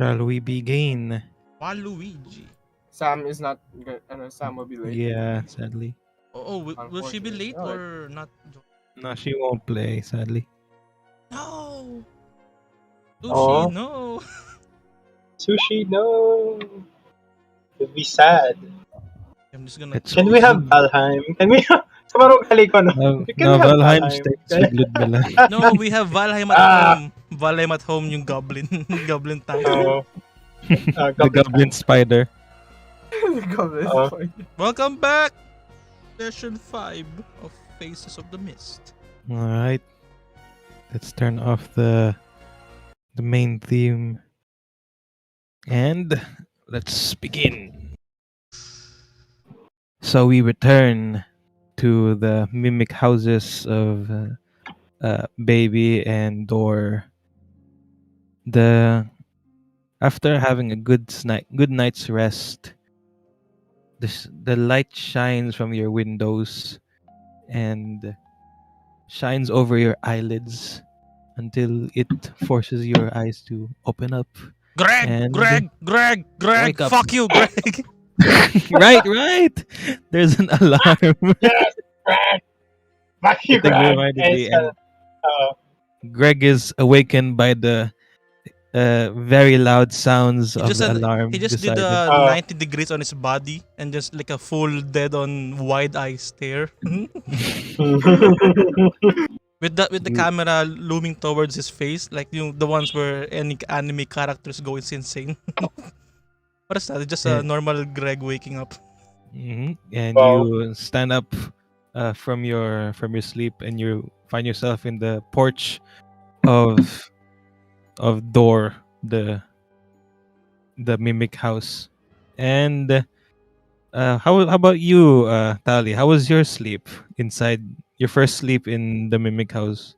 Shall we begin? Waluigi. Sam is not good. Sam will be late. Yeah, sadly. Will she be late or not? No, she won't play, sadly. No! Aw. Suu'Shi, no! Suu'Shi, no. It'd be sad. I'm just gonna... It's Can we have Valheim? Can we have... Samarong gali ko, no? No, Can no we have Valheim Valheim? stays with Ludmilla. No, we have Valheim at home. Valheim at home yung goblin. Goblin tank. Oh. The Goblin Spider. Goblin Oh. Spider. Welcome back! Session 5 of Faces of the Mist. Alright. Let's turn off the main theme. And let's begin. So we return to the mimic houses of Baby and Door. After having a good night's rest, the light shines from your windows and shines over your eyelids until it forces your eyes to open up. Greg! Wake up. Fuck you, Greg! right. There's an alarm. Yes, Greg! Back you, I think we Greg! reminded me, And, Greg is awakened by the very loud sounds of the alarm. He just did beside a him. 90 degrees on his body and just like a full dead on wide eye stare. With the camera looming towards his face, like the ones where any anime characters go insane. What is that? It's just a normal Greg waking up. Mhm. And Wow. you stand up from your sleep and you find yourself in the porch of Door, the mimic house. And how about you, Tali? How was your sleep inside your first sleep in the mimic house?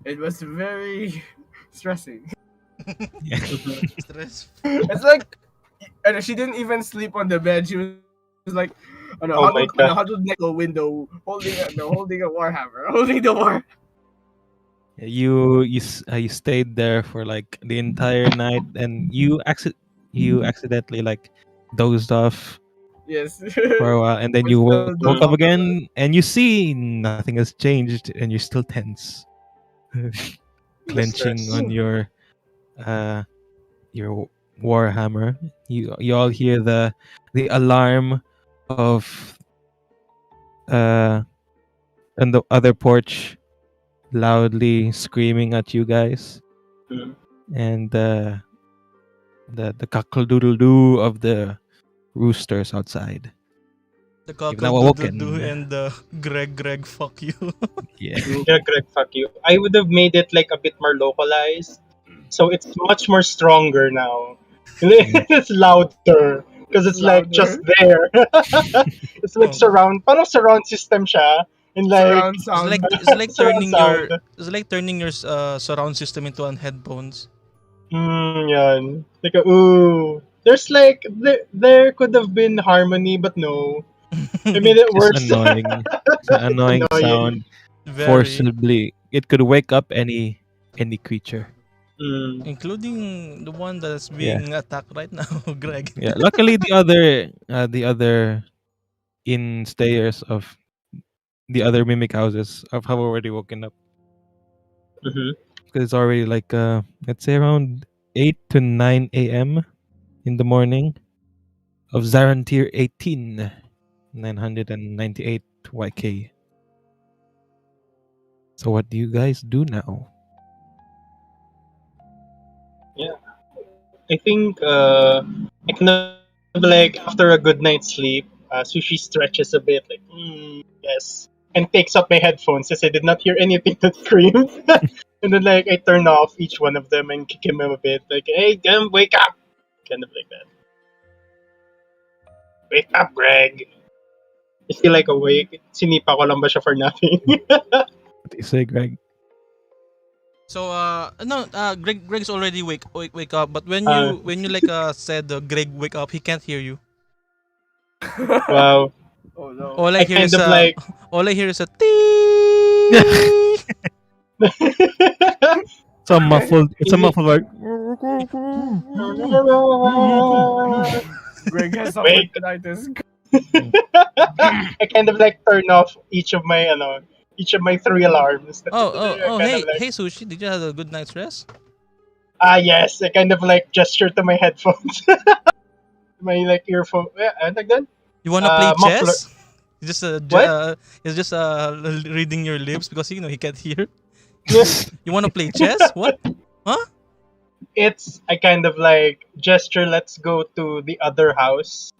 It was very stressing. Yeah. Stress. It's like, and she didn't even sleep on the bed. She was like on a Oh my God. huddled neck to a window, holding a warhammer, holding the war. You stayed there for like the entire night, and you accidentally like dozed off Yes. for a while, and then We're you still woke up doing again, and you see nothing has changed, and you're still tense, clenching Stress. on your warhammer. You all hear the alarm of on the other porch loudly screaming at you guys, Mm. and the cockle-doodle-doo of the roosters outside. The You've now awoken. cockle-doodle-doo and Greg, fuck you. Yeah. Yeah, Greg, fuck you. I would have made it like a bit more localized. So it's much more stronger now. It's louder. Because it's like just there. It's like parang surround system siya. And like, Surround sound. It's like Surround turning your surround system into an headphones. yan. Like, ooh. There's like, there could have been harmony, but no. I made it worse. It's annoying. It's an annoying sound. Very, Forcibly, it could wake up any creature. including the one that's being attacked right now, Greg. Yeah. Luckily, the other in-stayers of the other mimic houses have already woken up. Mhm. Because it's already like let's say around 8 to 9 a.m. in the morning of Zarantir 18 998 YK. So what do you guys do now? I think I kind of like after a good night's sleep, Suu'Shi stretches a bit, like yes, and takes up my headphones since I did not hear anything that screamed. And then like I turn off each one of them and kick him a bit, like, hey, Gum, wake up, kind of like that. Wake up, Greg. Is he like awake? Sinipa ko lang ba siya for nothing? What do you say, Greg? So Greg's already wake up, but when you like said Greg wake up, he can't hear you. Wow. Oh no. All I hear kind is of like all I hear is a ting. It's a muffled. It's a Is it- muffled like. Greg has Wait. tonight's. I kind of like turn off each of my 3 alarms. Hey, hey, Suu'Shi, did you have a good night's rest? Yes, I kind of like gesture to my headphones. My like earphone. Yeah, like that. You wanna play Muffler. chess? He's just What? he's just reading your lips because he can't hear. You wanna play chess? What? I kind of like gesture. Let's go to the other house,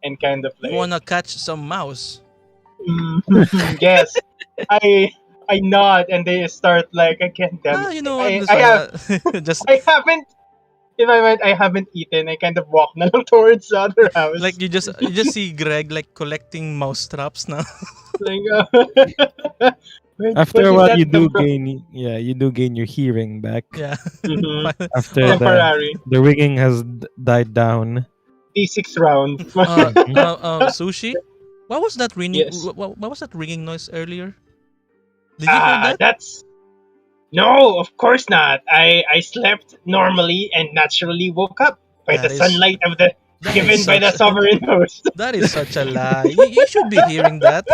and kind of You like wanna catch some mouse? yes. I nod and they start like again. Damn. You know what? Just I haven't. In my mind, I haven't eaten. I kind of walk na lang towards the other house. like you just see Greg like collecting mouse traps now. Like, After a is while, that you the do gain your hearing back. Yeah. Mhm. After Temporary. the ringing has died down. T6 round. Suu'Shi, what was that ringing? Yes. What was that ringing noise earlier? Did you hear that? That's no, of course not. I slept normally and naturally woke up by That the is- sunlight of the That given is by the such- sovereign host. That is such a lie. You should be hearing that.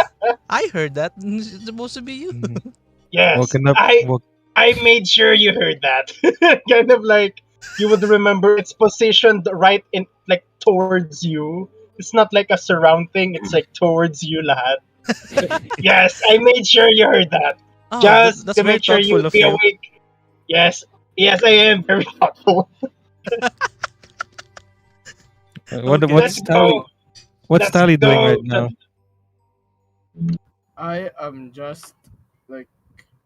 I heard that. It's supposed to be you. Mhm. Yes, Woken up. I made sure you heard that. Kind of like you would remember it's positioned right in like towards you. It's not like a surround thing. It's like towards you, lahat. Yes, I made sure you heard that. Oh, Just that's to very make sure thoughtful you of be you. awake. Yes, I am very thoughtful. What's Let's Tally? go. What's Let's Tally doing go. right now? I am just like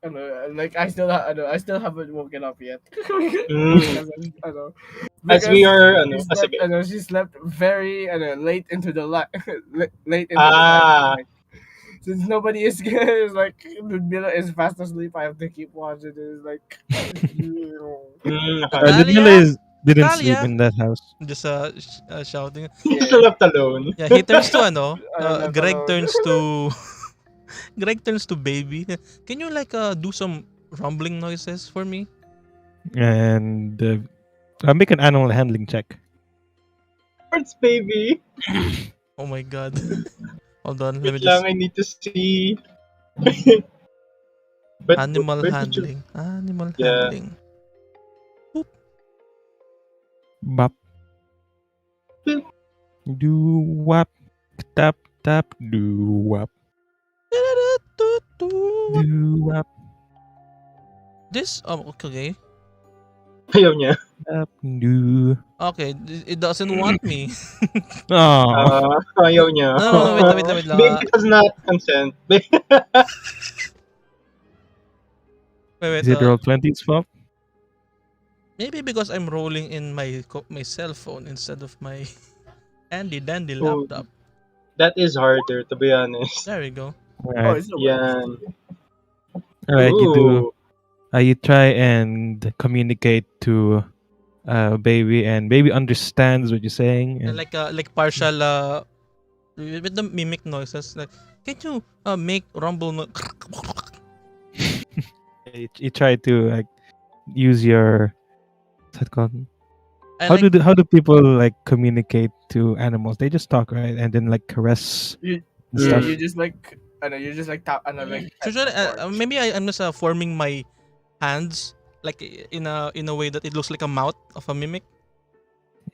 I still haven't woken up yet. Because, As we are, she as slept, again. she slept very late into the late into the Ah. night. Like, since nobody is is like Ludmilla is fast asleep, I have to keep watching. It's like Nataliya? Didn't Nataliya? sleep in that house. Just shouting. He's left alone. Yeah, he turns to left Greg alone. turns to Greg turns to baby. Can you like do some rumbling noises for me? And I'll make an animal handling check. Birds, baby. Oh my god. Hold on, let me Wait just lang, I need to see. But animal where did you- handling. Animal Yeah. handling. Bop. Do wap. Tap tap. Do wap. Do wap. This okay. Ayaw niya. Tap do. Okay, it doesn't want me. Oh. Ayaw niya. No, wait lang. Baby does not consent. Wait, Is it roll 20's fault? maybe because I'm rolling in my cell phone instead of my handy dandy Oh. laptop. That is harder, to be honest. There we go. Alright. it's the Yan. Alright, you do. Ooh. You try and communicate to baby, and baby understands what you're saying. And And like partial with the mimic noises. Like, can you make rumble you try to like use your what's that called? And How do people like communicate to animals? They just talk, right? And then like caress You, and yeah, stuff. you just like you just like tap like usually tap the maybe I'm just forming my hands like in a way that it looks like a mouth of a mimic.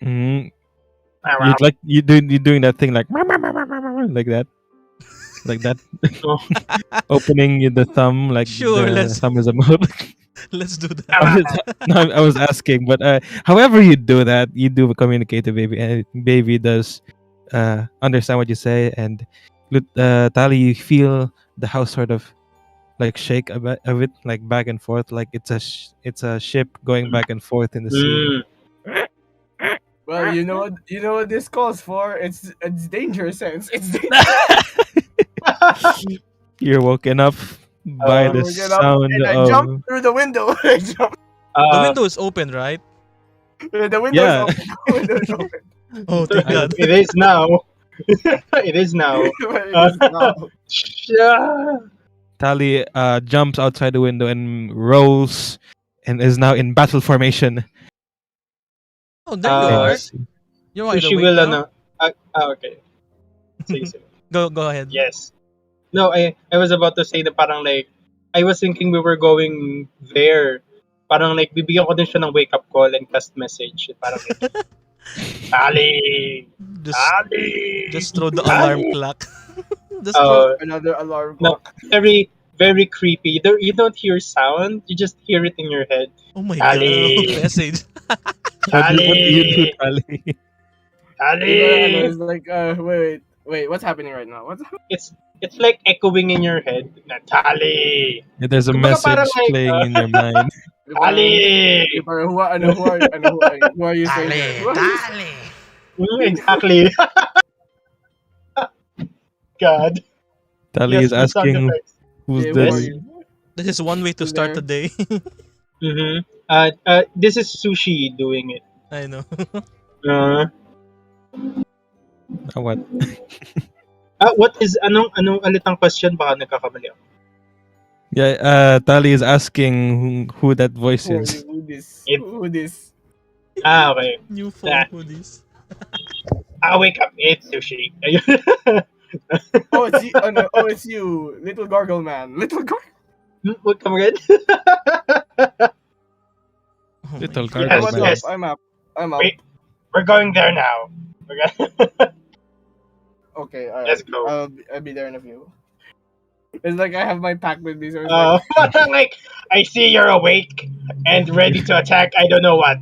Mm, you're doing that thing like like that, like that, Oh. opening the thumb like Sure, the let's- thumb is a mouth. Let's do that. I was asking, but however you do that, you do communicate to baby, and baby does understand what you say. And Tali, you feel the house sort of like shake a bit, like back and forth, like it's a ship going back and forth in the sea. Well, you know what this calls for? It's danger sense. It's danger. You're woken up by the We're gonna- sound and I of jumped through the window. I jumped- The window is open, right? the window Yeah. is open. The window is open. Oh, thank God. It is now. It is now. But it is now. Yeah. Tali jumps outside the window and rolls and is now in battle formation. Oh, there you Uh, are. Yes. You're wide Sushi awake will now. okay. Say so. Go ahead. Yes. No, I was about to say na parang like I was thinking we were going there. Parang like bibigyan ko din siya ng wake up call and cast message. Parang like Ali, Just Ali, just throw the alarm Ali. clock. Just throw. Another alarm No, clock. very very creepy. You don't hear sound. You just hear it in your head. Oh my Ali, god! Message. What do you do, Ali, Tali? Ali. It's like wait, what's happening right now? What's happening? It's like echoing in your head. Natali. There's a Kumbaga parang message like playing in your mind. Ali. Who are you saying there? Who are you saying? Exactly. God. Tali Yes, is the sound asking effects. who's Yeah, who Yes. are this. you? This is one way to Who's start the there? day. Mm-hmm. This is Suu'Shi doing it. I know. Uh, What? what is anong alitang question? Baka nagkakamali ako. Yeah, Tali is asking who that voice Who are is. you? Who this? It- Who this? Okay. New phone hoodies. Wake up. It's Suu'Shi. Oh, it's you. No, oh, it's you, little gargle man. Little gargle. What come again? Oh my Little God. cargo What's man. up? yes. I'm up. Wait. We're going there now. Okay, alright. Let's go. I'll be there in a few. It's like I have my pack with me, so it's like Like, I see you're awake and ready to attack. I don't know what.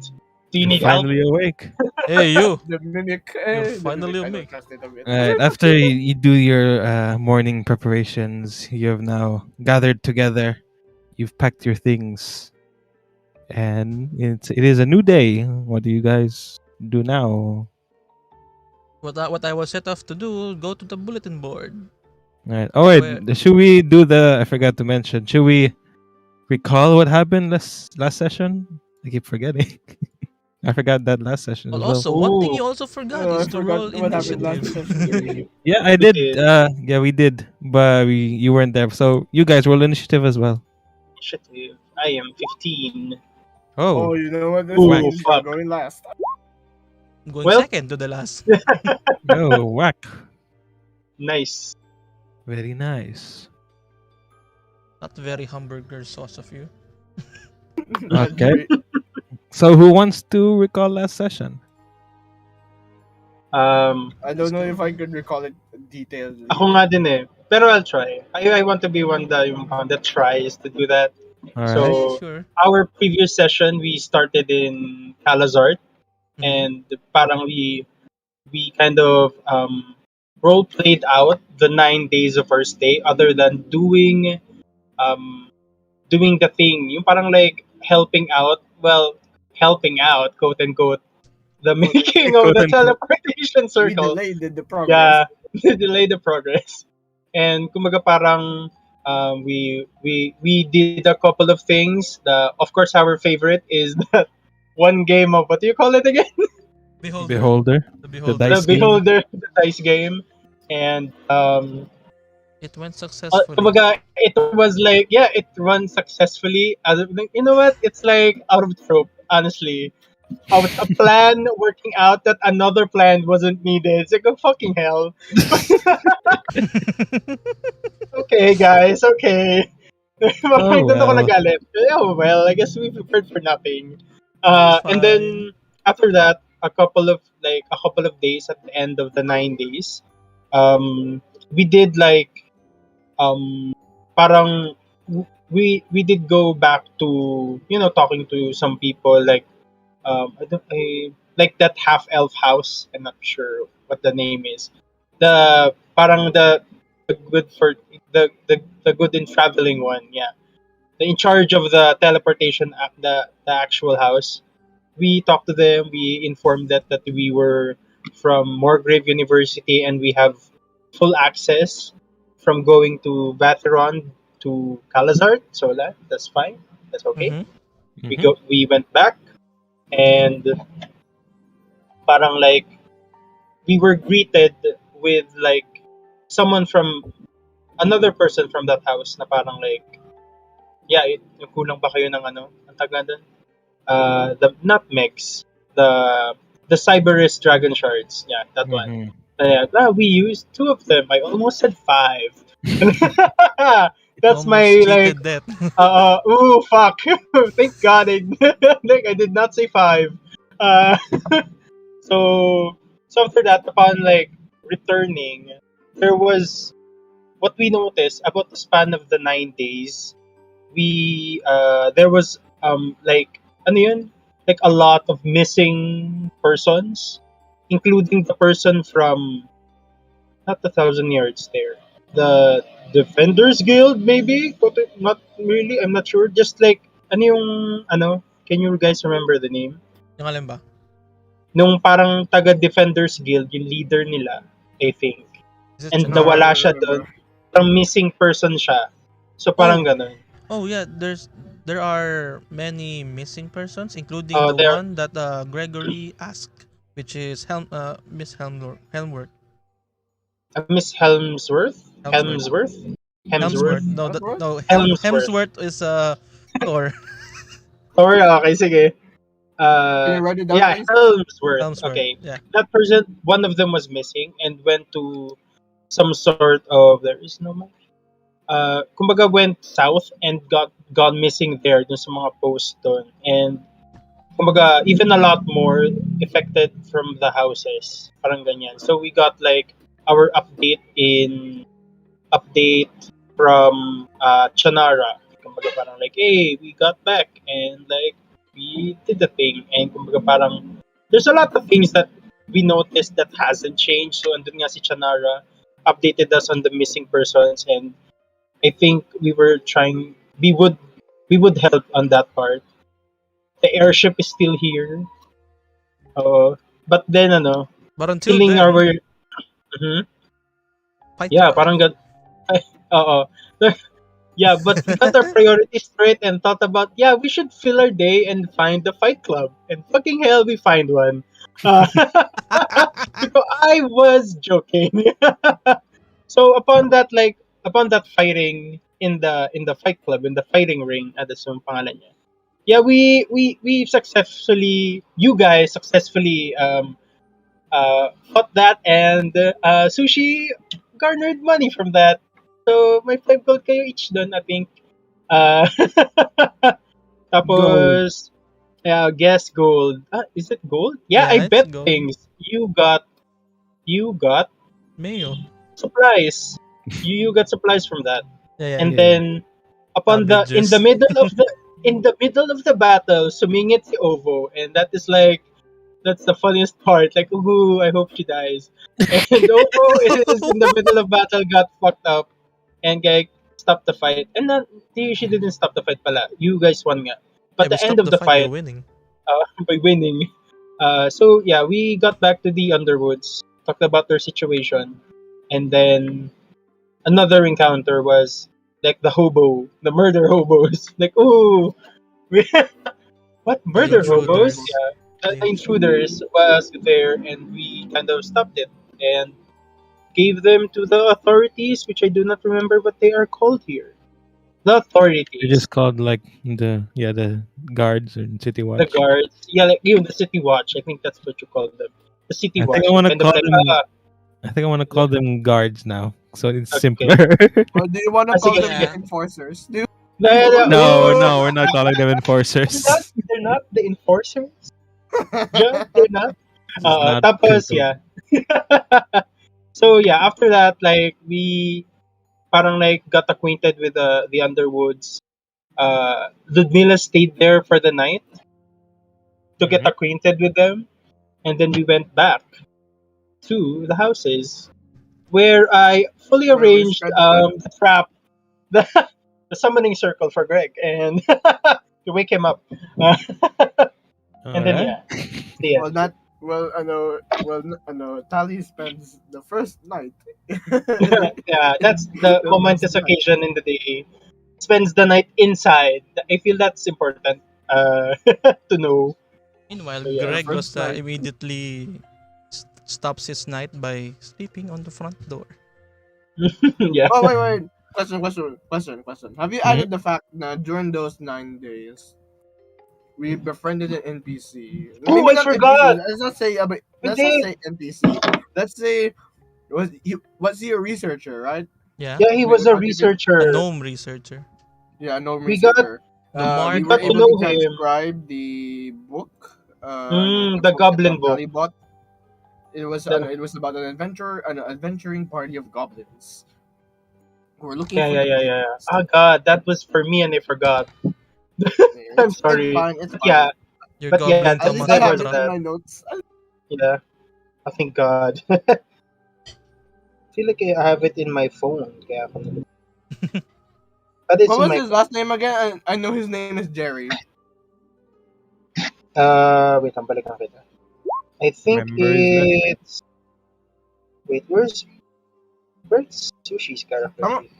Do you need help? Finally awake. Hey you! the mimic. You're The finally mimic, I don't awake. trust it a bit. Alright, after you do your morning preparations, you have now gathered together. You've packed your things, and it is a new day. What do you guys do now? What I was set off to do, go to the bulletin board. Alright. Oh wait, Where- should we do the? I forgot to mention. Should we recall what happened last session? I keep forgetting. I forgot that last session Well, as well. also, one thing Ooh. you also forgot Oh, I is to roll forgot what happened last initiative. session. Yeah, I We did. did. Yeah, we did. But you weren't there, so you guys roll initiative as well. Initiative. I am 15. Oh, Oh, you know what this Ooh, means? You're fuck. going last. I'm going Well- second to the last. oh, whack! Nice. Very nice. Not very hamburger sauce of you. Okay. So who wants to recall last session? I don't know if I could recall it detailed. Ako nga din eh. Pero I'll try. I want to be one that tries to do that. All So- right. Yeah, sure. Our previous session, we started in Calazart. Mhm. And parang we kind of role played out the 9 days of our stay other than doing the thing yung parang like helping out quote unquote the making of Quote, the unquote. teleportation We circle. delayed the progress. Yeah, delay the progress. And kumaga parang we did a couple of things. Of course our favorite is that one game of, what do you call it again? Beholder. Beholder. The Beholder. dice The game. Beholder, the dice game. And It went successfully. kumbaga, it was like, yeah, it runs successfully. You know what? It's like out of trope, honestly. A plan working out that another plan wasn't needed. It's like, oh, fucking hell. Okay, guys, okay. Parang doon ako well. nagalit. Oh, well, I guess we prepared for nothing. It's And fine. then, after that, a couple of days at the end of the 9 days, we did parang we did go back to talking to some people like like that half elf house. I'm not sure what the name is. The parang the good for the good in traveling one. Yeah, in charge of the teleportation, the actual house. We talked to them. We informed that we were from Morgrave University and we have full access from going to Vathirond to Calazart. So that's fine. That's okay. Mhm. We went back and parang like we were greeted with like someone from another person from that house na parang like yeah, kulang ba kayo ng ano? Ang tagla doon? The nutmegs, the Cyberus dragon shards. Yeah, that one. We used 2 of them. I almost said 5. That's Almost my like. cheated death. Ooh, fuck! Thank God I did not say 5. Uh, so after that, upon like returning, there was what we noticed about the span of the 9 days. We there was like ano yun? Like a lot of missing persons, including the person from not the Thousand Yards there, the Defenders Guild maybe, but not really. I'm not sure. Just like ano yung ano? Can you guys remember the name? Yung alin ba? Nung parang taga Defenders Guild, yung leader nila, I think. Is it And Chana? nawala siya doon. Parang missing person siya. So parang ganun. Oh yeah, there are many missing persons, including Oh, the there- one that Gregory asked, which is Miss Helmworth. Miss Helmsworth? Helmsworth. Hemsworth? No, Helmsworth. Hemsworth is Thor. Or okay, sige. Can you write it down, Yeah, guys? Helmsworth. Hemsworth. Okay. Yeah. That person, one of them was missing and went to some sort of, there is no map. Kumbaga went south and gone missing there dun sa mga posts doon. And kumbaga even a lot more affected from the houses. Parang ganyan. So we got like our update from Chanara. Kumbaga parang like, hey, we got back and like we did the thing. And kumbaga parang there's a lot of things that we noticed that hasn't changed. So andun nga si Chanara updated us on the missing persons, and I think we would help on that part. The airship is still here. But then But until killing then, our Mhm. fight Yeah, club. parang oo. Yeah, but we got our priorities straight and thought about, we should fill our day and find the fight club. And fucking hell, we find one. So I was joking. So upon that fighting in the fight club, in the fighting ring, that's yung pangalan niya. Yeah, we you guys successfully fought that, and Suu'Shi garnered money from that. So may 5 gold kayo each dun, I think. Uh, tapos, guess gold. Is it gold? Yeah, I it's bet gold. things. You got Mayo. supplies. You got supplies from that. Yeah. And then upon in the middle of the battle, sumingit si Ovo, and that's the funniest part. Like, ooh, I hope she dies. And Ovo is in the middle of battle, got fucked up, and stopped the fight. And then she didn't stop the fight pala. You guys won nga. But we the end stopped of the by fight, winning. by winning. So yeah, we got back to the Underwoods, talked about their situation, and then another encounter was like the murder hobos. Like, ooh, what murder hobos? intruders. Yeah, the intruders was there, and we kind of stopped it and gave them to the authorities, which I do not remember what they are called here. The authorities. They're just called like the guards or city watch. The guards. Yeah, like the city watch. I think that's what you call them. The city I watch. think I want to Kind of call like, them. I think I want to call them guards now, so it's Okay. simpler. Or do you want to Ah, call sige. them the enforcers? Do you No, we're not calling them enforcers. They're not the enforcers. Yeah, they're not. not Tapos, simple. yeah. So yeah, after that, like we parang like got acquainted with the Underwoods. Ludmilla stayed there for the night to get acquainted with them, and then we went back to the houses where I fully Where we arranged spent the the trap, the summoning circle for Greg, and to wake him up. And then yeah. Tali spends the first night. Yeah, that's the momentous occasion in the day. Spends the night inside. I feel that's important to know. Meanwhile, So, yeah, Greg first was night. immediately stops his night by sleeping on the front door. Yeah. Oh wait. Question. Have you Mhm. added the fact that during those 9 days, we befriended an NPC? Oh, Maybe I not NPC. forgot. Let's not say We let's not did. say NPC. Let's say was he a researcher, right? Yeah. Yeah, he was a Archivist? A researcher. gnome researcher. Yeah, no We got researcher. The We we were got to able marker. to know him. transcribe the book. The The book that Goblin book. Natali bought. The, It was about an adventuring party of goblins who were looking yeah, for yeah, the yeah, blade. yeah. Oh God, that was for me and I forgot. I'm It's sorry. fine. It's But fine. yeah, Your but yeah, goblin At least I Thomas that have was it Ultra. in that. my notes. Yeah. I thank God. I feel like I have it in my phone. Yeah. But it's What in was my his phone. last name again? I know his name is Jerry. Wait, ang balikan kita. I think Remember his last name? it's wait, where's Suushi's character Tama, sheet?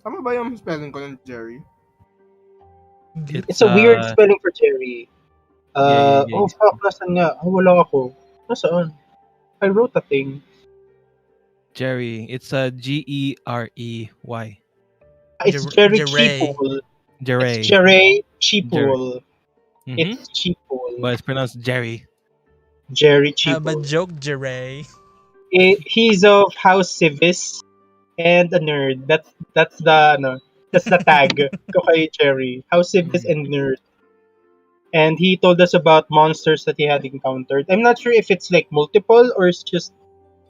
tama ba yung spelling ko ng Jerry? It's It's a weird spelling for Jerry. yeah. Oh fuck, nasan nga? Ay, wala ako. Nasaan? I wrote a thing. Jerry. It's a Gerey. It's Jerry Jeray. Cheapool. It's Jerry. Jerry Cheapool. Mm-hmm. It's Cheapool. But it's pronounced Jerry. Jerry Have a Cheapool. joke, Jeray. He's of House Civis and a nerd. That's the that's the tag ko kay Jerry. House Civis and nerd. And he told us about monsters that he had encountered. I'm not sure if it's like multiple or it's just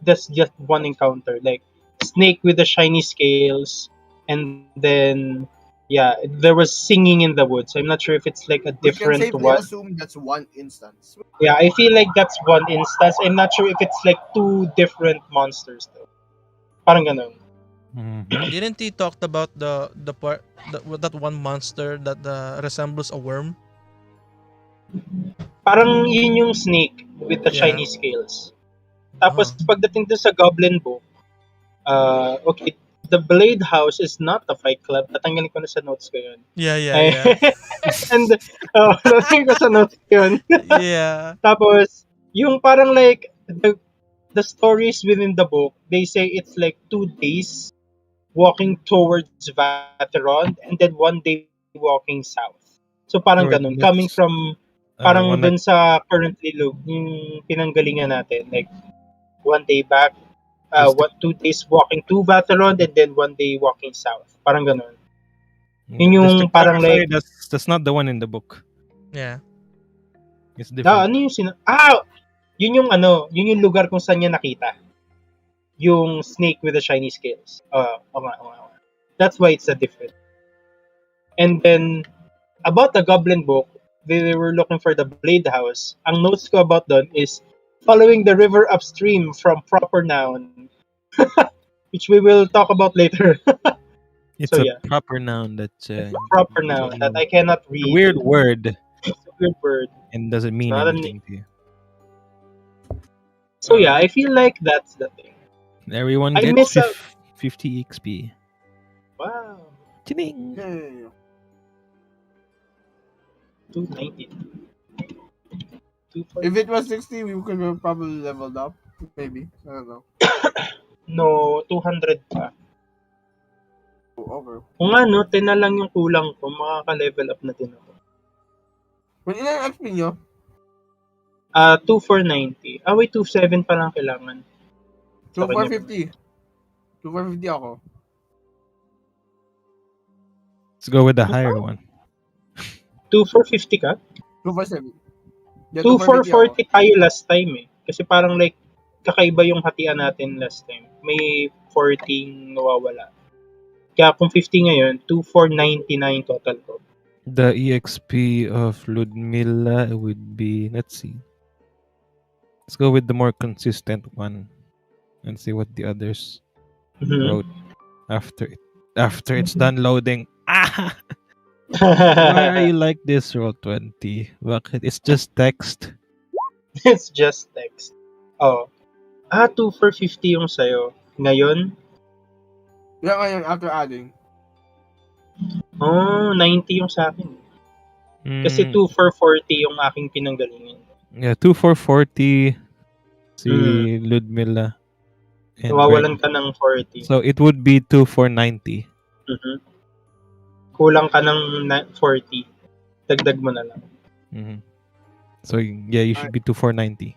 that's just one encounter. Like snake with the shiny scales, and then yeah, there was singing in the woods. I'm not sure if it's like a We can different safely one. assume that's one instance. Yeah, I feel like that's one instance. I'm not sure if it's like two different monsters though. Parang ganun. Mm-hmm. Didn't he talked about the part that one monster that resembles a worm? Parang yun yung snake with the Yeah. shiny scales. Tapos Oh. pagdating dun sa Goblin book, okay, the Blade House is not a fight club. Tatanggalin ko na sa notes ko yun. Yeah. And, tatanggalin ko sa notes ko yun. Yeah. Tapos, yung parang like, the stories within the book, they say it's like 2 days walking towards Vathirond and then 1 day walking south. So parang Alright, ganun. Coming let's from parang wanna dun sa currently look, yung pinanggalingan natin. Like, 1 day back, just 2 days walking to Vathirond and then 1 day walking south. Parang ganun. Yun just to yung parang clarify, like, that's not the one in the book. Yeah. It's different. ano yung yun yung lugar kung saan niya nakita. Yung snake with the shiny scales. Oo nga. That's why it's a different. And then, about the Goblin book, they were looking for the Blade House. Ang notes ko about doon is, following the river upstream from proper noun, which we will talk about later. It's So a yeah, proper noun that proper noun that I cannot it's read. a weird word It's a weird word. and doesn't mean Not anything to you. So yeah, I feel like that's the thing. Everyone I gets miss out. 50 XP. Wow, Ching! Hey. 290. If it was 60, we could have probably leveled up. Maybe. I don't know. No, 200 pa. Over. Kung ano, 10 na lang yung kulang ko, makaka-level up na din ako. But ilan XP nyo? 2490. Wait, 27 pa lang kailangan. Sa kanya 2450. 2450 ako. Let's go with the higher one. 2450 ka? 2470. Yeah, 2450 ako. 2440 tayo last time eh. Kasi parang like, kakaiba yung hatian natin last time. May 14 nawawala. Kaya kung 50 ngayon, 2499 total ko. The EXP of Ludmilla would be, let's see. Let's go with the more consistent one and see what the others wrote after it's done loading. Why are you like this, Roll20? Bakit? It's just text. It's just text. Oh. 2450 yung sa'yo. Ngayon? Yeah, ngayon, after adding. 90 yung sa akin. Kasi 2440 yung aking pinanggalingan. Yeah, 2440 si Ludmilla. and Greg. Nawawalan ka ng 40. So it would be 2 for 90. Mhm. Kulang ka ng 40. Dagdag mo na lang. Mm-hmm. So yeah, you should be 2 for 90.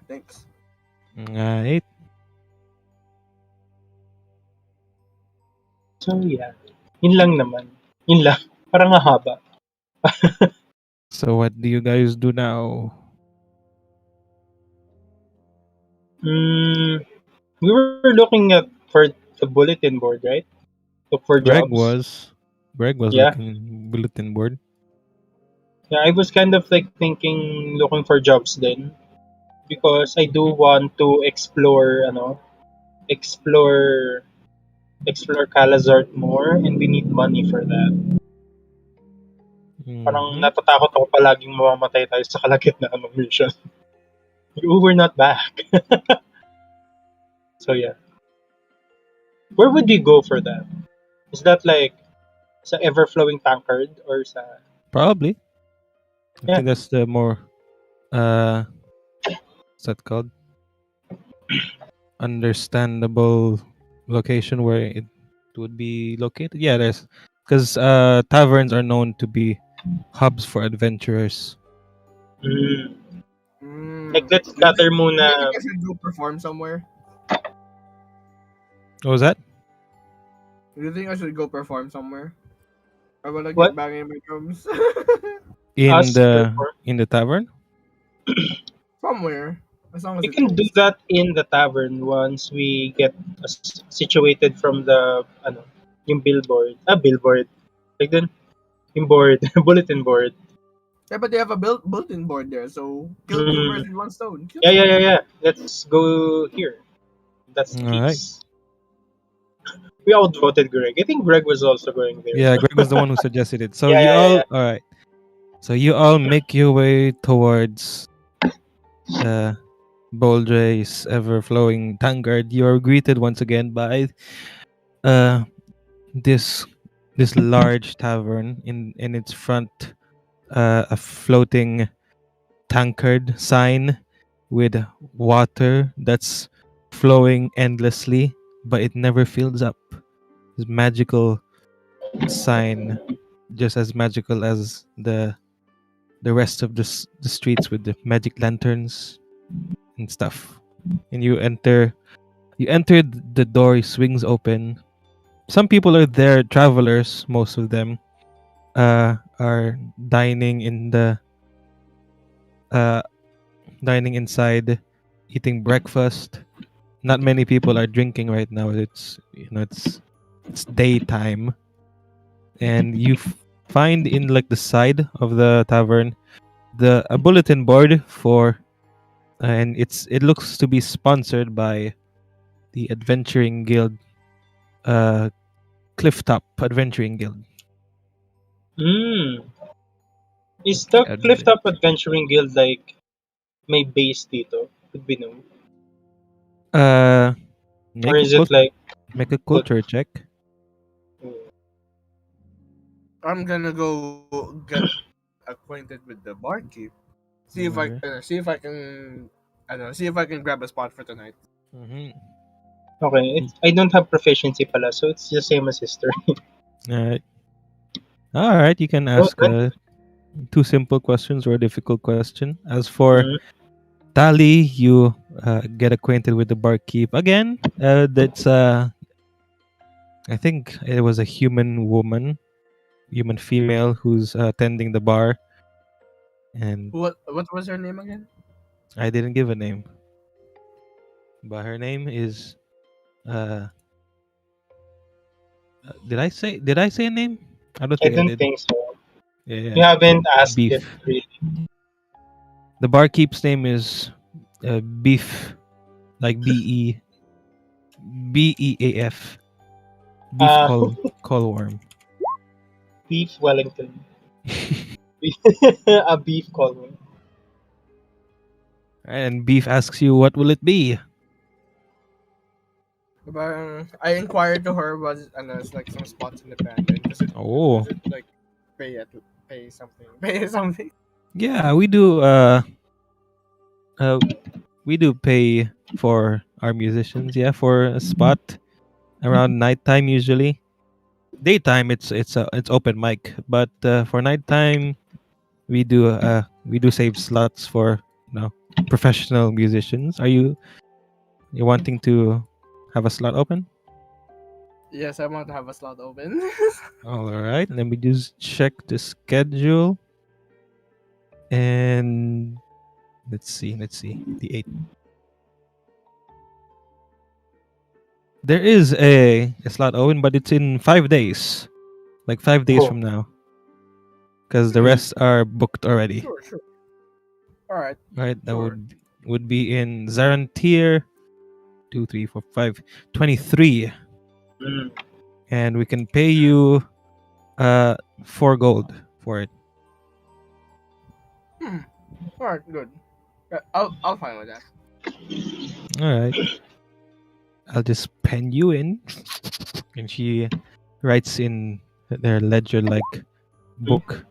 Thanks. Alright. So yeah. Yun lang naman. Yun lang. Parang haba. So what do you guys do now? We were looking for the bulletin board, right? Look for Greg jobs. was Yeah. looking bulletin board. Yeah, I was kind of like thinking looking for jobs then. Because I do want to explore Calazart more, and we need money for that. Parang Mhm. natatakot ako palaging mamamatay tayo sa kalagitnaan ng mission. We're not back. So yeah. Where would we go for that? Is that like sa ever-flowing tankard or sa... Probably. I Yeah. think that's the more what's that called? Understandable location where it would be located. Yeah, there's because taverns are known to be hubs for adventurers. Like, let's Do you gather think muna... I should go perform somewhere? What was that? Do you think I should go perform somewhere? I wanna What? get banging my drums. In Us the perform? tavern? Somewhere. As long as We it's can do close. that in the tavern once we get situated from the yung billboard. Billboard. Like then, yung board, bulletin board. Yeah, but they have a bulletin board there, so kill two birds with one stone. Kill two. Yeah. Let's go here. That's the All right. case. We outvoted Greg. I think Greg was also going there. Yeah, Greg was the one who suggested it. So Yeah. all right. So you all make your way towards Boldre's ever-flowing tankard. You are greeted once again by uh this large tavern in its front, a floating tankard sign with water that's flowing endlessly, but it never fills up. This magical sign, just as magical as the rest of the streets with the magic lanterns and stuff. And you enter the door swings open. Some people are there, travelers, most of them are dining in the dining inside, eating breakfast. Not many people are drinking right now. It's it's daytime, and you find in like the side of the tavern a bulletin board for, and it looks to be sponsored by the Adventuring Guild, Clifftop Adventuring Guild. Is the Clifftop Adventuring Guild like may base dito? Could be known. Make Or is it like make a culture check. I'm gonna go get acquainted with the barkeep. See if I can. I don't know. See if I can grab a spot for tonight. Mm-hmm. Okay, I don't have proficiency pala, so it's the same as history. All right. You can ask two simple questions or a difficult question. As for Tali, you get acquainted with the barkeep again. That's I think it was a human female who's tending the bar, and What was her name again? I didn't give a name, but her name is. Did I say a name? I don't I think I don't did. think so. Yeah. You haven't asked Beef. it really. The barkeep's name is Beef, like BEAF. Beef call worm. Beef Wellington. A beef column. And Beef asks you, what will it be? I inquired to her was it's like some spots in the band, and does it like pay something? Pay something? Yeah, we do. Uh, we do pay for our musicians. Yeah, for a spot around nighttime usually. Daytime, it's open mic, but for nighttime, we do save slots for professional musicians. Are you wanting to have a slot open? Yes, I want to have a slot open. All right, let me just check the schedule. And let's see the 8th. There is a slot open, but it's in 5 days, like 5 days Oh. from now, because the rest are booked already. Sure. All right. Right, that Sure. would be in Zarantir, 2, 3, 4, 5, 23, Mm. and we can pay you 4 gold for it. All right. Good. I'll find with that. All right, I'll just pen you in, and she writes in their ledger like book.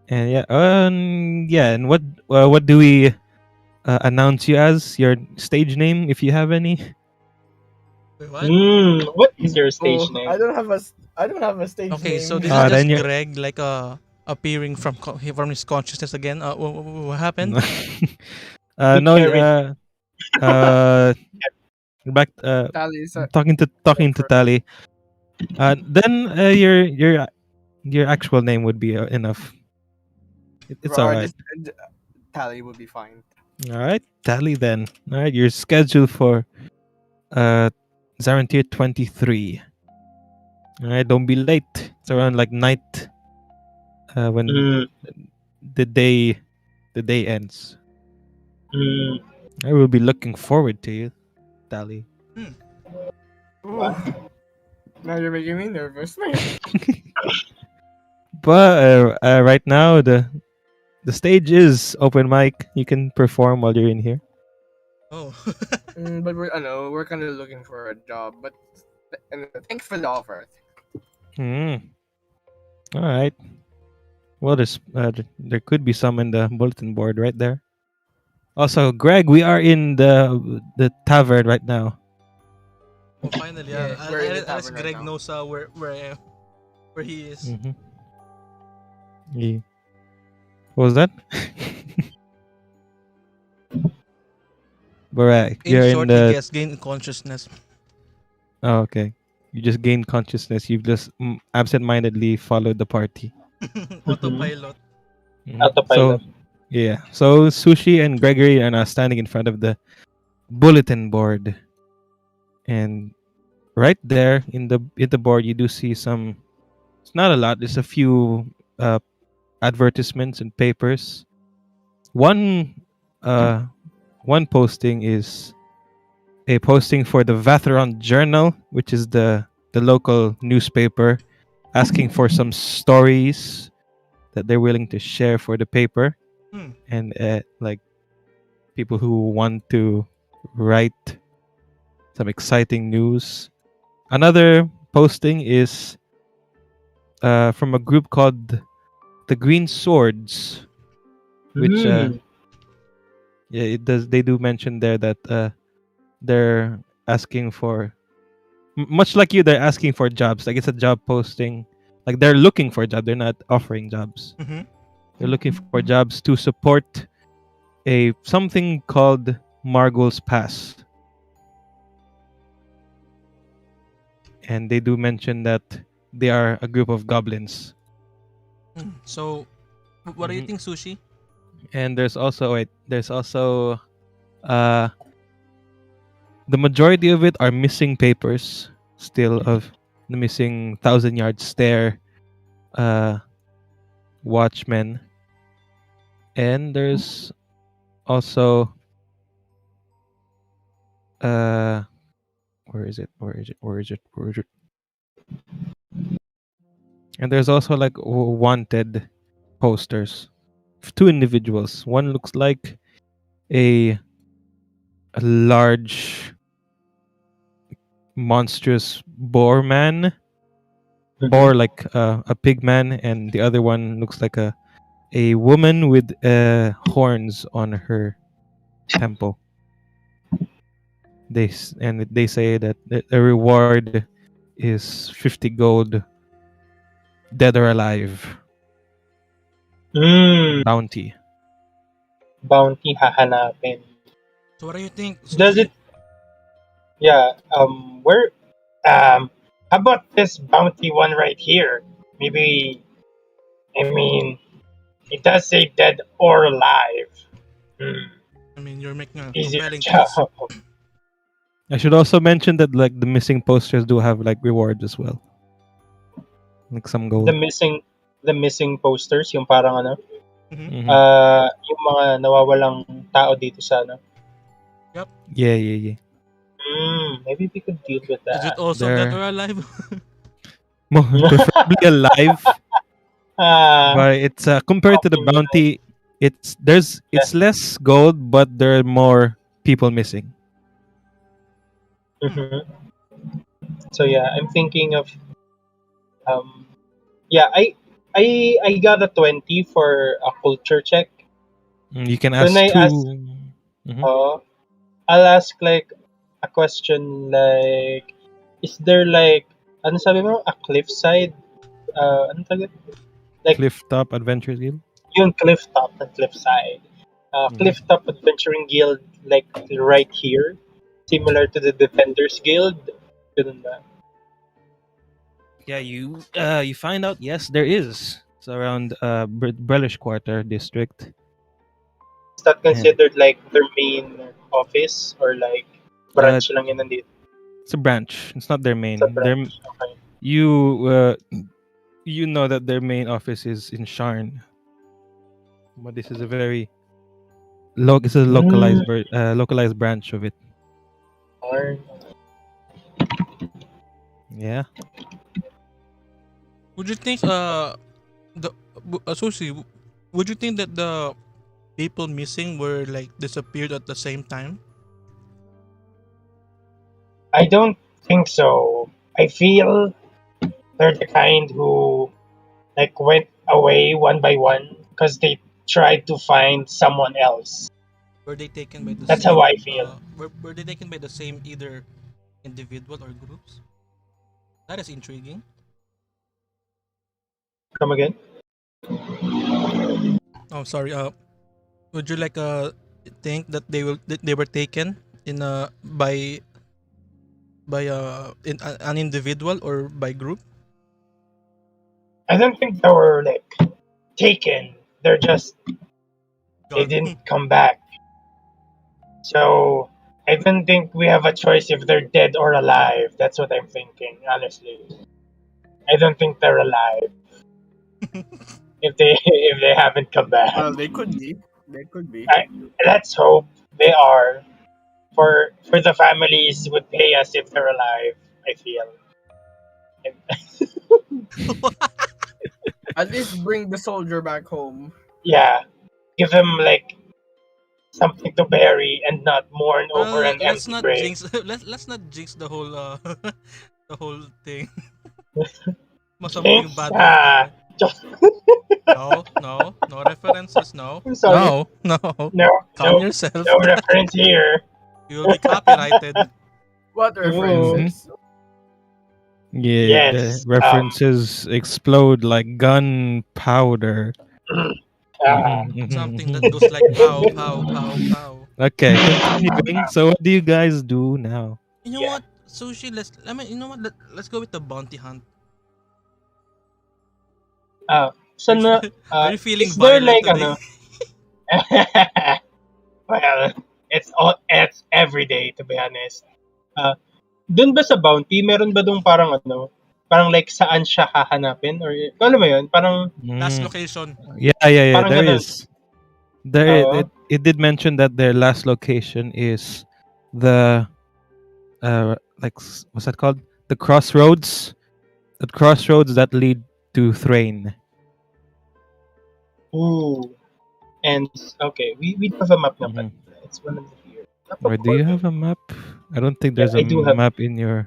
And and what do we announce you as? Your stage name, if you have any. Wait, what? What is your stage Oh, name? I don't have a stage Okay, name. so this is Ah, just then you're- Greg, like appearing from his consciousness again. What happened? No, Carried. back Tally is talking to Tali. Then your actual name would be enough. It's all or right. just Tally would be fine. All right, Tali then. All right, you're scheduled for Zarantir 23. All right, don't be late. It's around like night when Mm. the day ends. Mm. I will be looking forward to you, Tali. Ooh. Now you're making me nervous, man. But right now the stage is open mic. You can perform while you're in here. Oh. But we're kind of looking for a job. But thanks for the offer. All right. Well, there could be some in the bulletin board right there. Also, Greg, we are in the tavern right now. Oh, finally, Yeah, we're in the at least tavern right Greg now. knows where he is. Yeah. What was that? But right, In you're in short, he the. gets gain consciousness. Oh, okay. You just gained consciousness. You've just absent-mindedly followed the party. Autopilot. Mhm. Autopilot. So, yeah. So Suu'Shi and Gregory are now standing in front of the bulletin board, and right there in the board you do see some. It's not a lot. There's a few advertisements and papers. One one posting is a posting for the Vathirond Journal, which is the local newspaper, asking for some stories that they're willing to share for the paper, and like people who want to write some exciting news. Another posting is from a group called the Green Swords, which Mm. yeah, it does. They do mention there that they're asking for much like you. They're asking for jobs. Like it's a job posting. Like they're looking for a job. They're not offering jobs. Mm-hmm. They're looking for jobs to support a something called Margul's Pass. And they do mention that they are a group of goblins. So, what do you Mhm. think, Suu'Shi? And there's also uh the majority of it are missing papers still of the missing 1,000-yard stare watchmen. And there's also where is it? And there's also like wanted posters. Two individuals. One looks like a large monstrous boar man, Mhm. boar like a pig man, and the other one looks like a a woman with horns on her temple. They say that the reward is 50 gold, dead or alive. Hmm. Bounty. Bounty hahanapin. So what do you think, Does Sushi? it? Yeah. Where? How about this bounty one right here? Maybe. I mean, it does say dead or alive. Hmm. I mean, you're making a Easier compelling case. job. I should also mention that like the missing posters do have like rewards as well, like some the gold. missing, the missing posters, yung parang ano, Mhm. Mhm. yung mga nawawalang tao dito sa ano. Yeah. Maybe we could deal with Is it that. also There- dead or alive? Preferably alive, Ah, but it's compared to the bounty, it's less gold, but there are more people missing. mhm. So yeah, I'm thinking of yeah, I got a 20 for a culture check. You can When ask I two. ask, Mhm. I'll ask like a question like, is there like, ano sabi mo, a cliffside? Ano tawag? Like Cliff Top Adventure Guild. yung cliff top and cliffside. Cliff top adventuring guild like right here, similar to the defenders guild. Ganun ba? Yeah, you find out. Yes, there is. It's around Brellish Quarter district. Is that considered like their main office or like branch lang yun nandito? It's a branch. It's not their main. Sa branch. Okay. You know that their main office is in Sharn, but this is a very it's a localized branch of it. Or, Yeah. Would you think Sushi, would you think that the people missing were like disappeared at the same time? I don't think so. I feel they're the kind who like went away one by one because they tried to find someone else. Were they taken by the That's same? how I feel. Were they taken by the same either individual or groups? That is intriguing. Come again? Oh, sorry. Would you like think that they were taken in by in an individual or by group? I don't think they were like taken. They're just they God. didn't come back. So I don't think we have a choice if they're dead or alive. That's what I'm thinking, honestly. I don't think they're alive if they haven't come back. Well, they could be. They could be. Let's hope they are. For the families would pay us if they're alive. I feel. At least bring the soldier back home. Yeah, give them like something to bury and not mourn over an Let's empty not grave. jinx. Let's not jinx the whole the whole thing. Masama Jinx? yung bad Ah. No references. No, I'm sorry. no. No, Calm no, yourself. no reference here. You will be copyrighted. What references? Yeah. Yes, The references explode like gunpowder. Something that goes like pow, pow, pow, pow. Okay, continuing. So what do you guys do now? You know Yeah. what, Sushi? You know what? Let's go with the bounty hunt. So no, Are you feeling is there violent like today? well, it's every day to be honest. Dun ba sa bounty, meron ba dong parang parang like saan siya hahanapin or alam mo yun, parang Last location. Yeah. Parang There ganun. is. There Oo. it did mention that their last location is the what's that called? The crossroads. The crossroads that lead to Thrain. Ooh. And okay, we have a map na Mhm. It's one of the here. Or do you have a map? I don't think there's Yeah, a I do have- map in your.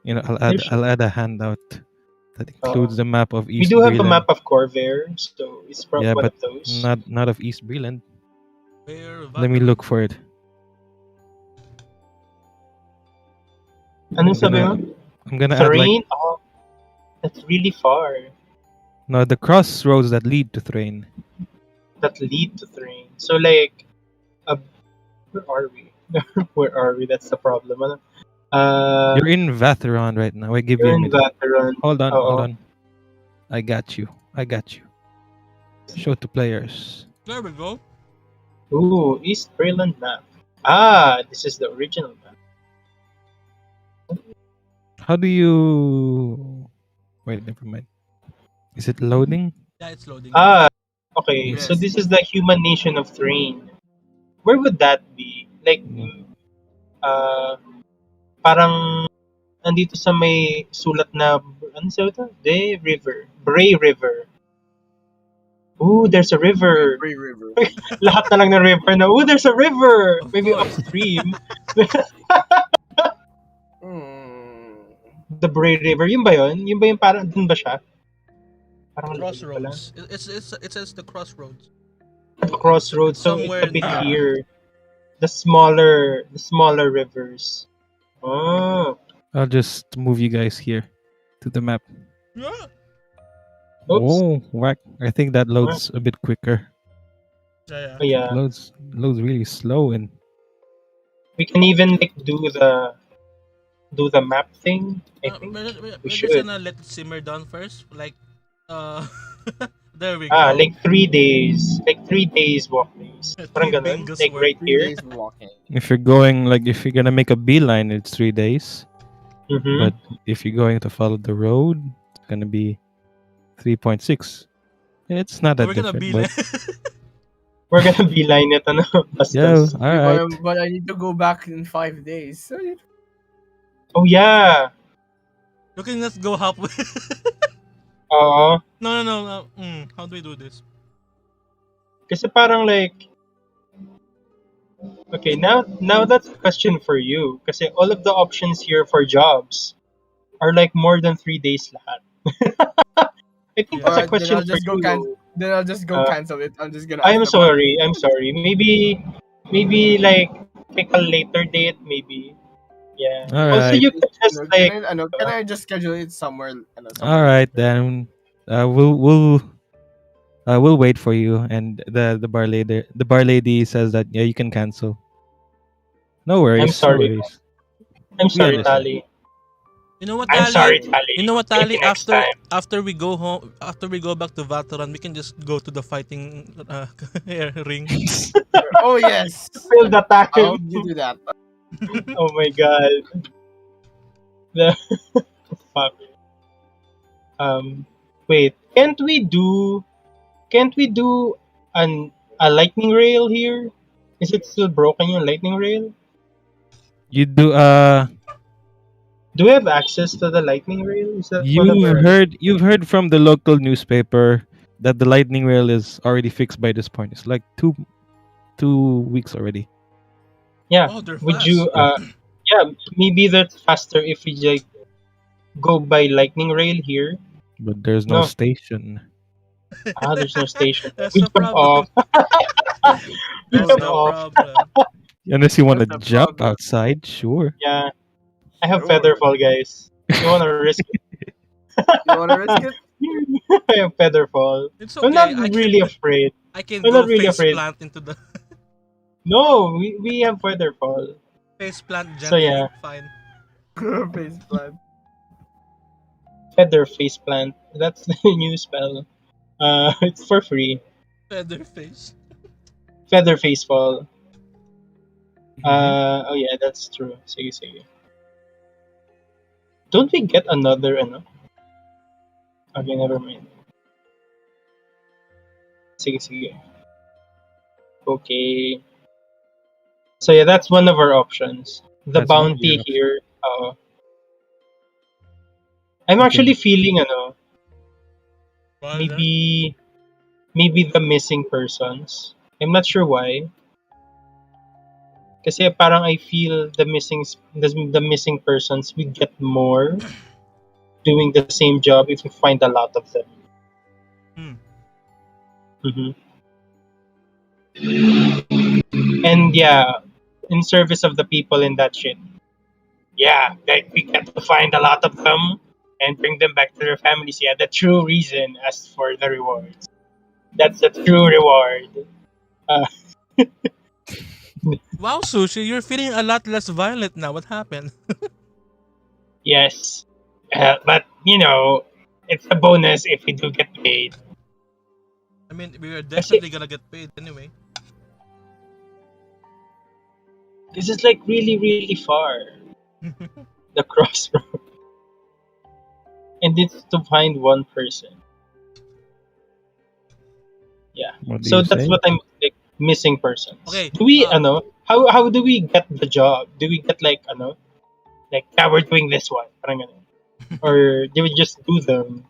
I'll There should- add a handout That includes the map of We East do have a Breland. map of Corvair, so it's probably Yeah, one but of those. not of East Breland. Where Let me Vathirond? look for it. Ano sabi mo? I'm gonna add like Thrain? Oh, that's really far. no the crossroads that lead to Thrain. That lead to Thrain. So like, where are we? Where are we? That's the problem. Ano? You're in Vathirond right now. I give you You're a in minute. Vathirond. Hold on, hold Oo. on. I got you. Show to players. There we go. Ooh, East Breland map. Ah, this is the original map. How do you wait, never mind. Is it loading? Yeah, it's loading. Ah, okay. So Yes. this is the human nation of Thrain. Where would that be? Like, parang nandito sa may sulat na, ano sa ito? Bray River. Ooh, there's a river. Bray River. Lahat na lang ng river na, ooh, there's a river! Of Maybe course. upstream. Hmm. The Bray River, yun ba yun? Yun ba yung parang, dun ba siya? Parang pala. Crossroads. It says the crossroads. Crossroads, so Somewhere it's a bit near. here. The smaller rivers. Oh. I'll just move you guys here to the map. Yeah. Oops. Oh, whack. I think that loads a bit quicker. Yeah. Oh, yeah. Loads really slow and We can even like do the map thing. I think We're we just should. gonna let it simmer down first. Like, there we go. Like 3 days. Like 3 days walk days. Parang Three ganun. bingos Like worth. right 3 here. days walking. if you're gonna make a beeline, it's 3 days. Mm-hmm. But if you're going to follow the road, it's gonna be 3.6. It's not that We're gonna different, be but We're gonna beeline it, ano? yeah, Bastos. all right. But I need to go back in 5 days. So, Oh yeah. You can just go halfway. Oo. No. How do we do this? Kasi parang like, okay, now that's a question for you. Kasi all of the options here for jobs are like more than 3 days lahat. I think that's a Alright, question then I'll for just go you. then I'll just go Uh, cancel it. I'm just gonna. I'm ask them. sorry. Maybe like pick a later date, maybe. Yeah. All Also, right. you could just like, Can I just schedule it somewhere? All right then. We'll wait for you. And the bar lady says that yeah, you can cancel. No worries. I'm sorry. No worries. I'm We sorry, understand. Tali. You know what, I'm Ali? sorry, Tali. You know what, Maybe Ali? next time. After we go home, after we go back to Vathirond, we can just go to the fighting ring. Oh yes, Fill the I time. hope you do that. Oh my god. The fuck. Wait. Can't we do a lightning rail here? Is it still broken yung lightning rail? You do Do we have access to the lightning rail? Is that one of you've heard from the local newspaper that the lightning rail is already fixed by this point. It's like two weeks already. Yeah. Oh, they're Would fast. you yeah, maybe that's faster if we like go by lightning rail here. But there's no No. station. There's no station. That's We the jump problem. off. We That's jump the off. problem. Unless you want to That's the jump problem. outside, sure. Yeah. I have Sure. Featherfall, guys. You wanna risk it? You wanna risk it? I have Featherfall. It's I'm okay. not really afraid. I can We're go not really face afraid. plant into the No, we have Featherfall. face plant So, gently. yeah. Fine. Face plant. Feather face plant. That's the new spell. It's for free. Feather face. Feather face fall. Mhm. Oh yeah, that's true. Sige. Don't we get another ano? Okay, never mind. Sige. Okay. So yeah, that's one of our options. The That's one of bounty your options. here. I'm actually feeling maybe the missing persons. I'm not sure why. Kasi parang I feel the missing persons we get more doing the same job if we find a lot of them. Hmm. hmm And yeah, in service of the people in that shit. Yeah, like we get to find a lot of them and bring them back to their families. Yeah, the true reason as for the rewards. That's the true reward. Uh, Wow, Sushi, you're feeling a lot less violent now. What happened? yes. But, it's a bonus if we do get paid. I mean, we are Kasi, definitely gonna get paid anyway. this is like really, really far. The crossroad. And it's to find one person. Yeah. What do So you that's say? what I'm like missing persons. Okay, Do we how do we get the job? Do we get like we're doing this one, parang ganun. Or do we just do them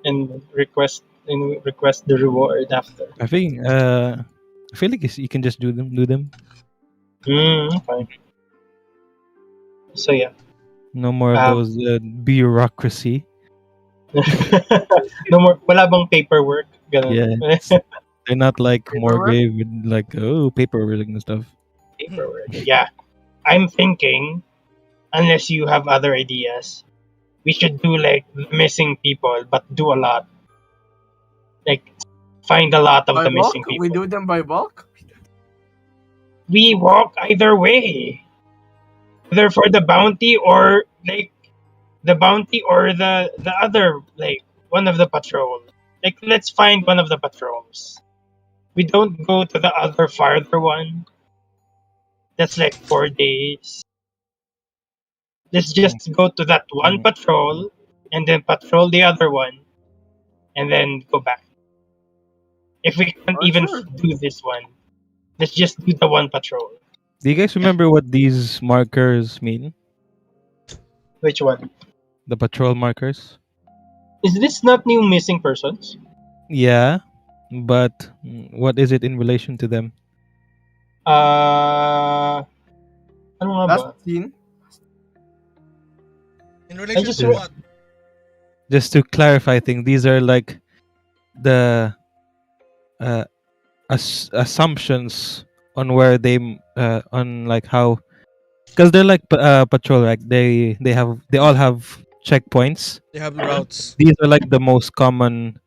and request the reward after? I think I feel like you can just do them. Okay. So yeah. No more of Um, those bureaucracy. no more wala bang paperwork ganun. Yeah. They're not like Paperwork? Morgrave with like paperwork and stuff. Paperwork. Yeah. I'm thinking unless you have other ideas, we should do like missing people but do a lot. Like find a lot of By the bulk? missing people. We do them by bulk? We walk either way. Either for the bounty or like the bounty or the other like one of the patrols. Like let's find one of the patrols. We don't go to the other farther one. That's like 4 days. Let's just go to that one patrol and then patrol the other one and then go back. If we can't Oh, even sure. do this one, let's just do the one patrol. Do you guys remember what these markers mean? Which one? The patrol markers? Is this not new missing persons? Yeah, but what is it in relation to them? Ano nga ba? Last scene? In relation just to re- what? Just to clarify things, these are like the assumptions on where they on like how, because they're like patrol, right? They all have checkpoints. They have routes. These are like the most common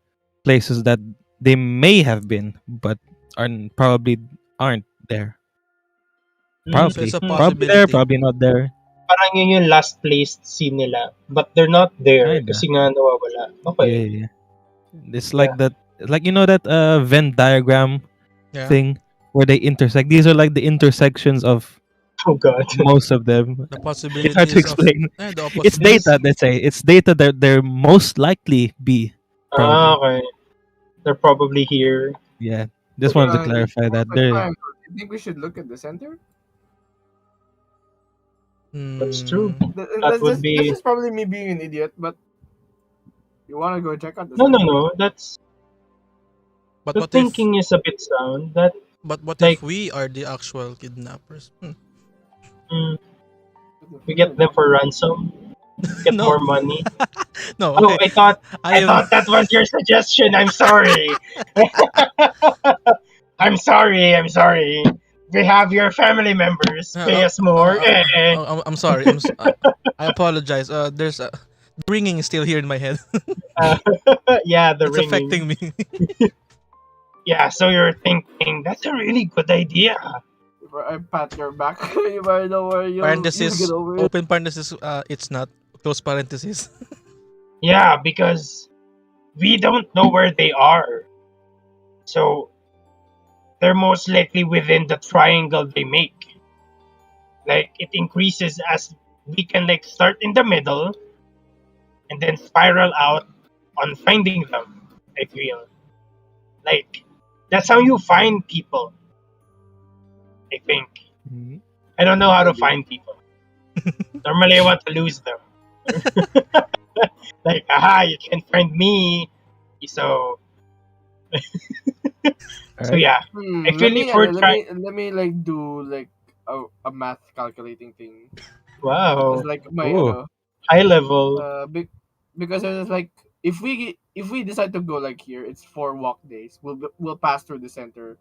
places that they may have been, but probably aren't there. So Probably, it's a probably there, possibility. probably not there. Parang yun yung last placed scene nila. But they're not there Kinda. kasi nga nawawala. Okay. Yeah. It's like that, like that Venn diagram Yeah. thing where they intersect. These are like the intersections of Oh god. most of them. The possibilities It's hard to explain. Of the It's opposite. data, let's say. It's data that there most likely be. Probably. Okay. They're probably here. Yeah. Just wanted to clarify that. But There. fine, I think we should look at the center. That's true. Hmm. This is probably me being an idiot, but you want to go check out the No. center? That's But the what thinking is a bit sound. That But what like- if we are the actual kidnappers? we get them for ransom. Get No. more money. No. Oh, Okay. I thought I am. that was your suggestion. I'm sorry. I'm sorry. We have your family members. Pay us more. I'm sorry. I apologize. There's the ringing is still here in my head. Yeah, the It's ringing. affecting me. Yeah, so you're thinking that's a really good idea. I pat your back. You might know where you'll Parenthesis. get over it. Open parenthesis. It's not. Close parenthesis. Yeah, because we don't know where they are. So they're most likely within the triangle they make. Like it increases as we can like start in the middle and then spiral out on finding them, I feel. Like that's how you find people. I think. Mhm. I don't know how to find people. Normally I want to lose them. Like, aha, you can find me. So Alright. yeah. Hmm, Actually, for let me like do like a math calculating thing. Wow. It's like my Cool. high level. Because it's like if we decide to go like here, it's 4 walk days. We'll pass through the center.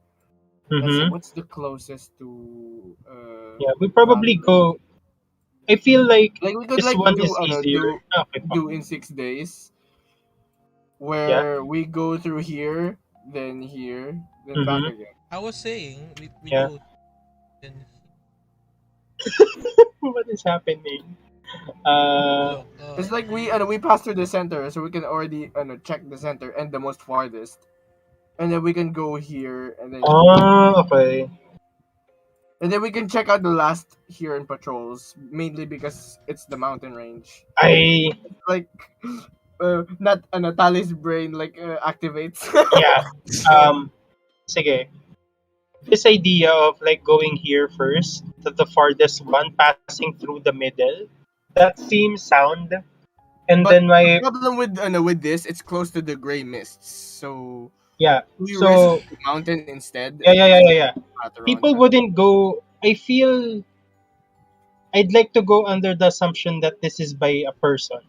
Let's see Mm-hmm. what's the closest to Yeah, we probably Vathirond. go. I feel like Like we could this like one is easier. do Okay, fuck. do in 6 days Yeah. where we go through here, then back Mm-hmm. again. I was saying we Yeah. go and What is happening? Uh, look. It's like we pass through the center, so we can already check the center and the most farthest, and then we can go here and then here, okay. and then we can check out the last here in patrols, mainly because it's the mountain range. I Like, not Natali's brain like activates. yeah. Sige. This idea of like going here first to the farthest one, passing through the middle, that seems sound. And But then the my problem with this, it's close to the gray mists, so yeah. we So risk the mountain instead. yeah. Vathirond. People wouldn't go. I feel I'd like to go under the assumption that this is by a person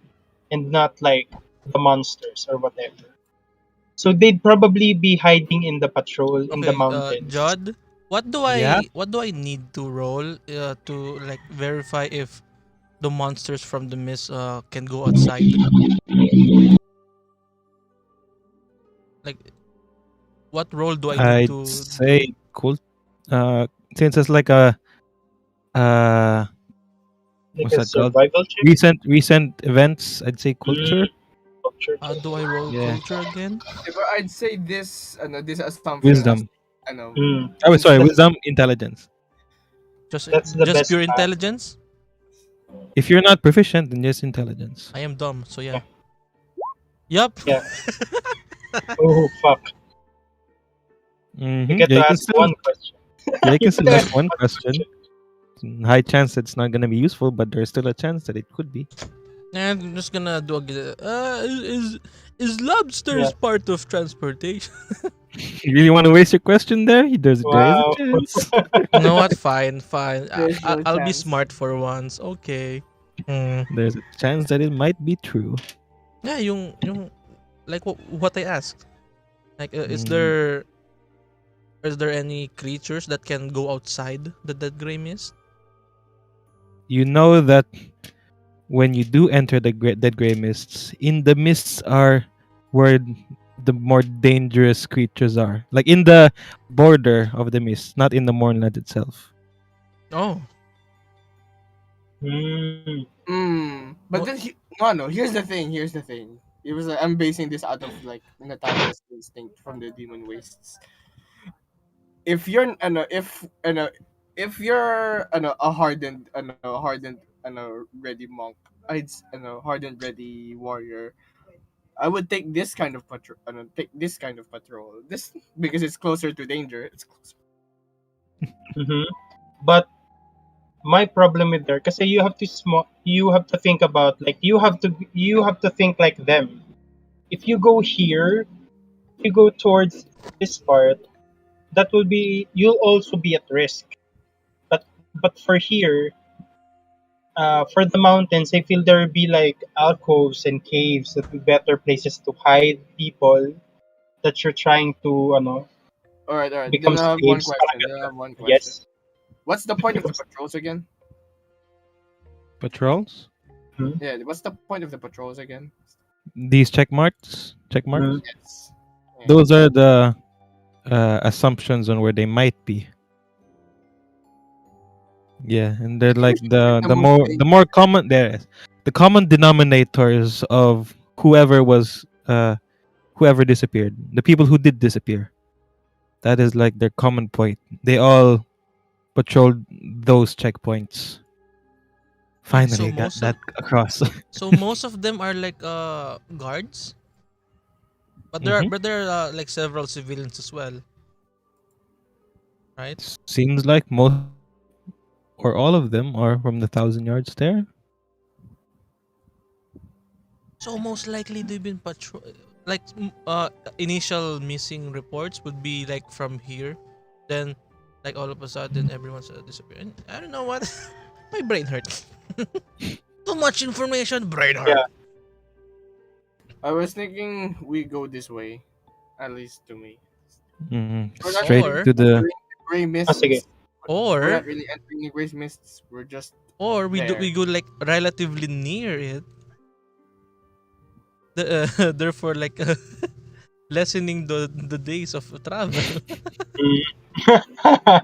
and not like the monsters or whatever. So they'd probably be hiding in the patrol in the Okay, mountains. Jod, Yeah. what do I need to roll to like verify if the monsters from the mist can go outside? Like, what role do I need I'd to say do? cool. Since it's like a uh, Like what's a that called? survival check. Recent events. I'd say culture. Culture How check. do I roll Yeah. culture again? Yeah, but I'd say this assumption as Wisdom. Oh, sorry. instead. Wisdom, intelligence. That's the Just best pure path. intelligence? If you're not proficient, then just intelligence. I am dumb, so yeah. Yup. Yeah. Oh fuck! Mm-hmm. You get to ask one question. You can You still get to ask ask one question. High chance it's not gonna be useful, but there's still a chance that it could be. And I'm just gonna do is lobsters Yeah. part of transportation? You really want to waste your question there? There is a Wow. chance. You know what? Fine. There's no I'll be chance. smart for once. Okay. Hmm. There's a chance that it might be true. Yeah, yung like what I asked. Like, Mm. is there any creatures that can go outside the dead gray mist? You know that when you do enter the dead gray mists, in the mists are where the more dangerous creatures are. Like in the border of the mist, not in the Mournland itself. Oh, But What- then no. Here's the thing. It was I'm basing this out of like Natalia's instinct from the demon wastes. If you're if you're ready monk, hardened ready warrior, I would take this kind of patrol. This because it's closer to danger. It's closer. But my problem with there, kasi you have to you have to think about like you have to think like them. If you go here, if you go towards this part, that will be you'll also be at risk. But for here, for the mountains, I feel there will be like alcoves and caves that will be better places to hide people that you're trying to All right. become Then I have one slaves. question. Then I have one question. Yes. What's the point of the patrols again? Patrols? Yeah, what's the point of the patrols again? These check marks? Yes. Yeah. Those are the assumptions on where they might be. Yeah, and they're like the more common the common denominators of whoever disappeared. The people who did disappear. That is like their common point. They all patrolled those checkpoints. Finally, I got that across. so most of them are like guards, but there are like several civilians as well, right? Seems like most or all of them are from the 1,000 yards there. So most likely they've been patrol. Like initial missing reports would be like from here, then like all of a sudden everyone's disappearing. I don't know what. My brain hurts. Too much information, brainheart. Yeah. I was thinking we go this way, at least to me. We're not Straight Or- to the. entering the gray mists. sige. We're Or not really entering the gray mists. We're just there. we go like relatively near it. Therefore, like lessening the days of travel.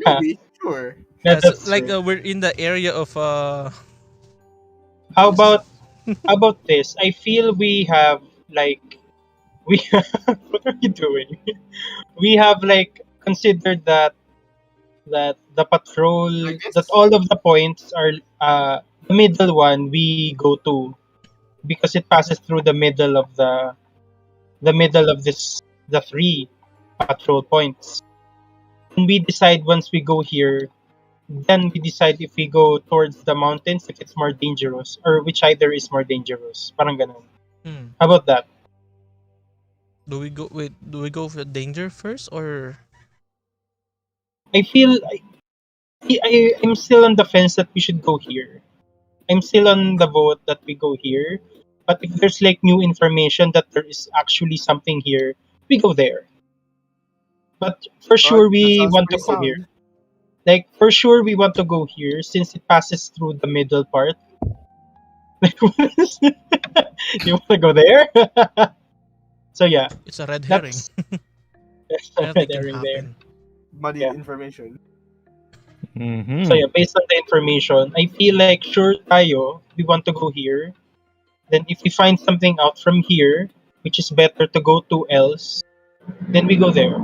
Maybe, sure. Yeah, So, that's like true. we're in the area of How about this? I feel we have like we what are you doing? We have like considered that the patrol Like this? that all of the points are the middle one we go to because it passes through the middle of this the three patrol points. And we decide once we go here, then we decide if we go towards the mountains if it's more dangerous or which either is more dangerous. Parang ganun. How about that? do we go for danger first or I feel I'm still on the fence that we should go here. I'm still on the vote that we go here. But if there's like new information that there is actually something here, we go there. But for sure That we sounds want to pretty go sound. here. Like for sure we want to go here since it passes through the middle part. Like you want to go there? So yeah, it's a red herring? that's Anything can there. happen. Muddy Yeah. information. So yeah, based on the information, I feel like sure tayo, we want to go here. Then if we find something out from here, which is better to go to else, then we go there.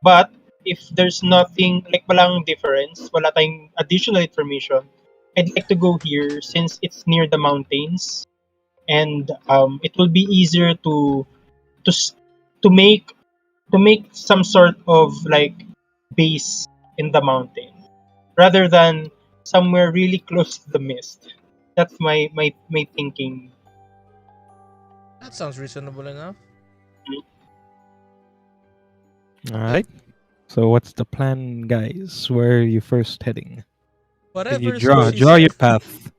But if there's nothing, like walang difference, wala tayong additional information, I'd like to go here since it's near the mountains, and it will be easier to s- to make some sort of like base in the mountain rather than somewhere really close to the mist. That's my thinking. That sounds reasonable enough. All right. So what's the plan, guys? Where are you first heading? Can you Whatever draw Suu'Shi your said. path?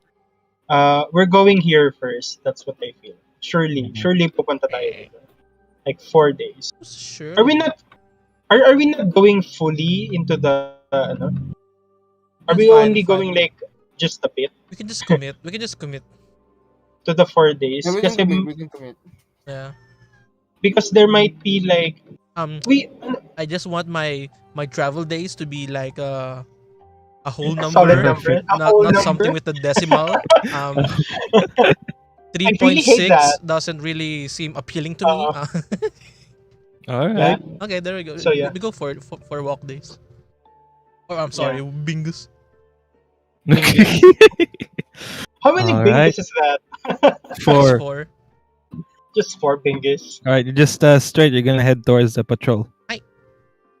We're going here first. That's what I feel. Surely, Mhm. surely pupunta tayo dito. Like 4 days. Sure. Are we not? Are we not going fully into the ano? Are we Fine, only fine. going like just a bit We can just commit. We can just commit. to the 4 days? Yeah, we can Kasi commit. We can commit. Yeah. because there might be like we I just want my travel days to be like a whole a solid number, number, a not whole something number. with a decimal. I really hate 3.6 that. doesn't really seem appealing to me. All Yeah. right. Okay, there we go. So, yeah. We go for it for walk days. Or I'm sorry, bingus. How many All bingus right. is that? Four. Four. Just 4 bingus. All right. You're just straight. You're gonna head towards the patrol.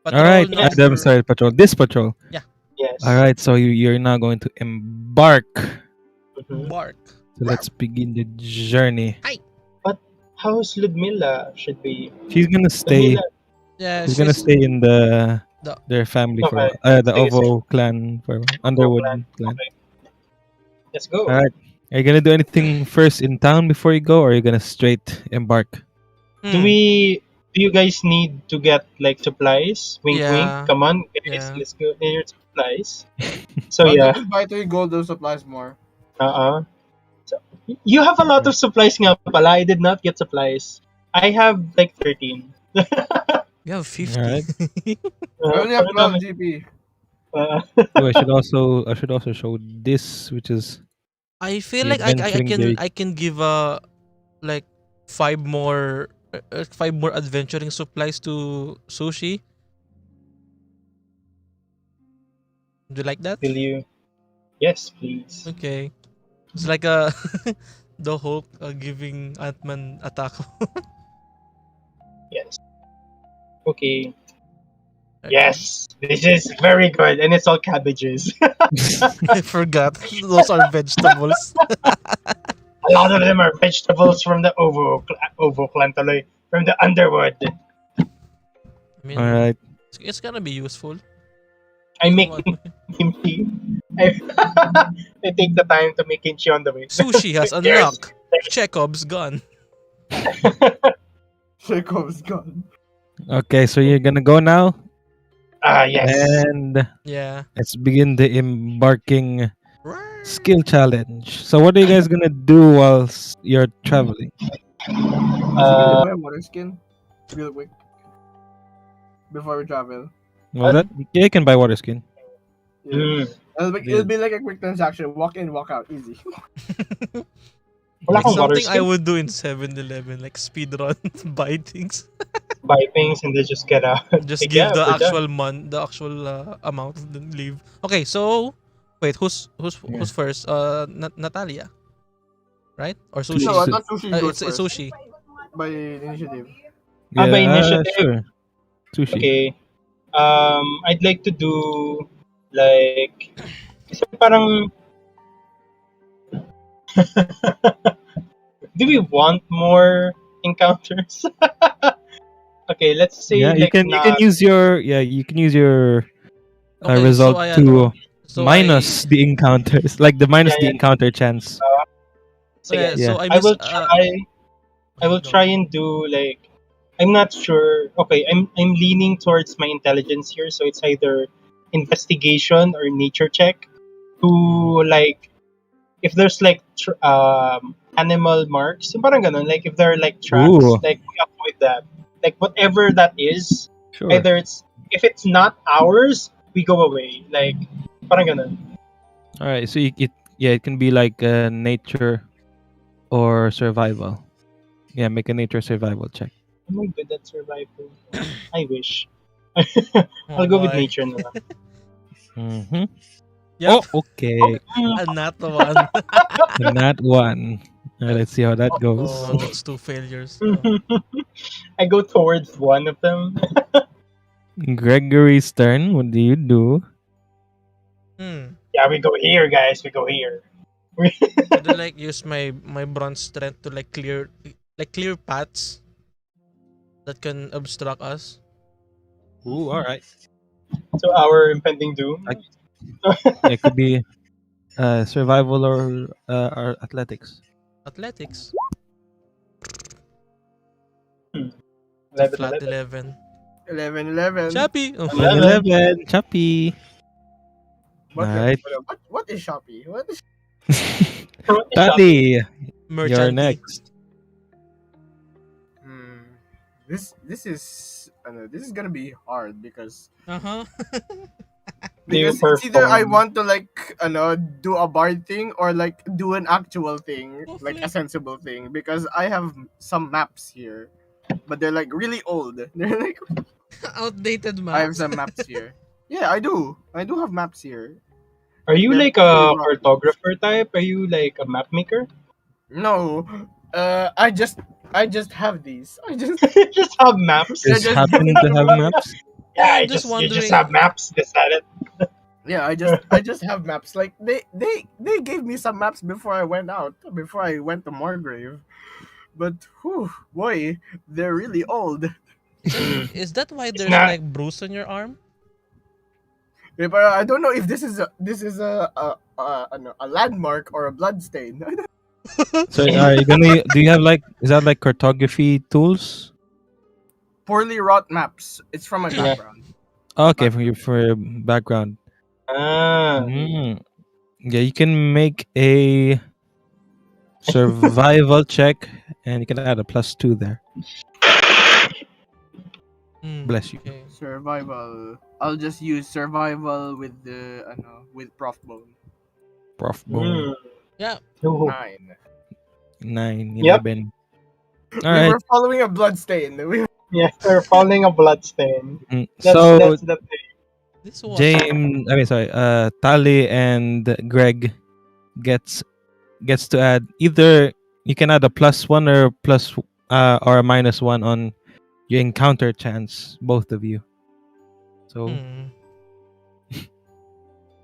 Patrol All right. number. Adam, sorry, patrol. This patrol. Yes. All right. So you're now going to embark. Mhm. Bark. So let's begin the journey. How's Ludmilla? Should be She's gonna stay. Ludmilla. Yeah, She's gonna stay in their family for a Okay. while. The Sige, Ovo clan for a while. Underwood clan. Okay. Let's go. All right. Are you gonna do anything first in town before you go, or are you gonna straight embark? Do you guys need to get like supplies? Wink Yeah. wink. Come on, guys, Yeah. let's go get your supplies. So I'll yeah. just buy 3 gold those supplies more. So, you have a lot of supplies nga pala. I did not get supplies. I have like 13. You have 50. Alright. I only have 12 GP. Oh, I should also show this, which is I feel The like I adventuring can day. I can give like 5 more 5 more adventuring supplies to Suu'Shi. Do you like that? Will you? Yes, please. Okay. It's like a the Hulk giving Ant-Man attack. Yes. Okay. Yes, this is very good, and it's all cabbages. I forgot. Those are vegetables. A lot of them are vegetables from the Ovo clan tuloy, from the Underwood. I mean, alright. it's gonna be useful. I make Come on. kimchi. I, I take the time to make kimchi on the way. Suu'Shi has There's- unlocked Chekhov's gun. Chekhov's gun. Okay, so you're gonna go now, yes. and Yeah. let's begin the embarking skill challenge. So, what are you guys gonna do whilst you're traveling? Can you buy a water skin? Real quick. Before we travel. Well, that yeah, you can buy water skin. Yeah. Mm. It'll be like a quick transaction. Walk in, walk out. Easy. Wala Like akong water something I skin. would do in 7-Eleven, like speedrun, buy things. Buy things and then just get out. Just Like, give yeah, the we're done. actual amount, then leave. Okay, so wait, who's first? Nataliya, right? Or Suu'Shi? No, I thought Suu'Shi goes It's first. Suu'Shi. By initiative. By initiative? Sure. Suu'Shi. Okay. I'd like to do like kasi parang do we want more encounters? Okay, let's say Yeah, you like can use your Okay, result so I, to so minus the encounters, like the minus the Yeah. encounter chance. Sige. So I I will miss. try and do like I'm not sure. Okay, I'm leaning towards my intelligence here, so it's either investigation or nature check to like if there's like animal marks, yung parang ganun, like if there are like traps, Ooh. like we avoid that. Like whatever that is, Sure. either if it's not ours, we go away. Like parang ganun. All right, so it can be like nature or survival. Yeah, make a nature survival check. I'm not good at survival. I wish. Oh I'll go with my. nature na lang. Mm-hmm. Yep. Oh, okay. Not the one. Not one. Let's see how that goes. Oh, that's 2 failures. I go towards one of them. Gregory's turn. What do you do? Yeah, we go here, guys. We go here. Should I like use my bronze strength to like clear paths that can obstruct us? Ooh, all right. So our impending doom. It could be survival or athletics. Athletics. Level Flat 11. 11. 11. Choppy. Oh. 11. Choppy. What, Right. what is Shopee? What is Tali, you're Merchant. next. This is gonna be hard because Uh-huh. Do you it's either I perform? want to like do a bard thing or like do an actual thing, like a Hopefully. sensible thing, because I have some maps here, but they're like really old. They're like Outdated I have maps. some maps here. Yeah, I do have maps here. Are you They're like a pretty rough. cartographer type? Are you like a map maker? No, I just have these. I just Just have maps. Just just- happen to have maps. Yeah, I'm I just you just wondering- have maps. That's it. yeah, I just have maps. Like they gave me some maps before I went to Margrave, but whew, boy, they're really old. Is that why there's not- like bruise on your arm? Yeah, but I don't know if this is a landmark or a bloodstain. So are you gonna? Do you have like? Is that like cartography tools? Poorly wrought maps. It's from my Yeah. background. Okay, for your background. Ah. Yeah, you can make a survival check, and you can add a +2 there. Bless you. Okay. Survival. I'll just use survival with the with Prof Bone. Prof. Bone. Yeah. Oh. 9. 9, Yep. 11. All We right. were following a bloodstain. Yeah, we're following a bloodstain. That's, So that's the thing. This was James, I mean, sorry, Tali and Greg gets to add either you can add a +1 or or a -1 on your encounter chance, both of you. So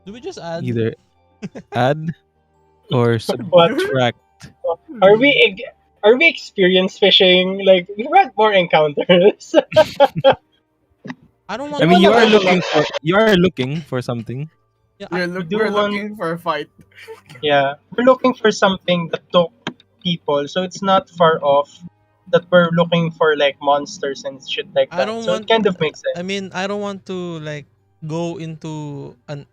Do we just add? either add or subtract. Are we experienced fishing? Like we've had more encounters. I don't want. I mean, to you are add- looking for something. Yeah, do We're want- looking for a fight. Yeah, we're looking for something that took people, so it's not far off that we're looking for like monsters and shit like I that. don't So want. it kind of makes I sense. mean, I don't want to like go into an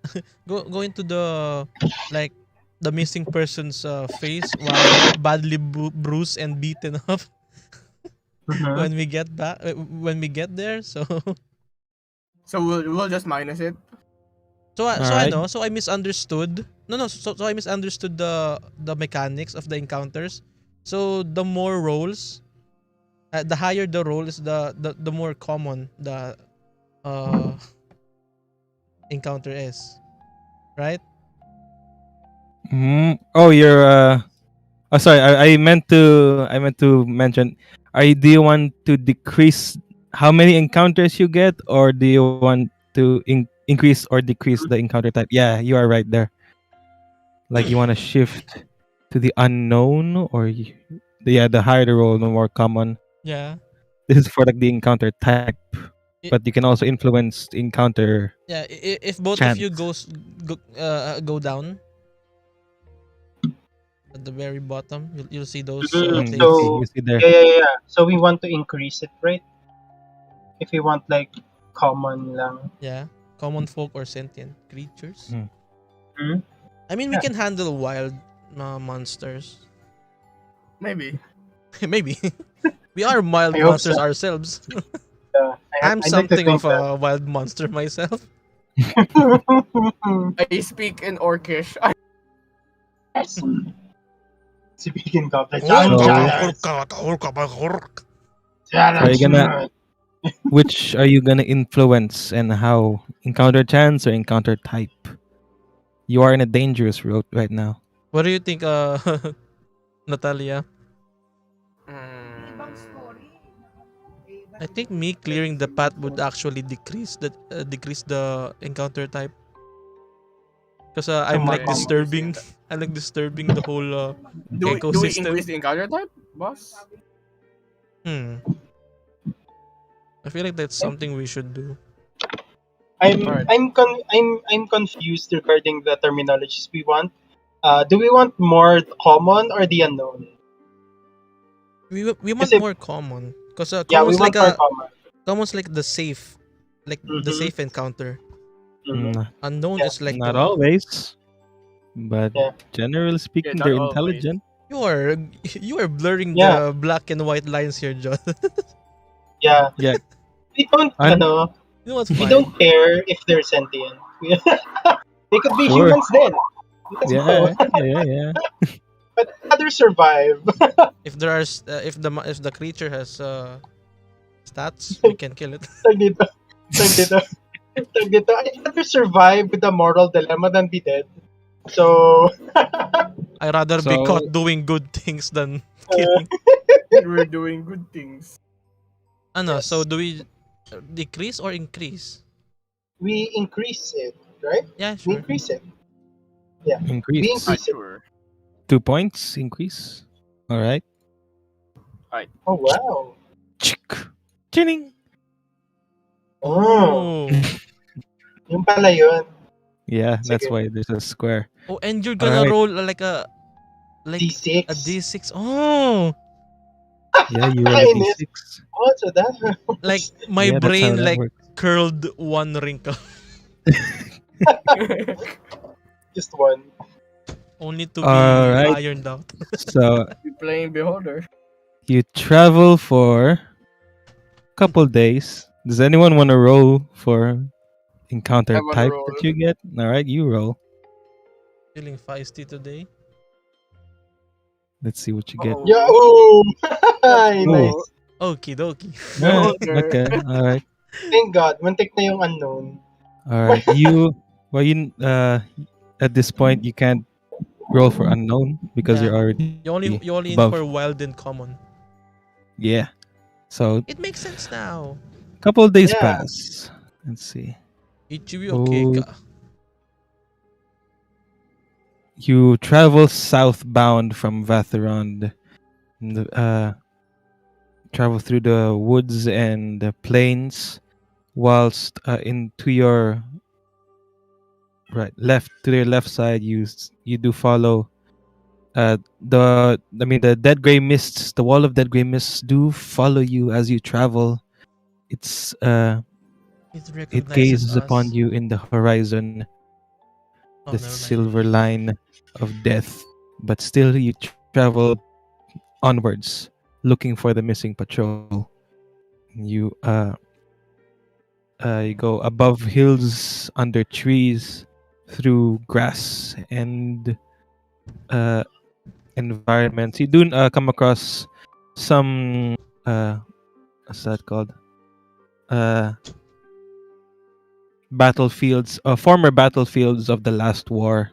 go into the like the missing person's face while badly bruised and beaten up Mhm. when we get back when we get there. So So we'll just minus it. so I Alright. know. So I misunderstood. No. So I misunderstood the mechanics of the encounters. So the more rolls, the higher the roll is the more common the uh encounter is, right? Oh, you're. Oh, sorry. I meant to mention. Do you want to decrease how many encounters you get, or do you want to increase or decrease the encounter type? Yeah, you are right there. Like you want to shift to the unknown, or the higher the roll, the more common. Yeah. This is for like the encounter type, I- but you can also influence the encounter Yeah, if both of you chance. go down at the very bottom, you'll see those You things. see, So you see there. yeah. So we want to increase it, right? If we want like common lang. Yeah, common folk or sentient creatures. Mm. Hmm? I mean, we Yeah. can handle wild monsters. Maybe. Maybe we are wild I hope monsters so. ourselves. I'm I'd like to something of think that. a wild monster myself. I speak in Orcish. Yes. Speaking Goblin. So are you gonna which are you gonna influence and how? Encounter chance or encounter type? You are in a dangerous road right now. What do you think, Natalia? I think me clearing the path would actually decrease the encounter type. Because I'm more like common. disturbing. I'm like disturbing the whole Do we ecosystem. increase the encounter type, boss? Hmm. I feel like that's something we should do. Alright. I'm confused regarding the terminologies we want. Do we want more common or the unknown? We want Kasi- more common. Because Yeah, we common's want like more common. common's like the safe, like the Mhm. safe encounter. Mhm. Unknown Yeah. is like Not the always, but Yeah. generally speaking, not they're always. intelligent. you are blurring Yeah. the black and white lines here, John. Yeah. Yeah. We don't, Un- You know what's we fine? don't care if they're sentient. They could be Sure. humans then. Let's go. Yeah. But rather survive. If there are if the creature has stats, we can kill it. Tag dito. I'd rather survive with a moral dilemma than be dead. So, I rather be So- caught doing good things than killing. We're doing good things. Ano, Yes. so do we decrease or increase? we increase it, right? Yeah, We sure. increase it. Yeah. We Increase. increase it. Sure. 2 points increase. All right. Oh, wow. Chick. Chining. Oh, yung pala yun. Yeah, that's Sige. why there's a square. Oh, and you're gonna Alright. roll like a D6. D6. Oh, Yeah, you roll a Kainis. d6. Oh, so that. like my Yeah, that's how brain that like works. curled one wrinkle. Just one. Only to be Alright. ironed out. So We're playing Beholder. you travel for a couple days. Does anyone want to roll for encounter I wanna type roll. that you get? All right, you roll. Feeling feisty today. Let's see what you get. Uh-oh. Yeah. Oh. Ooh. Nice. Okie dokie. Alright, Beholder. okay, all right, Thank God. Muntik na yung unknown. all right. You at this point you can't roll for unknown because Yeah. you're already You only in above. for wild and common. Yeah. So It makes sense now. couple of days Yeah. pass. Let's see. Ichibi Oh. okay ka. You travel southbound from Vathirond. Travel through the woods and the plains, whilst into your right, left to your left side, you do follow the dead gray mists, the wall of dead gray mists do follow you as you travel. It's It it recognizes gazes upon us. you in the horizon, the Oh, never mind. silver line of death. But still, you travel onwards, looking for the missing patrol. You you go above hills, under trees, through grass and uh, environments. You do come across some what's that called? Uh, battlefields, former battlefields of the last war.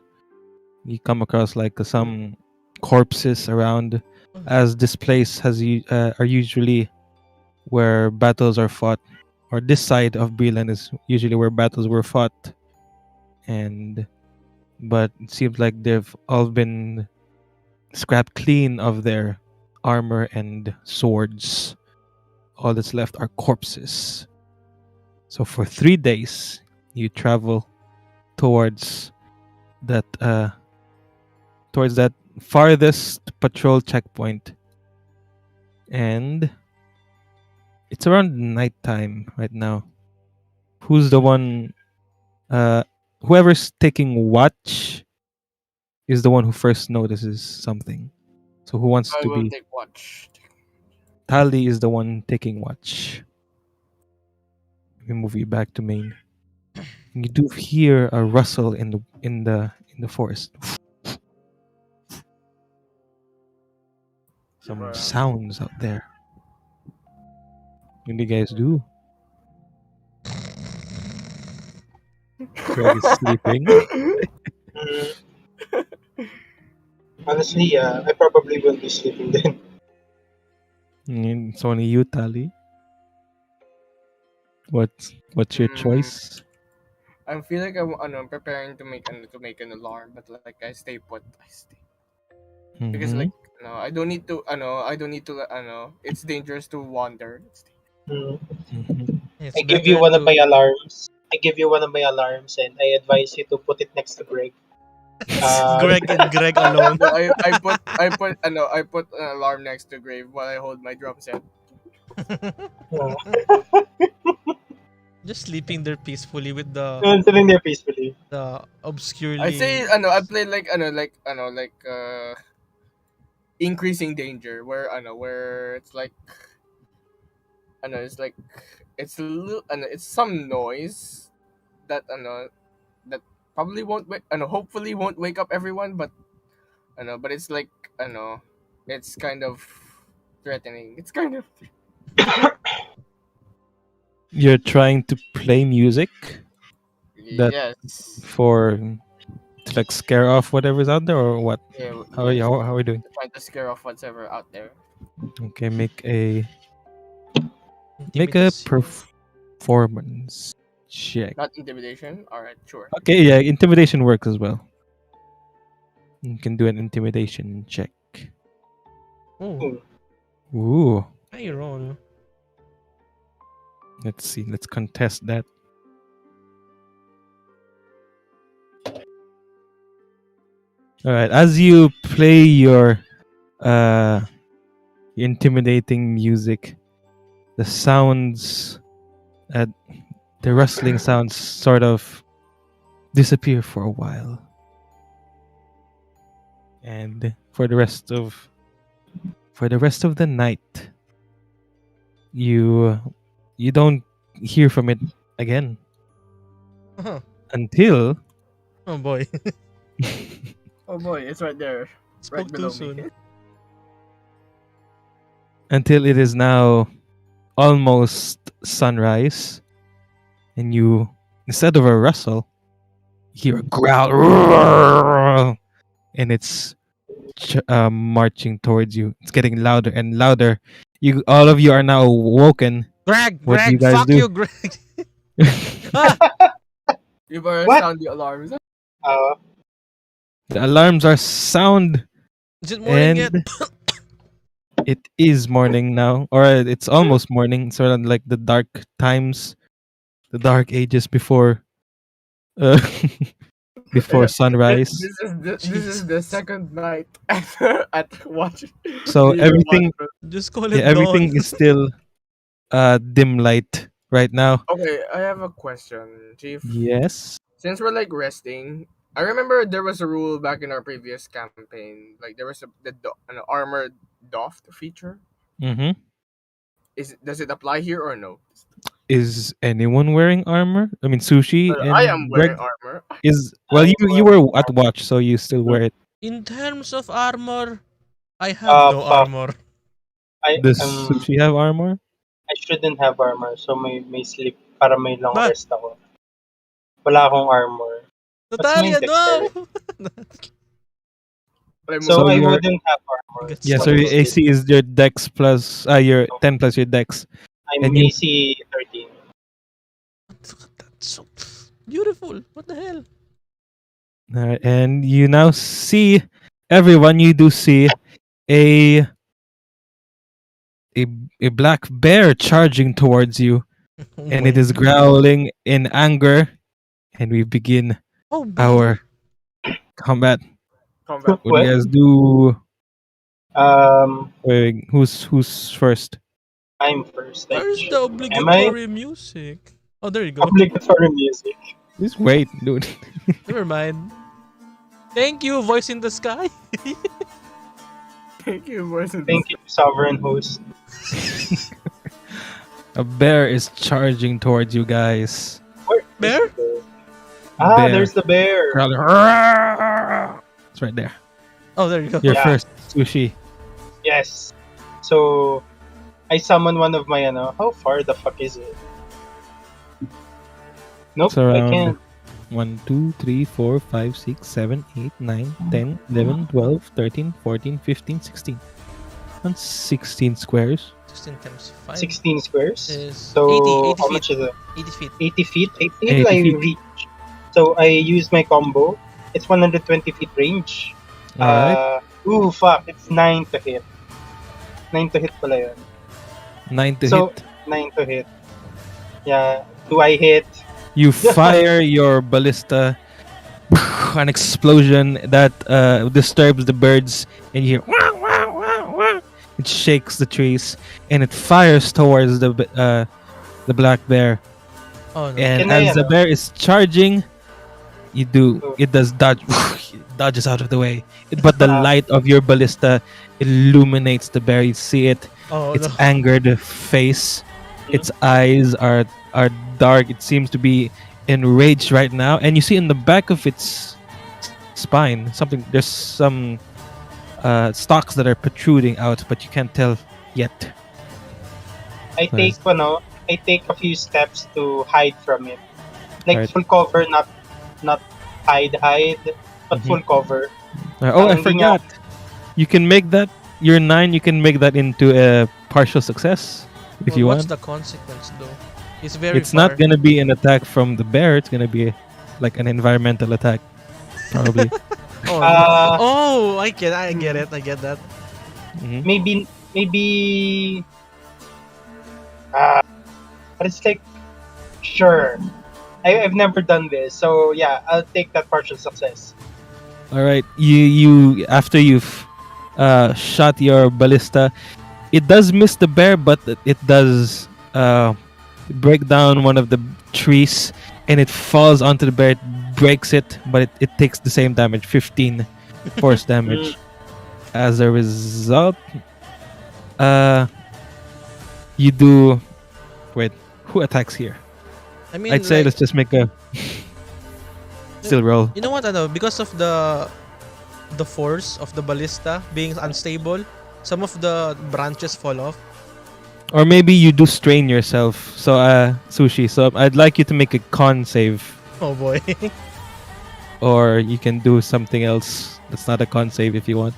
You come across like some corpses around, as this place are usually where battles are fought, or this side of Breland is usually where battles were fought. And but it seems like they've all been scrapped clean of their armor and swords. All that's left are corpses. So for 3 days, you travel towards that farthest patrol checkpoint, and it's around nighttime right now. Who's the one? Whoever's taking watch is the one who first notices something. So who wants I to will be? take watch. Tali is the one taking watch. Let me move you back to main. You do hear a rustle in the forest. Some Bruh. sounds out there. What do you guys do? Greg is sleeping. Mm, honestly, I probably will be sleeping then. It's only you, Tali. What's your Hmm. choice? I feel like I'm preparing to make an alarm, but like I stay put. I stay because Mm-hmm. like I don't need to I don't need to it's dangerous to wander. Mm. Mm-hmm. It's I give you better one of to. my alarms. I give you one of my alarms, and I advise you to put it next to Greg. Uh, Greg and Greg alone. No, I put an alarm next to grave while I hold my drum set. Just sleeping there peacefully with I'm sitting there peacefully. the I say obscurely. I play like increasing danger where where it's like it's like it's a little it's some noise that that probably won't hopefully won't wake up everyone, but but it's like I know it's kind of threatening. It's kind of You're trying to play music that yes. for to like scare off whatever's out there, or what? Yeah, How are you? yes. How are we doing? Trying to scare off whatever out there. Okay, make a Intimidation. performance check. Not intimidation. All right, sure. Okay, yeah, intimidation works as well. You can do an intimidation check. Oh, Ooh, high roll. let's see. Let's contest that. All right, as you play your uh intimidating music, the sounds, uh, the rustling sounds, sort of disappear for a while, and for the rest of the night, you you don't hear from it again Uh-huh. until Oh boy. Oh boy, it's right there, right Spoke too below soon. me. until it is now almost sunrise, and you, instead of a rustle, hear a growl, and it's marching towards you. It's getting louder and louder. All of you are now woken. What do you Greg, guys fuck do? you, Greg. Ah, You better What? sound the alarms. Uh, The alarms are sound, is it morning yet? and it is morning now, or it's almost morning. Sort of like the dark times, the dark ages before, uh, before This sunrise. this is the second night at watch. So reading everything, Wattpad. Just call yeah, it dawn. everything is still dim light right now. Okay, I have a question, Chief. Yes. Since we're like resting, I remember there was a rule back in our previous campaign. Like there was an armored doffed feature. Mm-hmm. Does it apply here or no? Is anyone wearing armor? I mean, Suu'Shi I am and wearing Greg armor. is well. You were at watch, so you still wear it. In terms of armor, I have no Prof. armor. Does Suu'Shi have armor? I shouldn't have armor, so may sleep para may long Ba? rest ako. Wala akong armor. What's my Nataliya, dexterity? no! So I you're- wouldn't have armor. Gets Yeah. What So your is AC is your dex plus your 10 plus your dex. I'm and you- AC 13. That's so beautiful. What the hell? Alright, and you now see everyone. You do see a a black bear charging towards you, Oh and my it is God. growling in anger. And we begin Oh, boy. our combat. Combat. What do you guys do? Um, Wait, who's first? I'm first. Where's actually. the Am I? obligatory music? Oh, there you go. Obligatory music. Just wait, dude. Never mind. Thank you, voice in the sky. Thank you, boys. Thank you, sovereign host. A bear is charging towards you guys. Where is Bear? the bear? Ah, Bear. there's the bear. Growling. It's right there. Oh, there you go. You're Yeah. first, Suu'Shi. Yes. So, I summon one of my How far the fuck is it? Nope, It's around I can't. 1, 2, 3, 4, 5, 6, 7, 8, 9, 10, 11, 12, 13, 14, 15, 16. On 16 squares. 16 times 5 16 squares. is So, 80 how feet. much is it? 80 feet. 80 feet? I 80 think I feet. reach. So, I use my combo. It's 120 feet range. Alright. Fuck. It's 9 to hit. 9 to hit pala yun. 9 to So- hit. 9 to hit. Yeah. Do I hit? You fire your ballista. An explosion that disturbs the birds, and you hear wah, wah, wah, wah. It shakes the trees, and it fires towards the black bear. Oh, no. And Can I, as the bear is charging, it does dodge, dodges out of the way. But the light of your ballista illuminates the bear. You see it. Oh, Its no. angered face. Its eyes are dark. It seems to be enraged right now. And you see in the back of its spine there's some stalks that are protruding out, but you can't tell yet. I take a few steps to hide from it. Like Right. full cover, not hide, but Mhm. full cover. Oh, I Parang hindi niya- forgot. You can make that your 9. You can make that into a partial success if you What's want. the consequence, though? It's very It's far. not gonna be an attack from the bear. It's gonna be like an environmental attack, probably. Oh, Uh, oh, I get it. I get that. Mhm. maybe. But it's like, sure. I've never done this, so yeah, I'll take that partial success. All right, you after you've shot your ballista, it does miss the bear, but it does break down one of the trees, and it falls onto the bear. It breaks it, but it takes the same damage, 15 force damage. As a result, you do. Wait, who attacks here? I mean, I'd say like, let's just make a still roll. you know what? Because of the force of the ballista being unstable, some of the branches fall off. Or maybe you do strain yourself. So, Suu'Shi. So I'd like you to make a con save, Oh boy. or you can do something else that's not a con save if you want.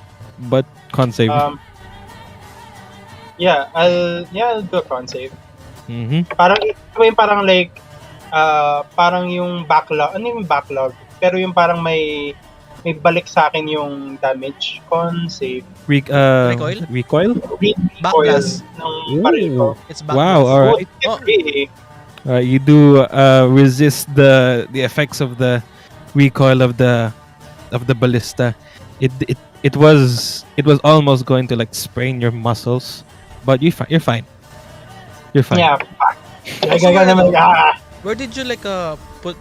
But con save. I'll do a con save. Mm-hmm. Parang like parang yung backlog. Ano yung backlog? Pero yung parang may balik sa akin yung damage. Con save. Recoil? Recoil? Backblast. Ng baril ko. It's Wow. backlash. All right. Oh. Really? You do resist the effects of the recoil of the ballista. It was almost going to like sprain your muscles, but you're fine. You're fine. Yeah. I Also, got naman. where did you like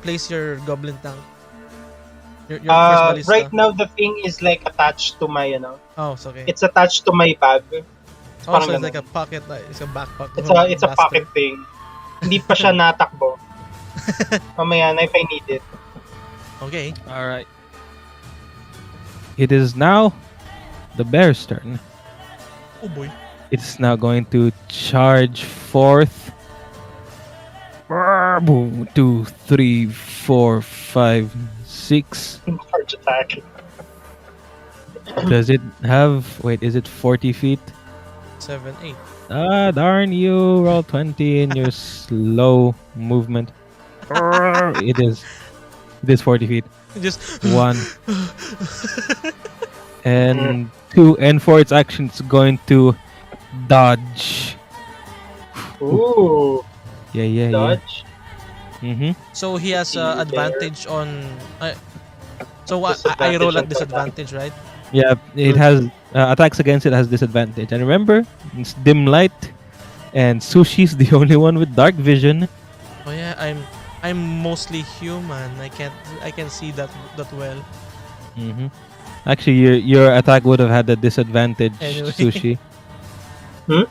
place your goblin tank? Your first ballista. Right now the thing is like attached to my Oh, it's okay. it's attached to my bag. So parang it's ganun. like a pocket, it's a backpack. It's a pocket thing. Hindi pa siya natakbo. Mamaya na if I need it. Okay. All right. It is now the bear's turn. Oh boy. It's now going to charge forth. 1, 2, 3, 4, 5, 6. Charge attack. Does it have? Wait, is it 40 feet? 7, 8. Ah, darn you! Roll 20 in your slow movement. It is 40 feet. Just 1 and 2, and for its action, it's going to dodge. Ooh. Yeah. Dodge. So he has There. advantage on. So I roll at disadvantage, right? Yeah, it has attacks against it has disadvantage. And remember, it's dim light, and Suu'Shi's the only one with dark vision. Oh yeah, I'm mostly human. I can't see that well. Actually, your attack would have had a disadvantage, Anyway. Suu'Shi. Hmm?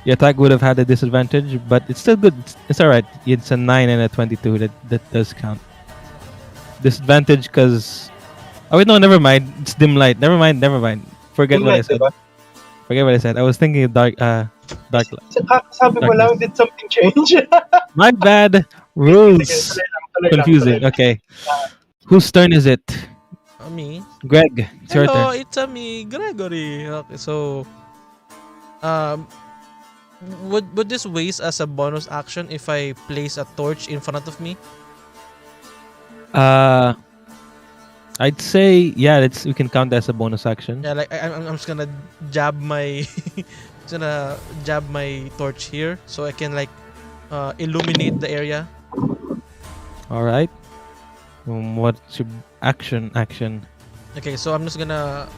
Your attack would have had a disadvantage, but it's still good. It's alright. It's a 9 and a 22. That does count. Disadvantage because... Oh wait, no, never mind. It's dim light. Never mind. Forget Dim what I light, said. diba? Forget what I said. I was thinking of dark light. Sabi mo lang, did something change? My bad. Rules. Tuloy lang. Confusing. Okay. Whose turn is it? Me. Greg, it's your Hello, turn. it's me, Gregory. Okay, so would this waste as a bonus action if I place a torch in front of me? I'd say yeah. We can count that as a bonus action. Yeah, like I'm just gonna jab my torch here so I can like illuminate the area. All right. What's your action? Okay, so I'm just gonna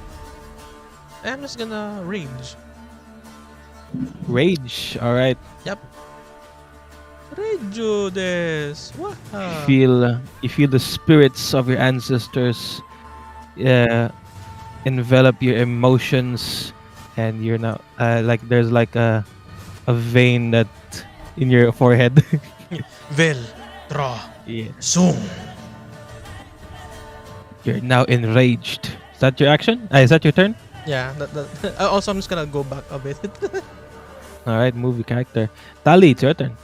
rage. Rage. All right. Reggio des. You feel the spirits of your ancestors envelop your emotions, and you're now like there's like a vein that in your forehead. Vel tra Yeah. sum. You're now enraged. Is that your action? Is that your turn? Yeah, also I'm just gonna go back a bit. All right, move your character. Tali, it's your turn.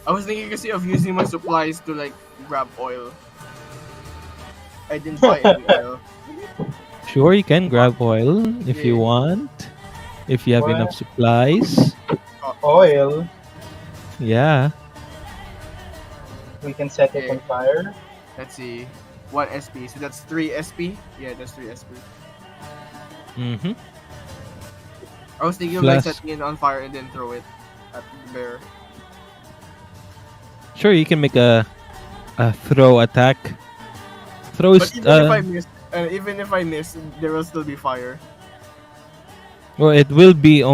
I was thinking kasi of using my supplies to like grab oil. I didn't buy any oil. Sure, you can grab oil if you Yeah. want. If you have What? enough supplies. Oil. Yeah. We can set it on fire. Let's see. 1 SP. So that's 3 SP? Yeah, that's 3 SP. Mm-hmm. I was thinking of like Plus- setting it on fire and then throw it at the bear. Sure, you can make a throw attack. Throw But is even if I miss, there will still be fire. well, it will be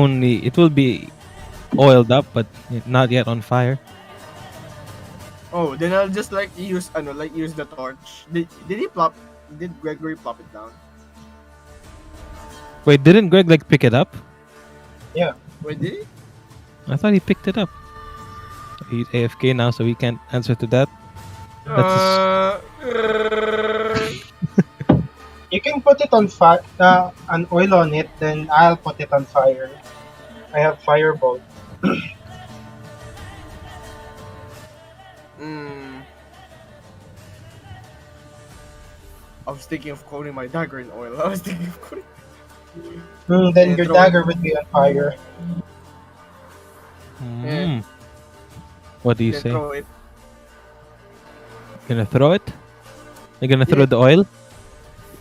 oiled up, but not yet on fire. Oh, then I'll just like use the torch. Did Gregory plop it down? Wait, didn't Greg like pick it up? Wait, did he? I thought he picked it up. He's AFK now, so he can't answer to that. You can put it on fire, an oil on it, then I'll put it on fire. I have firebolt. I was thinking of coating my dagger in oil. I was thinking of coating. Then Yeah, your throw dagger it. would be on fire. Mm. What do you Then say? throw it. Gonna throw it? You're gonna throw Yeah. the oil?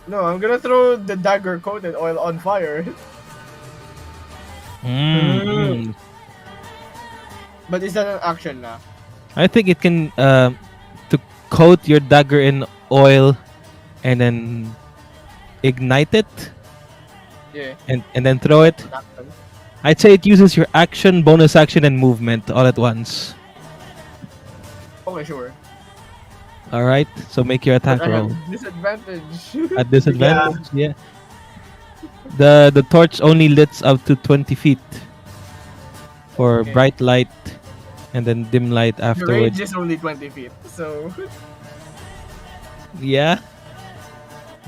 No, I'm gonna throw the dagger coated oil on fire. Mm. But is that an action now? I think it can to coat your dagger in oil and then ignite it Yeah. and then throw it. An action. I'd say it uses your action, bonus action, and movement all at once. Okay, sure. All right, so make your attack But I roll. have disadvantage. At disadvantage, yeah. The torch only lights up to 20 feet for Okay. bright light, and then dim light The afterwards. range is only 20 feet, so Yeah,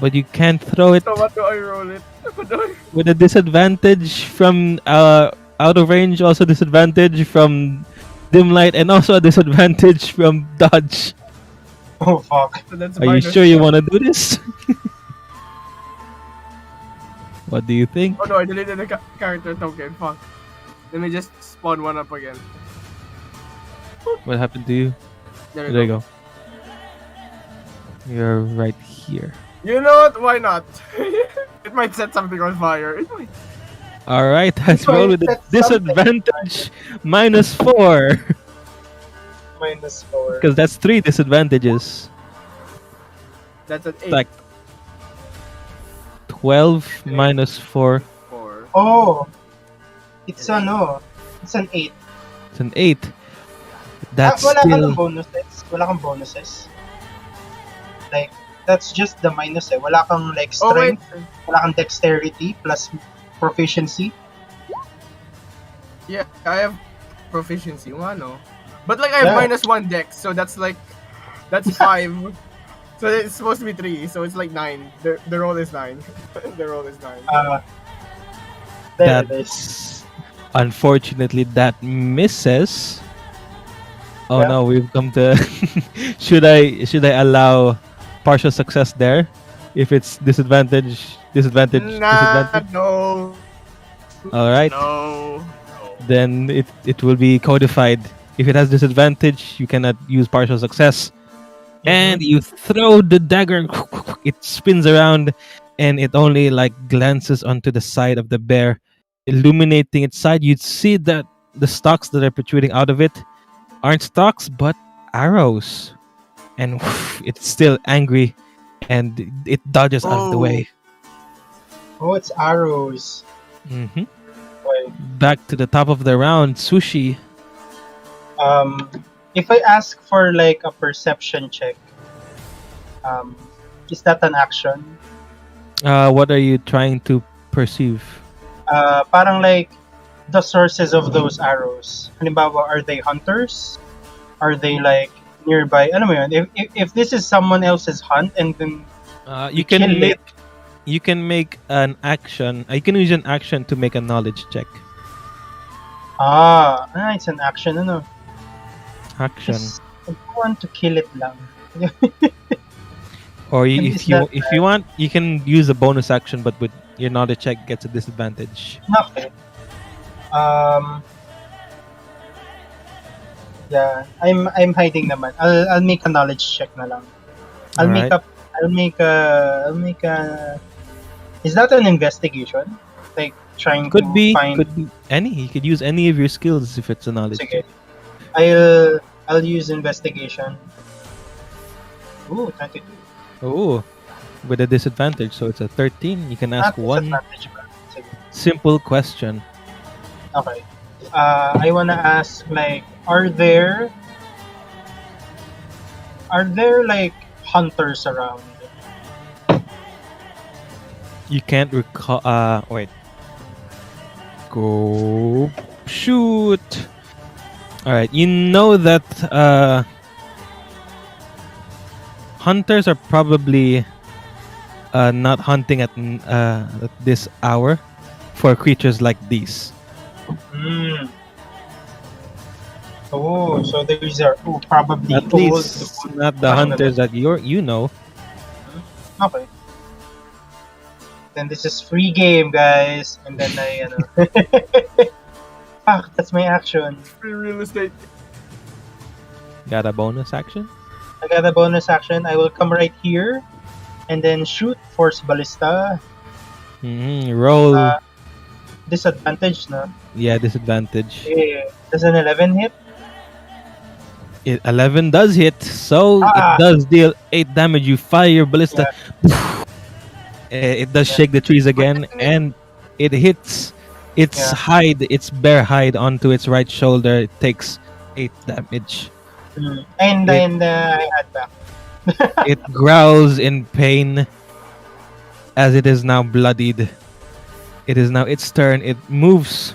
but you can't throw it so what do I roll it? What do I- with a disadvantage from out of range. Also disadvantage from dim light, and also a disadvantage from dodge. Oh fuck. So that's Are you minus sure you one. want to do this? What do you think? Oh no, I deleted the character token. Fuck. Let me just spawn one up again. What happened to you? There There we you go. go. You're right here. You know what? Why not? It might set something on fire. It might. All right, let's roll with the That's something. disadvantage -4 -4. because that's 3 disadvantages. That's an 8. Like 12 -4. 4. Oh. It's ano. It's an 8. It's an 8. That's wala still kang bonuses. Wala kang bonuses. Like, that's just the minus eh. Wala kang like Oh wait. strength, wala kang dexterity plus proficiency. Yeah, I have proficiency. Wano. But like I have Yeah. -1 dex, so that's 5. So it's supposed to be 3, so it's like 9. The roll is 9. The roll is 9. There it is. that's unfortunately that misses. Oh Yeah. no, we've come to should I allow partial success there if it's disadvantage Nah, disadvantage? no. All right. No. Then it will be codified. If it has disadvantage, you cannot use partial success. And you throw the dagger, it spins around, and it only like glances onto the side of the bear, illuminating its side. You'd see that the stalks that are protruding out of it aren't stalks but arrows, and it's still angry, and it dodges out of the Oh. way. Oh, it's arrows. hmm Okay. Back to the top of the round, Suu'Shi. If I ask for like a perception check, is that an action? What are you trying to perceive? Parang like the sources of those arrows. Halimbawa, are they hunters? Are they like nearby? Ano mo yun? If this is someone else's hunt and then You kill can it. make an action. You can use an action to make a knowledge check. it's an action, ano? Action, Just, I want to kill it lang. or And if is you that if you want, you can use a bonus action, but with your knowledge check gets a disadvantage. Okay. Yeah, I'm hiding naman. I'll make a knowledge check na lang. I'll make a. Is that an investigation? Like trying Could to be find. any. You could use any of your skills if it's a knowledge Sige. check. I'll use investigation. Ooh, 22. Oh, with a disadvantage, so it's a 13. You can ask one Disadvantage ba? Sige. simple question. Okay. I wanna ask like, are there like hunters around? You can't recall. Wait. Go shoot. All right. You know that hunters are probably not hunting at this hour for creatures like these. Hmm. Oh, so these are probably At old. least not the hunters that you know. Okay. Then this is free game, guys. And then I, fuck, that's my action. Free real estate. Got a bonus action. I got a bonus action. I will come right here And then shoot, force ballista. Roll. Disadvantage, no? Yeah, disadvantage. Yeah. Does an 11 hit? 11 does hit, so it does deal 8 damage. You fire your ballista. It does shake the trees again, and it hits its hide, its bare hide onto its right shoulder. It takes 8 damage. And then I add back. It growls in pain as it is now bloodied. It is now its turn. It moves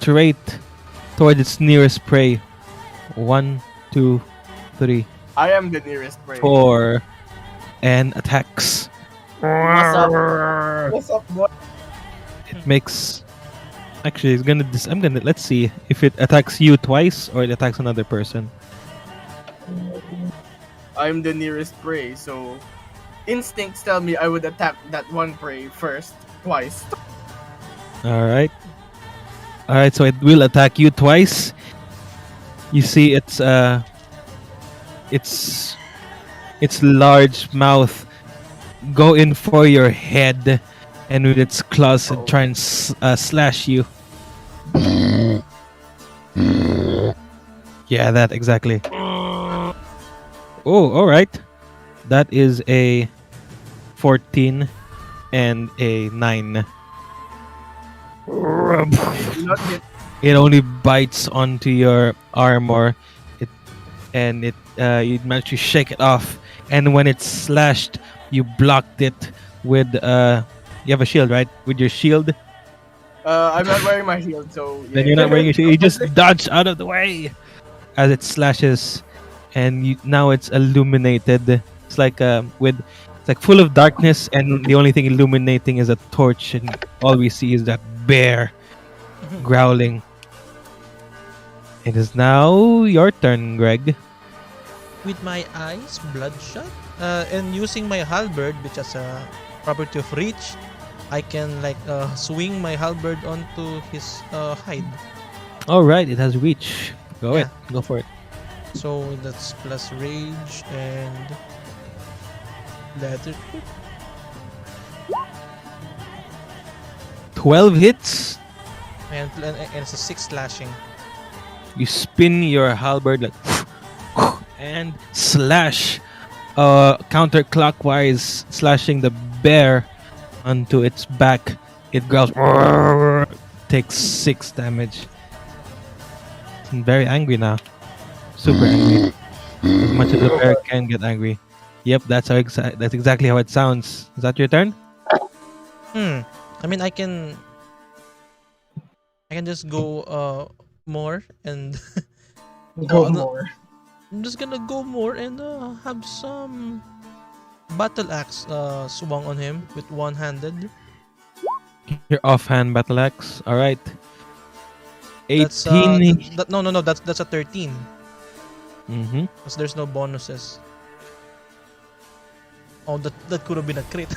straight towards its nearest prey. 1, 2, 3, I am the nearest prey. 4, and attacks. What's up? What's up, boy? It makes. Actually, it's gonna. I'm gonna. Let's see if it attacks you twice or it attacks another person. I'm the nearest prey, so instincts tell me I would attack that one prey first, twice. All right. All right. So it will attack you twice. You see its large mouth go in for your head, and with its claws try and slash you. Yeah, that exactly. Oh, all right. That is a 14 and a 9. Not hit. It only bites onto your armor. You manage to shake it off, and when it's slashed, you blocked it with you have a shield, right? With your shield. I'm not wearing my shield, so yeah. Then you're not wearing your shield. You just dodge out of the way as it slashes, and now it's illuminated. It's like it's like full of darkness, and the only thing illuminating is a torch, and all we see is that bear growling. It is now your turn, Greg. With my eyes bloodshot, and using my halberd, which has a property of reach, I can swing my halberd onto his hide. All right, it has reach. Go for it. So that's plus rage and leather. 12 hits. And it's a 6 slashing. You spin your halberd and slash counterclockwise, slashing the bear onto its back. It growls, takes 6 damage. I'm very angry now. Super angry. As much as a bear can get angry. Yep, that's exactly how it sounds. Is that your turn? I mean, I can just go more and Go more. I'm just gonna go more and have some battle axe swung on him with one-handed. Your offhand battle axe. All right. 18. That's a 13. Because there's no bonuses. Oh, that could have been a crit.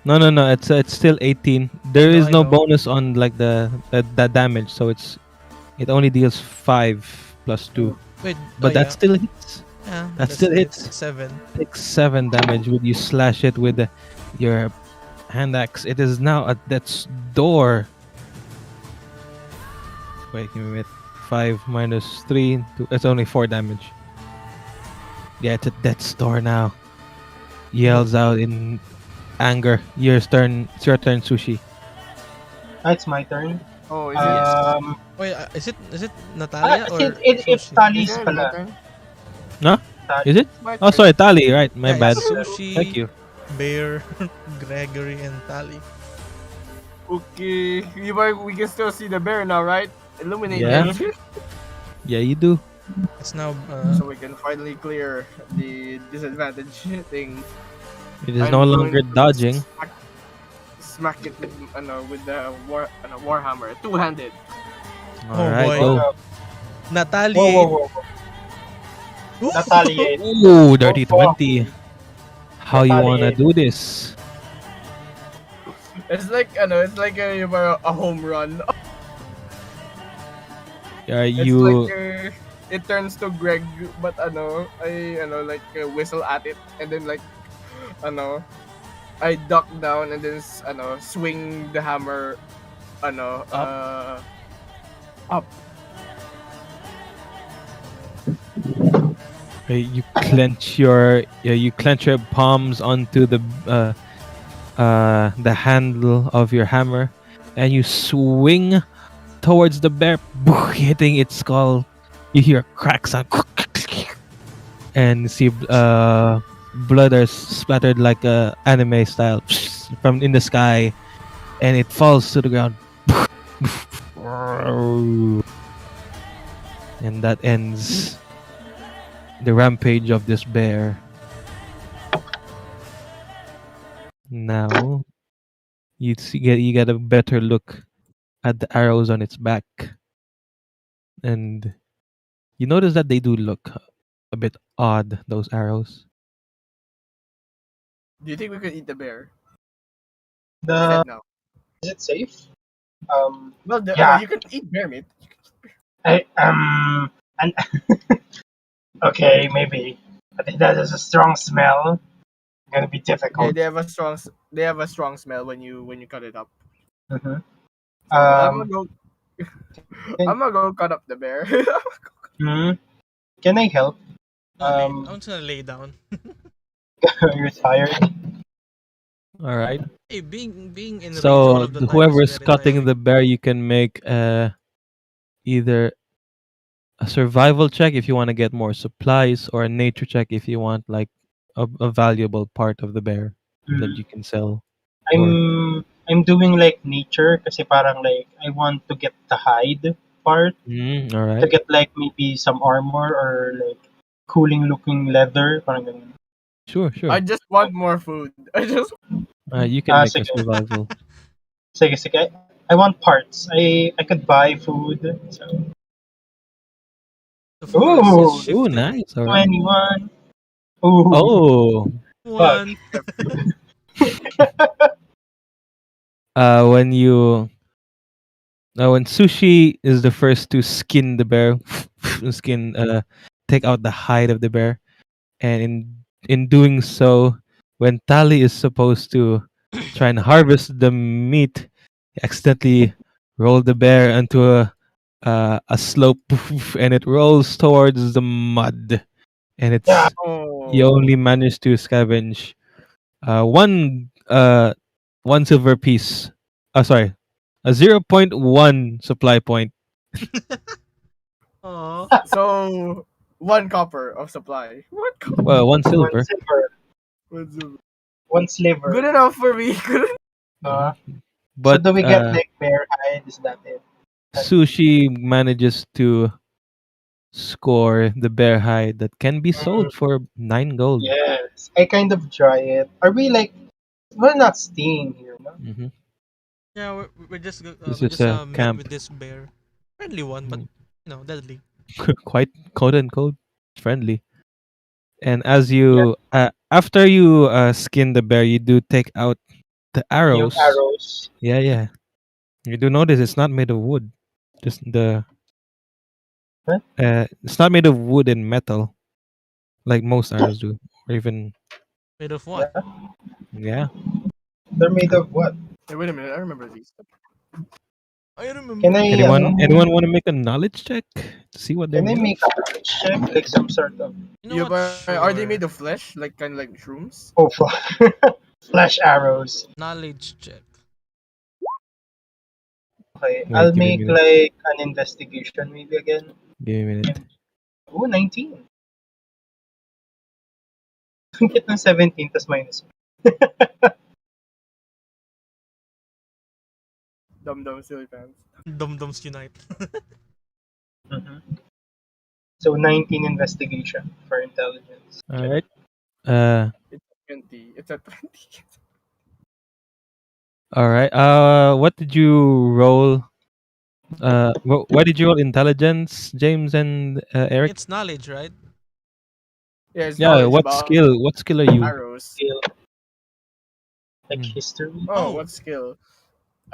No. It's still 18. There is no I know. bonus on like the damage, so it only deals 5 plus 2. Wait, But that still hits. yeah, that still hits. 7. Takes 7 damage when you slash it with your hand axe. It is now at death's door. Wait, give me a minute. 5 minus 3. It's only 4 damage. Yeah, it's at death's door now. Yells out in anger. It's your turn, Suu'Shi. It's my turn. Oh, is it? Wait, is it Nataliya or It's Suu'Shi? Tali's Is it my pala. turn? No? Tali. Is it? My Oh, turn. sorry, Tali. Right, my Yeah, bad. it's Suu'Shi, Thank you. Bear, Gregory, and Tali. Okay, we can still see the bear now, right? Illuminated. Yeah. Yeah, you do. It's now So we can finally clear the disadvantage thing. It is I'm no going longer to dodging. Smack it with the warhammer, two-handed. All Oh, right, boy. go. Nataliya. Whoa. Nataliate. Ooh, dirty Oh, 20. How you wanna do this? It's like a home run. Are It's you like it turns to Greg, but like whistle at it, and then like ano, I duck down and then swing the hammer ano Up. up. You clench your palms onto the handle of your hammer, and you swing towards the bear, hitting its skull. You hear a crack sound, and see blood are splattered like anime style from in the sky, and it falls to the ground. And that ends the rampage of this bear. Now you get a better look at the arrows on its back, and you notice that they do look a bit odd. Those arrows. Do you think we could eat the bear? He The said no. is it safe? Well, Yeah. you can eat bear meat. And okay, maybe. But if that is a strong smell, gonna be Yeah, difficult. they have a strong smell when you cut it up. Mhm. So I'm Um, gonna go. can, I'm gonna go cut up the bear. hmm, can I help? I'm Um, just gonna lay down. you're tired. All right. Hey, being in rage all So of the time whoever is is very cutting tiring. the bear, you can make either a survival check if you want to get more supplies, or a nature check if you want like a valuable part of the bear that Mm. you can sell. Or I'm doing like nature kasi parang like I want to get the hide part all to right, get like maybe some armor or like cooling looking leather. Parang ganun. sure, I sure. just want more food. I just You can make a Sige. survival. Sige. I want parts. I could buy food. So, Of course, he's ooh, Oh, shifted. nice. All right. 21. Ooh, Oh, fuck. One. when you when Suu'Shi is the first to skin the bear, skin take out the hide of the bear, and in doing so, when Tali is supposed to try and harvest the meat, he accidentally rolled the bear into a slope, and it rolls towards the mud, and Yeah. you oh. only manage to scavenge one silver piece. Sorry, a 0.1 supply point. Aw. So 1 copper of supply. What copper? Well, one One silver. silver. What's the- One Good sliver. enough for me. Good Hmm. Uh, so But do we get like bear hide? Is that it? Sushi manages to score the bear hide that can be Mm, sold for 9 gold. yes. I kind of try it. Are we like we're not staying here, no? Hmm. Yeah, This we is just a met camp, with this bear. Friendly one, but mm, deadly. quite quote unquote friendly. And as Yeah, you after you skin the bear, you do take out the yung arrows. arrows. Yeah, yeah. You do notice it's not made of wood. Just Huh? it's not made of wood and metal like most arrows do, or even Made of what? Yeah. yeah. They're made of what? Hey, wait a minute. I remember these. I Can remember. I Anyone want to make a knowledge check to see what they're can I made of? make a knowledge check like some sort of You know what? Are they made Sure. of flesh, like kind of like shrooms? oh fuck. Flash arrows? Knowledge check. Okay, Wait, I'll give me a make minute. like an investigation maybe again. Give me a minute. Oh, 19. Get ng 17 tas minus. Dumb dumb silly pants. Dum-dums unite. Mhm. So 19 investigation for intelligence. All Okay. right. Uh, It's a 20. It's a 20. all right. What did you roll? What did you roll? Intelligence, James and Eric. It's knowledge, right? Yeah, it's Yeah. knowledge What about skill? What skill are you? arrows. Skill, like Hmm. history. Oh, Oh, what skill?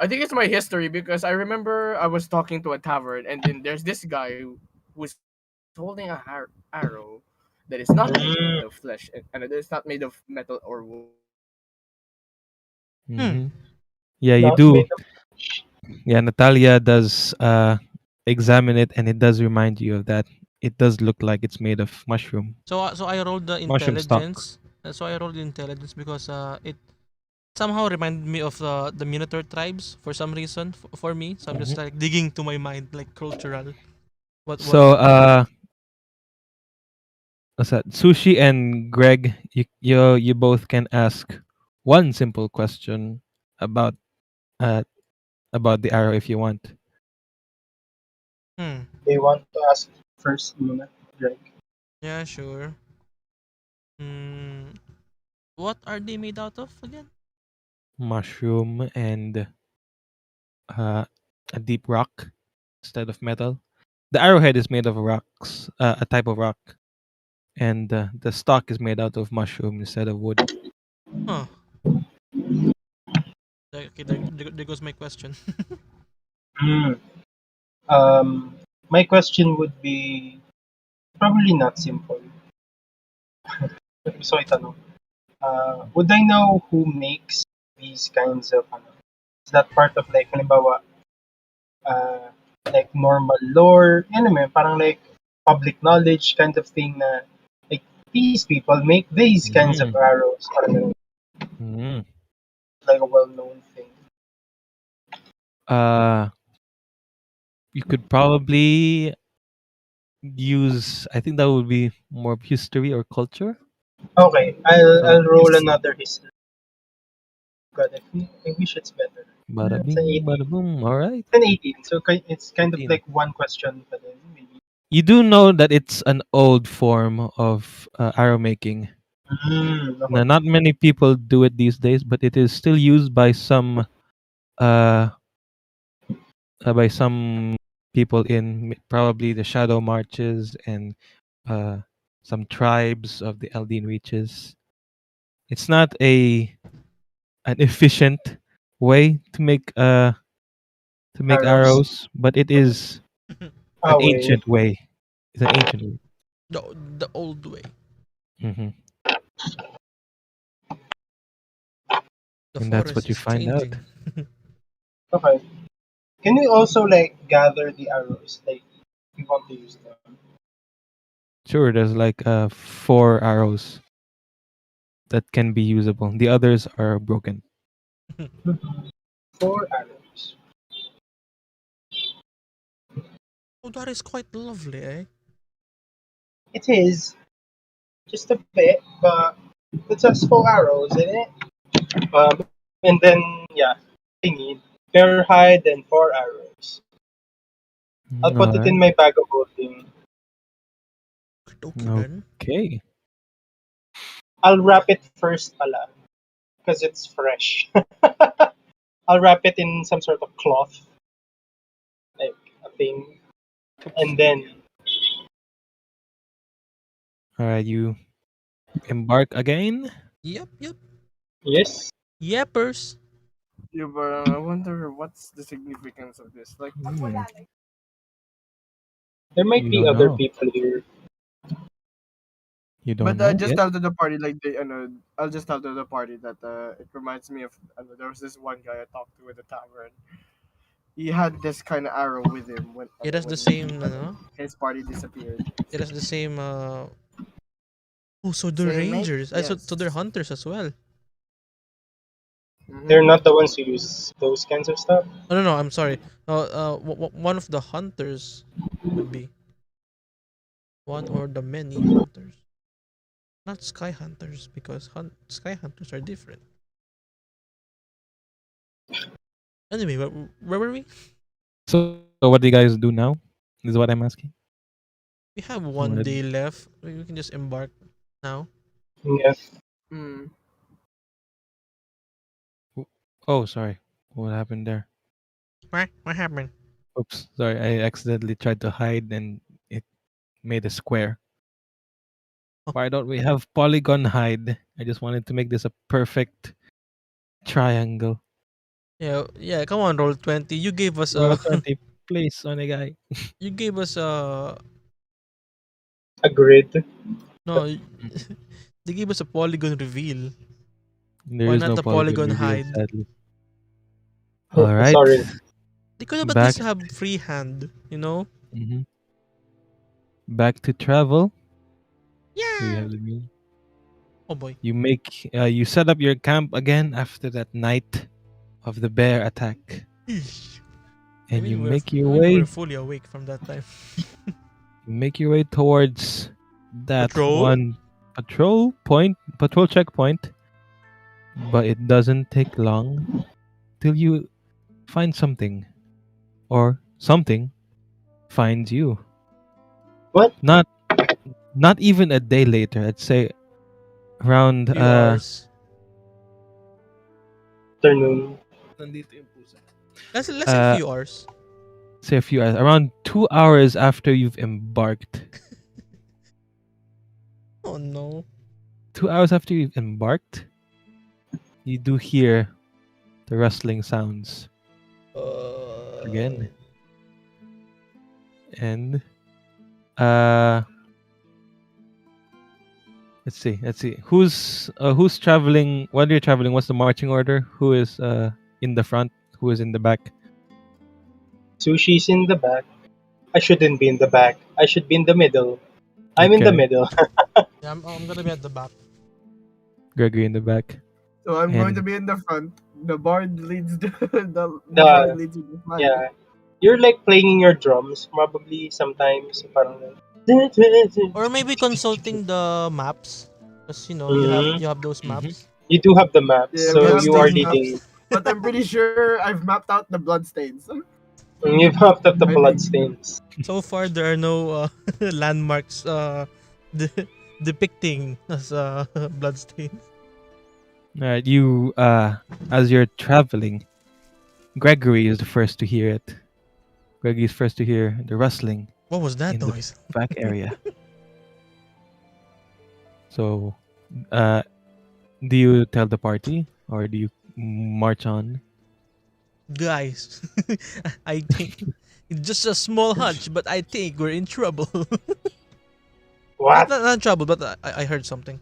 I think it's my history because I remember I was talking to a tavern and then there's this guy who's holding a arrow that is not made Mm, of flesh and it is not made of metal or wood. Hmm. Hmm. Yeah, you not do. made of. Yeah, Natalia does examine it, and it does remind you of that. It does look like it's made of So I rolled the mushroom stock. intelligence. So I rolled the intelligence because it somehow reminded me of the Minotaur tribes for some reason for me. So I'm just Mhm. like digging to my mind like cultural. What So, what? what's that? Sushi and Greg, you both can ask one simple question about uh about the arrow if you want. Hmm. They want to ask first, muna, Greg. Yeah, sure. Hmm. What are they made out of again? Mushroom and uh, a deep rock instead of metal. The arrowhead is made of rocks, a type of rock, and the stock is made out of mushroom instead of wood. Huh. Okay, there goes my question. Mm. My question would be probably not simple. So itanong, would I know who makes these kinds of is that part of like halimbawa uh, like normal lore, ano mo, parang like public knowledge kind of thing na like these people make these kinds of Mm. arrows, parang ganun, Mm. like a well-known thing. Uh, you could probably use. I think that would be more of history or culture. Okay, So I'll roll yes, another history. God, I wish it's better. bada It's bing, an bada 18. boom. All right, It's an 18, so it's kind of 18. like one question pa din, maybe. You do know that it's an old form of arrow making. Now, Okay. not many people do it these days, but it is still used uh, by some people in probably the Shadow Marches and uh, some tribes of the Eldin Reaches. It's not an efficient way to make Arrows. arrows, but it is an Away. ancient way. It's an ancient way. the the old way. Hmm. The And that's forest what you is find out. changing. Okay. Can we also like gather the arrows? Like we want to use them. Sure, there's like 4 arrows that can be usable. The others are broken. Mhm. 4 arrows. Oh, that is quite lovely, eh? It is just a bit, but it's just 4 arrows in it. And then yeah, I need bear hide and 4 arrows. I'll put All it in right. my bag of holding. Okay then. Okay. I'll wrap it first, pala, because it's fresh. I'll wrap it in some sort of cloth, like a thing, Oops. and then All right. You embark again. Yep, yep. yes, Yepers. Yeah, but I wonder what's the significance of this. Like, Hmm. there might You be don't other know. people here. You but don't know just yet. tell to the party like I'll just tell to the party that it reminds me of there was this one guy I talked to at the tavern. He had this kind of arrow with him It has the when same, no? his party disappeared. It has the same. Oh, so they're Same mate, rangers. So they're yes. hunters as well. Mm-hmm. They're not the ones who use those kinds of stuff. Oh, no, no. I'm sorry. One of the hunters would be one or the many hunters, not sky hunters, because sky hunters are different. Anyway, where were we? So what do you guys do now? Is what I'm asking. We have You one wanna day left. We can just embark now. Yeah. Mm. Oh, sorry. What happened there? What happened? Oops. Sorry. I accidentally tried to hide and it made a square. Oh, Why don't we have polygon hide? I just wanted to make this a perfect triangle. yeah, yeah. Come on, roll 20. You gave us Roll 20, please, on a guy. you gave us a grid. No, they gave us a polygon reveal. There Why is not no the polygon polygon reveal, hide? sadly. All right. Sorry. They could have at Back. least have free hand, you know? Mhm. Back to travel. Do you Yeah. have the meal? Oh boy. You set up your camp again after that night of the bear attack, Eesh. and you We were fully awake from that time. make your way towards that Patrol? one patrol checkpoint, but it doesn't take long till you find something, or something finds you. What? Not not even a day later. I'd say around Few hours. Afternoon. nandito yung pusa. Let's say a few hours. say a few hours, around 2 hours after you've embarked. Oh no. 2 hours after you've embarked, you do hear the rustling sounds again. And let's see. Who's traveling while you're traveling? What's the marching order? Who is in the front? Who is in the back? Suushi's in the back. I shouldn't be in the back. I should be in the middle. I'm in the Okay. middle. Yeah, I'm gonna be at the back. Gregory in the back. So I'm going And- to be in the front. The bard leads the The- bard leads in the front. Yeah. You're like playing your drums, probably sometimes. Parang Or maybe consulting the maps. Because you know, Mhm. you have those Mhm. maps. You do have the maps, Yeah, we so have you are those maps. leading. But I'm pretty sure I've mapped out the bloodstains. You've mapped up the I think- bloodstains. So far there are no landmarks depicting as bloodstains. Alright, you as you're traveling, Gregory is the first to hear it. Gregory is first to hear the rustling What was that In the- noise? back area. So, do you tell the party or do you march on? Guys, I think it's just a small hunch, but I think we're in trouble. What? Not trouble, but I heard something.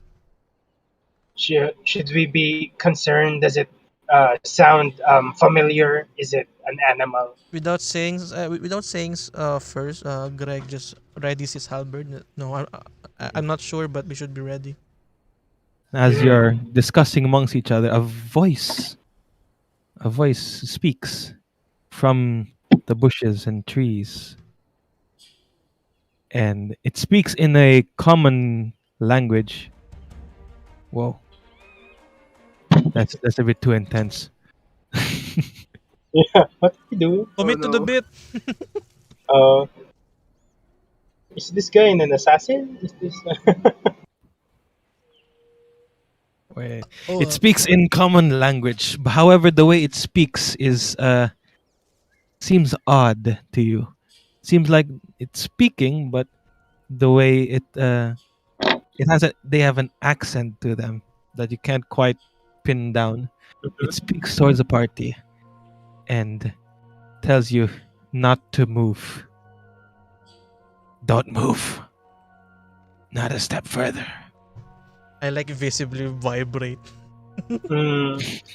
Should we be concerned? Does it sound familiar? Is it an animal? Without saying first, Greg just readies his halberd. No, I'm not sure, but we should be ready. As you're discussing amongst each other, a voice speaks from the bushes and trees. And it speaks in a common language. Whoa. That's a bit too intense. Yeah. What are we doing? Commit to the no. bit. Uh, is this guy an assassin? Is this? Wait. Oh, It speaks in common language. However, the way it speaks is seems odd to you. Seems like it's speaking, but the way they have an accent to them that you can't quite pin down. It speaks towards the party and tells you not to move. Don't move. Not a step further. I like visibly vibrate.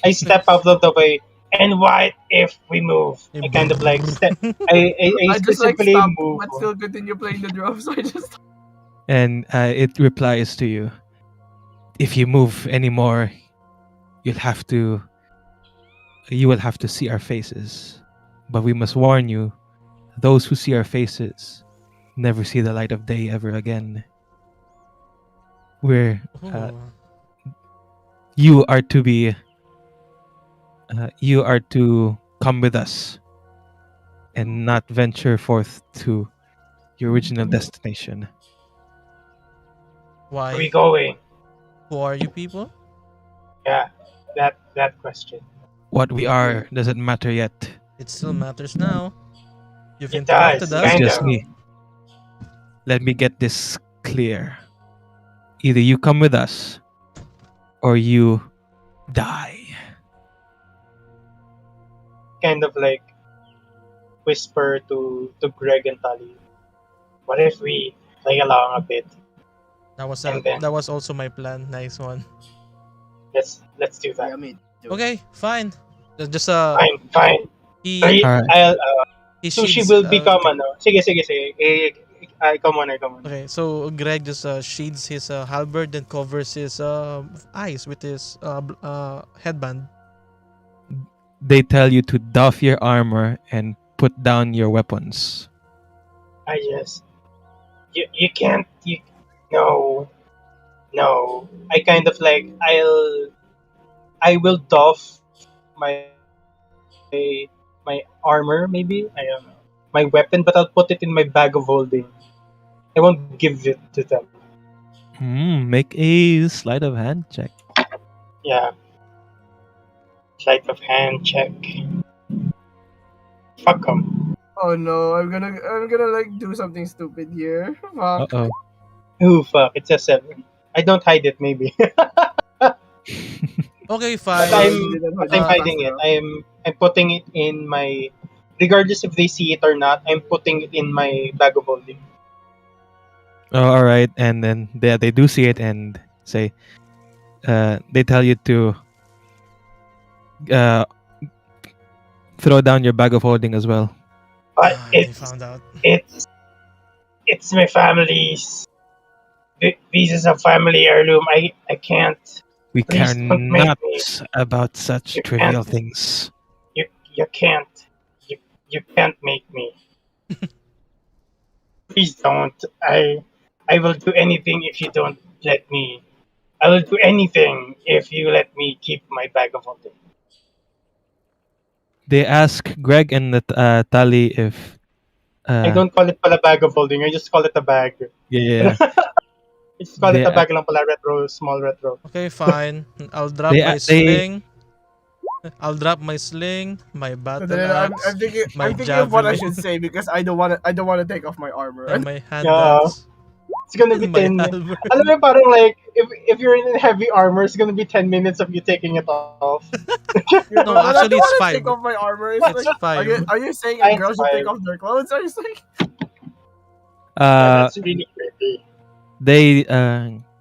I step out of the way. And what if we move? I kind of like step. I I just like specifically stop, move. but still continue playing the drums. So I just And it replies to you, if you move anymore, you will have to see our faces. But we must warn you, those who see our faces never see the light of day ever again. Oh. You are to come with us and not venture forth to your original destination. Where are Why? we going? Who are you people? Yeah, that question. What we are doesn't matter yet. It still matters now. You've It interrupted does, us. It's kind just of. me. Let me get this clear. Either you come with us or you die. Kind of like whisper to Greg and Tali. What if we play along a bit. And then that was also my plan. Nice one. let's do that. Yeah, me too. Okay, fine. Just Fine. he All right. I'll he Sushi sheets will become okay. Sige. Come on. Okay, so Greg just sheathes his halberd and covers his eyes with his headband. They tell you to doff your armor and put down your weapons. Yes. You can't. No. I kind of like I will doff my armor maybe. I don't know. My weapon, but I'll put it in my bag of holding. I won't give it to them. Make a sleight of hand check. Yeah. Sleight of hand check. Fuck 'em. Oh no, I'm gonna like do something stupid here. Fuck. Uh-oh. Ooh, fuck. It's a 7. I don't hide it, maybe. Okay, But fine. I'm hiding it. I'm putting it in my. Regardless if they see it or not, I'm putting it in my bag of holding. Oh, all right. And then they do see it and say, they tell you to throw down your bag of holding as well. But They found out. it's my family's. This is a family heirloom. I can't. We Please care don't make not me. about such You trivial can't. things. You can't. You can't make me. Please don't. I will do anything if you don't let me. I will do anything if you let me keep my bag of holding. They ask Greg and Tali if. I don't call it pala bag of holding. I just call it a bag. Yeah. I just call it They a bag lang pala, small retro. Okay, fine. I'll drop They- my they- sling. I'll drop my sling, my battle I'm axe, thinking. my I'm thinking of what I javelin, should say because I don't wanna take off my armor. and my hand Yeah. axe, It's gonna be and my 10. halberd. Alam mo, parang like, if you're in heavy armor, it's gonna be 10 minutes of you taking it off. Yeah, No, but I actually, don't it's wanna take 5. off my armor. It's It's like, 5. are you saying a Mine's girl should take 5. off their clothes? Are you saying? That's really creepy. they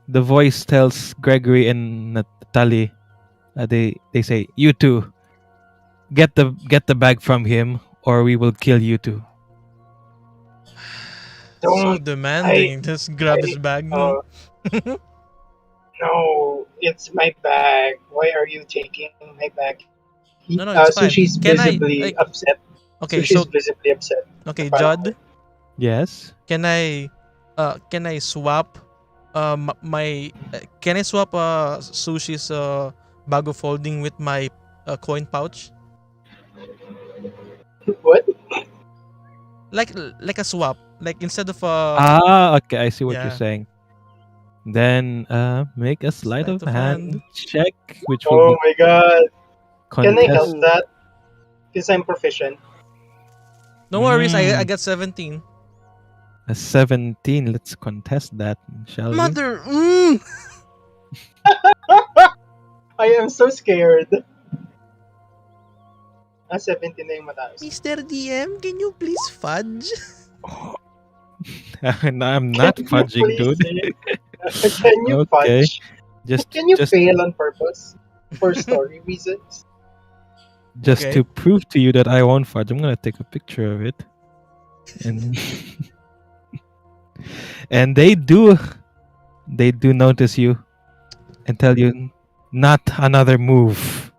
the voice tells Gregory and Natali. They say, "You two, get the bag from him, or we will kill you two." So Don't. demanding. Just grab his bag. Uh, no, it's my bag. Why are you taking my bag? No, it's fine. Sushi's Can I, visibly like- upset. Okay, Sushi's so visibly upset. okay, Parang, Jod, Yes. can I swap can I swap Sushi's bag of holding with my coin pouch? What? Like a swap. Like instead of Okay, I see what you're yeah. saying. Then make a sleight of hand check, which will Oh be my god. Can I help contest. that? Because I'm proficient. No worries, I Mm. got 17. A 17. Let's contest that, shall we? Mother I am so scared. 17 na yung mataas. Mr. DM, can you please fudge? And I'm not Can you fudging, please dude. say- Can you Okay. fudge? Just Can you just fail on purpose? For story reasons? just Okay. to prove to you that I won't fudge, I'm gonna take a picture of it. And and they do notice you and tell you not another move.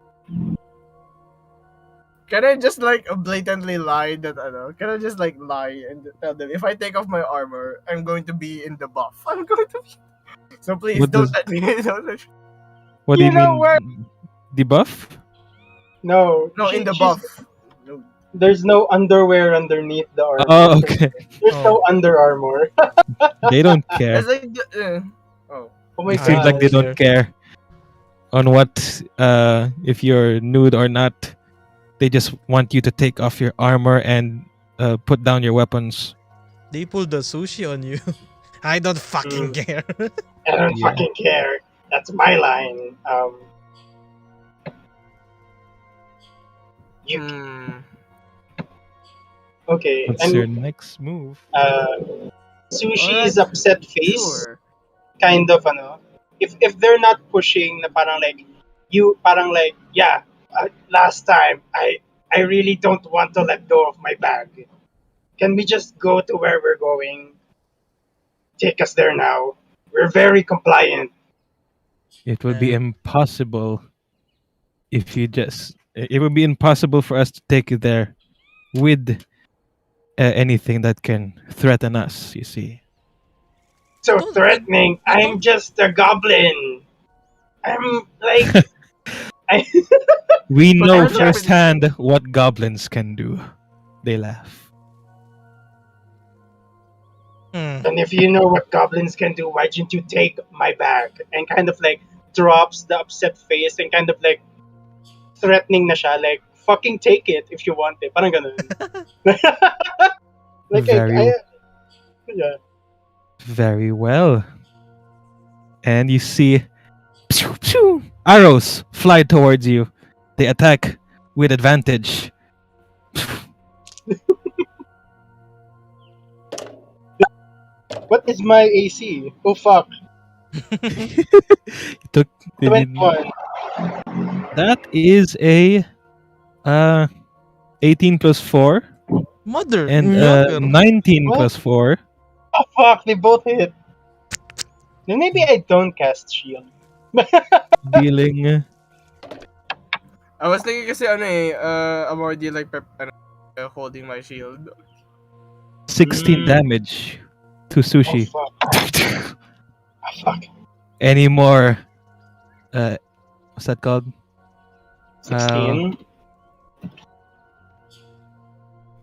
Can I just like blatantly lie that I know? Can I just like lie and tell them if I take off my armor, I'm going to be in the buff. I'm going to be. So please What don't does- let me. Don't let me. What do You you know mean? what? Debuff? No. No, in the she's- buff. No. There's no underwear underneath the armor. Oh, okay. There's no under armor. They don't care. It's like oh. Oh my It seems like they god. don't care on what if you're nude or not. They just want you to take off your armor and put down your weapons. They pulled the sushi on you. I don't fucking care. I don't Yeah. fucking care. That's my line. You Hmm. okay? What's your And next move? Sushi's Alright, upset face, sure. kind of if they're not pushing na parang like you parang like yeah, last time I really don't want to let go of my bag. Can we just go to where we're going? Take us there now. We're very compliant. It would be And impossible if you just. It would be impossible for us to take you there with anything that can threaten us. You see. So don't threatening. we I'm don't just a goblin. I'm like I We But know we're not pretty firsthand what goblins can do. They laugh. and if you know what goblins can do, why didn't you take my bag? And kind of like drops the upset face and kind of like threatening na siya, like fucking take it if you want it. Parang ganun. like Very, yeah. very well. And you see pew, pew, arrows fly towards you. They attack with advantage. What is my AC? Oh fuck. You took they did- 21. that is a 18 plus 4 mother and mother. 19 What? plus 4 Oh fuck, they both hit. Then maybe I don't cast shield. dealing I was thinking kasi I'm already like holding my shield. 16 Mm. damage to Oh Suu'Shi. fuck. Ah, fuck. Any more what's that called? 16.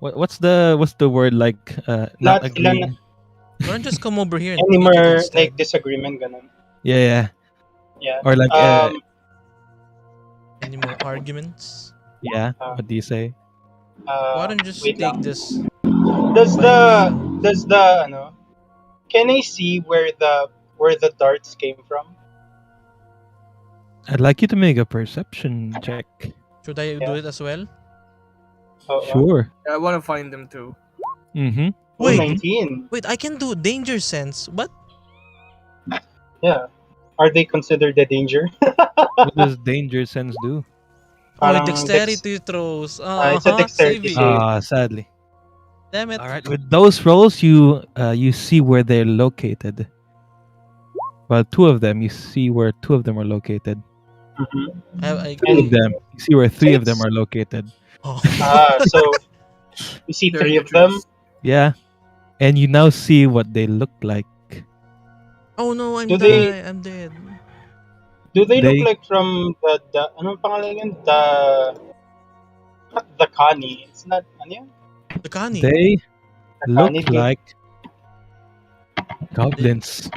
What's the word like not Not agreeing? Why don't just come over here and Any take it more instead? like disagreement ganun. Yeah. Yeah. Or like Any more arguments? yeah, what do you say? Why don't you just wait take lang. this? Does by the can I see where the darts came from? I'd like you to make a perception check. Should I do it as well? Sure. I want to find them too. Mm-hmm. Oh, Wait. 19. Wait, I can do danger sense. What? Yeah. Are they considered a danger? What does danger sense do? Oh, Parang dexterity throws. it's a dexterity saving. save. Sadly. Damn it. All right. With those rolls, you see where they're located. Well, two of them, you see where two of them are located. Mhm. I Three of them, you see where three of them Six. are located. oh. So you see They're three in of the them. trees. Yeah, and you now see what they look like. Oh no, I'm Do they- dead. I'm dead. Do they They- look like from the anong pangalan yan? Not the Kani. It's not ano yan? The Kani. They look Kani good. like goblins.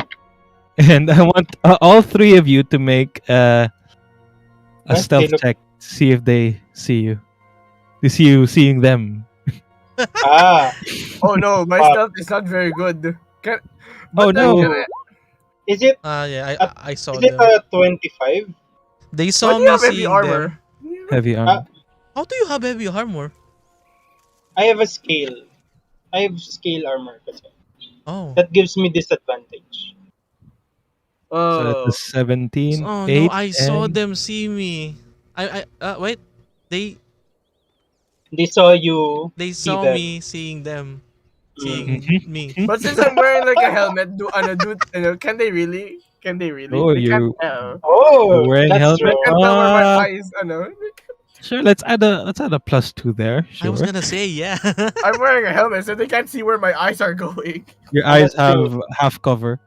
And I want all three of you to make a What? stealth They look- check. See if they see you. They see you seeing them. Ah, Oh no, my Fuck. stealth is not very good. Oh, no. is it Yeah, At- I saw is it them. a 25? They Why saw do you me have heavy seeing armor? them. Heavy armor. How do you have heavy armor? I have a scale. I have scale armor kasi. Oh. That gives me disadvantage. So that's Oh, a 17. Oh no, 8, I saw and them see me. Wait. They They saw you. See saw them. me seeing them. Seeing Mhm. me. but since I'm wearing like a helmet, can they really? Can they really? Oh, They you- can't tell. Oh, You're wearing that's helmet? They true. can't tell where my Ah. eyes. Sure, let's add a +2 there. I was Sure. gonna say yeah. I'm wearing a helmet, so they can't see where my eyes are going. Your Oh, eyes that's true. have half cover.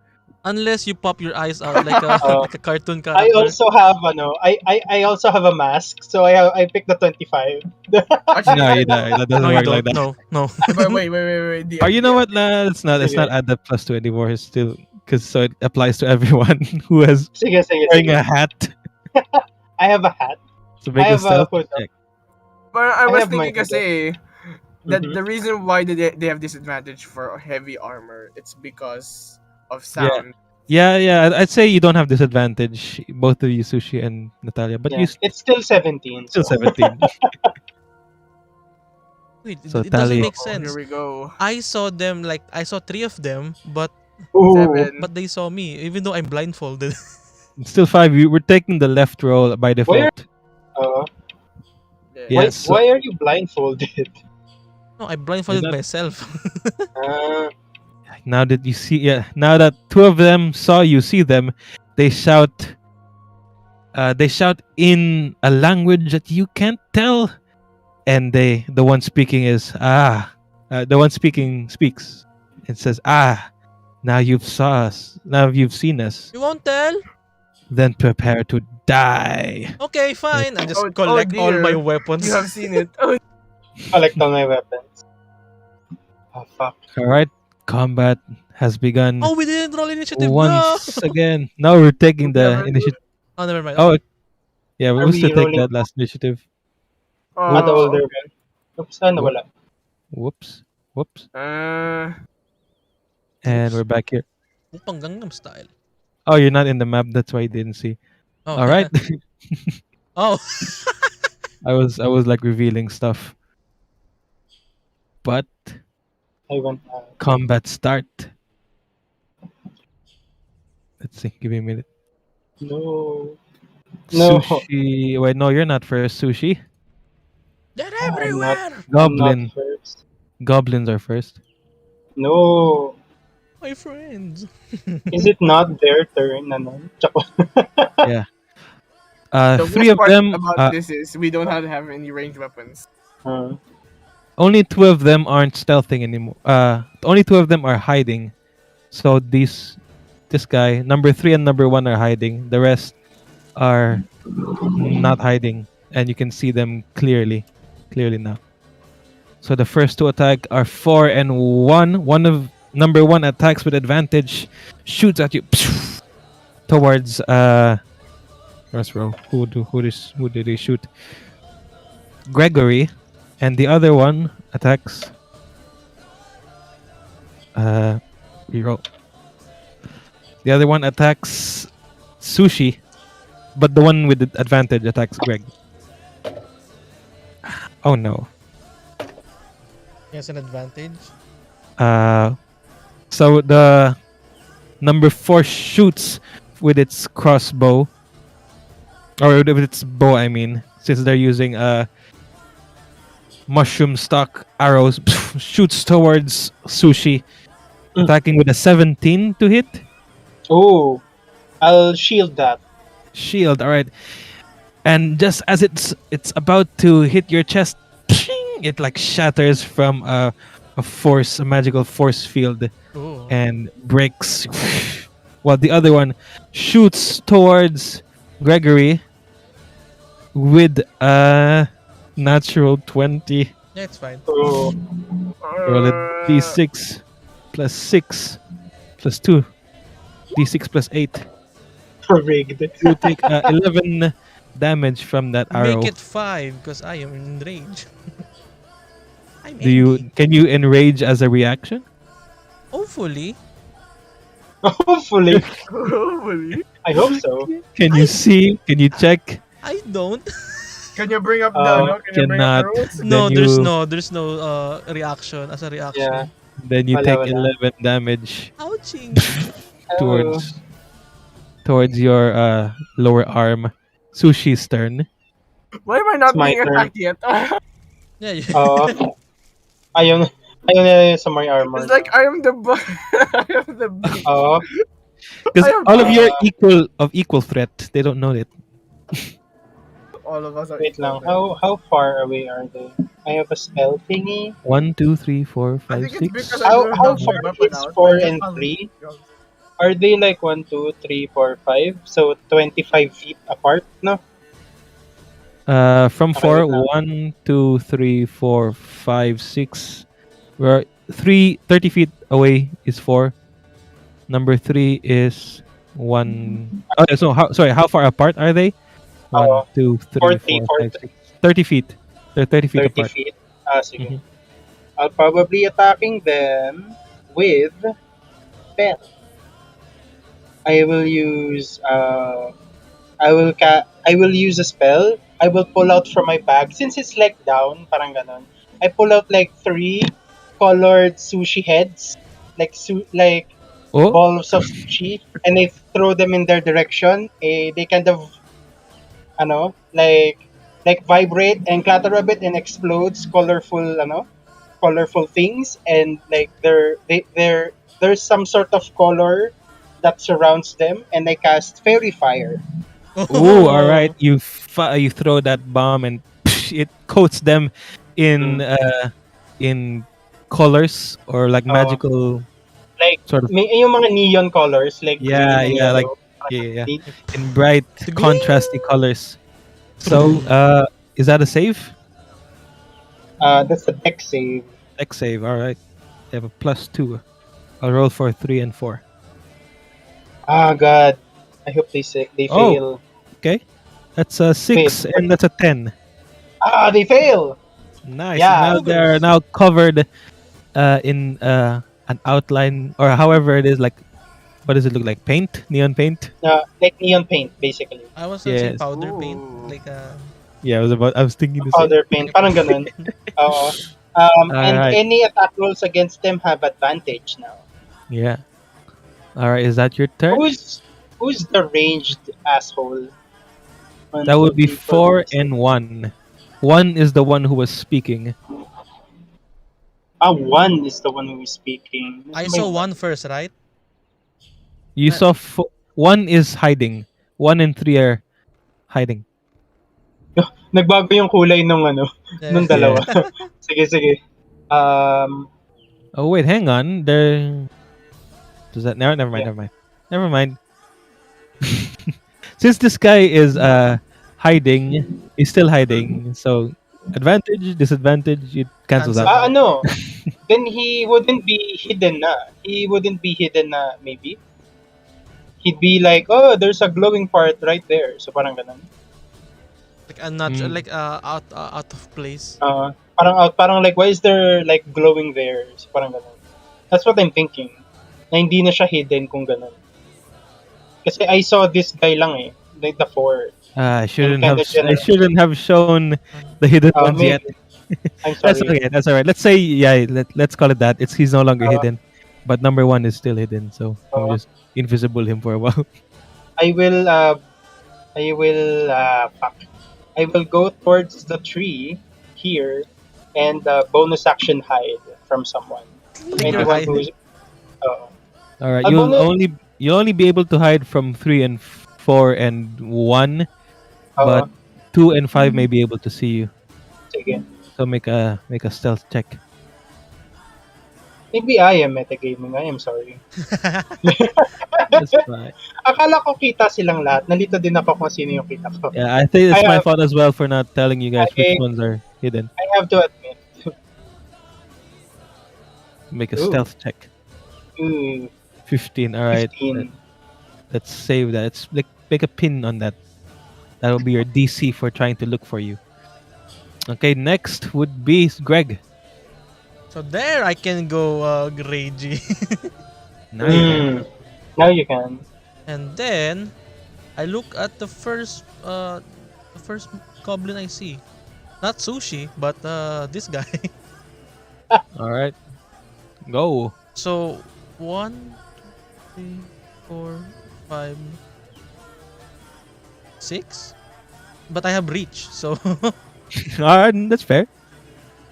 Unless you pop your eyes out like a Oh. like a cartoon I character. also have I also have a mask, so I picked the 25. Actually, No, that doesn't No, you work like don't. that. No. but wait. Or you know what? Nah, let's not Sige. add the +2 anymore. It's still because so it applies to everyone who has Sige. wearing a hat. I have a hat. So make I a have a stealth hood. check. But I I was have my thinking kasi that Mhm. the reason why they have disadvantage for heavy armor, it's because of sound. Yeah. I'd say you don't have disadvantage, both of you, Suu'Shi and Nataliya, but Yeah. you It's still 17. still So. 17. Wait, So it doesn't tally. make Oh, here sense. we go. I saw them like I saw three of them, but Ooh. 7. they saw me even though I'm blindfolded. Still 5. We're taking the left roll by Why are default. uh, Yeah. Yeah. So why are you blindfolded? No, I you're blindfolded not, myself. Uh, now that you see, yeah. Now that two of them saw you see them, they shout. They shout in a language that you can't tell, and the one speaking is ah. The one speaking speaks. It says ah. Now you've saw us. Now you've seen us. You won't tell? Then prepare to die. Okay, fine. I just Oh collect all my dear. weapons. You have seen it. Oh, collect all my weapons. Oh fuck. All right. Combat has begun Oh, we didn't roll initiative. No. once again. Now we're taking the Never. initiative. Oh, never mind. Oh, Okay. yeah. We Are will still we take rolling? that last initiative. The oh. older one. Oops, nawala. Whoops. Whoops. Uh, And we're back here. Upang Gangnam Style. Oh, you're not in the map. That's why you didn't see. Oh. All right. Oh. I was like revealing stuff. But I went combat start. Let's see. Give me a minute. No. No. Suu'Shi. Wait, no, you're not first. Suu'Shi. They're I'm not- everywhere. I'm not Goblin. first. Goblins are first. No. My friends. Is it not their turn? Ano? Tsaka- Yeah. the Three worst of part them. about this is we don't have any ranged weapons. Only two of them aren't stealthing anymore. Only two of them are hiding. So this guy, number 3 and number 1 are hiding. The rest are not hiding, and you can see them clearly now. So the first two attack are 4 and 1. One of number 1 attacks with advantage, shoots at you towards first row. Who did he shoot? Gregory, and the other one attacks. Reroll. The other one attacks Suu'Shi, but the one with the advantage attacks Greg. Oh no. Yes, an advantage. So the number 4 shoots with its crossbow, or with its bow. I mean, since they're using mushroom stock arrows, shoots towards Suu'Shi, attacking with a 17 to hit. Oh, I'll shield that. Shield, all right. And just as it's about to hit your chest, it like shatters from a magical force field, Oh. and breaks. While the other one shoots towards Gregory with a natural 20. Yeah, it's fine. Oh, Roll a d6 plus 6 plus 2. d6 plus 8. rigged. You take 11 damage from that arrow. Make it 5 because I am enraged. I'm Can you enrage as a reaction? Hopefully. Hopefully. Hopefully. I hope so. Can you see? Can you check? I don't. Can you bring up the Can you bring Cannot. up the rules? No, Then there's no reaction as a reaction. Yeah. Then you Wala, take wala. 11 damage Ouching. towards your lower arm. Suu'Shi's turn. Why am I not It's my being turn. attacked yet? Yeah, yeah. Ayaw na sa my armor. It's like I am the I am the beast. Because I am- all of you are equal threat. They don't know it. All of us are Wait equal lang. then. How far away are they? I have a spell thingy. 1, 2, 3, 4, I 5, think it's 6. because I don't How have far my weapon is out. 4 I just and have- 3? Are they like 1, 2, 3, 4, 5? So 25 feet apart, no? From 4, 1, 2, 3, 4, 5, 6. We're 30 feet away is 4. Number 3 is 1. Okay, so how far apart are they? 1, 2, 3, 40, 4, 5, 6. 30 feet. They're 30 feet 30 apart. feet. Sige. Mhm. I'll probably attacking them with spell. I will use I will use a spell. I will pull out from my bag since it's like down, parang ganon. I pull out like 3 colored sushi heads, like Oh, balls of sushi, and I throw them in their direction. They kind of, like vibrate and clatter a bit and explodes colorful things, and like there's some sort of color that surrounds them, and I cast fairy fire. ooh, all right. Oh. You throw that bomb and it coats them in Mm. in colors or like Uh, magical like sort of. yung mga neon colors like green Yeah, and yeah, like yellow. yeah, yeah, Neat. in bright The contrasty colors. So, is that a save? That's a deck save. Deck save. All right. They have a +2. I'll roll for 3 and 4. Ah, God. I hope they Oh. fail. Okay, that's a 6 Fail. and that's a 10. Ah, they fail. Nice. Yeah. Now they're now covered in an outline or however it is, like what does it look like? Paint, neon paint. Like neon paint, basically. I was gonna say Yes. powder paint. Ooh. Like Yeah, I was thinking the same. Powder paint. Parang ganun. Oo. And Alright. any attack rolls against them have advantage now. Yeah. All right. Is that your turn? Who's the ranged asshole? One, That would two, be three, four, 4 five, six. and 1. 1 is the one who was speaking. One is the one who is speaking. I saw one first, right? You saw 1 is hiding. 1 and 3 are hiding. Nagbago yung kulay nung nung Yeah. dalawa. Sige. Oh wait, hang on. There. Does that never mind? Yeah. Never mind. Since this guy is hiding, he's still hiding. So advantage, disadvantage, it cancels Cancel. out. Then he wouldn't be hidden na. He wouldn't be hidden na, maybe. He'd be like, oh, there's a glowing part right there. So parang ganun. Like unnatural, Mm. like out of place. Parang like, why is there like glowing there? So parang ganun. That's what I'm thinking. Na hindi na siya hidden kung ganun. Kasi I saw this guy lang eh. Like the 4. I shouldn't kinda have. I general. shouldn't have shown the hidden ones yet. I'm That's sorry. okay. That's all right. Let's say let's call it that. He's no longer Uh, hidden, but number 1 is still hidden. So I'm Uh, just invisible him for a while. I will fuck. I will go towards the tree here and bonus action hide from someone. Like you're Anyone hiding. who's All right. I You'll only be able to hide from 3 and 4 and 1, but 2 and 5 may be able to see you. sige. So make a stealth check. Maybe I am metagaming. I am sorry. That's fine. Akala ko kita silang lahat. Nalito din ako kung sino yung kita ko. Yeah, I think it's I my have- fault as well for not telling you guys which Okay. ones are hidden. I have to admit. Make a Ooh. stealth check. Ooh, 15. All right. 15. Let's save that. Let's make a pin on that. That will be your DC for trying to look for you. Okay, next would be Greg. So there I can go ragey. Now you can. Now you can. And then I look at the first goblin I see. Not Suu'Shi, but this guy. All right. Go. So 1, 2, 3, 4, 5, 6. But I have reach, so All right, that's fair.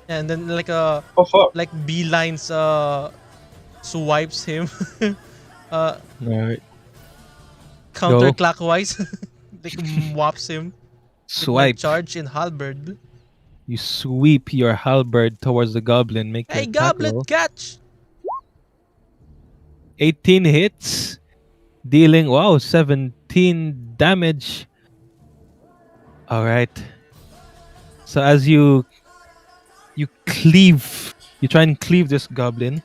and then like Oh fuck. like beelines swipes him All right. counterclockwise. Like whops him with my Swipe. charge in halberd. You sweep your halberd towards the goblin. Make Hey your attack goblin, roll. catch! 18 hits, dealing 17 damage. All right. So as you try and cleave this goblin,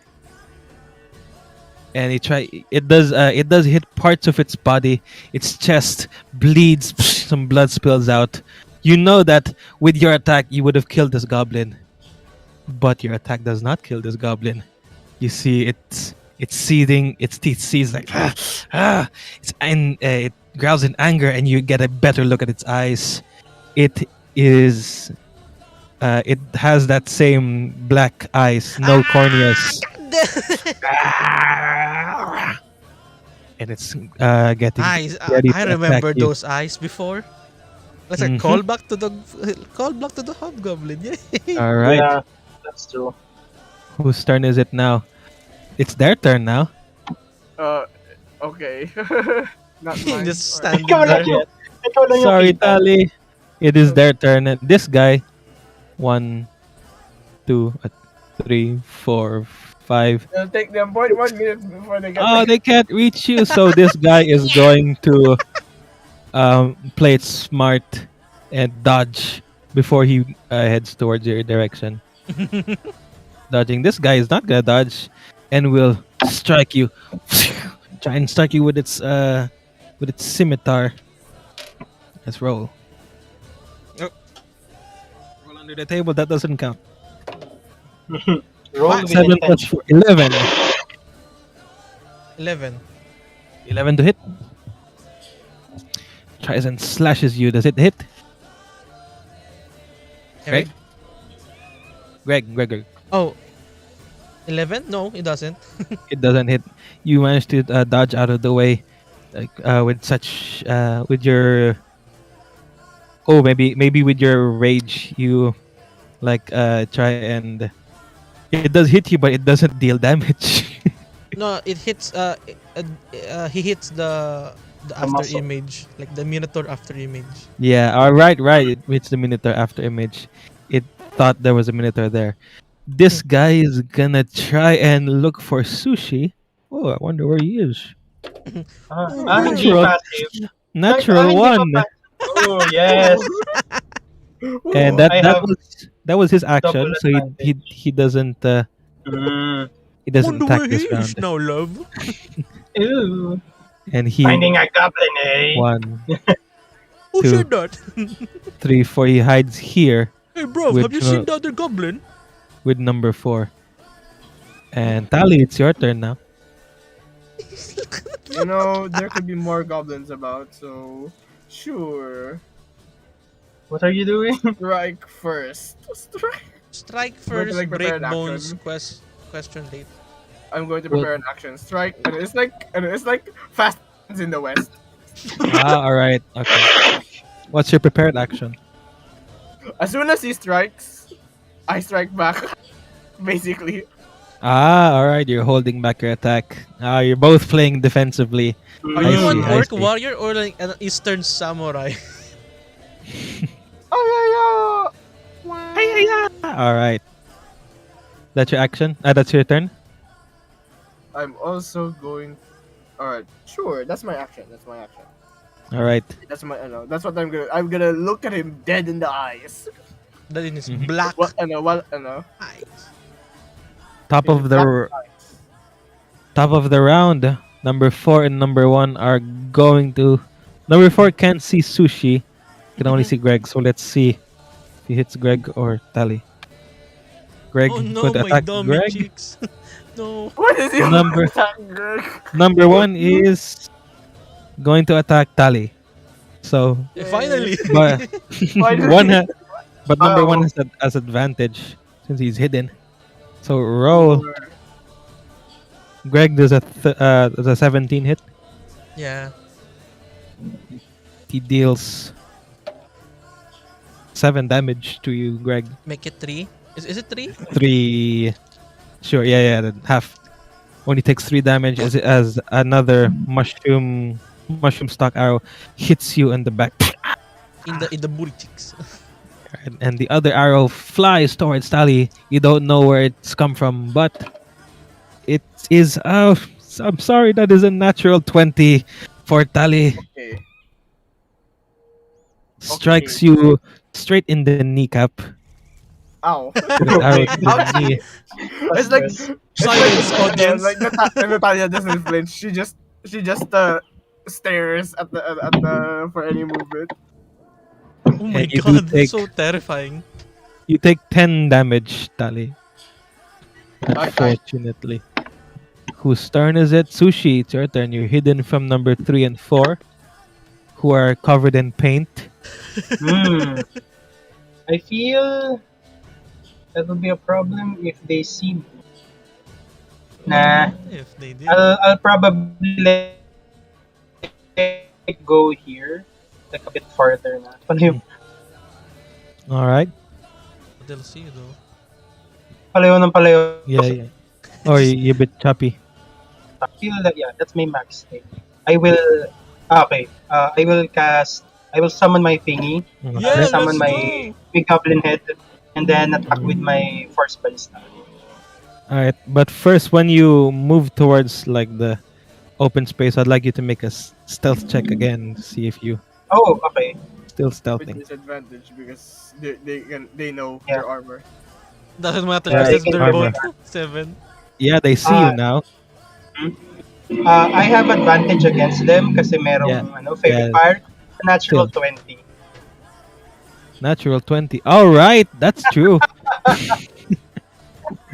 and it does hit parts of its body. Its chest bleeds. Some blood spills out. You know that with your attack you would have killed this goblin, but your attack does not kill this goblin. You see it's seething. Its teeth seize like it growls in anger, and you get a better look at its eyes. It is it has that same black eyes, no corneas, and it's getting Eyes. ready I to remember attack you. those eyes before. Let's Mhm. call back to the hobgoblin. Yay! All right, Yeah, that's true. whose turn is it now? It's their turn now. Okay. Not mine. Just Alright. standing Ikaw lang there. yan. Ikaw lang yung Sorry, kita. Tali. It is their turn. And this guy, 1, 2, 3, 4, 5. It'll take them 1 minute before they get Oh, they can't reach you. So this guy is going to play it smart and dodge before he heads towards your direction. Dodging. This guy is not gonna dodge, and will strike you. Try and strike you with its scimitar. Let's roll. Oh. Roll under the table. That doesn't count. Roll with 7 plus intention. 4, 11. 11. 11 to hit. Tries and slashes you. Does it hit? Eric? Gregory. Oh. 11? No, it doesn't. It doesn't hit. You manage to dodge out of the way, like with such with your. Oh, maybe with your rage, you like try and it does hit you, but it doesn't deal damage. No, it hits. He hits the after muscle. image, like the Minotaur after image. Yeah. All right. It hits the Minotaur after image. It thought there was a Minotaur there. This guy is gonna try and look for Suu'Shi. Oh, I wonder where he is. Hindi Natural. passive. Natural Hindi one. pa passive. Oh, yes. And I have that was his action. double So he doesn't Mm. he doesn't Wonder attack where this he is round. now, love. Ooh. And he Finding a goblin, eh? 1, Who Two. said that? 3, 4. He hides here Hey, bro, Which have you seen the other goblin? with number 4. And Tali, it's your turn now. You know, there could be more goblins about, so sure. What are you doing? Strike first. Strike. Strike Going to, first, like, break prepare an bones. action. Question late. I'm going to prepare an action. Strike, and it's like fast in the west. All right. Okay. What's your prepared action? As soon as he strikes, I strike back. Basically. All right. You're holding back your attack. You're both playing defensively. Are I you see, an I orc see. warrior or like an eastern samurai? Oh All right. That's your action. That's your turn. I'm also going. Alright, sure. That's my action. All right. That's my. That's what I'm gonna. I'm gonna look at him dead in the eyes. That is Mhm. black What? eyes. Top of the round. Number 4 and number 1 are going to. Number 4 can't see Suu'Shi. Can only see Greg. So let's see if he hits Greg or Tali. Greg Oh no, going to my attack dummy Greg. cheeks. No. What is your Number- attack, Greg? Number 1 is going to attack Tali. So, Finally. but Finally. but number Oh. 1 has advantage since he's hidden. So roll. Greg does a 17 hit. Yeah. He deals 7 damage to you, Greg. Make it 3. Is it 3? 3. Sure, yeah, then half. Only takes 3 damage as another mushroom stock arrow hits you in the back. In the booty cheeks. And the other arrow flies towards Tali. You don't know where it's come from, but it is. I'm sorry, that is a natural 20 for Tali. Okay. Strikes you straight in the kneecap. Ow. With an arrow to the knee. It's like Silence, audience. Like Nataliya doesn't flinch. She just stares at the for any movement. Oh my And you do god, take- so terrifying. You take 10 damage, Tali. Okay. Unfortunately. Whose turn is it? Suu'Shi, it's your turn. You're hidden from number 3 and 4, who are covered in paint. I feel That would be a problem if they see me. What Nah, about if they did? I'll probably like go here, like a bit farther na. Palayo. All right. But they'll see you though. Palayo ng palayo. Yeah, yeah. Or Just you're a bit choppy. I feel that yeah, that's my max thing. I will okay. I will cast. I will summon my thingy. yeah, Okay. Summon let's my go. big goblin head, and then attack with my force ballista. All right. But first, when you move towards like the open space, I'd like you to make a stealth check again to see if you Oh, okay. still With stealthing. disadvantage because they know Yeah. your armor. Doesn't matter Yeah, because they it's can their armor. both 7. Yeah, they see you Uh, now. I have advantage against them kasi Yeah. merong fairy Yeah. fire. Natural Still. 20. Natural 20. All right, that's true.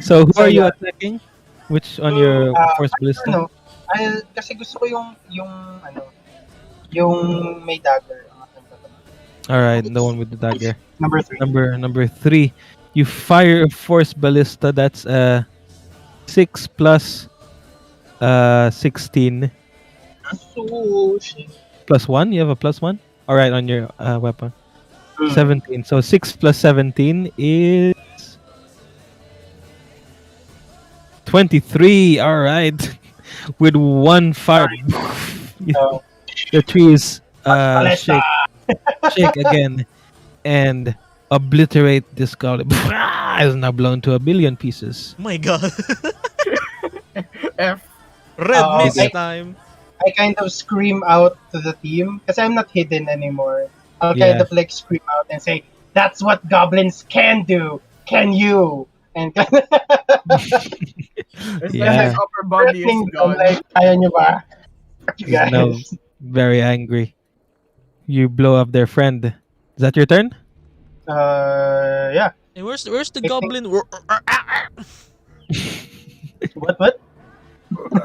So who So are you yeah, attacking? Which on your force ballista? ano, kasi gusto ko yung may dagger. All right, the one with the dagger. Number 3. Number 3. You fire a force ballista. That's 6 plus 16 Suu'Shi. plus 1. You have a plus 1. All right, on your weapon. Mm. 17. So 6 plus 17 is 23. All right. With one fire, So, the trees Paleta. shake again and obliterate this goblin. Is now blown to a billion pieces. My god. F. Red mist I- time. I kind of scream out to the team because I'm not hidden anymore. I'll kind Yeah. of like scream out and say, "That's what goblins can do. Can you?" And It's Yeah. like upper body is threatening them, gone. like, "Kaya nyo ba? You He's now guys." very angry. You blow up their friend. Is that your turn? Yeah. Hey, where's the think- goblin? What?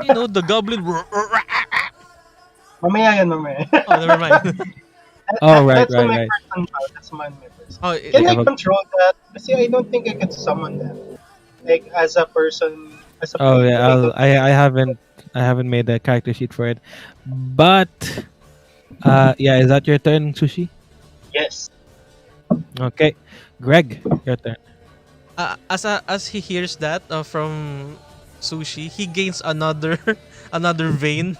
You know the goblin. Mamaya yan, mamaya. Oh, never mind. Oh, right, That's on right, my right. person now. That's on my person. Oh, Can Yeah, I but- control that? Kasi I don't think I can summon that. Like as a person, as a Oh player, yeah, I haven't made a character sheet for it, but yeah, is that your turn, Sushi? Yes. Okay, Greg, your turn. as he hears that from Sushi, he gains another another vein,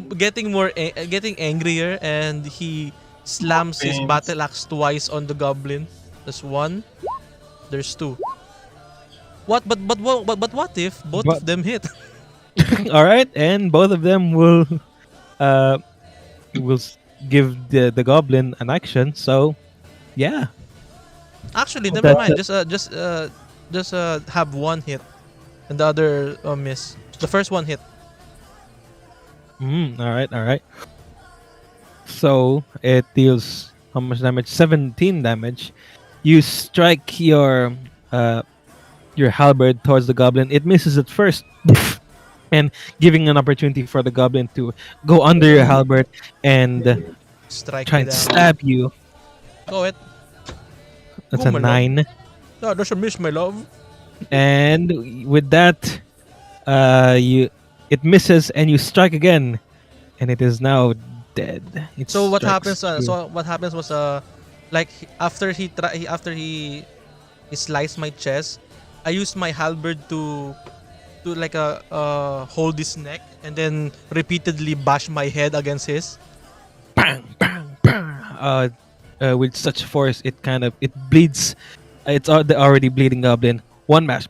getting angrier, and he slams his Veins. battle axe twice on the goblin. There's 1. There's 2. What? But what if both What? of them hit? All right, and both of them uh give the goblin an action. So yeah, Actually, That's never mind. it. Just have 1 hit, and the other miss. The first one hit. all right, all right. So it deals how much damage? 17 damage. You strike your halberd towards the goblin. It misses at first, and giving an opportunity for the goblin to go under your halberd and Strike try me and down. stab you. Go it. That's Go, a my love. 9. No, there's a miss, my love. And with that, it misses, and you strike again, and it is now dead. It So what strikes happens? through. So what happens was like after he sliced my chest, I used my halberd to like hold his neck and then repeatedly bash my head against his. Bang, bang, bang. With such force, it bleeds. It's already bleeding goblin. One bash,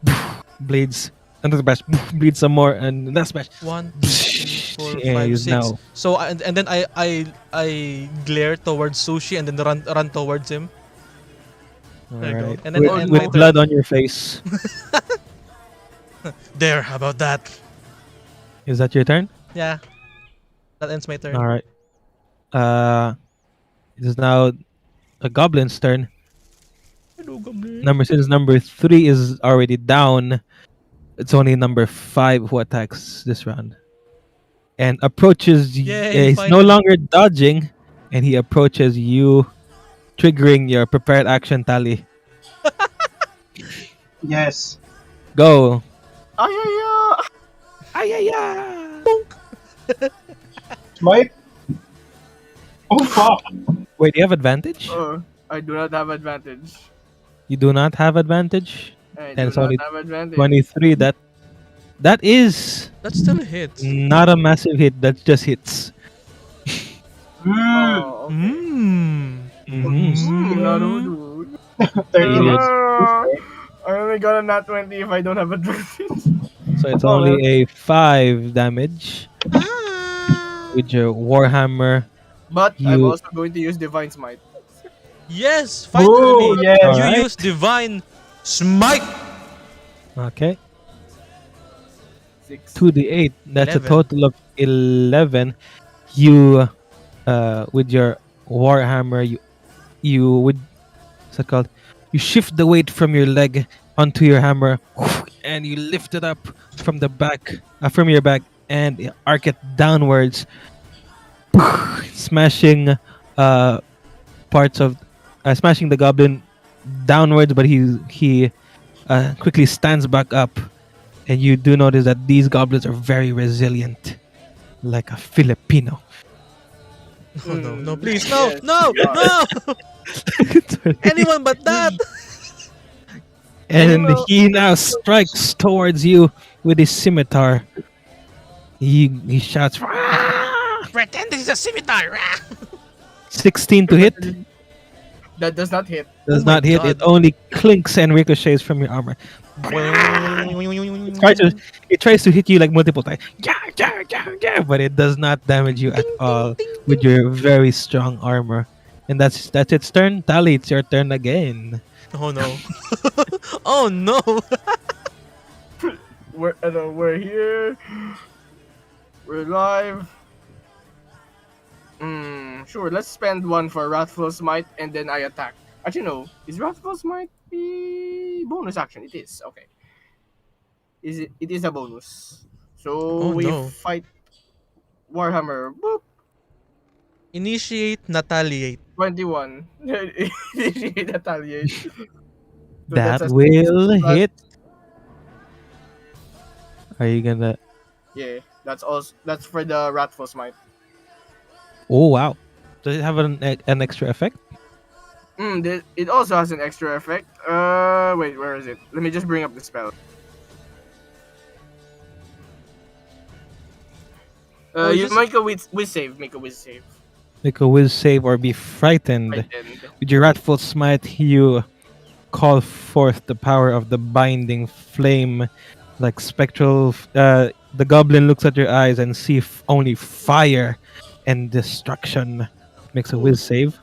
bleeds. Another bash, bleeds some more, and that's bash. 1, 2, 3, 4, Yeah, 5, he's 6. now- So and then I glare towards Sushi and then run towards him. There you go. Alright. And then with end with my turn. blood on your face. There, how about that? Is that your turn? Yeah. That ends my turn. All right. It is now a goblin's turn. Hello, goblin. Since number 3 is already down, it's only number 5 who attacks this round, and approaches. Yay, He's no finally. longer dodging, and he approaches you triggering your prepared action tally. Yes. Go. Ay, ay, ay. Ay, ay, ay. Smite. Oh fuck. Wait, do you have advantage? I do not have advantage. You do not have advantage? I And do it's not only have advantage. 23. That is That still hits. not a massive hit. That just hits. Oh, okay. Mmm. Mhm. Naruto. 13 Yeah. hits. I only got a nat 20 if I don't have advantage. So it's Oh, only well. a 5 damage with your Warhammer. But I'm You also going to use Divine Smite. Yes, Oh, finally. yes. You Alright. use divine smite. okay? 6. 2d8. That's a 11. total of 11. You, with your Warhammer, you would, what's it called? You shift the weight from your leg onto your hammer, and you lift it up from the back, from your back, and you arc it downwards, smashing parts of, smashing the goblin downwards. But he quickly stands back up, and you do notice that these goblins are very resilient, like a Filipino. Oh no, no, Mm, please, no, yes, no, you are. no. Anyone but that. And Well, he now strikes towards you with his scimitar. He shouts, "Rah!" Pretend this is a scimitar. 16 to hit. That does not hit. Does Oh my not hit. It God. only clinks and ricochets from your armor. It tries to hit you like multiple times. Yeah, but it does not damage you at all with your very strong armor. And that's its turn. Tally, it's your turn again. Oh no. Oh no. We're here. We're live. Sure. Let's spend one for Wrathful Smite, and then I attack. Actually, no. Is Wrathful Smite a bonus action? It is. Okay. It is a bonus. So Oh we no. fight Warhammer. Boop. Initiate Nataliate. 21. Nataliate. So That that's a 6 will plus- hit. Are you gonna? Yeah, that's also that's for the Wrathful Smite. Oh wow! Does it have an extra effect? It also has an extra effect. Wait, where is it? Let me just bring up the spell. Oh, You just- make a whiz save. Make a whiz save. Make a will save or be frightened. Frightened. With your wrathful smite, you call forth the power of the binding flame, like spectral. The goblin looks at your eyes and see only fire and destruction. Makes a will save.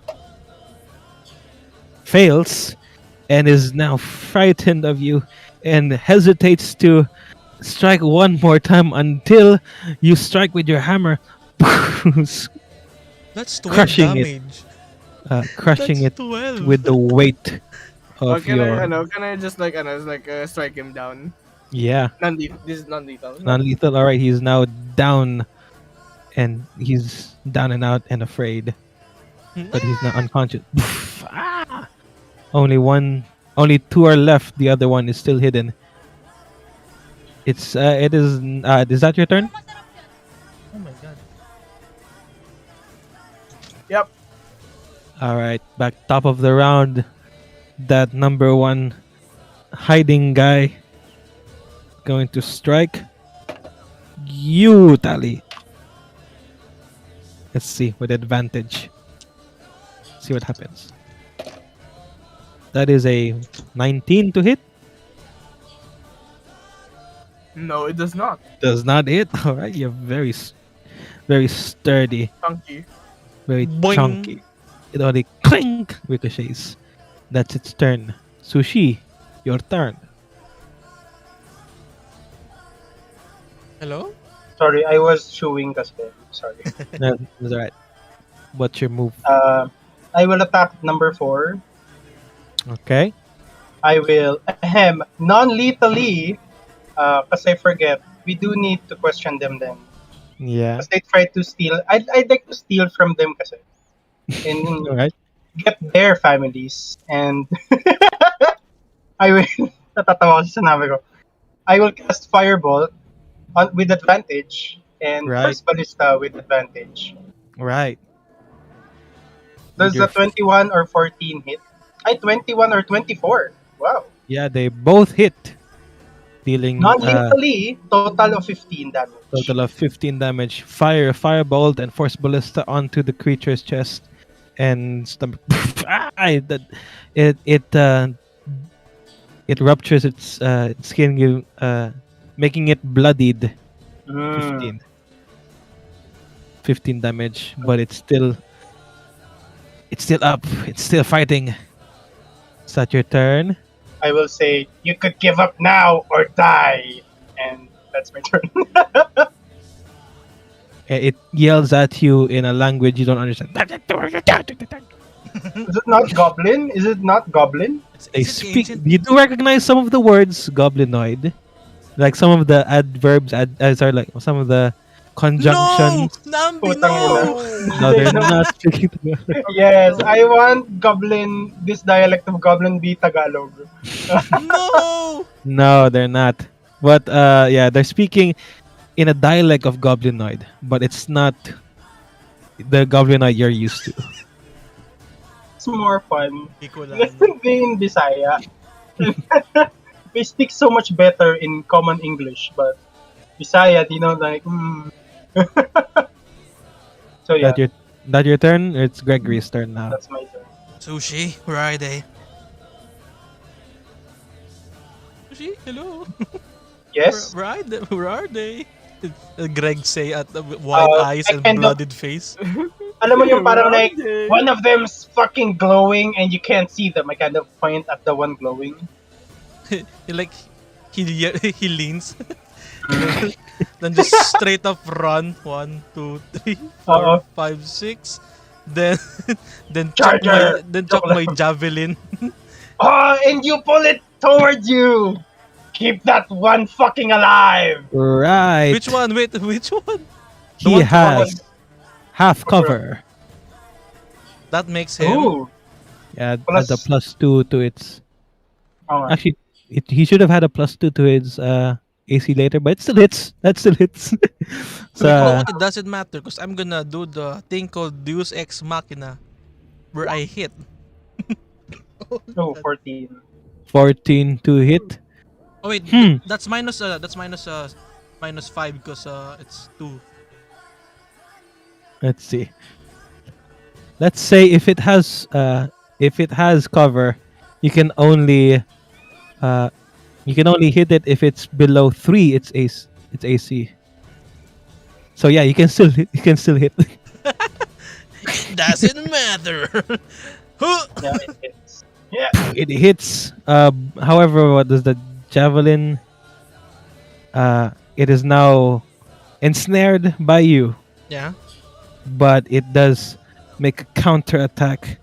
Fails, and is now frightened of you, and hesitates to strike one more time until you strike with your hammer, That's 12 Crushing it. damage. crushing That's it 12. with the weight of Can your I just strike him down? yeah Non-lethal. This is non-lethal. non-lethal. All right, he's now down, and he's down and out and afraid, but he's not unconscious. Ah! Only two are left. The other one is still hidden. It is. Is that your turn? Oh my god. Yep. All right, back top of the round. That number one hiding guy going to strike you, Tally. Let's see with advantage. See what happens. That is a 19 to hit. No, it does not. Does not hit. All right, you're very sturdy, Chunky. very Boing. chunky. It only clink ricochets. That's its turn. Suu'Shi, your turn. Hello? Sorry, I was chewing kasi. Sorry. No, that's all right. What's your move? I will attack number 4. Okay. I will non-lethally kasi I forget, we do need to question them then. Yeah. Because they try to steal. I'd like to steal from them kasi. And All right. get their families, and I will, natatawa ko sa sinabi ko, I will cast Firebolt with advantage, and Right. Force Ballista with advantage. Right. With Does your the 21 or 14 hit? 21 or 24. Wow. yeah, they both hit, dealing Non-lethally, total of 15 damage. total of 15 damage. Fire firebolt and force ballista onto the creature's chest, and stomach. That it ruptures its skin, making it bloodied. Mm. 15 damage, but it's still up. It's still fighting. Is that your turn? I will say, you could give up now or die. And that's my turn. It yells at you in a language you don't understand. Is it not Goblin? Is it not Goblin? They Is it speak. ancient? You do recognize some of the words goblinoid, like some of the adverbs. Sorry, like some of the conjunctions. No! Nambi, Putang ina. no! No, they're not speaking together. Yes, I want Goblin, this dialect of Goblin be Tagalog. No! No, they're not. But yeah, they're speaking in a dialect of goblinoid, but it's not the goblinoid you're used to. It's more fun. Bicolano. Be in Bisaya. We speak so much better in common English, but Bisaya, like, So yeah, That your turn? It's Gregory's turn now. that's my turn. Suu'Shi, where are they? Suu'Shi, hello. Yes? Where are they? Greg say at the wide eyes I and kind of- blooded face. Alam mo yung parang like, one of them's fucking glowing and you can't see them. I kind of point at the one glowing. Like he leans. Then just straight up run 1, 2, 3, 4, Uh-oh. 5, 6. Then chuck Charger! my javelin. Oh, and you pull it towards you! Keep that one fucking alive! Right. Which one? Wait, which one? He one to has half cover. That makes him. Ooh! Yeah, Plus- adds a +2 to its. Oh, Actually, he should have had a +2 to his AC later, but it still hits. That still hits. You So know what? It doesn't matter because I'm gonna do the thing called Deus Ex Machina, where I hit. oh, 14. 14 to hit. Oh wait, that's minus 5 because it's 2. Let's see. Let's say if it has cover, you can only hit it if it's below 3 its AC. So yeah, you can still hit. Doesn't matter. Huh. Yeah, it hits. Yeah. It hits. However, what does the javelin? It is now ensnared by you, Yeah. but it does make a counter attack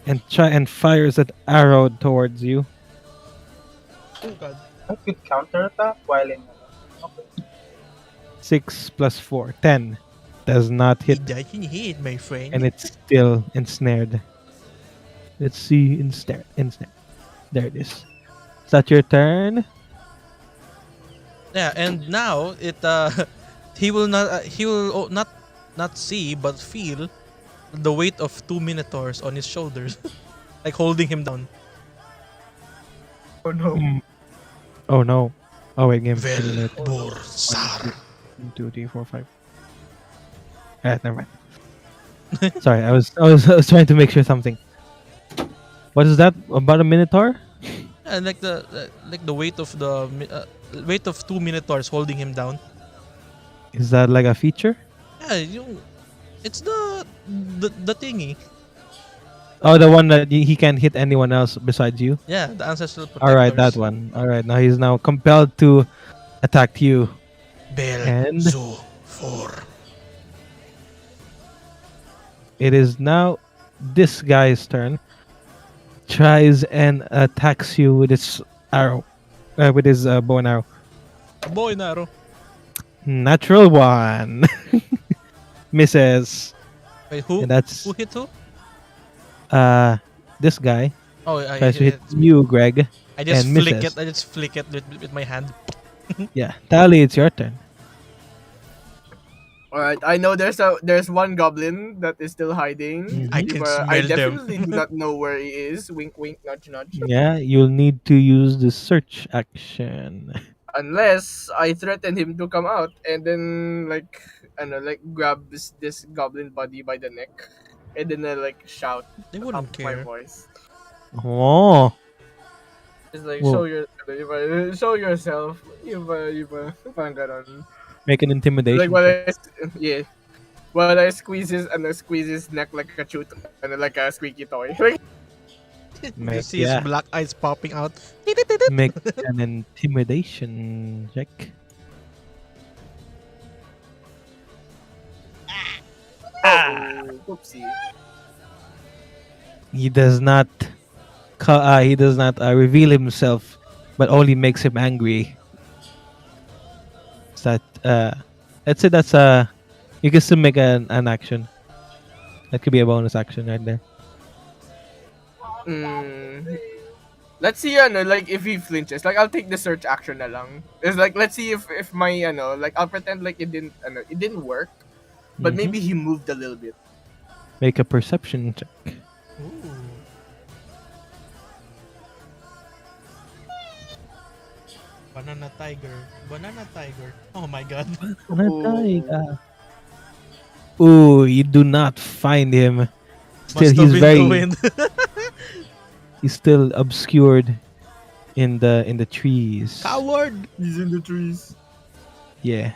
and fires an arrow towards you. Oh god. I could counterattack while in. Okay. 6 plus 4, 10. Does not hit, It doesn't hit, my friend. and it's still ensnared. Let's see, ensnared. There it is. Is that your turn? Yeah, and now it he will not see but feel the weight of 2 minotaurs on his shoulders, like holding him down. Oh no. Oh no. Oh wait, game. Borsar. 1, 2, 3, 4, 5. Never mind. Sorry, I was trying to make sure something. What is that about a minotaur? And like the weight of the weight of 2 minotaurs holding him down. Is that like a feature? Yeah, it's the thingy. Oh, the one that he can't hit anyone else besides you. Yeah, the ancestral protectors. All right, that one. All right, now he's now compelled to attack you. Bel And- Zu 4. It is now this guy's turn. Tries and attacks you with his arrow, with his bow and arrow. Boy and arrow. Natural 1. Misses. Wait, who? And that's Who hit who? This guy Oh, tries to hit it's me. you, Greg, I just and flick misses. it. I just flick it with my hand. Yeah, Tally, it's your turn. All right, I know there's one goblin that is still hiding. I Mhm. can I smell them. definitely do not know where he is. Wink, wink, nudge, nudge. Yeah, you'll need to use the search action. Unless I threaten him to come out and then like I know like grab this goblin buddy by the neck and then like shout They at the top wouldn't of my care. voice. Oh, It's like well, show yourself. Parang ganon. make an Like intimidation what check. yeah. While I squeeze his neck like a chew and like a squeaky toy. Like You Make see his yeah, black eyes popping out. make an intimidation check. oopsie. He does not. He does not reveal himself, but only makes him angry. Is that let's say that's you can still make an action. That could be a bonus action right there. Mm, let's see ano, like if he flinches. Like I'll take the search action na lang. It's like let's see if my ano, like I'll pretend like it didn't work, but Mhm. maybe he moved a little bit. Make a perception check. Ooh. Banana tiger. Banana tiger. Oh my god. Nataliya. Ooh, you do not find him. Still, Must have he's been very. the wind. He's still obscured in the trees. Coward! He's in the trees. Yeah.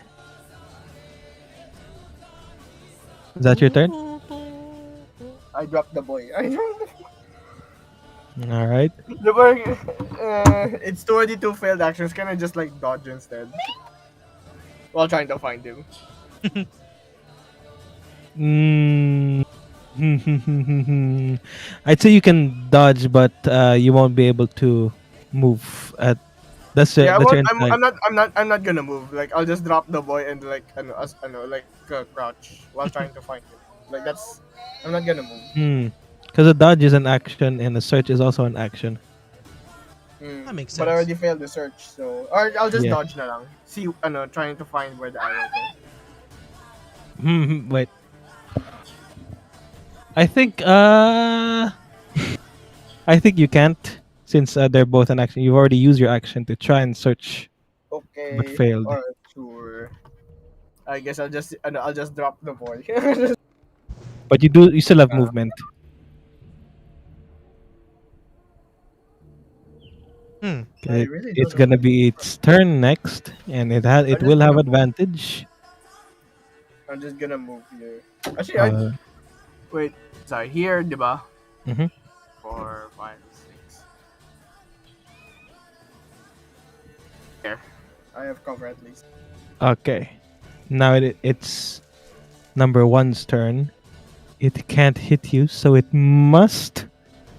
Is that your turn? I dropped the boy. I dropped All right. the boy. It's 22 failed actions. Can I just like dodge instead? While trying to find him. Mm. I'd say you can dodge, but you won't be able to move. That's it. Yeah, I That's your won't, entire. I'm not gonna move. Like I'll just drop the boy and like like crouch while trying to find him. Like that's I'm not gonna move. Because a dodge is an action, and a search is also an action. That makes But I sense. already failed the search, so or I'll just Yeah. dodge na lang. See, trying to find where the arrow goes. Wait. I think I think you can't since they're both an action. You've already used your action to try and search, Okay. but failed. Alright, sure. I guess I'll just drop the boy. But you still have movement. Hmm. I It, really it's don't gonna know. be its turn next, and it just will have gonna move. advantage. I'm just gonna move here. Actually, Uh, wait. Sorry, here, diba? Mhm. 4, 5, 6. There. I have cover at least. Okay. Now it's number one's turn. It can't hit you, so it must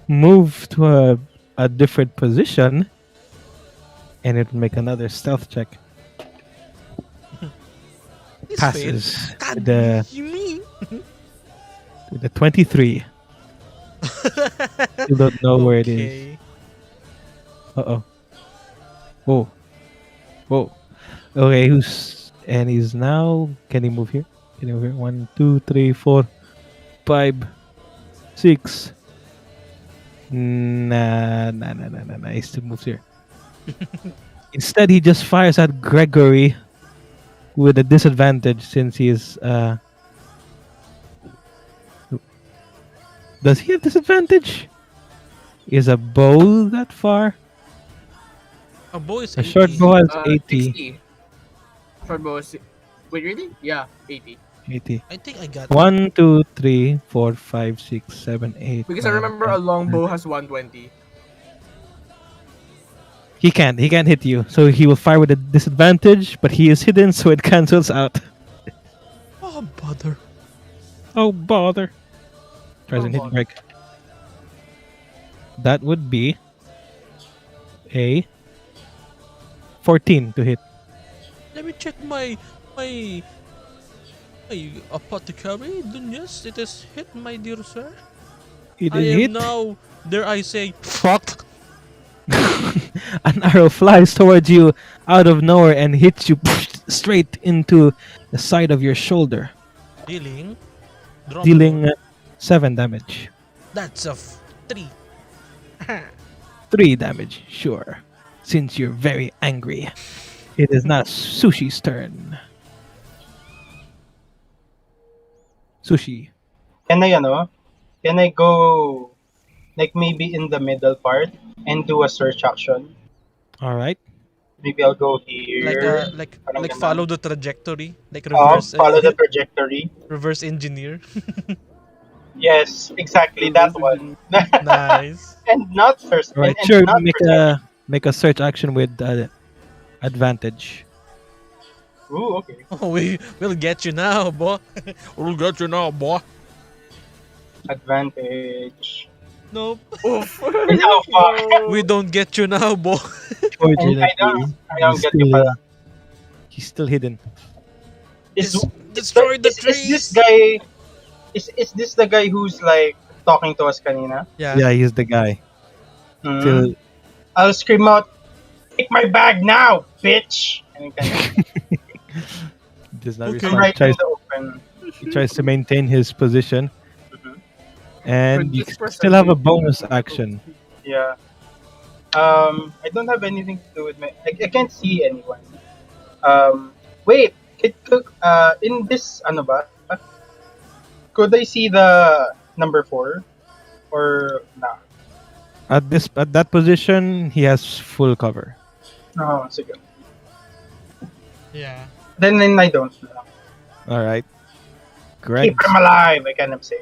move to a different position, and it will make another stealth check. This Passes failed. with God, me. the 23. You don't know where it is. Okay. Uh-oh. Whoa. Whoa. Okay, he's now, can he move here? Can he move here? 1, 2, 3, 4, 5, 6. Nah. He still moves here. Instead, he just fires at Gregory with a disadvantage since he is. Does he have disadvantage? Is a bow that far? A boy is A short 80. bow has 80. 60. Short bow is wait, really? Yeah, 80. 80. I think I got 1, 2, 3, 4, 5, 6, 7, 8. Because I 9, remember 10, a long 11. bow has 120. He can't hit you. So he will fire with a disadvantage, but he is hidden, so it cancels out. Oh, bother. Oh, bother. Tries and hit bother. Greg. That would be a 14 to hit. Let me check my apothecary. Then yes, it is hit, my dear sir. It I is am hit. now, dare I say, fucked. An arrow flies towards you out of nowhere and hits you straight into the side of your shoulder, Dealing. Drum dealing roll. 7 damage. That's a 3. 3 damage, sure. Since you're very angry. It is now Suushi's turn. Suu'Shi. Can I go like maybe in the middle part and do a search action? Alright. Maybe I'll go here. Parang Like ganon. follow the trajectory, like reverse Follow the trajectory. reverse engineer. Yes, exactly that one. Nice. And not first. Alright, And sure. not Make a search action with advantage. Ooh, okay. Oh, we'll get you now, boy. We'll get you now, boy. Advantage. Nope. Oof. And how far? We don't get you now, boy. Fortunately, I don't get you pala. he's still hidden. Destroy the trees. Is this guy? Is this the guy who's like talking to us kanina? Yeah, he's the guy. Hmm. Till I'll scream out, "Take my bag now, bitch!" And does not Okay. I'm respond. right in the open. He tries to maintain his position, Mhm. and Could you this still have a person be- bonus action. Yeah. I don't have anything to do with my. I can't see anyone. Wait. In this ano ba? Could I see the number 4 or not? At that position, he has full cover. Oh, sige. Yeah. Then I don't. All right, Greg. Keep him alive. I can say.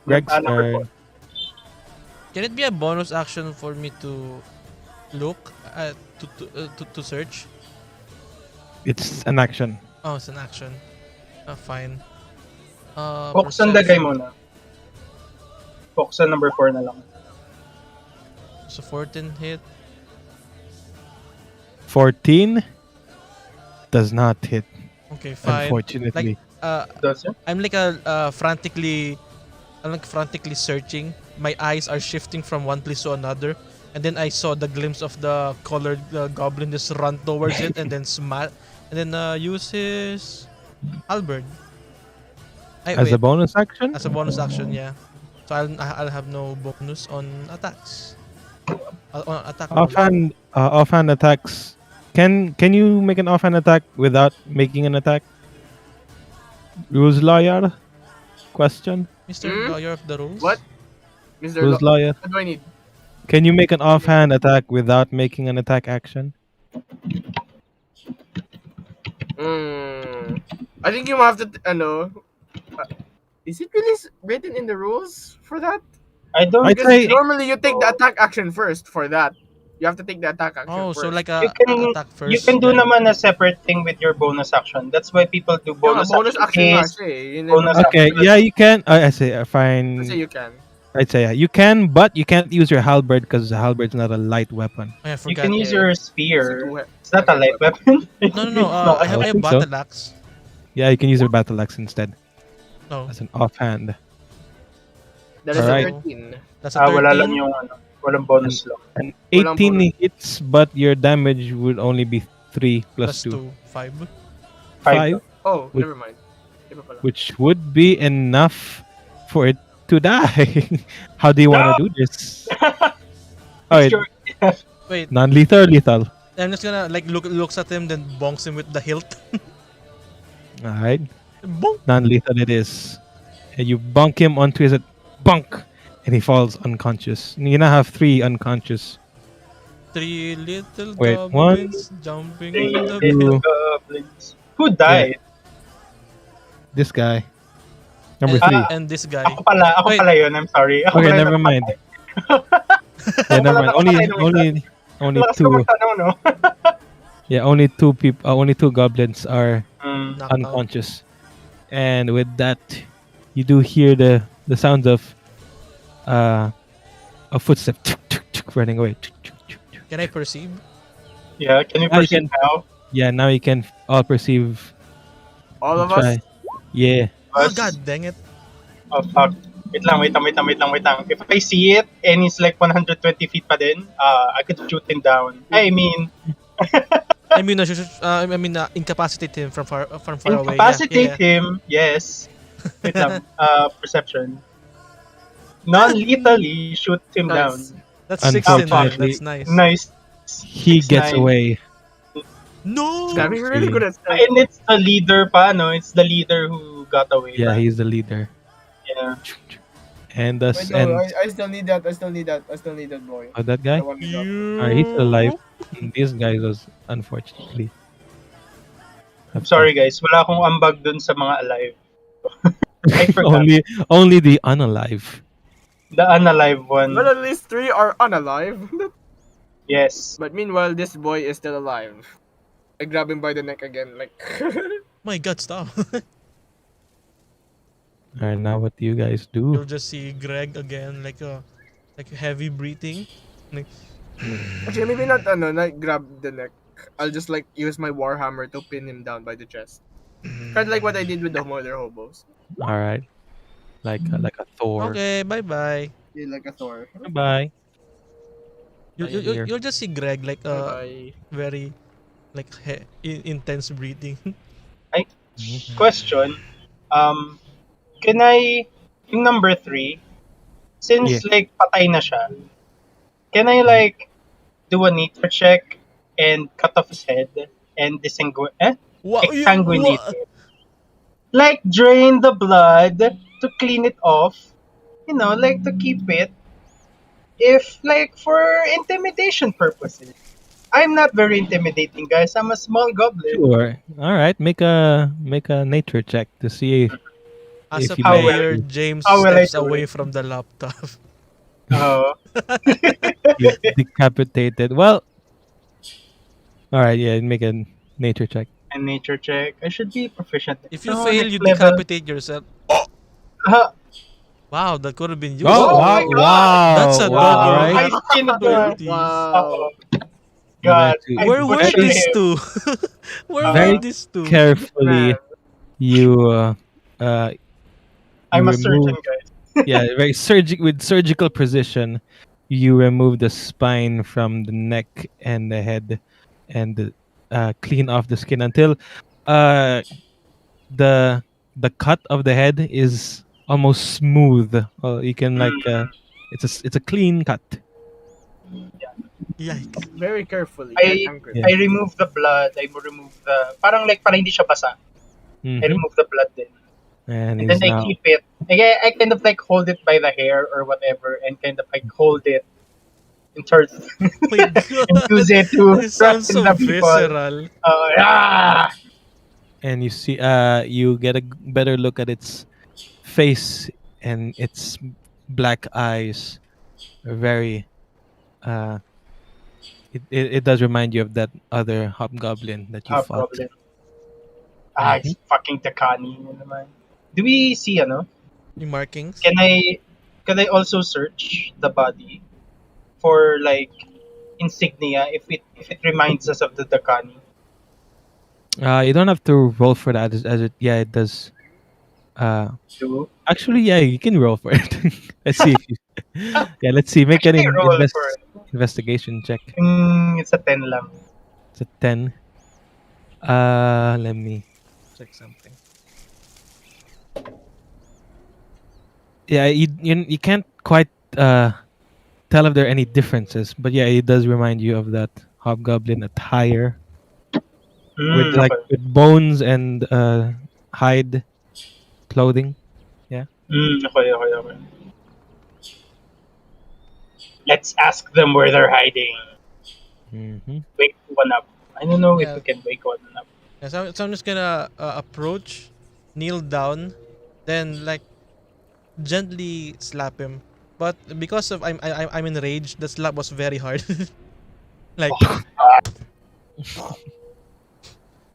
Greg's Number turn. 4. Can it be a bonus action for me to look at to search? It's an action. Oh, it's an action. Fine. Focus on the guy perception. muna. Focus on number 4 na lang. So 14 hit. 14 does not hit, Okay, fine. unfortunately. Does it? I'm like frantically searching. My eyes are shifting from one place to another, and then I saw the glimpse of the colored goblin just run towards it, and then use his halberd. As a bonus action? As a bonus action, yeah. So I'll have no bonus on attacks. On attack. Offhand attacks. Can you make an offhand attack without making an attack? Rules lawyer? Question? Mr. Hmm? Lawyer of the Rules. What? Mr. Rules lawyer. What do I need? Can you make an offhand attack without making an attack action? I think you have to, is it really written in the rules for that? I don't. I'd Because say normally you take the attack action first for that. You have to take the attack action Oh, first. so like You a can attack first. you can do then- naman a separate thing with your bonus action. That's why people do bonus, bonus action nga haste, siya eh. Yun bonus yung- okay. action. Yeah, you can. I say Kasi fine. you can. I'd say yeah, you can, but you can't use your halberd because the halberd's not a light weapon. I You forgot. can use Yeah. your It's spear. a It's not a light weapon. No. I have I a think so. battle axe. Yeah, you can use your battle axe instead No, as an offhand. That is Alright. a 13. that's a 13. Wala lang yung walang bonus lang. And Walang 18 bonus. hits, but your damage would only be 3 plus plus 2. 2, 5. 5, Oh, Wait. never mind. Iba pala. which would be enough for it to die. How do you want to do this? Alright, Sure. Wait, non-lethal or lethal? I'm just gonna like looks at him, then bonks him with the hilt. Alright, Bonk. non-lethal it is. And you bunk him onto his bunk, and he falls unconscious. You now have 3 unconscious. 3 little Wait, goblins jumping Three in the little two. goblins. Who died? This guy. Number and, 3. and this guy. Ako Wait. pala yun. I'm sorry. Ako Okay, pala never yung mind. Yeah, never mind. Only Lakas ko 2. magtanong, no? Yeah, only 2 people. Only 2 goblins are Knocked out. unconscious. And with that, you do hear the sounds of a footstep running away. Can I perceive? Yeah, can you Now you perceive can- now? Yeah, now you can all perceive. All of Try. us? Yeah. Oh Us? god dang it. Oh, fuck. Wait lang. If I see it and he's like 120 feet pa din, I could shoot him down. I mean, Incapacitate him from far away. incapacitate Yeah. him, yes. Wait lang, perception. Non-lethally shoot him Nice. down. That's 16 then. Unfortunately, That's nice. Nice. he gets 6-9. away. No. Gabby really good at stealth. And it's the leader pa, no? It's the leader who got away. Yeah, pa. he's the leader. Yeah. And Wait, thus, no, and I still need that. I still need that boy. oh, that guy. The one we got. Alright, he's still alive. This guy was unfortunately. Sorry guys, wala akong ambag dun sa mga alive. I forgot. only the unalive. The unalive one. But at least 3 are unalive. Yes. But meanwhile, this boy is still alive. I grab him by the neck again, like. My God, stop. Alright, now what do you guys You'll do? just see Greg again, like heavy breathing. Like, Actually, maybe not. Not grab the neck. I'll just like use my warhammer to pin him down by the chest. Kind of like what I did with the mother hobos. Alright, like a Thor. okay, bye bye. Yeah, like a Thor. Bye. You'll just see Greg like Bye. very like intense breathing. Question. Can I, yung number 3, since Yeah. like patay na siya, can I like do a nature check and cut off his head and exsanguinate it? Like drain the blood to clean it off, like to keep it, if like for intimidation purposes. I'm not very intimidating, guys. I'm a small goblin. Sure. Alright, make a nature check to see As a if you player, may- James How will I steps do away it? from the laptop. Oh, you decapitated. Well, alright, yeah, make a nature check. a nature check. I should be proficient. If you No, fail, next you level. decapitate yourself. Uh, Wow, that could have been you. Oh, my wow, God. wow, That's a wow, dog, alright. I seen that. Wow. God, I Where were butchered these him. two? Where Very were these two? Carefully, Man. you I'm a remove- surgeon, guys. yeah, very with surgical precision, you remove the spine from the neck and the head, and clean off the skin until the cut of the head is almost smooth. You can it's a clean cut. Yikes. Very carefully. I remove the blood. I remove the parang hindi siya basa. I Mhm. remove the blood then. And And he's then I now keep it. I kind of like hold it by the hair or whatever, and kind of like hold it in terms My God. and use it to This sounds threaten so the people. visceral. and you see you get a better look at its face, and its black eyes are very it does remind you of that other hobgoblin that you fought. Hobgoblin. It's fucking Takani yun naman. Do we see Yung markings. Can I also search the body for like insignia if it reminds us of the Dakani? You don't have to roll for that as it it does. Do Actually, yeah, you can roll for it. Let's see if you let's see, make an Actually, roll for it. investigation check. It's a 10 lang. It's a 10. Let me check something. Yeah, you can't quite tell if there are any differences, but yeah, it does remind you of that hobgoblin attire with with bones and hide clothing. Okay. Let's ask them where they're hiding. Mm-hmm. Wake one up. I don't know if Yeah. we can wake one up. Yeah, so I'm just gonna approach, kneel down, then like gently slap him. But because of I'm enraged, the slap was very hard. Like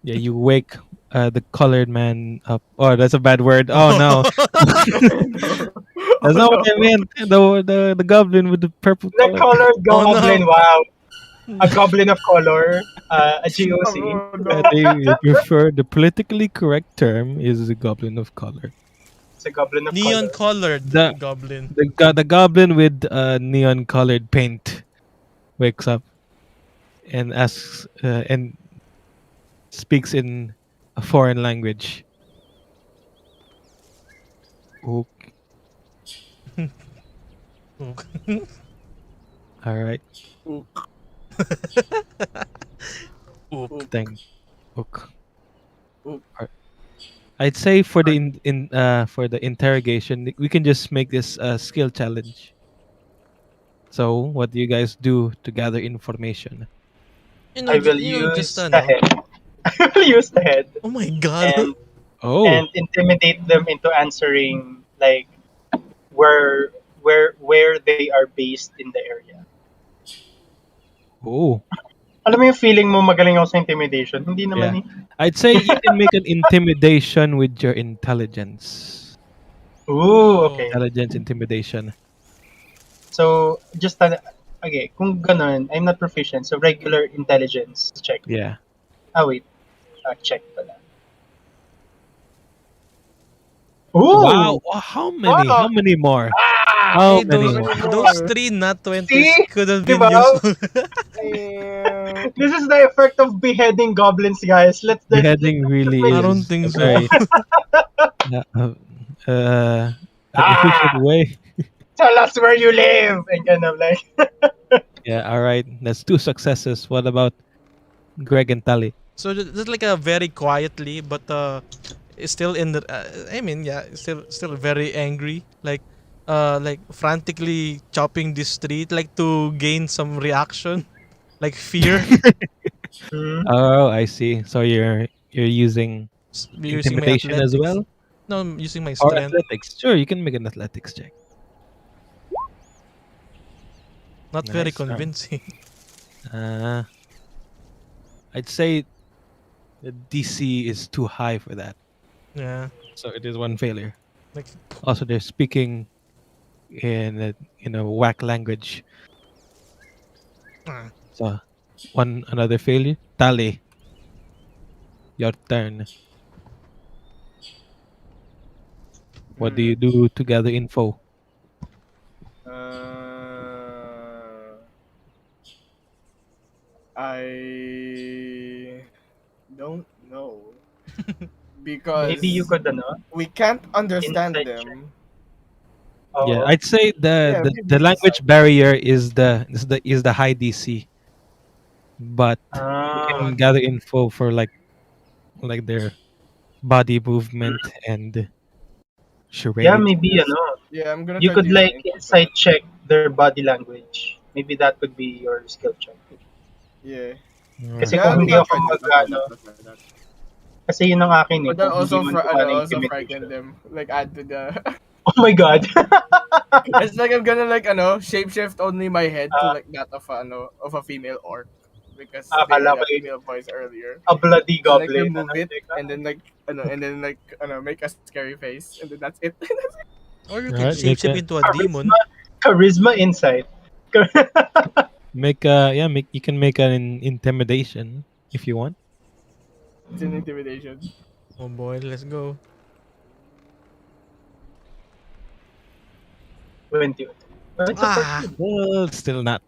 Yeah, you wake the colored man up. Oh, that's a bad word. Oh no, that's not what I meant. The goblin with the purple The color. colored Oh, no. goblin, wow. A goblin of color, a GOC. They prefer the politically correct term is the goblin of color. It's a goblin of Neon color. colored The- goblin. The goblin with neon colored paint wakes up and asks and speaks in a foreign language. Ook. All right. Ook. Ook. Ook. Thank. Ook. Ook. I'd say for the interrogation, we can just make this a skill challenge. So, what do you guys do to gather information? I will use the head. I will use the head Oh my god. and Oh, and intimidate them into answering like where they are based in the area. oh, Alam mo yung feeling mo magaling ako sa intimidation? Hindi naman eh. I'd say you can make an intimidation with your intelligence. Ooh, okay. Intelligence intimidation. So, just okay, kung ganun, I'm not proficient. So, regular intelligence check. Yeah. Ah, wait. Check pala. Ooh! Wow. How many? Wow. How many more? Ah! How Hey, many those, more? those 3 nat 20s See? could have been Diba? useful. Damn. This is the effect of beheading goblins, guys. Beheading really I is don't think a so. very an efficient way. Tell us where you live! And kind of like... Yeah. All right. That's 2 successes. What about Greg and Tali? So just like a very quietly, but it's still in the. I mean, yeah, still very angry, like frantically chopping the street, like to gain some reaction, like fear. Hmm. Oh, I see. So you're using Using my intimidation as athletics. well, No, I'm using my or strength. athletics? Sure, you can make an athletics check. Not very Nice, alright. convincing. I'd say the DC is too high for that, Yeah, so it is 1 failure. like Also, they're speaking in a whack language, ah, so another failure. Tali, your turn. What do you do to gather info? I don't know. Because Maybe you could, we can't understand Inside them. Yeah, Oo. I'd say Yeah, the maybe language barrier is the high DC, but you Ah, can gather info for like their body movement and charade. yeah, maybe, Yeah, I'm gonna you try could to use like my info for insight that. check their body language. Maybe that could be your skill check. Yeah. Kasi Yeah, kung I'm hindi gonna ako try that. mag, kasi yun ang akin eh, But then kung hindi also man for gumana yung also frighten intimidation. them. Like add to the Oh my god! it's like I'm gonna like shapeshift only my head to Ah. like that of a female orc. Because they Akala had ko a yun, female voice earlier. a bloody And like goblin. remove it Like, and then like make a scary face and then that's it. or you can Alright, make shapeshift a- into a demon. charisma insight. you can make an intimidation if you want. It's an intimidation. Oh boy, let's go. 20. But it's a Ah, person. Well, still not.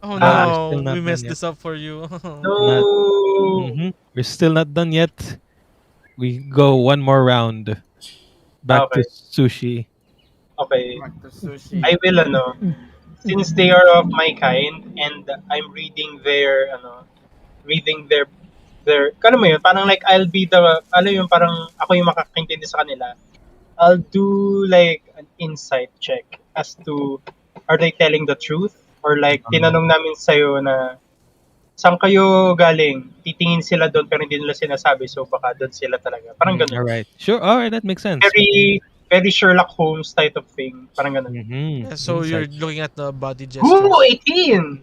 oh Ah, we're still no, not we done messed yet. this up for you. No. We're still not done yet. We go one more round. Back to Okay. Suu'Shi. Okay. Back to Suu'Shi. I will, since they are of my kind and I'm reading their, alam mo yun, parang like I'll be alam yun, parang ako yung makakaintindi sa kanila. I'll do like an insight check as to, are they telling the truth? Or like, tinanong namin sa'yo na, saan kayo galing? Titingin sila doon pero hindi nila sinasabi, so baka doon sila talaga. Parang ganun. All right. Sure. All right. That makes sense. Very, very Sherlock Holmes type of thing. Parang ganun. Yeah, so you're Insight. looking at the body gestures. Ooh, 18!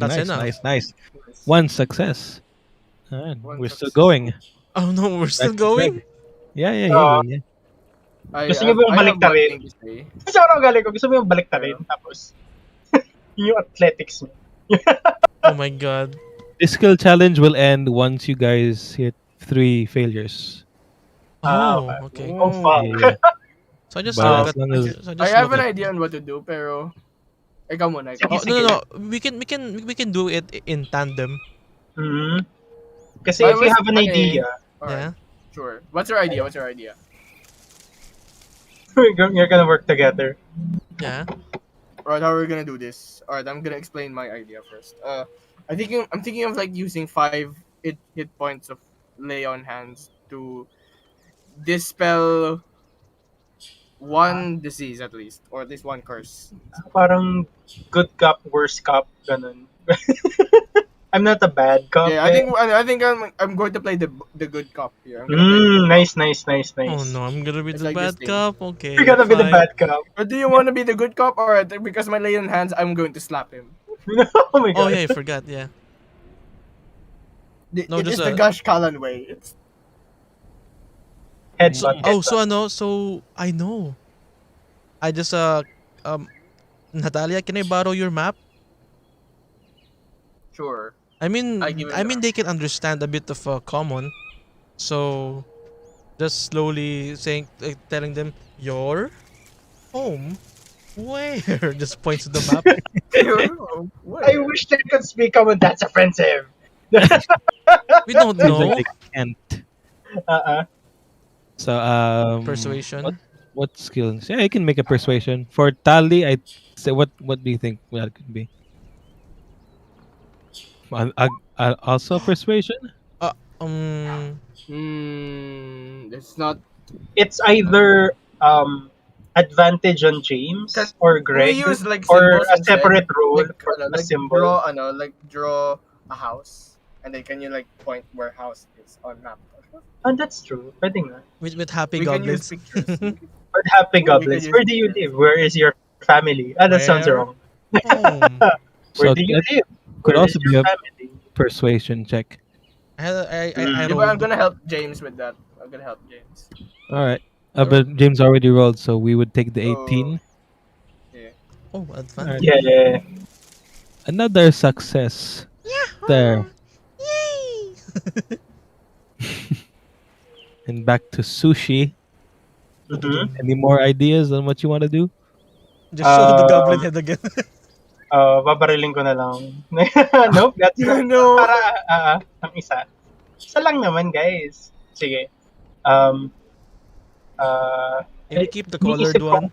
That's Nice, enough. nice. 1 success. Alright, One we're still success. going. Oh no, we're still Back to going. Greg. Yeah. Gusto niyo ba yung I have one baliktarin? thing to say. Kasi ako galing ko, gusto mo yung baliktarin, tapos yung athletics mo. Oh my god. This skill challenge will end once you guys hit 3 failures. Oh, Okay. okay. Oh, fuck. Yeah. So I just But look as at. long as So I I just have look an at. idea on what to do, pero ikaw muna, ikaw. Sige, Oh no sige. no no. We can do it in tandem. Hmm. Kasi But I if you was, have an idea, alright, Yeah. sure. What's your idea? What's your idea? you're gonna work together. Yeah. Alright, how are we gonna do this? Alright, I'm gonna explain my idea first. I'm thinking of like using 5 hit points of lay on hands to dispel one disease at least, or at least one curse. Parang good cop, worst cop, ganun. I'm not a bad cop, Yeah, guys. I think I'm going to play the good cop here. I'm gonna play the good Nice, cop. nice, nice, Oh nice. no, I'm gonna be It's the like this bad thing. cop. You're Okay, gonna be the fine. bad cop. Or do you want to be the good cop? Alright, because my lay on hands, I'm going to slap him. Oh my Oh god. yeah, I forgot. Yeah. No, It just is the Gosh Callan way. It's So Headbutt, oh, headbutt. so so I know. I just um Natalia, can I borrow your map? sure. I mean I give him I the mean map. they can understand a bit of common. So just slowly saying telling them your home where just points to the map. I wish they could speak common. That's offensive. We don't seems like know. they can't. Uh-uh. So Persuasion. what skills? Yeah, I can make a persuasion for Tali. I say what do you think that could be? Also persuasion. Uh, um It's not. It's either advantage on Can James or we Greg use like or symbols a instead? separate role Like for a like symbol. draw a house, and then can you like point where house is on map? Oh, that's true. Pwede nga. with happy We can use goblins. pictures. But happy We could goblins, use where do you pictures. live? Where is your family? Ah, that sounds Where wrong. home. Where So do you that live? could Where is also be your a family? persuasion check. I Yeah, but I'm rolled. gonna help James with that. I'm gonna help James. All right. But James already rolled, so we would take the Oh, 18. yeah. Oh, All advantage. right. Yeah. Another success. There. Yay! And back to Suu'Shi. Mm-hmm. Any more ideas on what you want to do? Just show the goblin head again. Babariling ko na lang. Nope, that's not. No. Para, ang isa. Isa lang naman, guys. Sige. Um, Maybe keep the iniisip colored ko, one.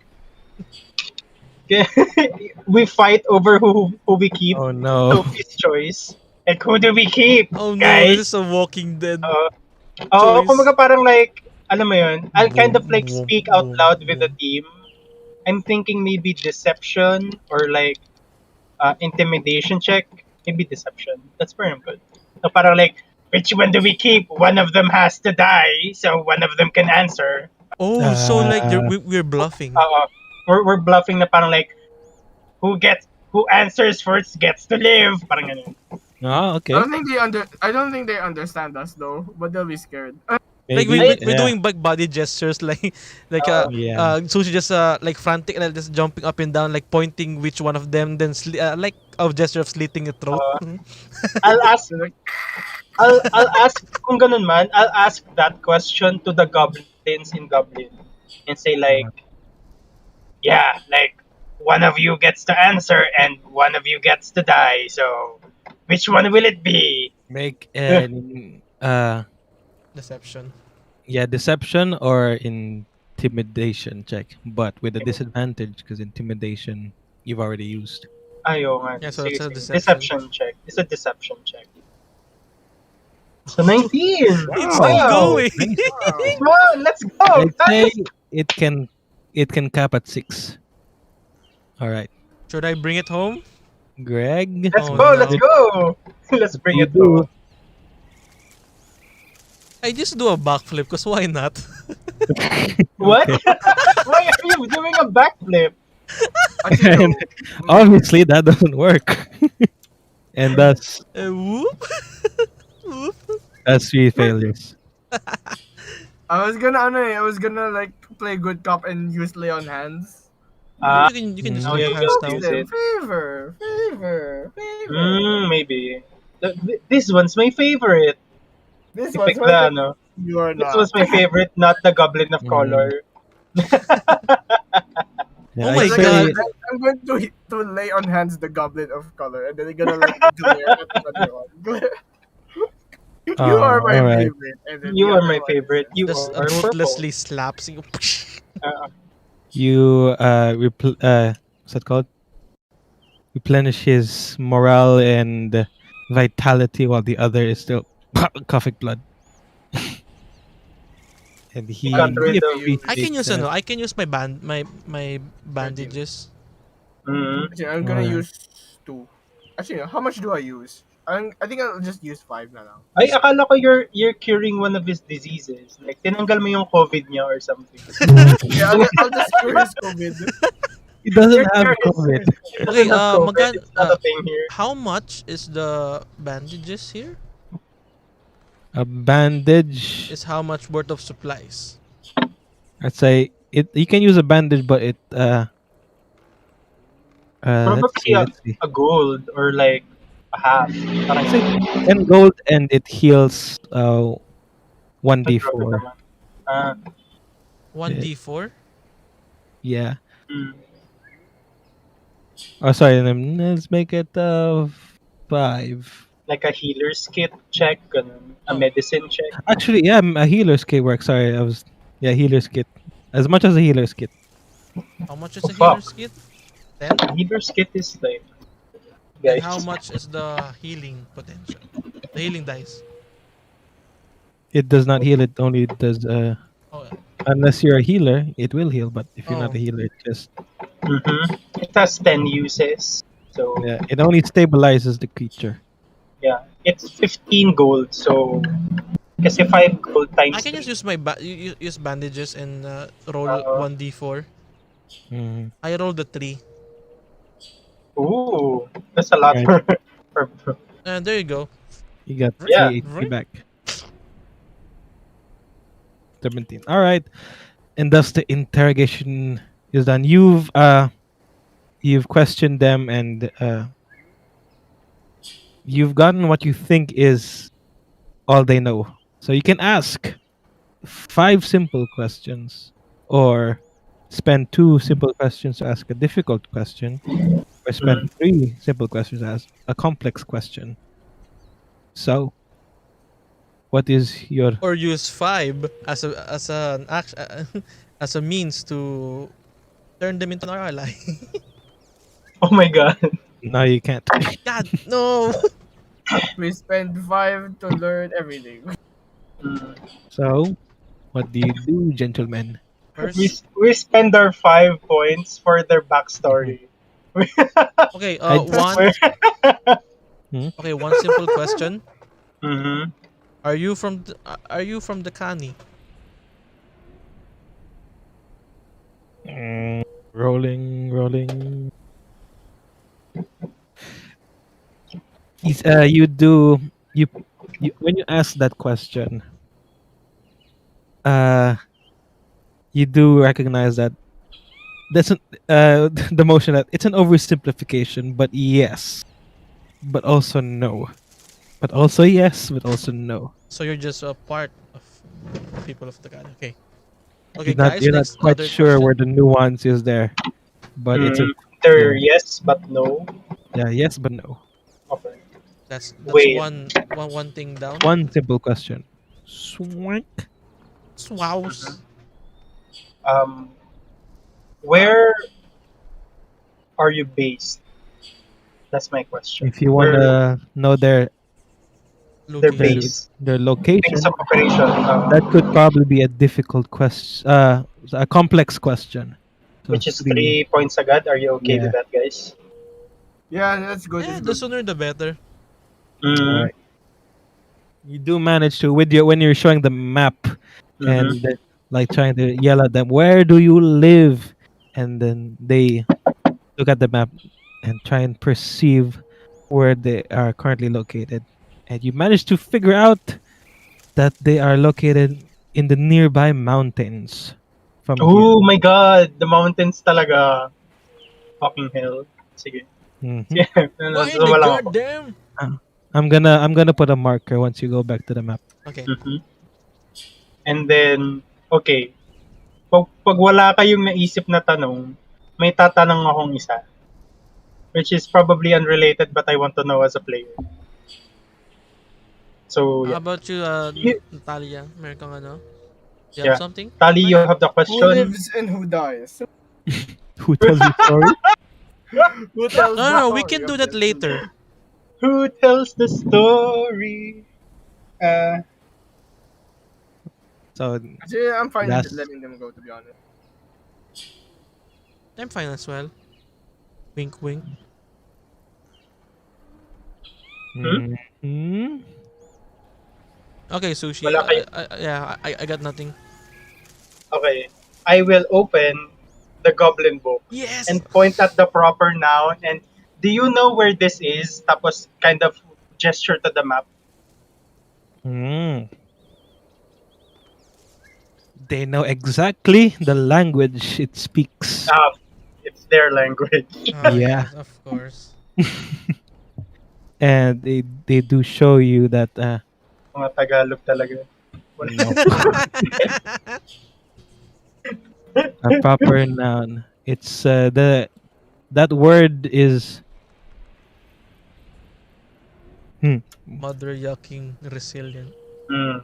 we fight over who we keep. Oh no. Sophie's choice. And who do we keep, Oh no, guys? this is a Walking Dead Oo, choice. kumaga parang like, alam mo yun, I'll kind of Boom, like boom, speak out boom, loud with the boom. team. I'm thinking maybe deception or like intimidation check. Maybe deception. That's where I'm good. So parang like, which one do we keep? One of them has to die, so one of them can answer. Oh, so like Uh, we're bluffing. We're bluffing na parang like, who answers first gets to live. Parang ganun. okay. I don't think they understand us though, but they'll be scared. Like Maybe. we're Yeah. doing back body gestures like Yeah. Sushi just like frantic and just jumping up and down like pointing which one of them then like a gesture of slitting the throat. I'll ask So, like, I'll ask kung ganun man, I'll ask that question to the goblins in Goblin and say like, yeah, like one of you gets to answer and one of you gets to die. So which one will it be? Make an Deception. deception or intimidation check, but with a disadvantage because intimidation you've already used. Ayo nga. Yeah, so Sige, it's a sige. deception. Deception check. It's a deception check. So 19. It's Wow. still going. Come on, let's go. I'd say guys. it can cap at 6. All right, Should I bring it home? Greg. Let's Oh, go. no. Let's go. Let's bring You it do. home. I just do a backflip because why not? What? Okay. Why are you doing a backflip? actually, no. Obviously, that doesn't work, and that's Whoop. Whoop. 3 failures. I was gonna like play good cop and use lay on hands. You can just now lay you your hands will down. use it. Favor. Maybe. This one's my favorite. This You one's pick the, ano. You are This not. was my favorite, not the Goblin of Mm. Color. Yeah, Oh I'd my Like, god. say I'm going to lay on hands the Goblet of Color, and then they're gonna like glare at the other one. You are my all right. favorite, and then You the are other my one is favorite. You Just are purple. ruthlessly slaps you. Uh, You what's that called? Replenish his morale and vitality while the other is still coughing blood. And we I'll got he give rid it to of. you. I can use appreciates that. I can use my bandages. Actually, I'm gonna Alright. use 2. Actually, no, how much do I use? I think I'll just use 5 na lang. Ay, akala ko you're curing one of his diseases. Like, tinanggal mo yung COVID niya or something. Yeah, I'll just cure his COVID. He doesn't You're have curious. COVID. He Okay, doesn't have COVID. magan It's not a thing here. how much is the bandages here? A bandage. Is how much worth of supplies? I'd say it. You can use a bandage, but it. Let's Probably see. Let's see. a gold or like a half. Parang I'd say 10 gold, and it heals. 1d4. naman. Ah, 1d4? Yeah. mm. Oh, sorry. Let's make it 5. Like a healer's kit check, ganun. A Oh. medicine check. Actually, yeah, a healer's kit works. Sorry, healer's kit. As much as a healer's kit. How much is Oh, a healer's fuck. kit? 10? A healer's kit is like, And guys. how much is the healing potential? The healing dice. It does not heal. It only does. Oh, Unless you're a healer, it will heal. But if you're not Oh. a healer, it just It has 10 uses. So, yeah, it only stabilizes the creature. yeah. It's 15 gold. So, kasi 5 gold times I can just 3. use use bandages and roll Uh-huh. 1d4. Mhm. I rolled a 3. Ooh, that's a lot Right. for And there you go. You got Yeah. 3 HP back. 17. All right, and thus the interrogation is done. You've questioned them, and you've gotten what you think is all they know. So you can ask 5 simple questions, or spend 2 simple questions to ask a difficult question, or spend 3 simple questions to ask a complex question. So, what is your Or use 5 as an action as a means to turn them into an ally. Oh my god. no? You can't. God, no. We spend 5 to learn everything. Mm. So, what do you do, gentlemen? First, We spend our 5 points for their backstory. okay, I'd- okay, one simple question. Mm-hmm. Are you from the Kani? Rolling. You do you when you ask that question, you do recognize that that's the motion that it's an oversimplification, but yes, but also no, but also yes, but also no. So you're just a part of people of the Kani. Okay. Okay, You're not, guys. you're not Next, quite other sure question. where the nuance is there, but it's a They're yes, but no. yeah, yes, but no. Okay. That's Wait. one thing down. One simple question. Swank. Swows. Um, where are you based? That's my question. If you want to know their Their Location. base. their location, Base of operation. that could probably be a difficult question, a complex question. So Which is 3 points agad. Are you okay Yeah. with that, guys? Yeah, that's good. Yeah, That's the good. sooner the better. Alright. You do manage to when you're showing the map and like trying to yell at them, where do you live? And then they look at the map and try and perceive where they are currently located. And you manage to figure out that they are located in the nearby mountains from Oh my god, the mountains talaga. Fucking hell. Sige. here. Mhm. Yeah, Why so the wala ako. goddamn? I'm gonna put a marker once you go back to the map. Okay. Mhm. And then, okay, pag wala kayong naisip na tanong, may tatanong akong isa. Which is probably unrelated but I want to know as a player. So, How yeah. about you, You- Nataliya? Meron kang ano? You have Yeah. something? Tali, you have the Who question. lives and who dies? Who tells the story? Who tells the No, we story can do of that this? later. Who tells the story? So Actually, I'm fine with last letting them go, to be honest. I'm fine as well. Wink, wink. Mhm. Okay, Suu'Shi. Wala kayo. Yeah, I got nothing. Okay. I will open the Goblin book Yes! and point at the proper noun. And do you know where this is? Tapos kind of gesture to the map. Mm. They know exactly the language it speaks. It's their language. Oh, Yeah. yes, of course. And they do show you that Mga Tagalog talaga. no, a proper noun. It's that word is Mother yucking resilient. Mm.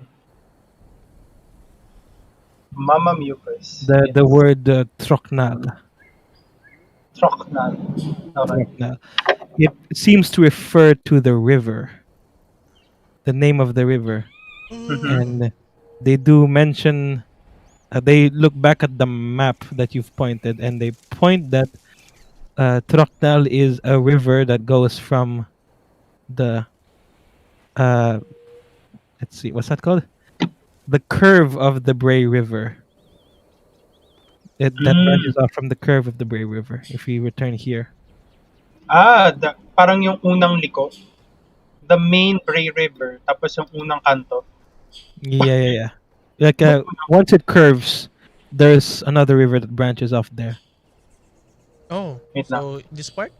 Mama mucus. the word troknal. Troknal. Okay. Troknal. It seems to refer to the river, the name of the river, and they do mention. They look back at the map that you've pointed, and they point that Troknal is a river that goes from the let's see, what's that called? The curve of the Bray River. That branches off from the curve of the Bray River. If we return here, Parang yung unang liko. The main Bray River, tapos yung unang kanto. yeah. Like once it curves, there's another river that branches off there. Oh, Wait so this part?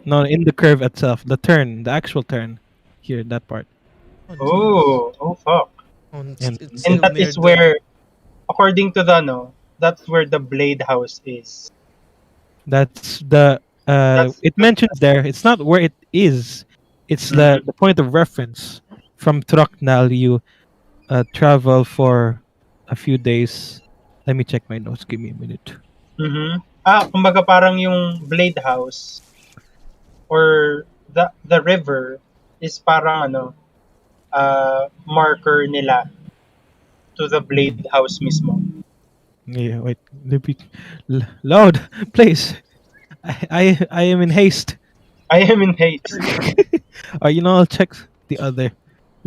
No, in the curve itself, the turn, the actual turn, here, that part. Oh, fuck. Oh, it's, And- it's And still that near is where, according to the, that's where the Blade House is. That's the it mentions there. It's not where it is. It's the point of reference. From Troknal, you travel for a few days. Let me check my notes. Give me a minute. Mm-hmm. Kumbaga parang yung Blade House or the river is parang marker nila to the Blade House mismo. Yeah, wait. Loud, please. I am in haste. I am in haste. I'll check the other.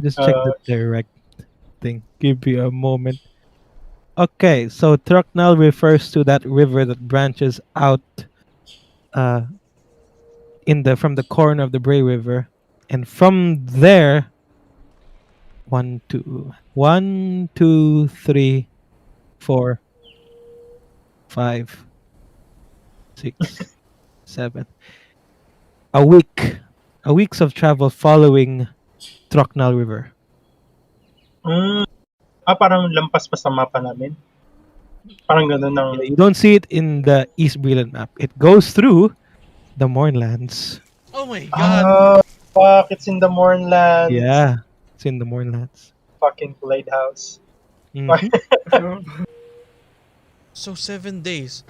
Just check the direct thing. Give you a moment. Okay, so Troknal refers to that river that branches out from the corner of the Bray River, and from there, 1, 2, 3, 4, 5, 6, 7. A weeks of travel following Troknal River. Parang lampas pa sa mapa namin. Parang ganun ng... You don't see it in the East Breland map. It goes through the Mournlands. Oh my god! Fuck, it's in the Mournlands. Yeah, it's in the Mournlands. Fucking Blade House. Mhm. So 7 days.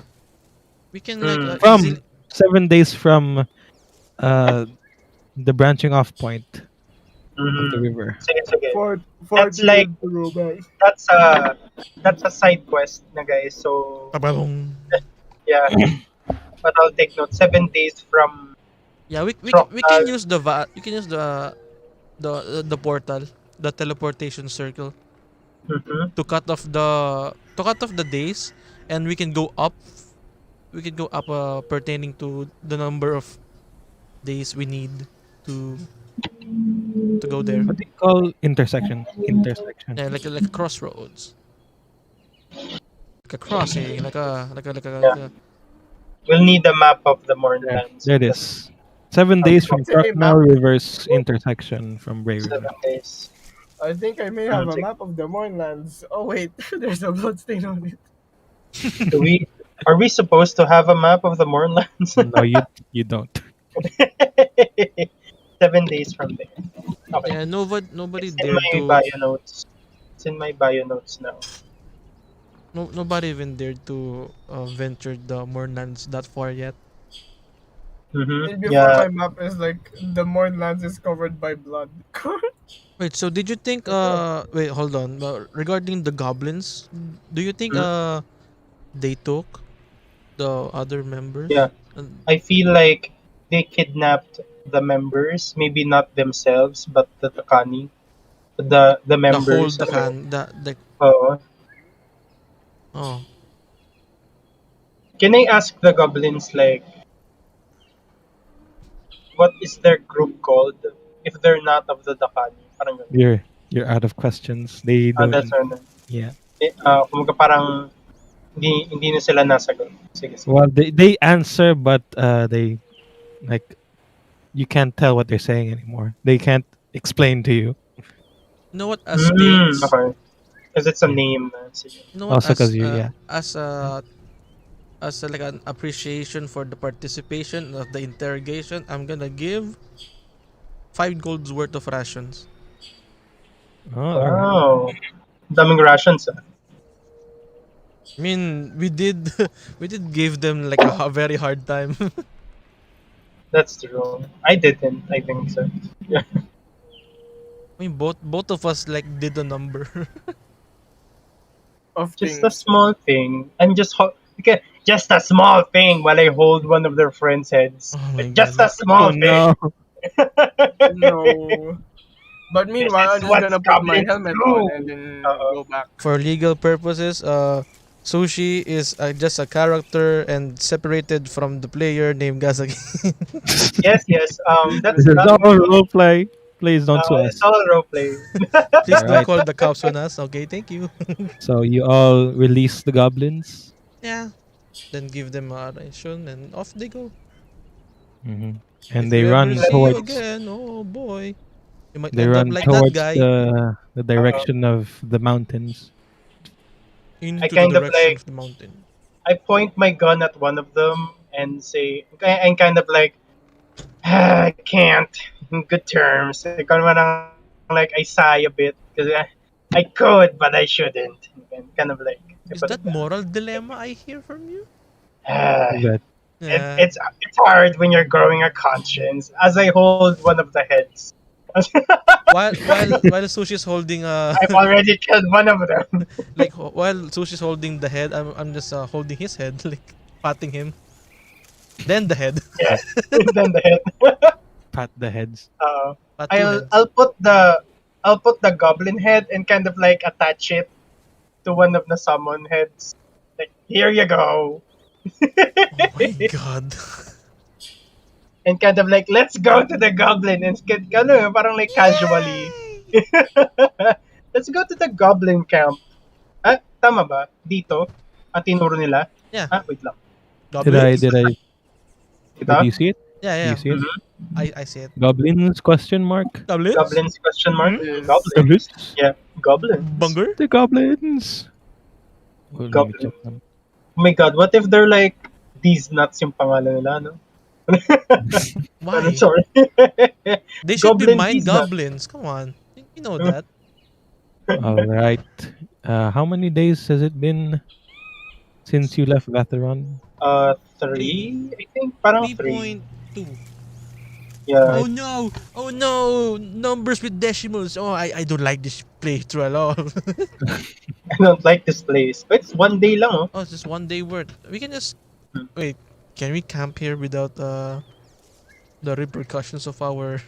We can From easily... 7 days from the branching off point of the river. Sige. For That's like- to go back. That's a side quest na guys. So, Bababong. yeah. But I'll take note. 7 days from... Yeah, we Troknal. can use you can use the portal, the teleportation circle Mhm. to cut off the days, and we can go up. We can go up pertaining to the number of days we need to go there. What do you call intersection? Intersection. Yeah, like a crossroads, like a crossing, like a We'll need a map of the Mournlands. There it is. 7 days from Okay, Troknal River's intersection from Bray River. 7 days. I think I may have a Check. map of the Mournlands. Oh wait, there's a bloodstain on it. Are we supposed to have a map of the Mournlands? No, you don't. 7 days from there. Okay. Yeah, nobody It's in dared my to. bio notes. It's in my bio notes now. No, nobody even dared to venture the Mournlands that far yet. And before Yeah. my map is like the Mournlands is covered by blood. Wait, so did you think wait, hold on. Regarding the goblins, do you think Mhm. they took the other members? Yeah. And I feel like they kidnapped the members, maybe not themselves, but the Takani, the the whole members. the can the Oh, oh can I ask the goblins like what is their group called if they're not of the Takani? Parang ganun. You're out of questions. They That's don't. right. Yeah. Kumbaga parang hindi na sila nasagot. Sige, sige. Well, they answer, but they like you can't tell what they're saying anymore. They can't explain to you. you know what as states Okay. Because it's a name. Sige. you know what Also, because you, yeah. as like an appreciation for the participation of the interrogation, I'm gonna give 5 gold's worth of rations. Oh, all right. Wow. Daming rations. I mean, we did we did give them like a very hard time. That's true. I didn't. I think so. Yeah. I mean, both of us like did a number. Of Just a things. small thing. And okay, just a small thing while I hold one of their friends' heads. Oh my Just god. a small Oh thing. no! No. But meanwhile, I'm This is just what gonna put my goblins helmet do. on and then go back. For legal purposes, Suu'Shi is just a character and separated from the player named Gazakeen. Yes, yes. That's This is that. all role play. Please don't sue It's us. all role play. Please don't Alright. call the cops on us. Okay, thank you. So you all release the goblins. Yeah. Then give them a ration and off they go. And If they we ever run see you towards. again, oh boy, you might They end up run like that towards guy the direction of the mountains. into the kind of direction like of the mountain. I point my gun at one of them and say, and kind of like, I can't in good terms. Like I sigh a bit because I could, but I shouldn't. And kind of like I Is put that it down. moral dilemma I hear from you? That Yeah. It's hard when you're growing a conscience. As I hold one of the heads, While Sushi's holding I've already killed one of them. like while Sushi's holding the head, I'm just holding his head, like patting him. Then the head. Yeah, and then the head. pat the heads. Pat two heads. I'll put the goblin head and kind of like attach it to one of the summon heads. Like here you go, Oh my god. and kind of like let's go to the goblin and parang like casually. Let's go to the goblin camp. Tama ba? Dito? Tinuro nila? Yeah. Wait lang. Goblins? Did I Ito? did you see it? Yeah, Do yeah. you see it? I see it. Goblins question mark. Goblins? Goblins question mark? Yes. Goblins. Goblins. Yeah, goblins. Bunger? The goblins. Oh, let me Goblins. check them. Oh my god, what if they're like these nuts yung pangalan nila, no? Why? Sorry. They should be Goblin mind these nuts. goblins. Come on. You know that. All right. How many days has it been since you left Vathirond? 3, I think. Parang 3. 3.2. Yeah. Oh no! Oh no! Numbers with decimals. Oh, I don't like this playthrough at all. I don't like this place. But it's 1 day lang, oh. Oh, it's just 1 day worth. We can just Hmm. wait. Can we camp here without the repercussions of our?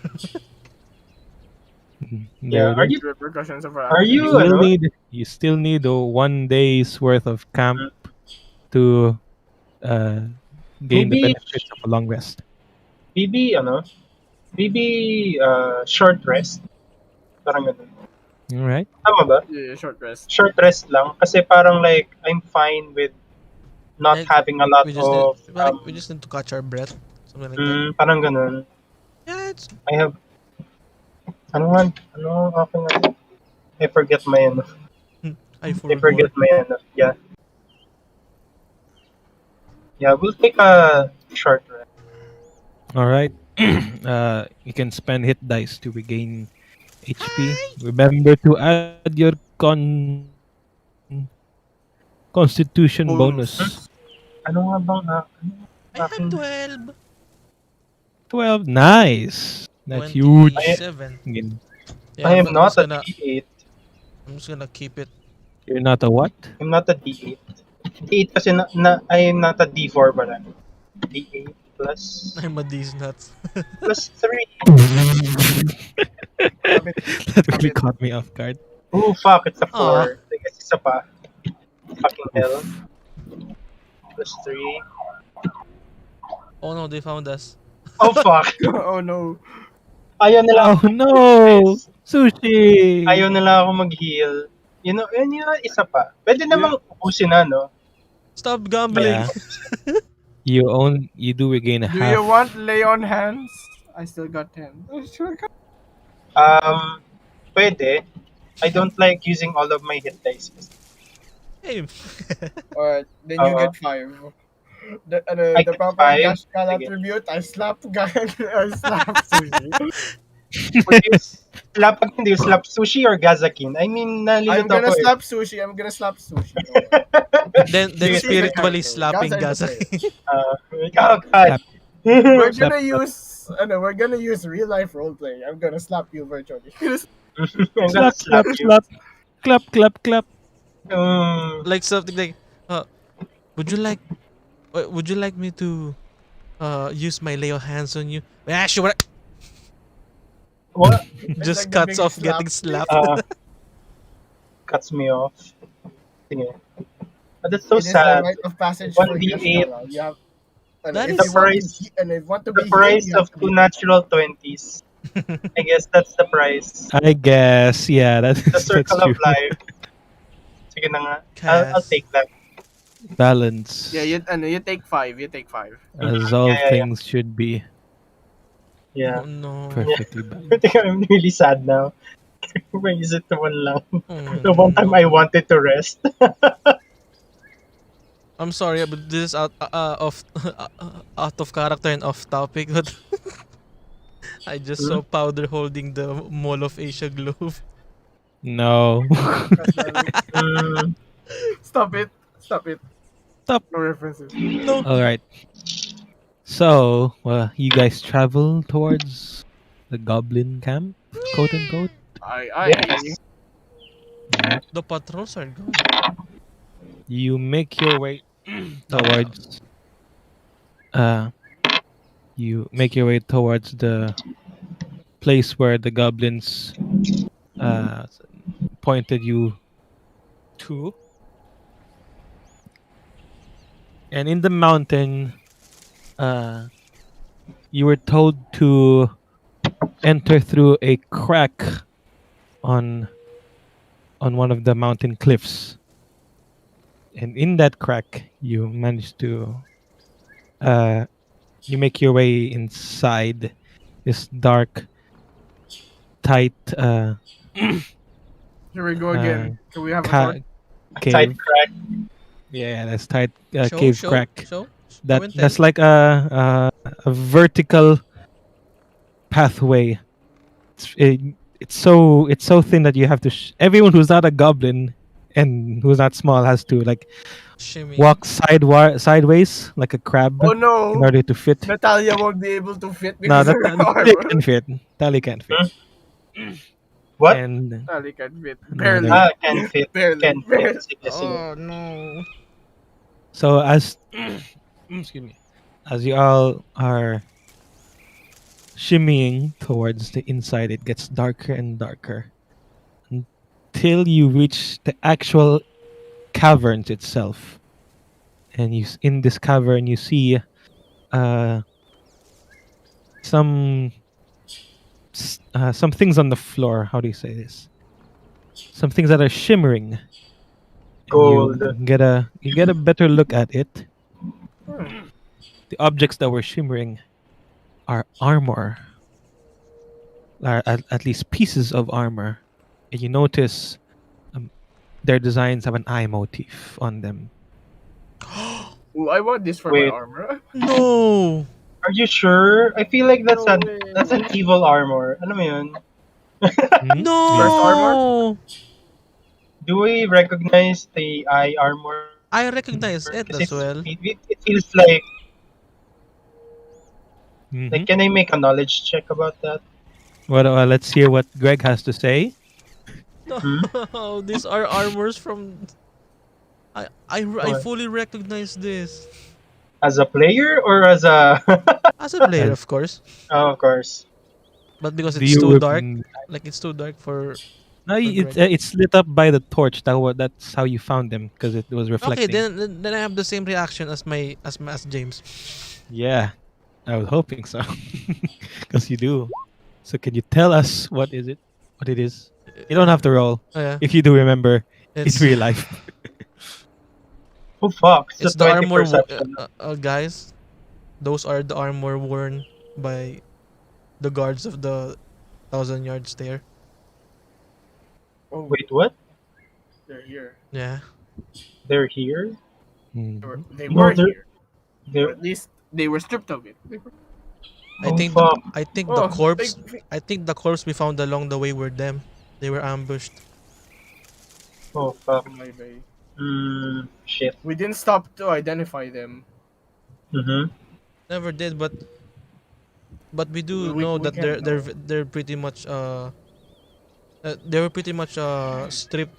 Yeah, There are it you- is. Repercussions of Are You you, will ano? you still need a 1 day's worth of camp to gain the Maybe- benefits of a long rest. Maybe, maybe short rest. Parang ganun. All right. Tama ba? Yeah, short rest. Short rest lang. Kasi parang like, I'm fine with not Like, having a lot we just of... need, we just need to catch our breath, something like that. parang ganun. Yeah, it's I have... Ano okay nga? I forget my ano. I I forgot. forget my ano. Yeah. Yeah, we'll take a short rest. All right. You can spend hit dice to regain HP. Remember to add your constitution bonus. Bonus. Ano nga bang I had aking 12. 12. Nice. That's huge. 27. Again, Yeah, I am I'm not just a gonna D8. keep it. you're not a what? I'm not a D8. D8 kasi I am not a D4 pala. D8 plus I'm a these nuts. plus 3. Stop it. That Stop really it. caught me off guard. Oh fuck, it's a Aw. 4. I guess isa pa. Fucking hell. Oof. Plus 3. Oh no, they found us. Oh fuck. Oh no. Ayaw nila Oh ako no! mag-rest. Sushi! Ayaw nila ako mag-heal. You know, yun yung isa pa. Pwede namang ubusin na, no? Stop gambling. Yeah. You do regain a Do half. you want lay on hands? I still got 10. Pwede. I don't like using all of my hit dice. Hey. Alright, then you Uh-huh. get 5. I The get proper 5? Gashkal Sige. attribute, I slap I slap Sushi. Would you slap, hindi you slap Sushi or Gazakeen? I mean, I'm nalilito gonna ko eh. slap Sushi. I'm gonna slap Sushi. then Sige, sige. spiritually Gaz slapping are the Gazakeen. Oh god. We're Slap, gonna slap. use we're gonna use real life role playing. I'm gonna slap you virtually. I'm gonna Slap, slap, you. slap. Clap, clap, clap. Like something like, would you like me to use my lay of hands on you? Yeah, sure. What? Just like the cuts big off slap. getting slapped. Cuts me off. Sige. But that's so It is the sad. rite of passage for 1d8. Gashkala. You have That if is- you want to price- and if you want to The be price healed, you of have to 2 be natural 20s. I guess that's the price. I guess, yeah, The that's circle true. of life. Sige na nga. I'll Cass. take that. Balance. Yeah, you take 5. You take 5. As all Yeah. things should be Yeah. Oh no. perfectly balanced. I think I'm really sad now. May isip naman lang. Oh, The one time no. I wanted to rest. I'm sorry, but this is out out of character and off topic. But I just saw Powder holding the Mall of Asia globe. No. Mm, Stop it. Stop it. Stop. No references. No. All right. So, you guys travel towards the goblin camp, quote unquote. yes. Alright. The patrols are gone. You make your way towards. You make your way towards the place where the goblins pointed you to. And in the mountain, you were told to enter through a crack on one of the mountain cliffs. And in that crack, you manage to you make your way inside this dark, tight Here we go again. Can we have a ca- short? cave. Side crack. Yeah, that's tight Show, cave show, crack. show. That Show and that's tell. like a vertical pathway. It's so thin that you have to. Everyone who's not a goblin and who's not small has to like Shimmy. walk sideways like a crab Oh in no! order to fit. Nataliya won't be able to fit No, because that of her Tali armor. can fit. Tali can't fit. What? And Tali can fit. No, Barely. Can fit. Barely. Can Barely. fit. Sige, sige. Oh no. so as excuse me, as you all are shimmying towards the inside, it gets darker and darker until you reach the actual caverns itself. And in this cavern, you see some things on the floor. How do you say this? Some things that are shimmering. And Gold. You get a better look at it. The objects that were shimmering are armor. Are at least pieces of armor and you notice their designs have an eye motif on them. Ooh, I want this for my Wait. armor. No. Are you sure? I feel like that's No an way. evil armor. Alam mo yun? Hmm? First Yeah. armor? No. Do we recognize the eye armor? I recognize it Because as well. it feels like Hmm. can I make a knowledge check about that? Well, let's hear what Greg has to say. Hmm? No, these are armors from. I What? fully recognize this As a player or as a? as a player, As of course, Oh, of course. but because do it's you? too dark, like it's too dark No, for it's Greg. it's lit up by the torch. That's how you found them because it was Okay, reflecting. then I have the same reaction as as James. Yeah, I was hoping so, because you do. So can you tell us what is it? What it is? You don't have to roll Oh, yeah, if you do remember in it's real life. Oh fuck! It's a it's the 20 armor, perception. guys. Those are the armor worn by the guards of the Thousand Yard Stair. Oh, Wait, what? they're here. Yeah, They're here? Mhm. They No, were here. Or they're. at least they were stripped of it. I Oh think fuck! I think the Oh, corpse. I think the corpse we found along the way were them. They were ambushed. Oh fuck! my bad. Shit. We didn't stop to identify them. Mm-hmm. Never did, but we do We know we that can't know. they're pretty much they were pretty much stripped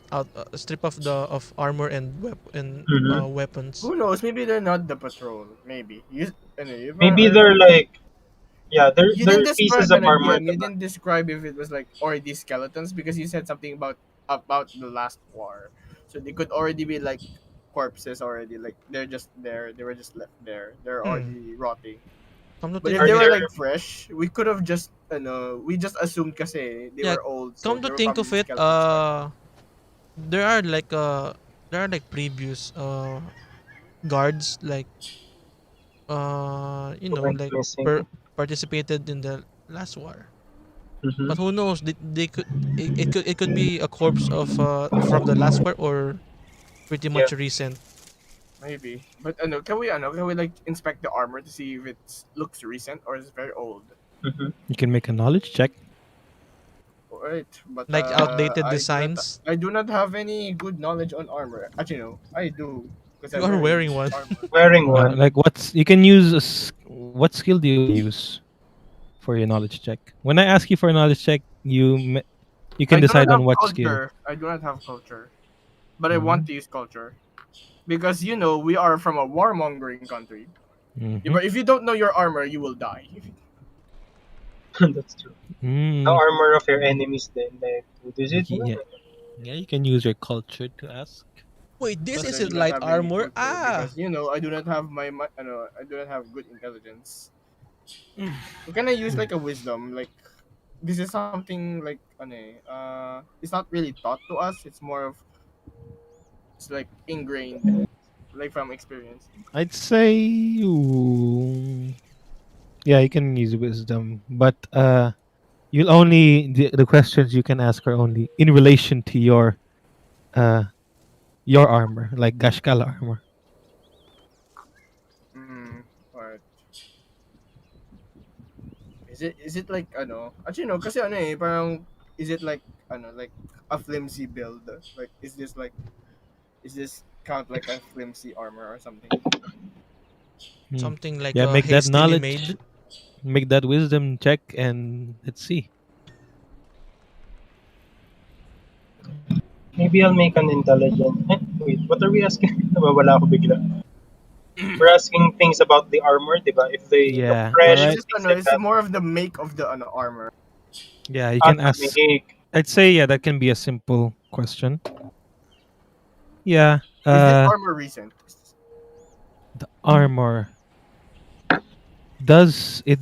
of armor and Mm-hmm. weapons. Who knows? Maybe they're not the patrol. Maybe anyway, Maybe they're like, yeah, you didn't they're pieces describe of an armor. DM. You didn't describe if it was like already skeletons because you said something about the last war. So they could already be like corpses already. Like they're just there. They were just left there. They're Hmm. already rotting. Come to But think if Are of they it, were there? like fresh, we could have just we just assumed kasi they yeah. were old, so Come to they were think of probably it, skeletons back then. there are like previous guards like you Who know went like missing? participated in the last war. Mm-hmm. But who knows? They could it could be a corpse of from the last war or pretty Yeah. much recent. Maybe. But can we like inspect the armor to see if it looks recent or is very old? Mm-hmm. You can make a knowledge check. Alright, but Like outdated designs. I do not have any good knowledge on armor. Actually, no, I do because You I'm are wearing wearing one. armor. Wearing one. Like you can use what skill do you use for your knowledge check? When I ask you for a knowledge check, you can I do not decide have on what skill. culture. I do not have culture, but I want Mhm. to use culture because we are from a warmongering country. Mhm. But if you don't know your armor, you will die. That's true. The Mm. armor of your enemies then, like, what is it? Yeah. Yeah, you can use your culture to ask. Wait, this But I isn't do not light have any armor. culture Ah, because I do not have I do not have good intelligence. So can I use like a wisdom? Like this is something like it's not really taught to us. It's more of it's like ingrained, like from experience. I'd say, yeah, you can use wisdom, but you'll only the questions you can ask are only in relation to uh your armor, like Gashkala armor. Mm, alright. Is it like Actually no, kasi parang is it like like a flimsy build? Like is this count like a flimsy armor or something? Hmm. something like Yeah, make that hastily knowledge, made. make that wisdom check, and let's see. Maybe I'll make an intelligent. Wait, what are we asking? Nawawala ako bigla. We're asking things about the armor, diba? If they look Yeah, all It's fresh, right. just things like it's that. more of the make of the armor. Yeah, you How can to ask. make. I'd say yeah, that can be a simple question. Yeah, Is this armor recent? the armor does it.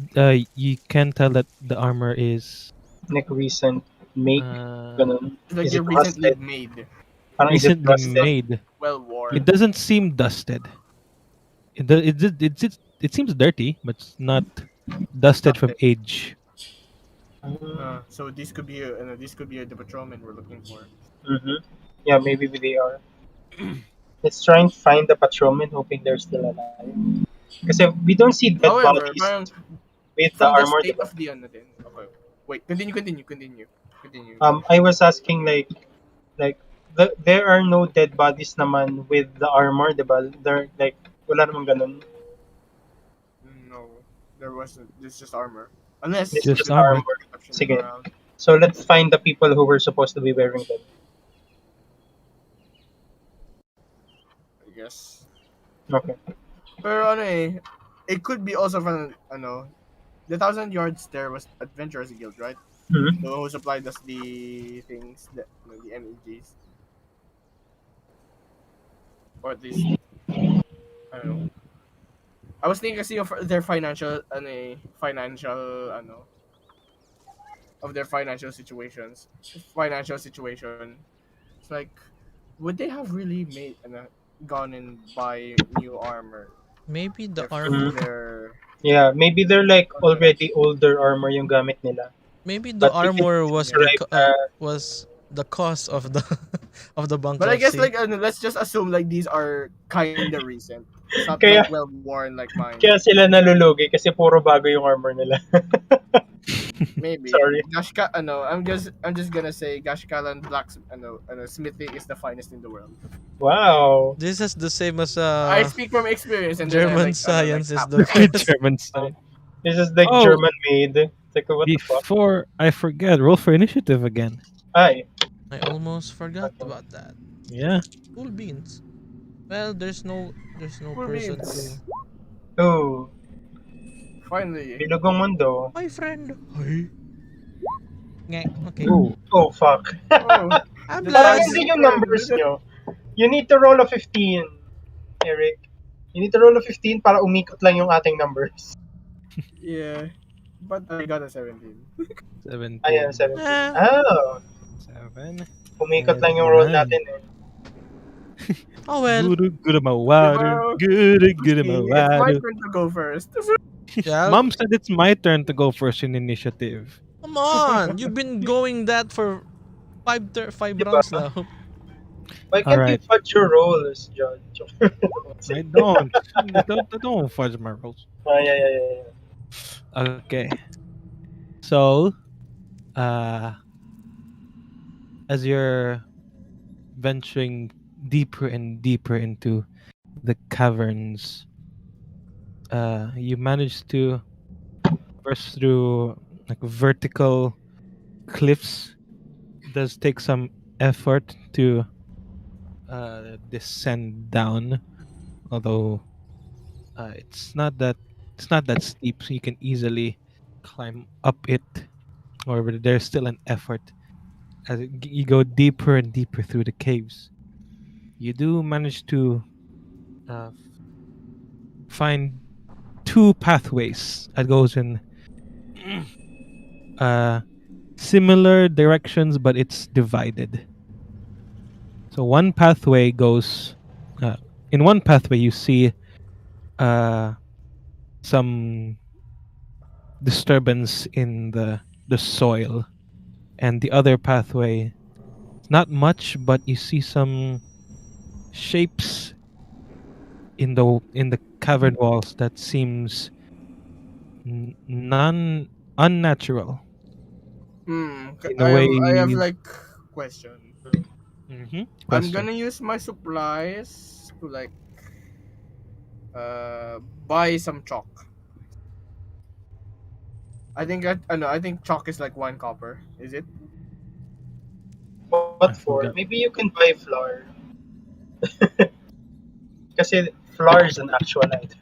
You can tell that the armor is Like recent make. uh Ganun. It's like Is it you're recently rusted? made. Parang is it recently It's not rusted? made. well It worn. doesn't seem dusted. It seems dirty, but it's not dusted from Nothing. age. Mm. So this could be the patrolman we're looking for. Mm-hmm. Yeah, maybe they are. Let's try and find the patrolman, hoping they're still alive. Because we don't see dead However, bodies parang with the from the armor, state diba? of the din. Okay. Wait, continue. I was asking like there are no dead bodies naman with the armor, diba? They're like wala namang ganun. No, there wasn't. This just armor. Unless This you is Just just could find armor. armor. exception Sige. around. So let's find the people who were supposed to be wearing them. I guess. Okay. Pero it could be also from the 1,000 yards there was Adventurers Guild, right? Hmm. The one who supplied us the things, the MEGs, or at least I don't know. I was thinking kasi of their financial situation. It's like, would they have really gone and buy new armor Maybe the if armor. they're Yeah, maybe they're like on already older armor yung gamit nila. Maybe the But we can armor Yeah. describe the was the cause of the of the But I guess bankruptcy. like let's just assume like these are kind of recent. It's not kaya like well worn like mine. kaya sila nalulugi kasi puro bago yung armor nila. Maybe Sorry. I'm just gonna say Gashkalan smithing is the finest in the world. Wow. This is the same as I speak from experience, and then I German like science is tap the that. best. German style. This is like Oh, German made. It's like what the fuck? before I forget, roll for initiative again. Ay. I almost forgot about that. Yeah. Cool beans. Well, there's no Cool person beans. to. Oh, Finally. bilugong mundo. My friend. Hi. Ngek. Okay. Oh, Oh, fuck. Oh, I'm Parang lads. hindi yung numbers nyo. You need to roll a 15, Eric. You need to roll a 15 para umikot lang yung ating numbers. Yeah, but I got a 17. 17. Ayan, 17. Ah. Oh, 7. umikot lang yung roll 9. natin eh. Oh well. Good my water. Diba? Good my It's my water. turn to go first. Yeah. Mom said it's my turn to go first in initiative. Come on. You've been going that for five Diba? rounds now. Why can't you Alright. fudge your rolls, John? I don't fudge my rolls. Yeah. Okay. So, as you're venturing deeper and deeper into the caverns, you manage to burst through like vertical cliffs. It does take some effort to descend down, although it's not that steep, so you can easily climb up it. Or there's still an effort as you go deeper and deeper through the caves. You do manage to find two pathways that goes in similar directions, but it's divided. So one pathway goes in one pathway you see some disturbance in the soil, and the other pathway, not much, but you see some shapes in the cavern walls that seems non unnatural in a way. I have like question. Mhm. I'm Question. gonna use my supplies to like buy some chalk. I think chalk is like 1 copper. Is it? What I for? forgot. Maybe you can buy flour. Kasi flour is an actual item.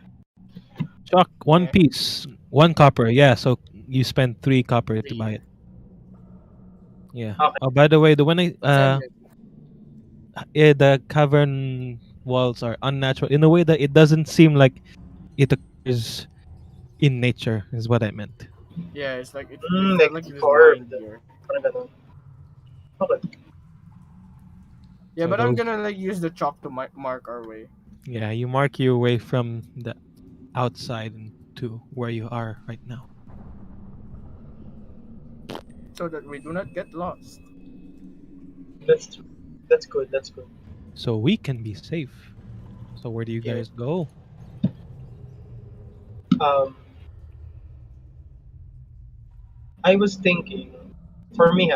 Chalk, one Yeah. piece, 1 copper. Yeah, so you spend 3 copper to buy it. Yeah. Okay. Oh, by the way, the one Send it. the cavern walls are unnatural in a way that it doesn't seem like it occurs in nature. Is what I meant. Yeah, it's like it's Like not like it is carved. mined here. Parang ganun. Okay. Yeah, So but I'm those- gonna like use the chalk to mark our way. Yeah, you mark your way from the outside to where you are right now. so that we do not get lost. That's true. That's good. That's good. So we can be safe. So where do you Yeah. guys go? Um, I was thinking, for me,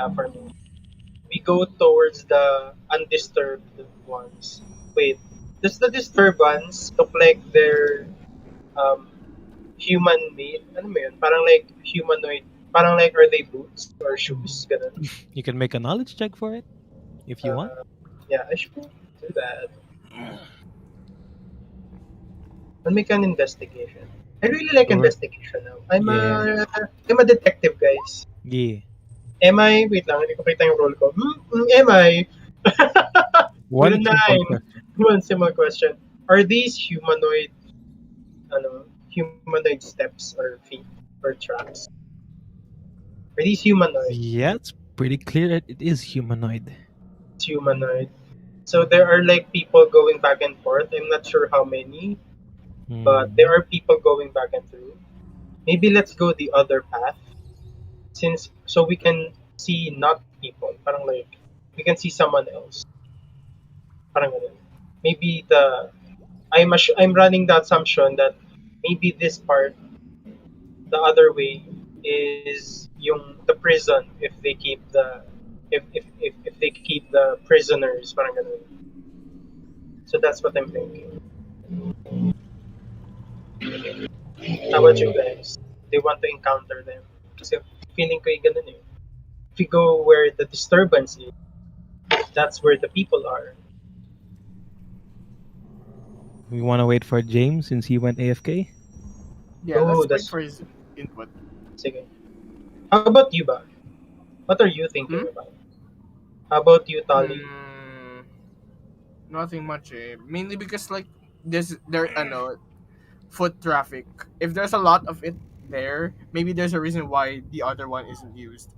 we go towards the undisturbed ones. Wait, does the disturbed ones look like they're um, human made? Ano mo yun? Parang like humanoid. Parang like, are they boots or shoes? Ganun. You can make a knowledge check for it if you want. Yeah, I should do that. I'll make an investigation. I really like Sure. investigation now. I'm Yeah. a detective, guys. Yeah. Am I? Wait lang, hindi ko kita yung roll ko. Am I? With a One simple 9. question. One simple question. Are these humanoid steps or feet or tracks? Are these humanoid? Yeah, it's pretty clear that it is humanoid. It's humanoid. So there are like people going back and forth. I'm not sure how many, but there are people going back and through. Maybe let's go the other path, since so we can see not people. Parang like we can see someone else. Parang ganun. Maybe I'm running the assumption that maybe this part, the other way, is yung the prison if they keep the prisoners, parang ganun. So that's what I'm thinking. How about you guys? They want to encounter them. Kasi feeling ko yung ganun eh. If we go where the disturbance is, that's where the people are. We want to wait for James since he went AFK. Yeah, Oh, let's wait that's- for his input. Sige. How about you, ba? What are you thinking about? How about you, Tali? Nothing much, eh. Mainly because like there foot traffic. If there's a lot of it there, maybe there's a reason why the other one isn't used.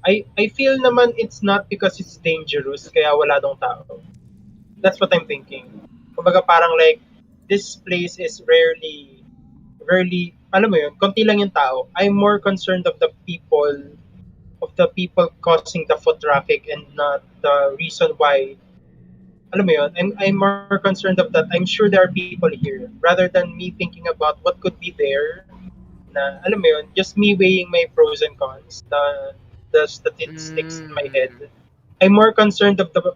I feel naman it's not because it's dangerous kaya wala dong tao. That's what I'm thinking. Kumbaga parang like this place is rarely, alam mo yun, konti lang yung tao. I'm more concerned of the people causing the foot traffic and not the reason why. Alam mo yun, I'm more concerned of that. I'm sure there are people here rather than me thinking about what could be there na, alam mo yun, just me weighing my pros and cons, the statistics in my head. I'm more concerned of the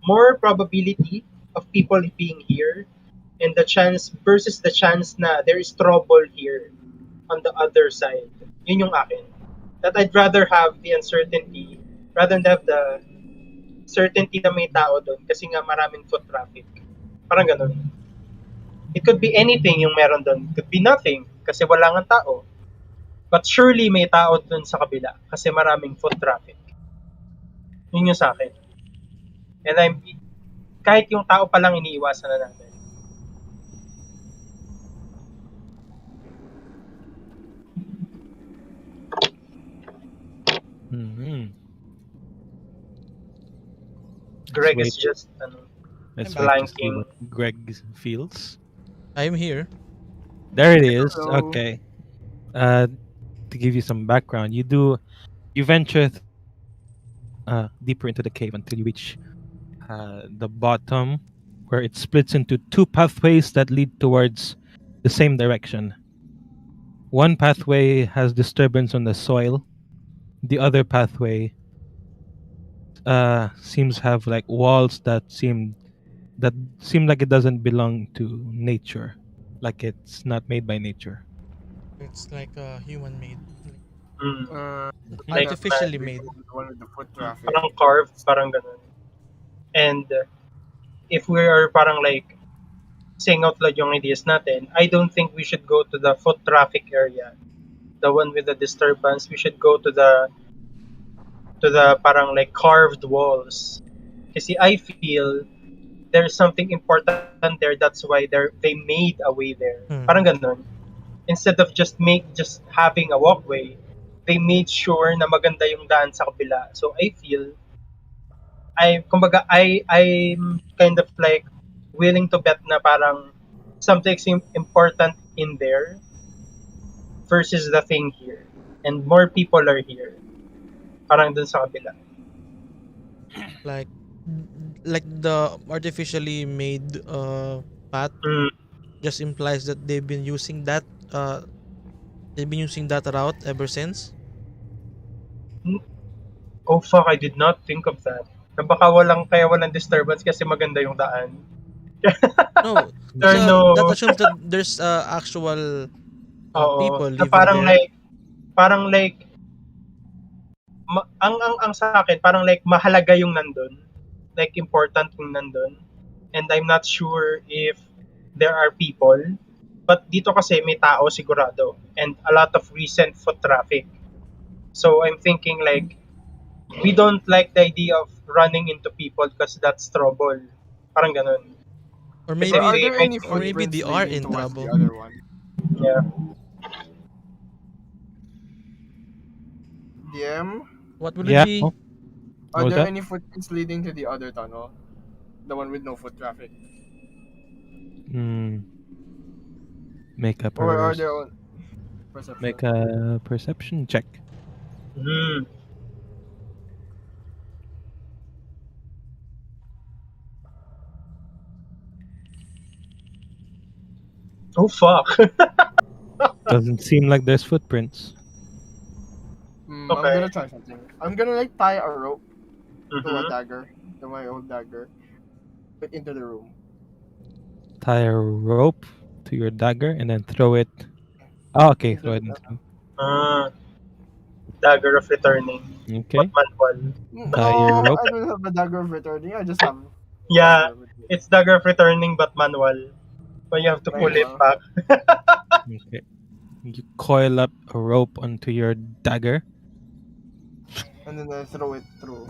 more probability of people being here and the chance versus the chance na there is trouble here on the other side. Yun yung akin. That I'd rather have the uncertainty rather than have the certainty na may tao doon kasi nga maraming foot traffic. Parang ganun. It could be anything yung meron doon. It could be nothing kasi wala nga tao. But surely may tao doon sa kabila kasi maraming foot traffic. Yun yung sa akin. And kahit yung tao pa lang iniiwasan na natin. Mm-hmm. Greg wait. is just Let's I'm wait to see blanking. what Greg feels. I'm here. There it is. Hello. Okay. To give you some background, you venture deeper into the cave until you reach the bottom, where it splits into two pathways that lead towards the same direction. One pathway has disturbance on the soil. The other pathway seems have like walls that seem like it doesn't belong to nature, like it's not made by nature. It's like human made. Like Artificially maybe made. the one with the foot traffic. parang carved, parang ganun. And if we are parang like saying out loud yung ideas natin, I don't think we should go to the foot traffic area. The one with the disturbance, we should go to the parang like carved walls. Kasi I feel there's something important there, that's why they made a way there. Parang ganun. Instead of just having a walkway, they made sure na maganda yung daan sa kabila. So I feel I'm kind of like willing to bet na parang something important in there versus the thing here. And more people are here. Parang dun sa kabila. Like the artificially made path Mm. just implies that they've been using that route ever since. Oh fuck, I did not think of that. Na baka kaya walang disturbance kasi maganda yung daan. No, There kasi are no, that assumes that there's actual oo, people na living there. parang like, ang sa akin, parang like mahalaga yung nandun. Like important yung nandun. And I'm not sure if there are people. But dito kasi may tao sigurado. And a lot of recent foot traffic. So I'm thinking like, we don't like the idea of running into people because that's trouble. Parang ganun. Or Kasi Or are maybe there may, any or maybe footprints they are leading in towards the trouble. other one? yeah. DM? What would Yeah. it be? Oh, Are what was there that? any footprints leading to the other tunnel? The one with no foot traffic? Make a Or are there on perception? make a perception check. Mm. Oh fuck. Doesn't seem like there's footprints. I'm Okay. gonna try something. I'm gonna like tie a rope to a Mhm. dagger, to my old dagger, put into the room. Tie a rope to your dagger and then throw it. Oh, okay, Into throw it the into. Ah, Dagger of Returning. Okay. What manual? Tie your No, rope. I don't have a dagger of returning. I just have Yeah, dagger with me. it's Dagger of Returning but manual. But you have to pull it Manual. back. Okay. You coil up a rope onto your dagger And then I throw it through.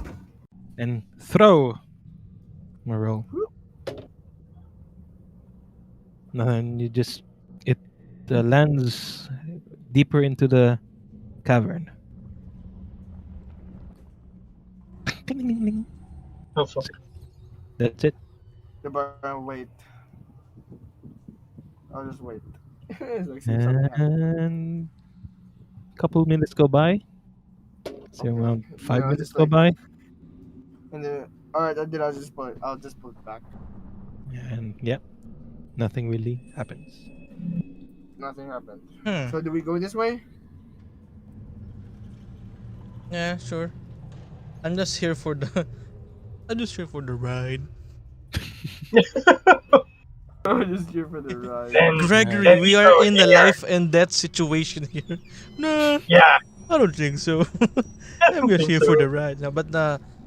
and throw a rope. And then you just it lands deeper into the cavern. Oh fuck. That's it. Wait. I'll just wait. It's like see if something happens. And couple minutes go by. So Okay. around Then 5 I'll minutes just go like, by. and then alright. Then I'll just pull it. I'll just pull it back. And yeah, nothing really happens. Nothing happened. Hmm. So do we go this way? Yeah, sure. I'm just here for the I'm just here for the ride. I'm just here for the ride. Then, Gregory, then we we are go in the here. life and death situation here. Nah, Yeah. I don't think so. I I'm don't just think here for so. the ride. No, but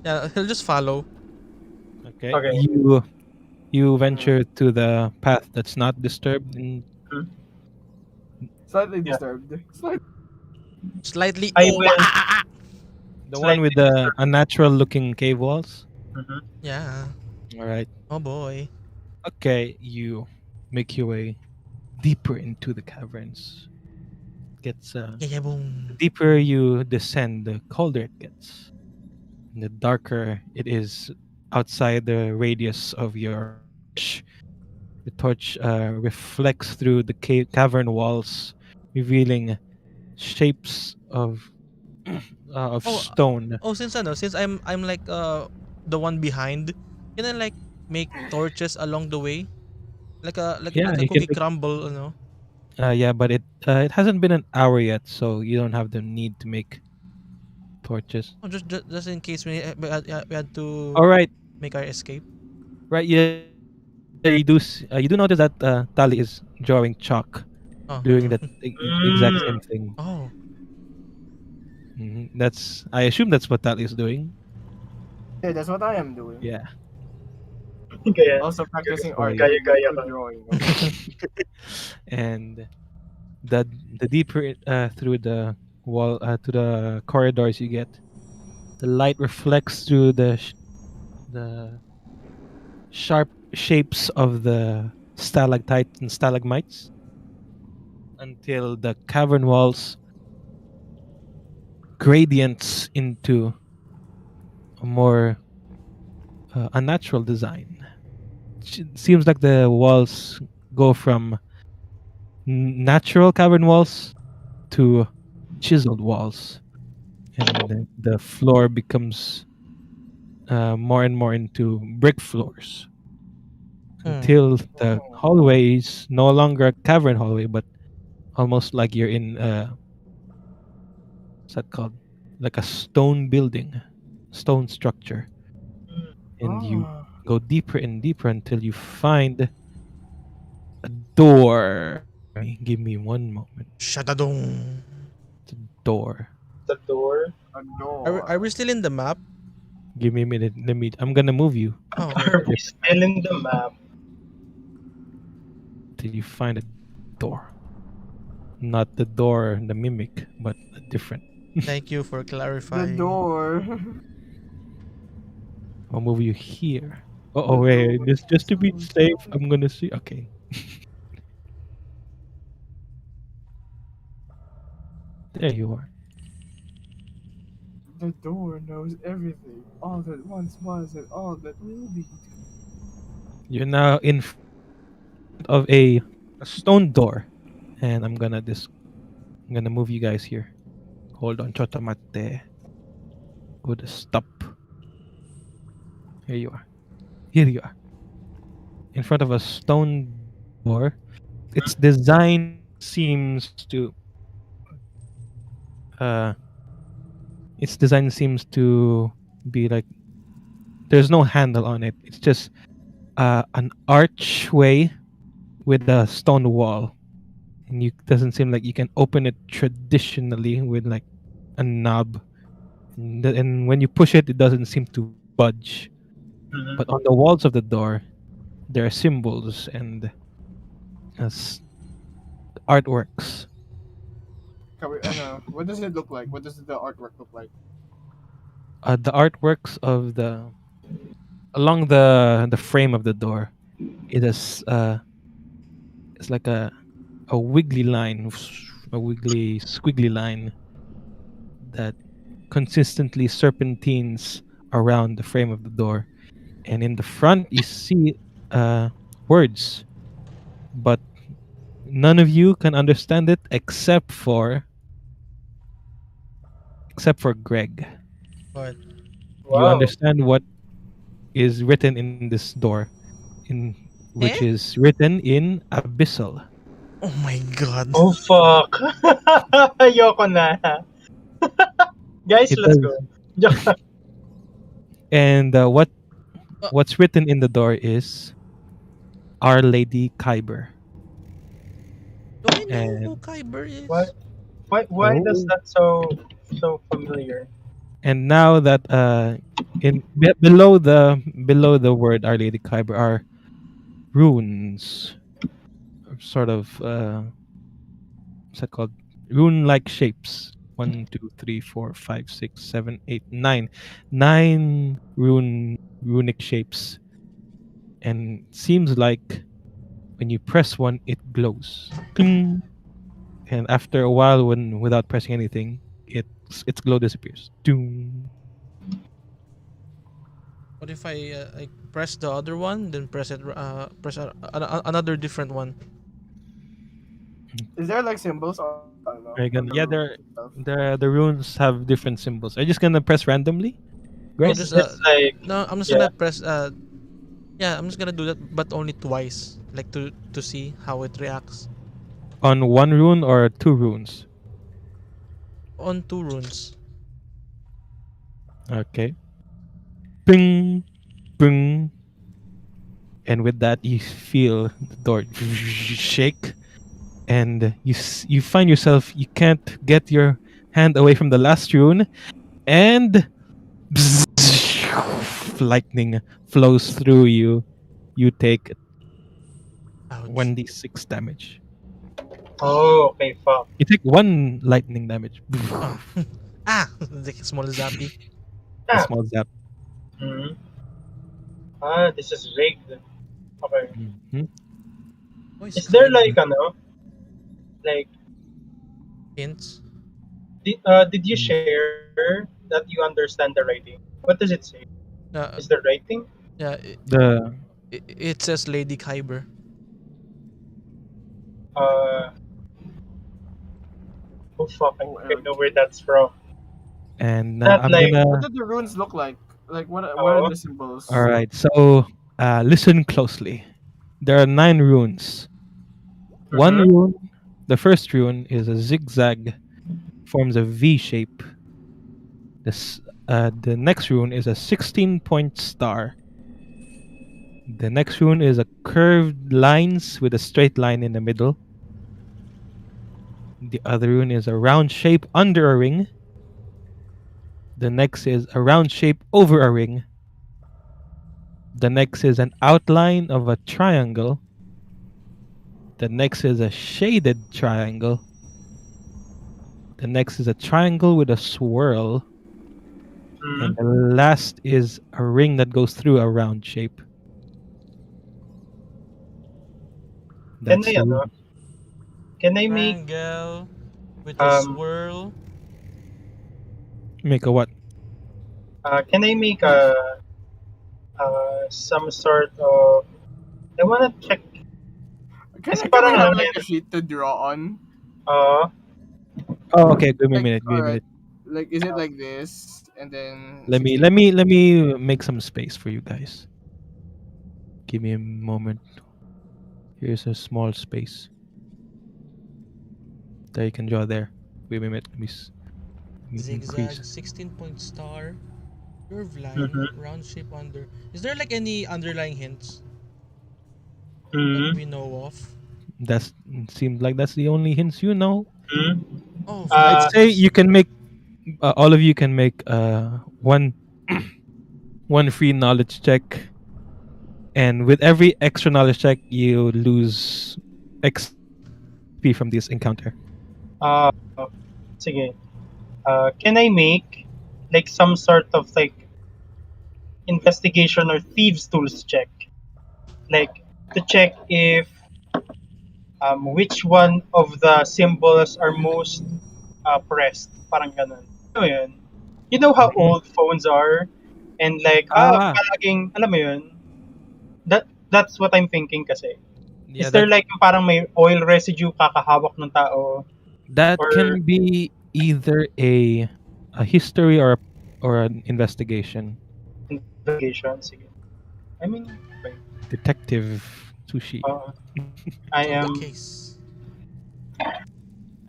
yeah, he'll just follow. Okay. Okay. You venture to the path that's not disturbed and Slightly Yeah. disturbed. Slightly. Slightly. I Oh, will. the one with Slightly the unnatural looking cave walls. Mhm. yeah. All right. Oh boy. Okay, you make your way deeper into the caverns. Gets Yeah, yeah, boom. the deeper you descend, the colder it gets. And the darker it is outside the radius of your torch. The torch reflects through the cavern walls, revealing shapes of Oh, stone. since I'm like the one behind, can I like make torches along the way? Yeah, Like a you can cookie crumble, you know. yeah, but it hasn't been an hour yet, so you don't have the need to make torches. Oh, just in case we had to All right, make our escape. right. Yeah, you do notice that Tali is drawing chalk, Oh, doing that exact Mm. same thing. oh. That's I assume that's what Tali is doing. Yeah, that's what I am doing. Yeah. Kaya, Also practicing Oh, art. yeah. Gaya Good ka. drawing. Okay. And the deeper through the wall to the corridors you get, the light reflects through the sharp shapes of the stalactites and stalagmites until the cavern walls gradients into a more unnatural design. Seems like the walls go from natural cavern walls to chiseled walls, and the floor becomes more and more into brick floors until the hallway is no longer a cavern hallway, but almost like you're in what's that called? Like a stone building, stone structure, and you Oh, go deeper and deeper until you find a door. Give me one moment. Shadadong. The door. The door. a Are door. we still in the map? Give me a minute. Let me. I'm gonna move you Oh, okay. Are we still in the map? till you find a door. Not the door, the mimic, but a different. Thank you for The clarifying. door. I'll move you here. The Oh wait, door just to be sounds safe, like- I'm gonna see. Okay, there you are. The door knows everything. All that once was and all that will be. You're now in front of a stone door, and I'm gonna move you guys here. Hold on, chotamate. Would stop. Here you are. Here you are. In front of a stone door. Its design seems to uh be like there's no handle on it. It's just an archway with a stone wall, and you doesn't seem like you can open it traditionally with like a knob. And when you push it, it doesn't seem to budge. Mhm. But on the walls of the door, there are symbols and s- artworks. What does it look like? What does the artwork look like? The artworks of the along the frame of the door, it is it's like a wiggly line, a wiggly squiggly line that consistently serpentines around the frame of the door. And in the front, you see words, but none of you can understand it except for Greg. What? You Wow. understand what is written in this door, in which Eh? is written in abyssal. Oh my god. Oh fuck. Ayoko na. Guys, It let's does, go. and Uh, what's written in the door is Our Lady Kyber. do I know who And Kyber Why? is? Why does oh, that so familiar? and now that below the word Our Lady Kyber are runes, sort of what's that called? Rune-like shapes. 1, 2, 3, 4, 5, 6, 7, 8, 9. 9 runic shapes, and it seems like when you press one, it glows. Cling. And after a while, when without pressing anything, its glow disappears. Doom. What if I press the other one, then another different one? Is there like symbols on Again, the yeah, roof itself? the runes have different symbols. Are you just gonna press randomly, No, Greg? just It's like, no. I'm just yeah. gonna press yeah. I'm just gonna do that, but only twice, like to see how it reacts On one rune or two runes? on 2 runes. Okay. Ping, ping, and with that you feel the door shake, and you find yourself you can't get your hand away from the last rune, and lightning flows through you. You take Ouch. 1d6 damage. Oh, okay, fuck. You take one lightning damage. Oh. Ah, the small zappy. A Ah. small zap. Mhm. Ah, this is rigged. Okay. Mhm. Oh, Is there Kyber. like like Hints. did you Mm. share that you understand the writing? What does it say? Is Uh, the writing? yeah, The it says Lady Kyber. Uh, oh fuck, I think I know where Okay. that's from. And That I'm like, gonna. What do the runes look like? Like what are oh, the symbols? All right. So listen closely. There are 9 runes. One mm-hmm. rune, the first rune, is a zigzag, forms a V shape. The next rune is a 16-point star. The next rune is a curved lines with a straight line in the middle. The other rune is a round shape under a ring. The next is a round shape over a ring. The next is an outline of a triangle. The next is a shaded triangle. The next is a triangle with a swirl. And the last is a ring that goes through a round shape. Can That's I, the ano, rune. can I make, Triangle with a um, swirl. Make a what? can I make a, some sort of, I wanna check, kasi Can we parang have alam mo like yun, a sheet to draw on? uh, Oh, okay. Give me a Like minute. Give me all a right. minute. Like is it like this and then Let me 16 let me points? let me make some space for you guys. Give me a moment. Here's a small space that you can draw there. Wait a minute. Let me Zigzag, increase. 16-point star, curved line, mm-hmm. round shape under. Is there like any underlying hints that Mm-hmm. we know of? That's seems like that's the only hints you know. Mm-hmm. Oh, for I'd Uh, say goodness you sake. can make all of you can make one one free knowledge check, and with every extra knowledge check, you lose XP from this encounter. uh, sige. Can I make like some sort of like investigation or thieves tools check? Like to check if which one of the symbols are most pressed. Parang ganun. Ano yun? You know how Mhm. old phones are? And like, Ah, palaging, alam mo yun? That's what I'm thinking kasi. yeah, Is there like yung parang may oil residue kakahawak ng tao? that Or can be either a history or an investigation. investigation? Sige. I mean, wait. Detective Sushi. Uh, I On the am case. a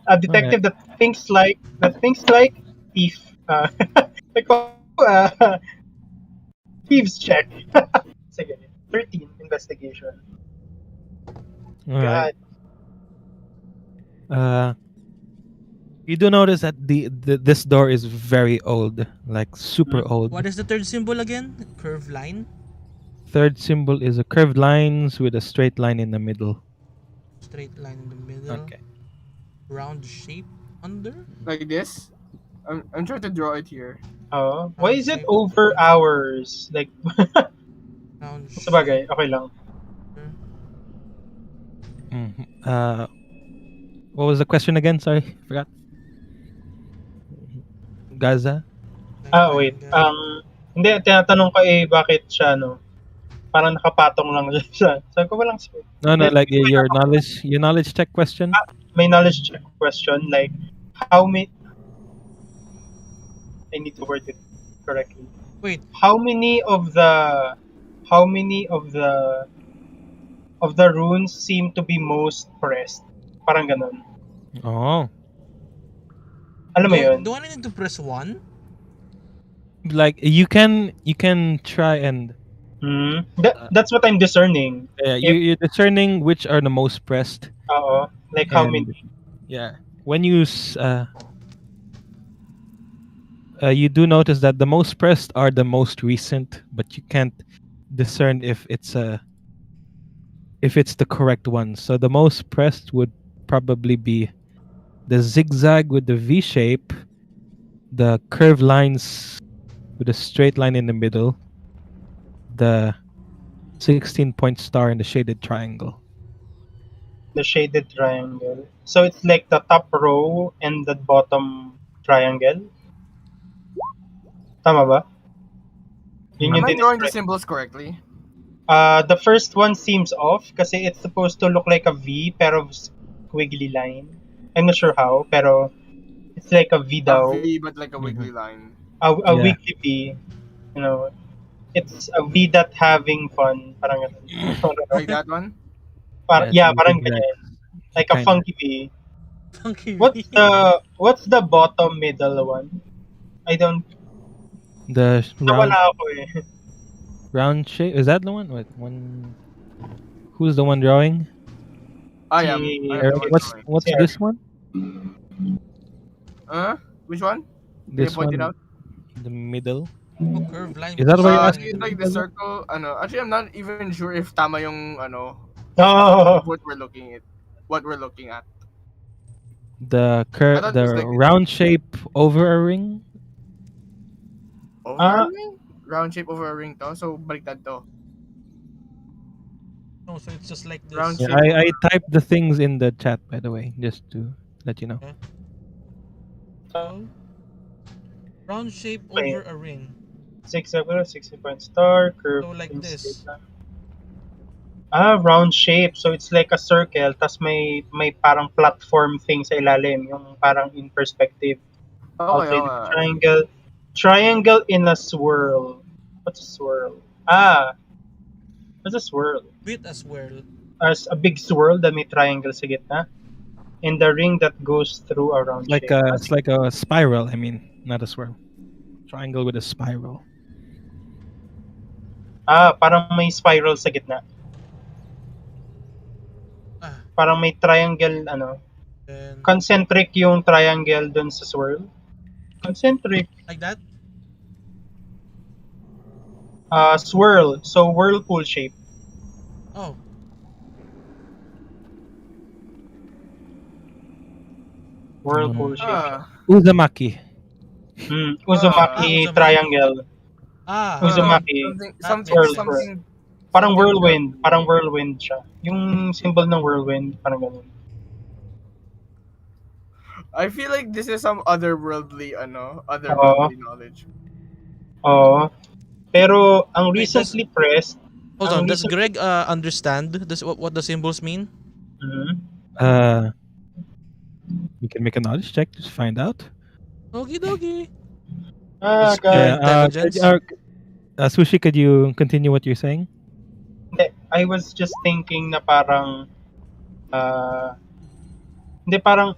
All right. detective that thinks like thief. Like, thieves check. Sige. 13 investigation. All right. God. Uh, you do notice that this door is very old, like super old. What is the third symbol again? Curved line? Third symbol is a curved lines with a straight line in the middle. Straight line in the middle. Okay. Round shape under? Like this? I'm trying to draw it here. Why Round is it shape over under. hours? Like, Round shape sabagay, okay lang. under. Mhm. What was the question again? Sorry, forgot. Gaza. Wait. Rectangle. Hindi, tinatanong ko bakit siya, no? Parang nakapatong lang siya. Sabi ko, walang space. No, no, Then, like your knowledge check question. may knowledge check question, like, how many, I need to word it correctly. Wait, How many of the, how many of the runes seem to be most pressed? Parang ganun. Oh, Alam mo yun? do I need to press 1? like you can try and That's what I'm discerning. yeah, If, you're discerning which are the most pressed, like how many? and yeah, when you do notice that the most pressed are the most recent, but you can't discern if it's the correct one. So the most pressed would probably be the zigzag with the V shape, the curved lines with a straight line in the middle, the 16-point star, and the shaded triangle. The shaded triangle. So it's like the top row and the bottom triangle. Tama ba? Yun Am yung I drawing the dinescribe. symbols correctly? The first one seems off kasi it's supposed to look like a V pero squiggly line. I'm not sure how, pero It's like a V A daw, V, but like a wiggly line. a Yeah. weekly V. You know, it's a V that having fun. Parang ganun. I don't know. Like that one? Yeah, it's Yeah, a parang zigzag ganyan. Like a kind of. funky V. Funky What's V. the bottom middle one? I don't. The round Nawala ako eh. round shape, is that the one? Wait, one. Who's the one drawing? I Si am. I am the Eric, one what's drawing. what's si this Eric. one? Which one? Can you This point it one, out? the middle. Oh, curved line Is with that the what you're circle in asking? the It's like the middle. circle. Actually, I'm not even sure if tama yung Oh, what we're looking at. What we're looking at. I thought it The was like round shape over a ring. over a ring, round shape over a ring to. So baliktad to. Oh, so it's just like Round this. Yeah, shape over. I typed the things in the chat, by the way, just to let you know. Okay. So, round shape okay. over a ring. 60 point star curve. So like this. Round shape. So it's like a circle. Tas may parang platform thing sa ilalim, yung parang in perspective. Okay, Outside okay. triangle. Triangle in a swirl. What's a swirl? What's a swirl? With a swirl. As a big swirl that may triangle sa gitna. And the ring that goes through a round shape. It's like a spiral. I mean, not a swirl. Triangle with a spiral. Parang may spiral sa gitna. Ah, Parang may triangle, then concentric yung triangle dun sa swirl. Concentric. like that. Swirl. So whirlpool shape. Oh, Whirlpool shape. Uzumaki. Uzumaki Uzumaki. triangle. Uzumaki. Something, Swirl, something. Parang something whirlwind. Parang whirlwind siya. Yung symbol ng whirlwind. Parang ganun. I feel like this is some otherworldly, Oo. otherworldly knowledge. Oo. Pero ang Wait, recently pressed. hold on. ang Does recent- Greg understand this? What the symbols mean? Mhm. You can make a knowledge check to find out. Okie dokie. Ah, Is God. intelligence. Sushi, could you continue what you're saying? Hindi, I was just thinking na parang hindi parang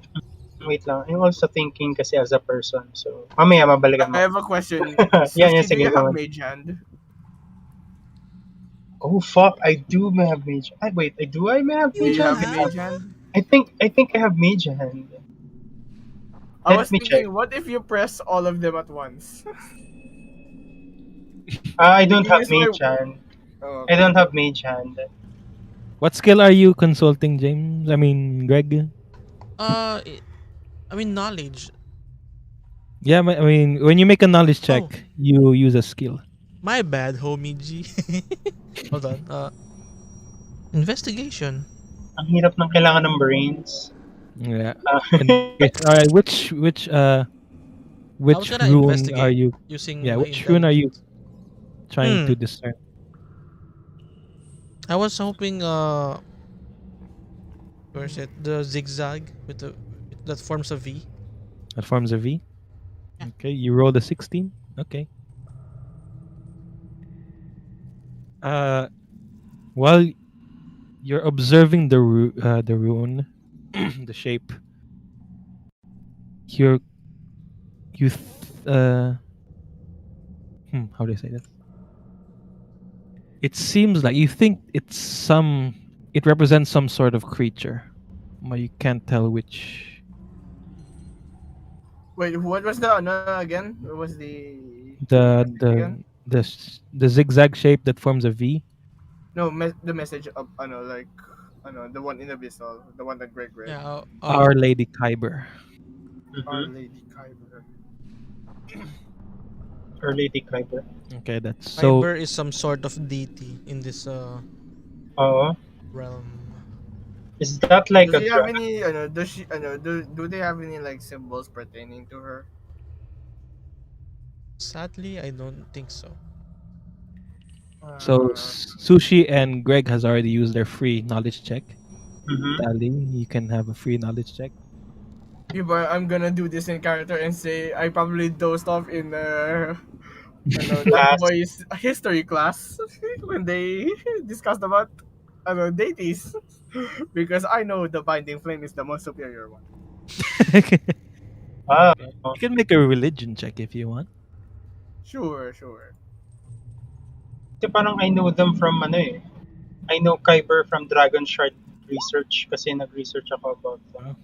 wait lang. I'm also thinking kasi as a person. So, mamaya mabalikan I mo. have a question. Yan, Sushi, do sige, you have go on. mage hand? Oh fuck, I do may have mage. Wait, I may have Do mage you have hand. mage hand? I think I have mage hand. I Let was me thinking, check. what if you press all of them at once? I don't have Use my- mage hand. Oh, I don't have mage hand. What skill are you consulting, James? I mean, Greg? I mean knowledge. Yeah, I mean, when you make a knowledge check, Oh. you use a skill. My bad, homie G. Hold on. Investigation. Ang hirap ng kailangan ng brains. Yeah. Ah, All right. Which I was gonna rune investigate are you? using Yeah, my which rune are you intelligence. trying to discern? I was hoping where is it? The zigzag that forms a V. That forms a V. Okay, you rolled a 16. Okay. While you're observing the rune, the shape, you how do I say this? It seems like you think it represents some sort of creature, but you can't tell which. wait, what was the again? What was the The again? the zigzag shape that forms a V. No, the message of the one in the abyssal, the one that Greg read. Yeah. Our Lady Kyber. Our Lady Kyber. Or Lady Kyber. Okay, that's so. Kyber is some sort of deity in this Oo. realm. Is that like Does a she have any does she do they have any like symbols pertaining to her? Sadly, I don't think so. So Sushi and Greg has already used their free knowledge check. Mhm. Tally, you can have a free knowledge check. I'm gonna do this in character and say I probably dozed off in that Class. boy's history class when they discussed about deities. Because I know the binding flame is the most superior one. Ah, You can make a religion check if you want. Sure. kasi parang I know them from I know Kyber from Dragon Shard research kasi nag-research ako about them. Wow.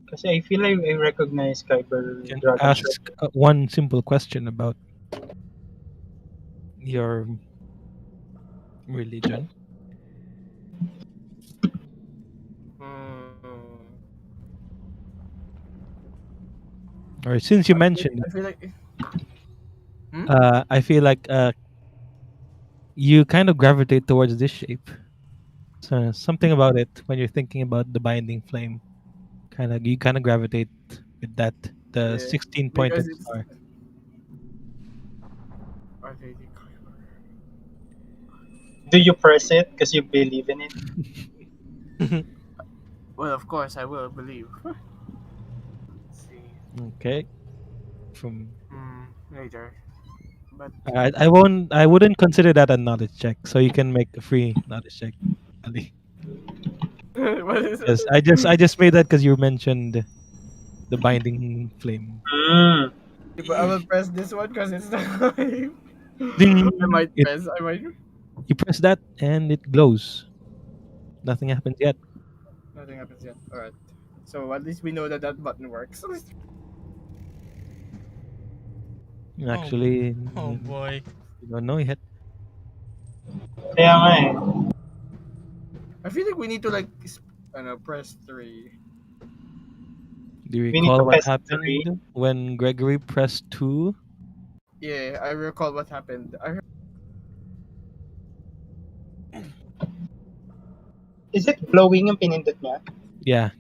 Kasi I feel like I recognize Kyber You can Dragon ask Shard. one simple question about your religion. Or since you mentioned, I feel like. I feel like you kind of gravitate towards this shape. So something about it when you're thinking about the binding flame, you kind of gravitate with that. The Yeah, 16-pointed because it's. star. Do you press it because you believe in it? Well, of course, I will believe. Let's see. Okay. From Later. But I won't. I wouldn't consider that a knowledge check. So you can make a free knowledge check, Ali. what is Yes, I just made that because you mentioned the binding flame. Mm. But I will press this one because it's the. Ding! I might It, press. I might. you press that and it glows. Nothing happened yet. Nothing happens yet. All right. So at least we know that that button works. Actually, Oh boy. you don't know yet. Kaya nga eh. I feel like we need to press 3. Do you We need recall to what press happened 3. when Gregory pressed 2? Yeah, I recall what happened. Is it glowing yung pinindot niya? Yeah,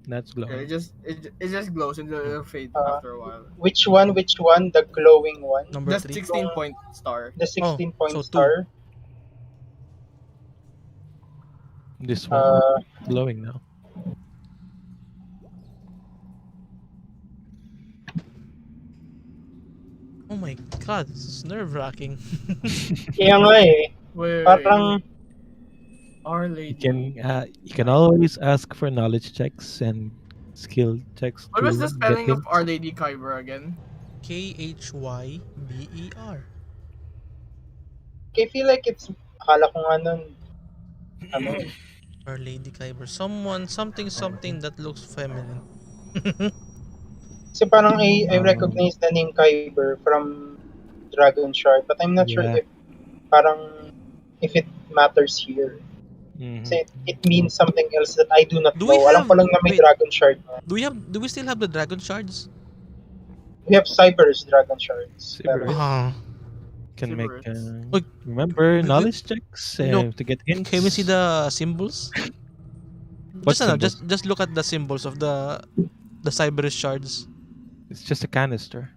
that's Yeah, glowing. it just glows and it'll fade after a while. Which one? The glowing one? Number The 3. 16-point star. The 16-point so two. star? This one glowing now. Oh my god, this is nerve-wracking. Kaya nga eh. Wait, Parang Our You Lady. can always ask for knowledge checks and skill checks What was the to get spelling of hints. Our Lady Kyber again? KhYBER. I feel like it's akala ko nga nun Our Lady Kyber. Something that looks feminine. kasi parang I recognize the name Kyber from Dragon Shard but I'm not sure Yeah. if it matters here. Mhm. Kasi it means something else that I do not Do we know. Alam have- ko lang na may wait. Dragon Shard. Do we still have the dragon shards? We have Cyber's Dragon Shards. Cyber. Pero, Can make Secrets. Look, remember we- knowledge checks you know, to get hints. Can we see the symbols? What Just look at the symbols of the Cyberus shards. It's just a canister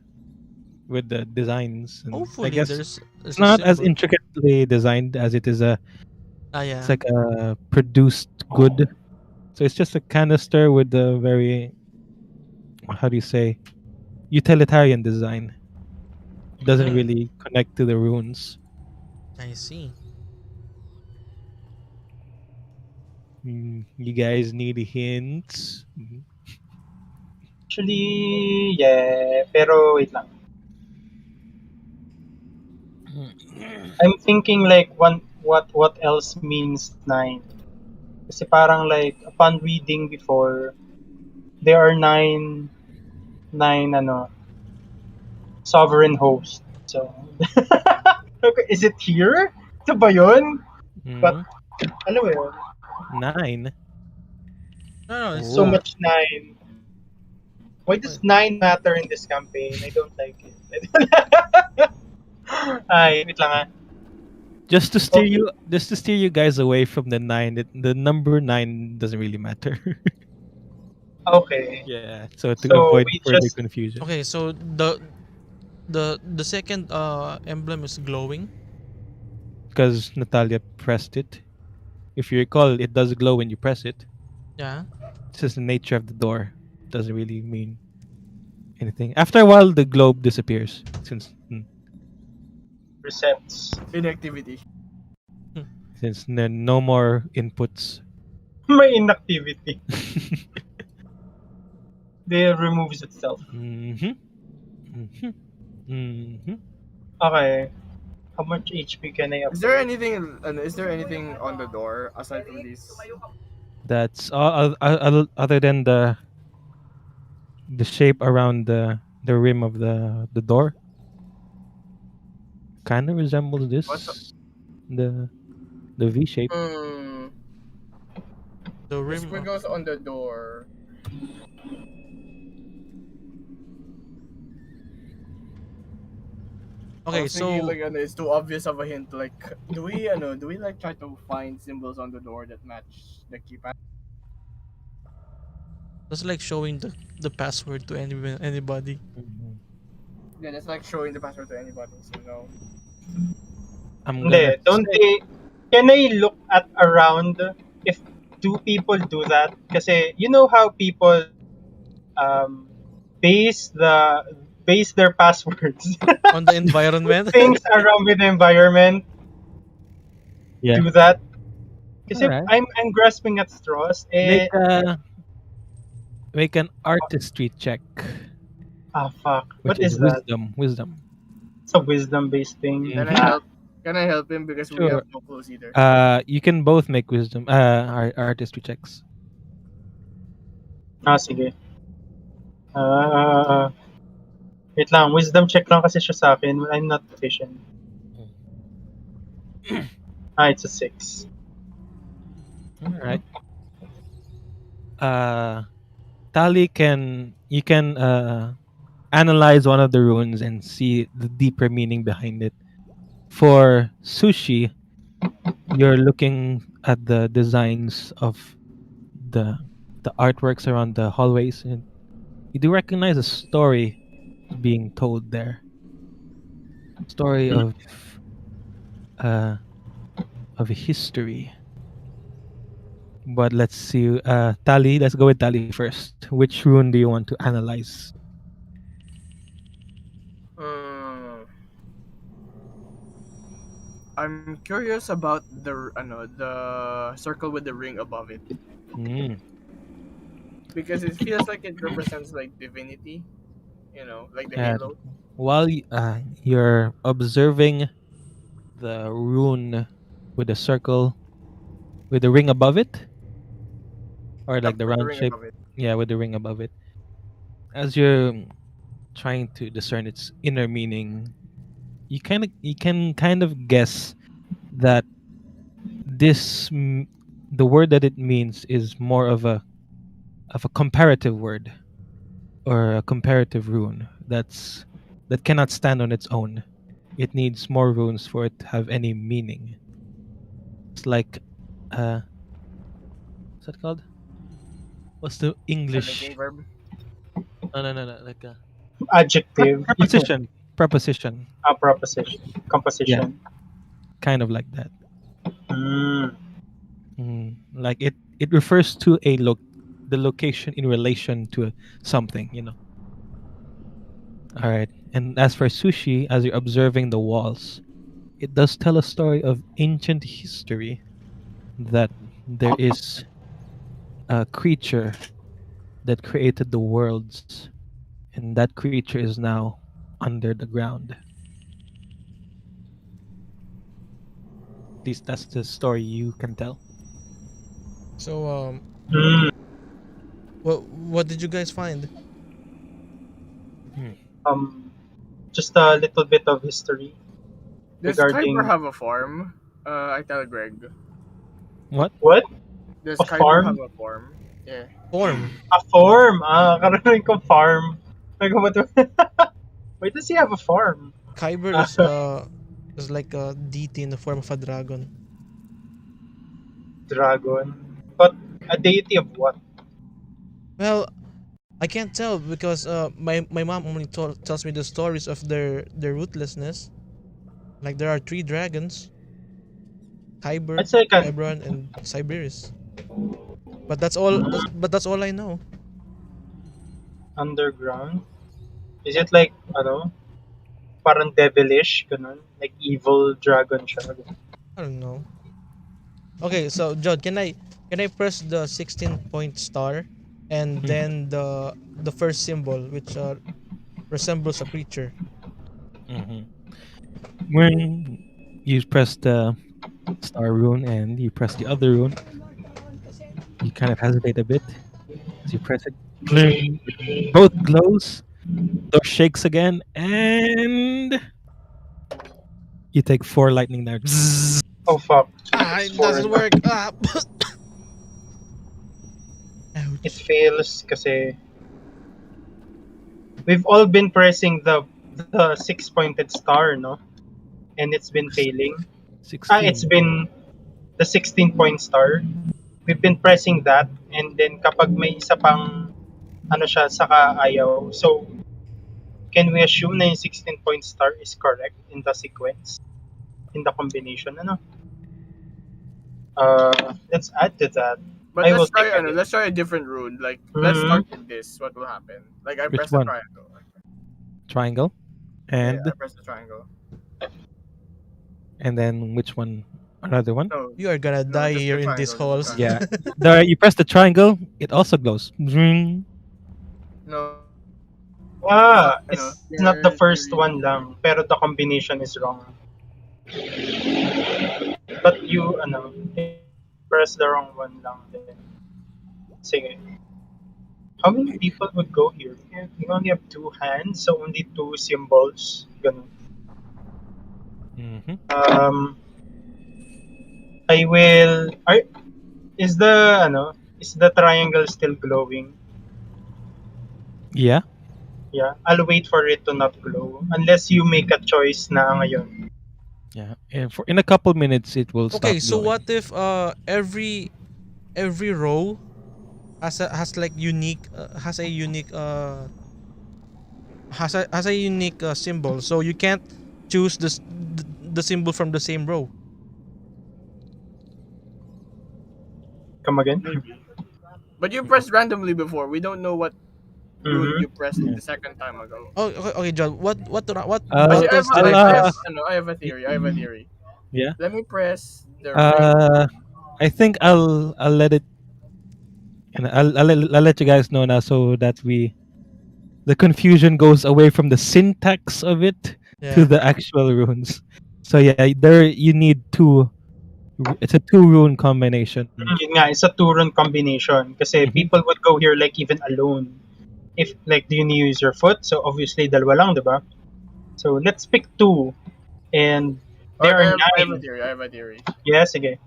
with the designs. And Hopefully I guess there's it's a not as symbol. intricately designed as it is Yeah. it's like a produced good. So it's just a canister with a very, how do you say, utilitarian design. Doesn't really connect to the runes. I see. You guys need hints? actually, yeah. Pero wait lang. I'm thinking like what else means 9. Kasi parang like upon reading before, there are nine sovereign hosts. So okay, is it here? Ito ba yun? But alam mo yun? 9. No, it's So much 9. Why does 9 matter in this campaign? I don't like it. Ay, wait lang ah. Just to steer you guys away from the 9. The number 9 doesn't really matter. Okay. Yeah. So to So avoid we further just- confusion. okay. So the second emblem is glowing. Because Nataliya pressed it. If you recall, it does glow when you press it. Yeah. It's just the nature of the door. Doesn't really mean anything. After a while, the globe disappears Resets. Inactivity. since there are no more inputs. My inactivity. It removes itself. Mm-hmm. Mm-hmm. Mm-hmm. Okay. How much HP can I Is there upgrade? anything? Is there anything on the door aside from these? That's all. Other than the shape around the rim of the door, kind of resembles What's this the V shape. The the rim. squiggles on the door? I Okay, was thinking so like it's too obvious of a hint. Like, do we like try to find symbols on the door that match the keypad? that's like showing the password to anybody. Mhm. Yeah, that's like showing the password to anybody. So no. I'm gonna Hindi, don't say they... Can I look at around if two people do that? Kasi you know how people um, base their passwords On the environment. things around with the environment yeah. do that. All Kasi right. I'm grasping at straws. Make a make an artistry check, Fuck. which What is is that? wisdom. Wisdom. It's a wisdom based thing. Can I Mhm. help? Can I help him because we Sure. have no clues either? You can both make wisdom. Artistry checks. Sige. Uh, Wait lang, wisdom check lang kasi siya sa akin. I'm not proficient. It's a 6. All right. Tali you can analyze one of the runes and see the deeper meaning behind it. For Suu'Shi, you're looking at the designs of the the artworks around the hallways, and you do recognize a story being told there. Story uh of history. But let's see. Tali, let's go with Tali first. Which rune do you want to analyze? Hmm. I'm curious about the circle with the ring above it Mm. because it feels like it represents like divinity. Like the And halo. while you're observing the rune with the circle with the ring above it, or like Yep, the with the round ring shape, above it. yeah, with the ring above it, as you're trying to discern its inner meaning, you can kind of guess that the word that it means is more of a comparative word or a comparative rune that cannot stand on its own. It needs more runes for it to have any meaning. It's like what's that called? What's the Negating English? verb. No, like a Adjective. preposition. Preposition. A proposition. Yeah, Composition. kind of like that. Mm. Like it refers to the location in relation to something, you know. All right. And as for Suu'Shi, as you're observing the walls, it does tell a story of ancient history that there is a creature that created the worlds, and that creature is now under the ground. At least that's the story you can tell. So Mm. what did you guys find? Hmm. Um, just a little bit of history Does Kyber regarding have a form? I tell Greg. What? what? Does A Kyber have farm? a form? Yeah. Form. A farm. Karating ko farm. Like, what? Why does he have a farm? Kyber Uh, is like a deity in the form of a dragon. Dragon. But a deity of what? Well, I can't tell because my mom only tells me the stories of their ruthlessness. Like there are three dragons: Kyber, I'd say Eberron, and Cyberis. But that's all. But that's all I know. Underground? Is it like, ano, parang devilish, ganun? Like evil dragon siya? I don't know. Okay, so Jod, can I press the 16-point star and then the first symbol which resembles a creature? Mm-hmm. When you press the star rune and you press the other rune, you kind of hesitate a bit as you press it. Bling. Both glows. Door shakes again, and you take 4 lightning damage. Bzzz. Oh fuck. It doesn't work. It Ouch. fails kasi we've all been pressing the 6-pointed star, no? And it's been failing. 16. It's been the 16-point star. We've been pressing that, and then kapag may isa pang ano siya, saka ayaw. So, can we assume na yung 16-point star is correct in the sequence? In the combination, ano? Let's add to that. But I will take it. let's try a different rune. Like let's start with this. What will happen? Like I Which press one? the triangle. Triangle. And Yeah, I press the triangle. and then which one? Another one? No, You are gonna no, die just the here in these triangle, just halls. the Yeah. There, you press the triangle, it also glows. Zing. no. It's not the first one lang, pero the combination is wrong. But you, press the wrong one lang din. Sige. How many people would go here? You only have 2 hands, so only 2 symbols. Ganun. Mm-hmm. I will. Is the triangle still glowing? Yeah. Yeah, I'll wait for it to not glow unless you make a choice na ngayon. Yeah. And in a couple minutes, it will stop. Okay, so glowing. what if every row has like unique has a unique symbol, so you can't choose the symbol from the same row. Come again? Maybe. But you pressed randomly before. We don't know what rune Mhm. you pressed the second time ago. Oh, okay, John. What Uh, buttons I did I I'll, press? have a theory. I have a theory. yeah. Let me press the ring. I think I'll let it, and I'll let you guys know now so that the confusion goes away from the syntax of it to Yeah. the actual runes. So yeah, there you need 2. It's a 2 rune combination. Yun nga, it's a 2-rune combination. Kasi Mhm. people would go here like even alone. If like, do you need to use your foot? So obviously dalawa lang, diba? So let's pick 2. And there are I have a 9. theory. I have a theory. Yeah, sige.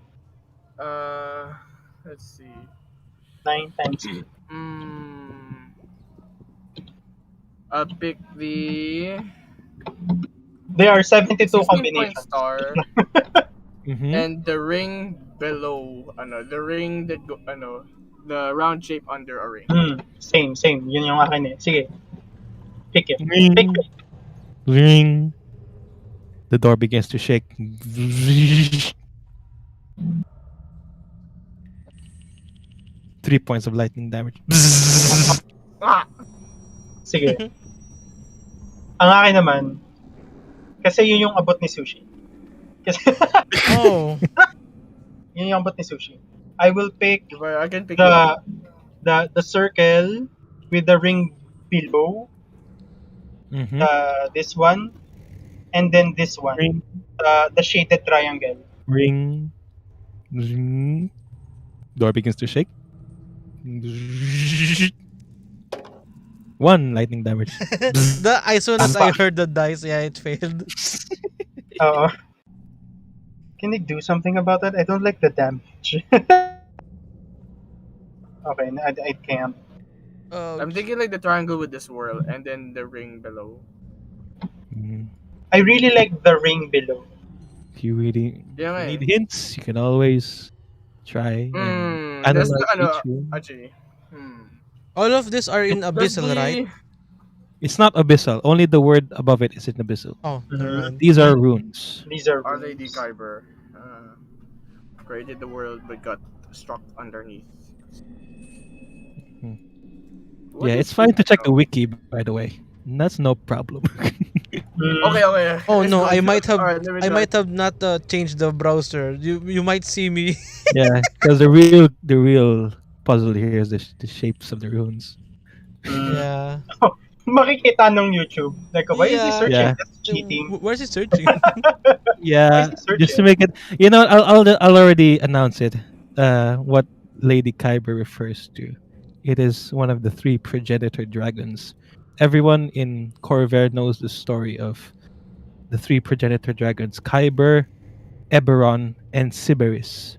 Let's see. 9 times 2. I'll pick the There are 72 16-point combinations. star Mhm. and the ring below. The ring that the round shape under a ring. Same. Yun yung akin eh. Sige. Pick it. Ring. Pick it. Ring. The door begins to shake. 3 points of lightning damage. Ah! Sige. Ang akin naman, kasi yun yung abot ni Suu'Shi. Kasi Oh. yun yung abot ni Suu'Shi. I will pick Diba, I can pick it. the circle with the ring below, Mhm. this one, and then this one, Ring. the shaded triangle. Ring. Ring. Door begins to shake. 1 lightning damage. As soon as I heard the dice, yeah, it failed. Can they do something about that? I don't like the damage. Okay, I can't. I'm thinking like the triangle with the swirl and then the ring below. Mm. I really like the ring below. If you really Yeah, need eh. hints, you can always try and There's analyze each room. actually. All of these are in Does abyssal, right? It's not abyssal. Only the word above it is in abyssal. Oh, never mind. These are runes. These are Are they the runes. Kyber? Created the world but got struck underneath. What Yeah, is it's fine to this, check the though? wiki, by the way. That's no problem. Okay, okay. Oh let's no, go. Alright, let me I try. might have not changed the browser. You might see me. Yeah, because the real puzzle here is the shapes of the runes. Yeah. Makikita nung YouTube. Like, why is he Yeah. searching? Yeah, That's cheating. Where's he searching? Why is yeah. he Just to searching? make it, I'll already announce it. What Lady Kyber refers to. It is one of the three progenitor dragons. Everyone in Corvair knows the story of the three progenitor dragons: Kyber, Eberron, and Sybaris.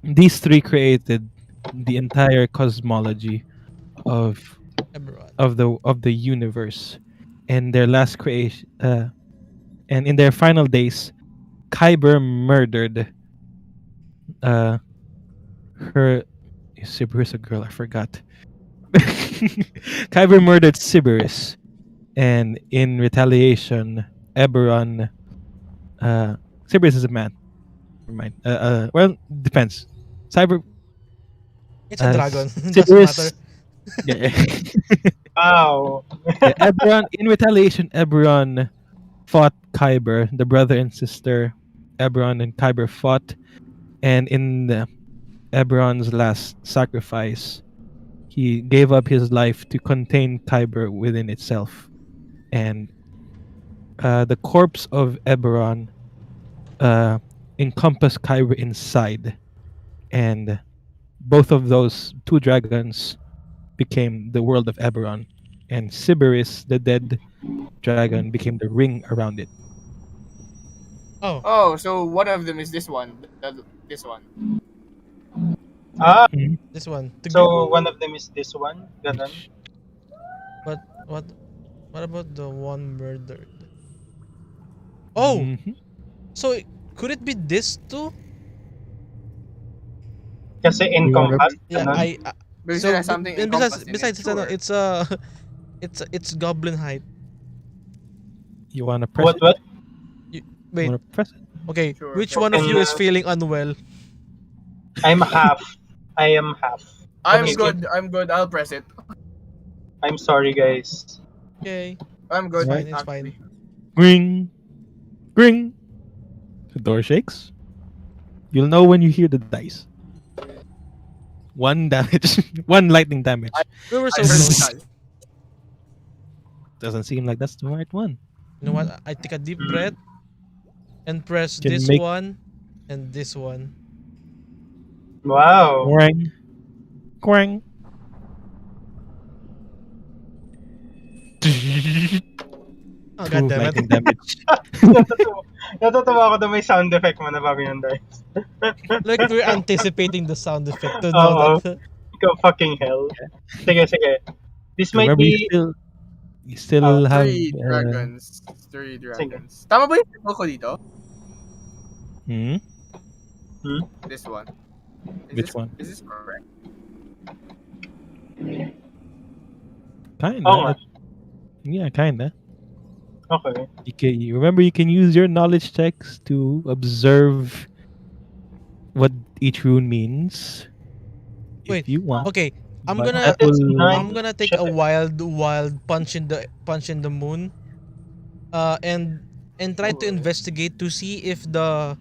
These three created the entire cosmology of Eberron. the universe, and their last creation, and in their final days, Kyber murdered uh her. Is Sybaris a girl? I forgot. Kyber murdered Sybaris, and in retaliation, Eberron. Sybaris is a man. Never mind. Well, depends. Cyber. It's a dragon. Doesn't matter. Sybaris. Yeah. Wow. Yeah, Eberron. In retaliation, Eberron fought Kyber, the brother and sister. Eberron and Kyber fought, and in Eberron's last sacrifice, he gave up his life to contain Kyber within itself. And the corpse of Eberron encompassed Kyber inside, and both of those two dragons became the world of Eberron, and Sybaris, the dead dragon, became the ring around it. Oh, Oh, so one of them is this one. This one. Ah, this one. so one of them is this one. Ganon. But what about the one murdered? Oh, Mhm. so could it be this too? Kasi encompass. Yeah, Ganon. Because so it has something and encompassed besides in it. it's it's goblin height. You wanna press What? You Wait, wanna press it? okay. Sure. Which one of And, you is feeling unwell? I'm half. I am half. I'm Okay, good. I'm good. I'll press it. I'm sorry, guys. Okay, I'm it's good. fine. It's actually. fine. Ring, ring. The door shakes. You'll know when you hear the dice. One damage, one lightning damage. We were I so heard close. the dice. Doesn't seem like that's the right one. You know what? I take a deep breath and press Can this make- one and this one. Wow. Quang, quang. Oh, Two God damn it. lightning damage. Natutuwa ako na may sound effect mo na bago yung dice. Like we're anticipating the sound effect to Oo. know that. Ikaw fucking hell. Sige, sige. This might Remember, be... you still have. Three dragons. Three dragons. Tama ba yung symbol ko dito? Hmm? This one. Which one? Is this correct? Kinda. Oo nga. Yeah, kinda. Okay. You can use your knowledge checks to observe what each rune means. Wait, if you want. Okay, I'm But gonna that will- I'm gonna take a wild punch in the moon, and try to investigate to see if the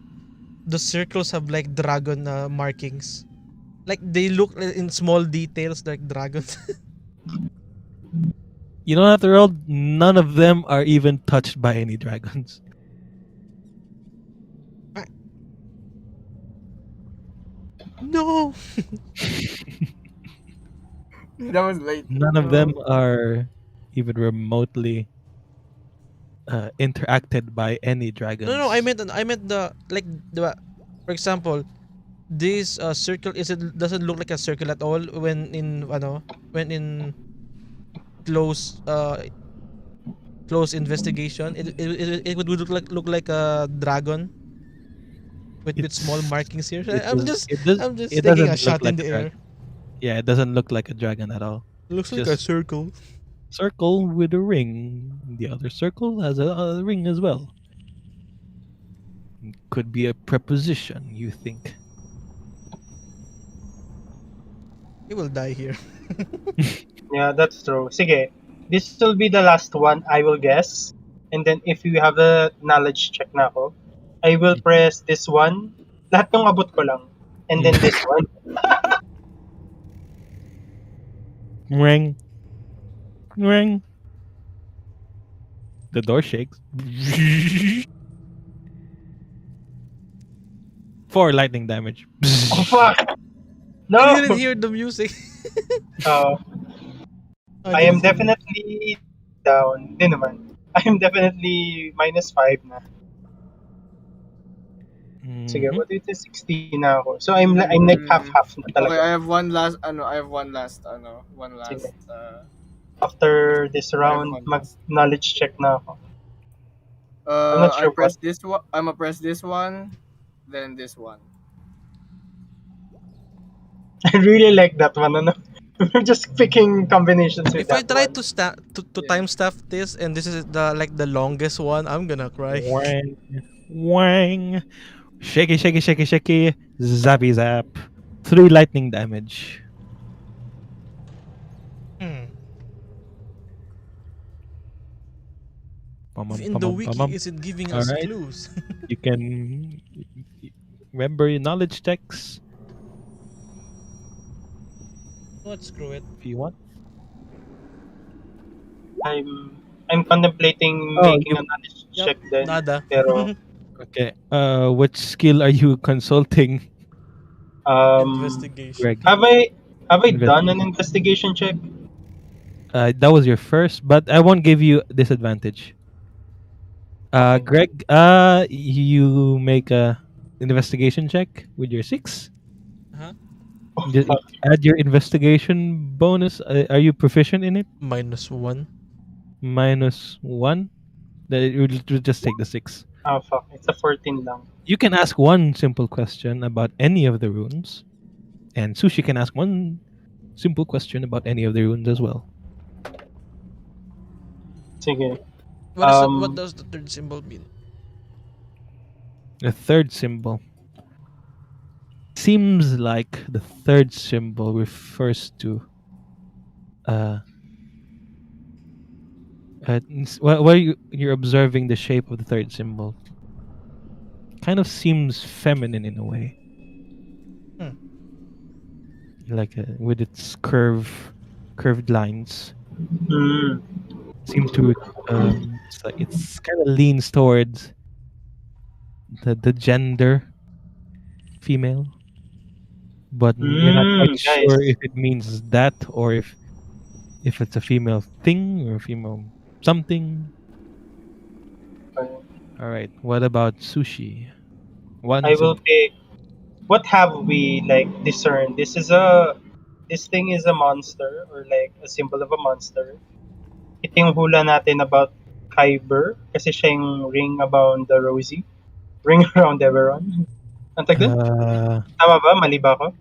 circles have like dragon markings, like they look in small details like dragons. You don't have to roll. None of them are even touched by any dragons. No. That was late. None of them are even remotely interacted by any dragons. No, I meant the like the, for example, this circle doesn't look like a circle at all when in close close investigation. It would look like a dragon with small markings here. I'm just taking a doesn't shot look in like the a air. dragon. Yeah, it doesn't look like a dragon at all. It looks like a Just- circle. Circle with a ring. The other circle has a ring as well. Could be a preposition, you think? He will die here. Yeah, that's true. Sige, this will be the last one, I will guess. And then if you have a knowledge check na ako, I will press this one. Lahat ng abot ko lang. And then this one. Ring. Ring. The door shakes. 4 lightning damage. Oh, fuck! I No! didn't hear the music. Uh, I am definitely down. Hindi naman. I am definitely -5 na. Sige, Mhm. what is it? 16 na ako. So I'm like half na Okay, talaga. I have one last Sige. After this round, one last. knowledge check na ako. I'm not I sure press this one. I'm gonna press this one, then this one. I really like that one. Ano? We're just picking combinations with If I that try one. to Yeah. time stuff this and this is the longest one, I'm gonna cry. Wang. Wang. Shaky, shaky, shaky, shaky. Zappy zap. 3 lightning damage. Hmm. Pum, pum, In pum, the pum, wiki, pum. is it giving us Alright. clues? You can remember your knowledge checks What? Screw it. if you want. I'm contemplating Oh, making you a knowledge Yup. check then. Nada. Pero okay. Which skill are you consulting, Investigation. Greg? have I Invest- done an investigation check? That was your first, but I won't give you disadvantage. Okay. Greg, you make a investigation check with your 6. Huh? Oh, Just fuck. add your investigation bonus. Are you proficient in it? -1. -1. Then it will just take the 6. Oh, fuck. It's a 14 lang. You can ask one simple question about any of the runes, and Suu'Shi can ask one simple question about any of the runes as well. Sige. What does the third symbol mean? The third symbol seems like the third symbol refers to while you're observing the shape of the third symbol. Kind of seems feminine in a way. Hmm. Like with its curved lines. Mm. Seems to it's kind of leans towards the gender female, but you're not quite sure Nice. if it means that or if it's a female thing or a female something. All right. What about Suu'Shi? One I will symbol. pick. What have we like discerned? This thing is a monster or like a symbol of a monster. Ito yung hula natin about Kyber kasi siya yung ring around the rosy. Ring around Eberron. Ang tag doon? Tama ba? Mali ba ako?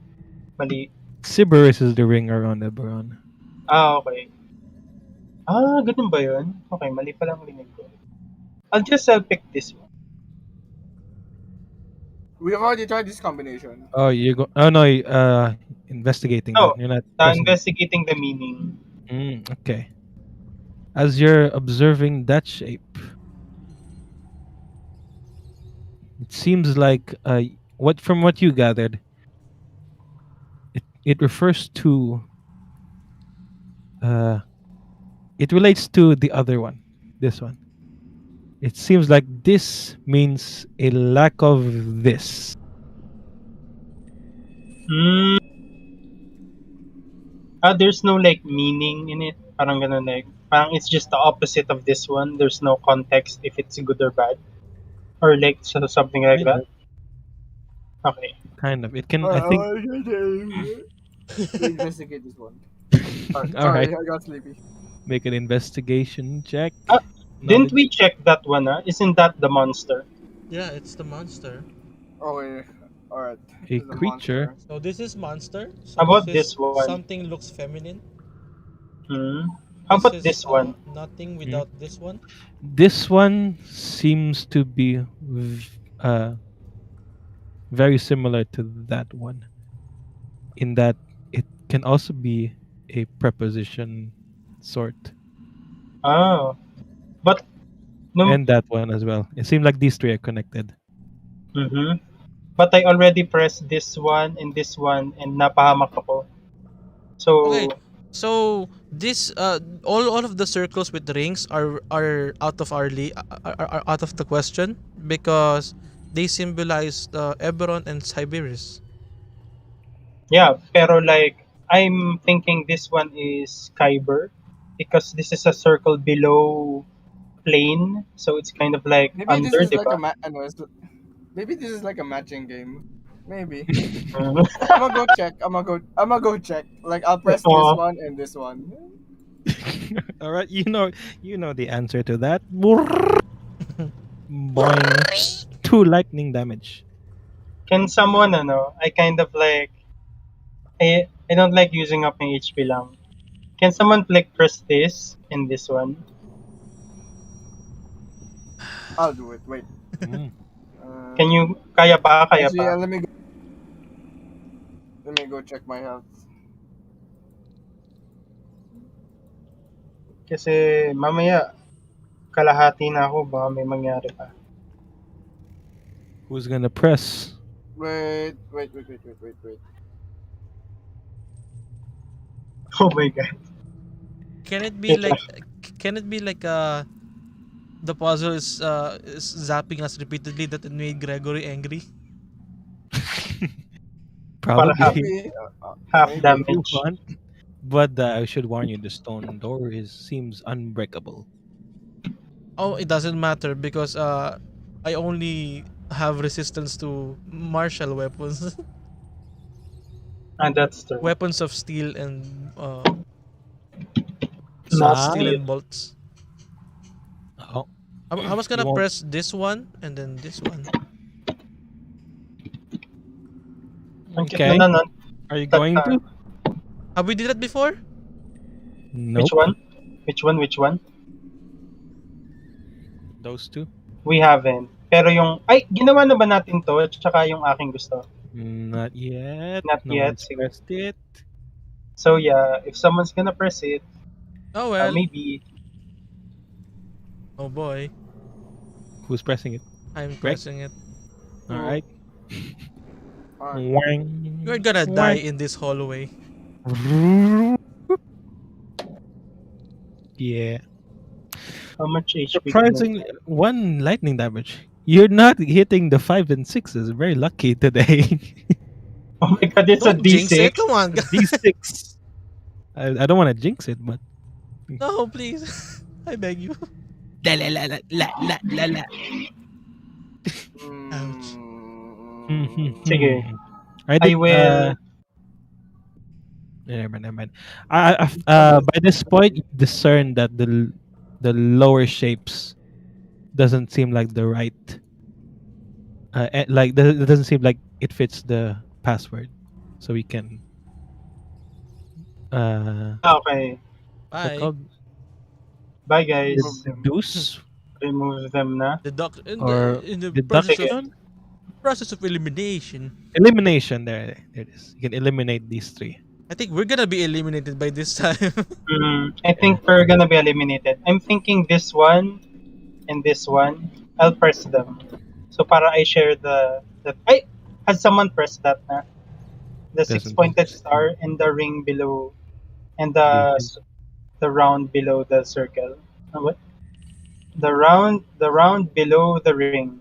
Mali. Sybaris is the ring around Eberron. Okay. Ganun ba yun? Okay, mali pa lang rinig ko. I'll pick this one. We have already tried this combination. Oh, you go. Oh no, investigating. No, You're not pressing. investigating the meaning. Okay. As you're observing that shape, it seems like from what you gathered, it refers to it relates to the other one. This one. It seems like this means a lack of this. There's no like meaning in it. Parang ganun like, parang it's just the opposite of this one. There's no context if it's good or bad. Or like something like that. Okay. Kind of. It can. I think. Investigate this one. All Sorry, right. I got sleepy. Make an investigation check. Didn't we check that one? Isn't that the monster? Yeah, it's the monster. Okay, alright. A It's creature. monster. So this is monster. So How about this is this one? something looks feminine. How about is, this one? Nothing without this one. This one seems to be very similar to that one, in that can also be a preposition sort. Oh. But, no, And that one as well. It seemed like these three are connected. mhm. But I already pressed this one, and napahamak ako. Okay. So, So this all of the circles with rings are out of are out of the question because they symbolize the Eberron and Sybaris. yeah, pero like, I'm thinking this one is Kyber because this is a circle below plane, so it's kind of like Maybe this under, is like a diba? maybe this is like a matching game. Maybe. Mhm. I'm gonna go check. I'm gonna go check. Like I'll press this Oo. one and this one. All right, you know the answer to that. Boing. 2 lightning damage. Can someone, I kind of like, I don't like using up my HP lang. Can someone like press this and this one? I'll do it. Wait. Mm. Can you, kaya pa, kaya Actually, pa? let me go check my health. Kasi mamaya, kalahati na ako, baka may mangyari pa. Who's gonna press? Wait. Oh my god. Can it be Wait like lang. the puzzle is zapping us repeatedly that it made Gregory angry? Para Probably. Maybe. half Maybe. If you damage. want. But I should warn you, the stone door seems unbreakable. Oh, it doesn't matter because I only have resistance to martial weapons. And that's true. Weapons of steel and Not steel steel. and bolts. Oh, I was you gonna won't. press this one and then this one. Ang cute Okay. na nun. Are you going to? Have we did that before? Which Nope. one? Which one? Those two. We haven't. Pero yung, ay, ginawa na ba natin to? Tsaka yung aking gusto. Not yet. Not No yet. one's Sige. pressed it. So yeah, if someone's gonna press it, Oh well. maybe. Oh boy. Who's pressing it? I'm Greg? pressing it. All right. Alright. Wang. You're gonna die in this hallway. Yeah. How much HP? Surprisingly, 1 lightning damage. You're not hitting the 5 and 6s. Very lucky today. Oh my god, it's Don't a jinx it. D6. Come on. D6. I don't want to jinx it, but No, please. I beg you. la la la la la la la. Ouch. Sige. I I will. Never mind. By this point, you discern that the lower shapes doesn't seem like the right. Like it doesn't seem like it fits the password, so we can. Okay. What's that Bye. called? Bye guys. Deduce Remove them na. or In the deduction? process of elimination. Elimination. There it is. You can eliminate these 3. I think we're gonna be eliminated by this time. I think we're gonna be eliminated. I'm thinking this one and this one. I'll press them. So para I share the ay, has someone pressed that na? The Doesn't 6-pointed exist. star and the ring below and These. the round below the circle. What? The round below the ring.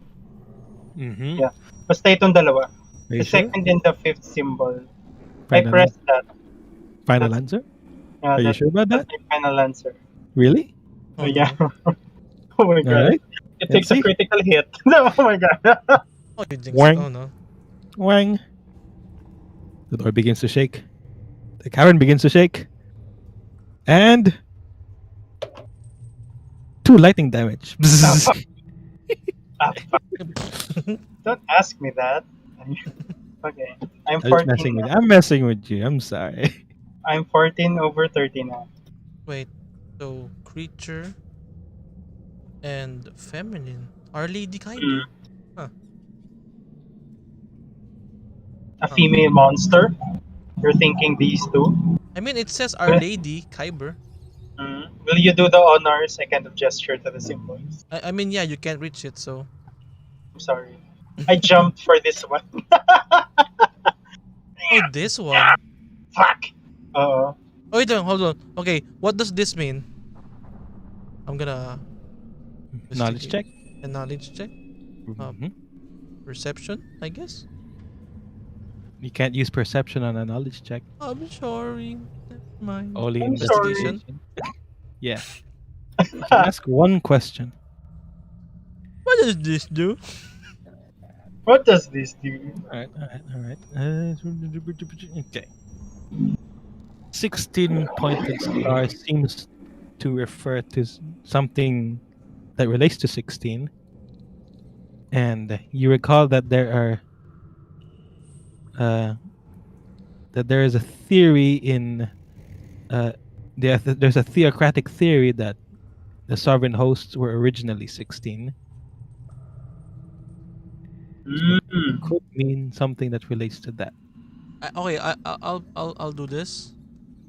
Mm-hmm. Yeah. Basta itong dalawa. Are you The sure? second and the 5th symbol. I Final, pressed that. final That's- answer? Yeah, Are you sure about that? that's my final answer. Really? Oh, Yeah. no. Oh my All god. right. It Let's takes a see. critical hit. Oh my god. Oh, you jinxed it. Wang. Oh no. Wang. The door begins to shake. The cavern begins to shake. And 2 lightning damage. Ah, fuck. Don't ask me that. Okay. I'm I'm 14. messing with now. you. I'm messing with you. I'm sorry. I'm 14 over 30 now. Wait. So creature and feminine. Our Lady Kaido. A female monster. You're thinking these two? I mean, it says Our Lady Kyber. Will you do the honors? I kind of gesture to the symbols. I mean, yeah, you can't reach it, so. I'm sorry. I jumped for this one. Oh, this one. Fuck! Uh-oh. Oh, wait, hold on. Okay, what does this mean? I'm gonna Knowledge check. a knowledge check. Mhm. Perception, I guess. You can't use perception on a knowledge check. I'm sorry. Never mind. Only I'm Investigation. Yeah. You can ask one question. What does this do? What does this do? Alright. Okay. 16-pointed star seems to refer to something that relates to 16. And you recall that there is a theory in there's a theocratic theory that the sovereign hosts were originally 16. Could mean something that relates to that. Okay, I'll do this.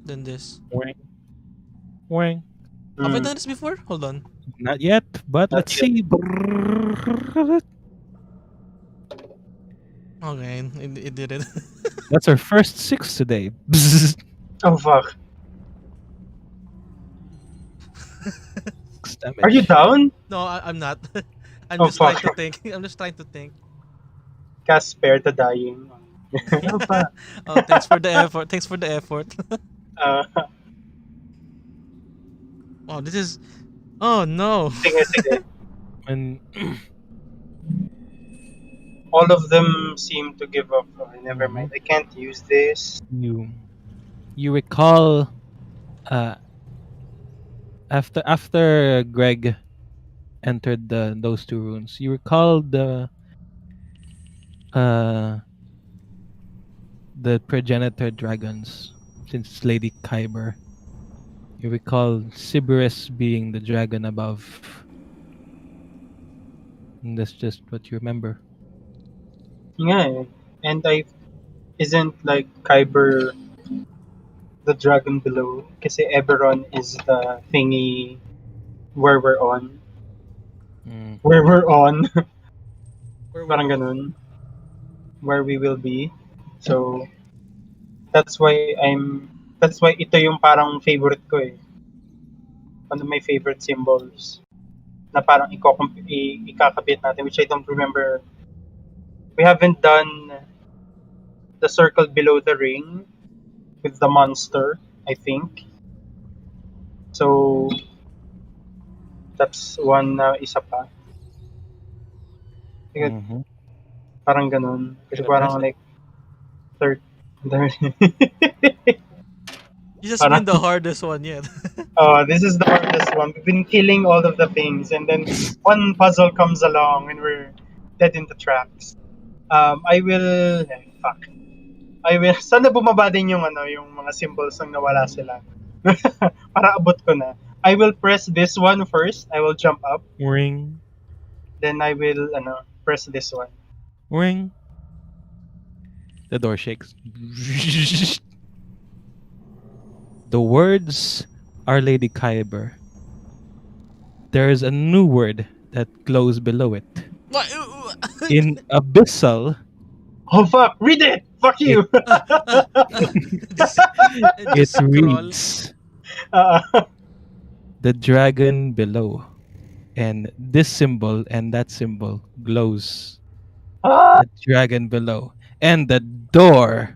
Then this. Wang. Have I done this before? Hold on. Not yet, but Not let's yet. see. Okay, it did it. That's our first 6 today. Oh fuck. 6 damage. Are you down? No, I'm not. I'm Oh, just trying fuck. to think. I'm just trying to think. Cast spare to dying. Ano pa? Oh, thanks for the effort. Thanks for the effort. Uh, Oh, this is. Oh no. sige, sige. And All of them seem to give up. Oh, never mind. I can't use this. you recall after Greg entered those 2 runes, you recall the progenitor dragons since Lady Kyber. You recall Sybaris being the dragon above. And that's just what you remember. Yeah. And isn't like Kyber the dragon below? Kasi Eberron is the thingy where we're on. Where we're on. Parang ganun. Where we will be. So that's why ito yung parang favorite ko eh. One of my favorite symbols na parang ikakabit natin, which I don't remember. We haven't done the circle below the ring with the monster, I think. So that's one isa pa. Mhm. Parang ganun. Kasi Gonna parang press like third. You just Parang- mean the hardest one yet. This is the hardest one. We've been killing all of the things, and then one puzzle comes along, and we're dead in the tracks. I will. Fuck. I will. Sana bumaba din yung yung mga symbols nang nawala sila. Para abot ko na. I will press this one first. I will jump up. Ring. Then I will press this one. Ring. The door shakes. The words Our Lady Kyber. There is a new word that glows below it. What? In Abyssal, Oh fuck! Read it. Fuck you. it Just scroll. reads the dragon below. And this symbol and that symbol glows. The dragon below. And the door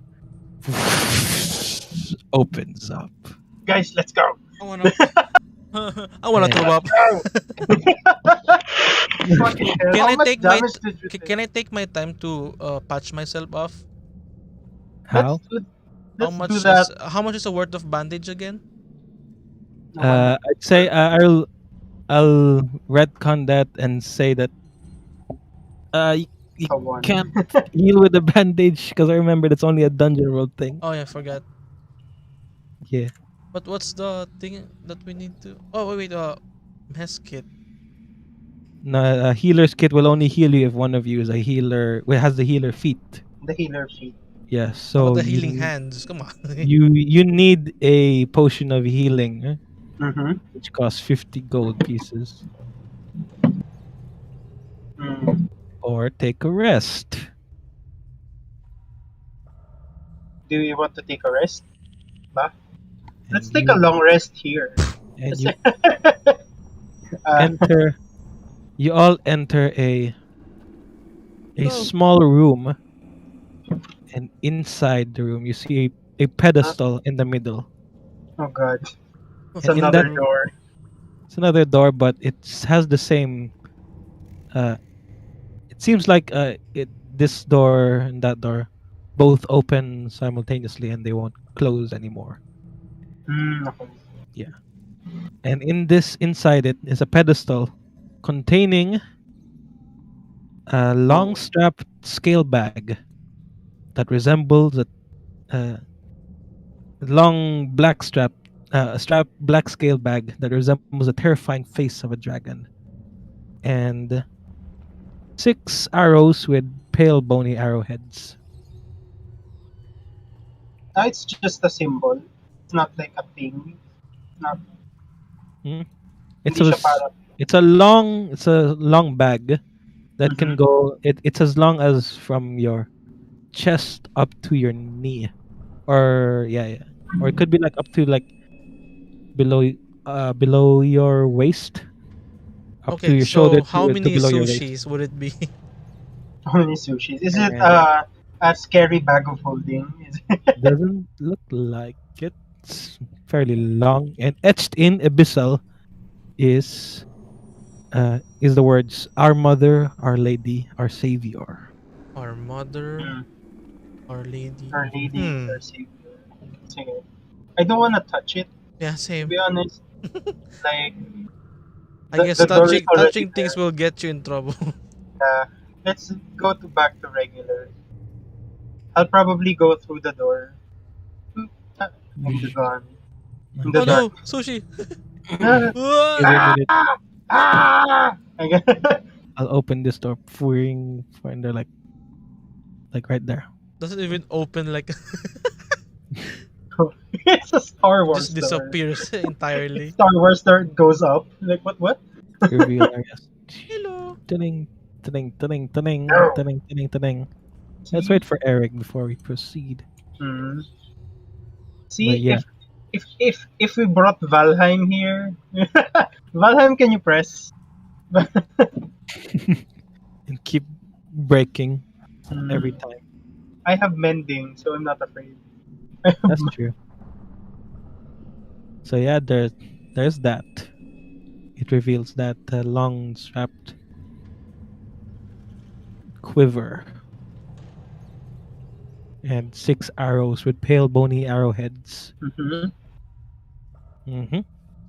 opens up. Guys, let's go. I wanna throw up. Fucking hell. Can How I much take my damage did you take? Can I take my time to patch myself off? How? How much is a worth of bandage again? I'd say I'll retcon that and say that you One. can't heal with a bandage because I remember that's only a dungeon roll thing. Oh yeah, I forgot. Yeah. But what's the thing that we need to? Oh wait, mess kit. No, a healer's kit will only heal you if one of you is a healer. Well, has the healer feat. The healer feat. Yes. How about So the healing hands? Come on. you need a potion of healing, Mm-hmm. which costs 50 gold pieces, Mm. or take a rest. Do you want to take a rest? Ba? Let's And take a you long rest here. and you uh, enter. You all enter a No. small room, and inside the room you see a pedestal in the middle, oh god, it's and in that another door. it's another door, but it has the same. Uh, it seems like this door and that door both open simultaneously, and they won't close anymore. Okay. Yeah. And inside it is a pedestal containing a long Oh. strapped scale bag that resembles a long black strap black scale bag that resembles a terrifying face of a dragon, and 6 arrows with pale bony arrowheads. It's just a symbol. It's not like a thing. Not, Hmm? It's hindi a siya s- para. it's a long bag that can Mhm. go. It's as long as from your chest up to your knee, or yeah, or it could be like up to like below your waist, up to Okay, your shoulder so how to many below your waist. sushis would it be? How many sushis? Is it And a scary bag of holding? Is it? doesn't look like it. It's fairly long, and etched in abyssal is the words "Our Mother, Our Lady, Our Savior." Our Mother, Mm, Our Lady. Our Lady, Hmm. Our Savior. Sige. I don't want to touch it, Yeah, to same. be honest. Like, I guess the door is already touching things there. will get you in trouble. Let's go back to regular. I'll probably go through the door. Hmm, and be gone. In the Oh Okay, dark. no, sushi. Ah, give me a Ah! minute. I guess. I'll open this door. And they're like right there. Doesn't even open like It's a Star just Wars door. disappears entirely. Star Wars door goes up. Like, what? Reveal areas. Hello. Ting, ting, ting, ting, No. ting, ting, ting. Let's See? wait for Eric before we proceed. Hmm. But See, yeah, if we brought Valheim here, Valheim, can you press? and keep breaking Hmm. every time. I have mending, so I'm not afraid. That's true. So yeah, there's that. It reveals that long strapped quiver and 6 arrows with pale bony arrowheads. Mhm. Mm-hmm.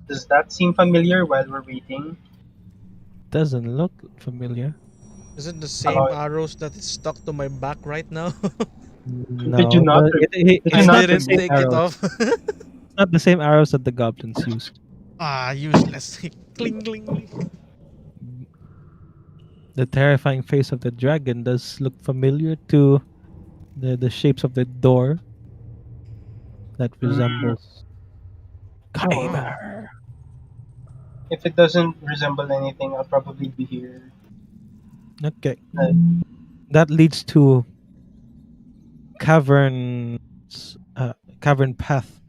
Does that seem familiar while we're waiting? Doesn't look familiar. Is it the same Hello? arrows that is stuck to my back right now? Did you No, not? but Did you I it's not not the didn't same remove? take it arrows. off. It's not the same arrows that the goblins use. Useless. Cling cling. The terrifying face of the dragon does look familiar to the shapes of the door that resembles Oh, Kyber. if it doesn't resemble anything, I'll probably be here. Okay, Uh, that leads to cavern cavern path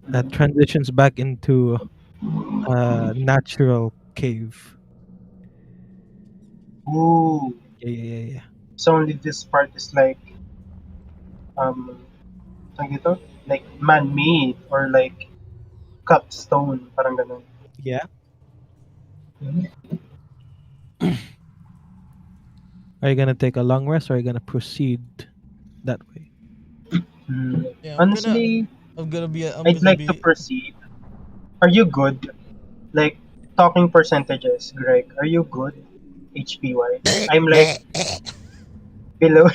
that transitions back into a natural cave. Ooh. Yeah. So only this part is like um tawag dito? Like man-made or like cut stone, parang ganun. Yeah. Are you gonna take a long rest, or are you gonna proceed that way? Hmm. Yeah, Honestly, I'm gonna be I'd like to proceed. Are you good? Like talking percentages, Greg. Are you good? HP wise. I'm like below.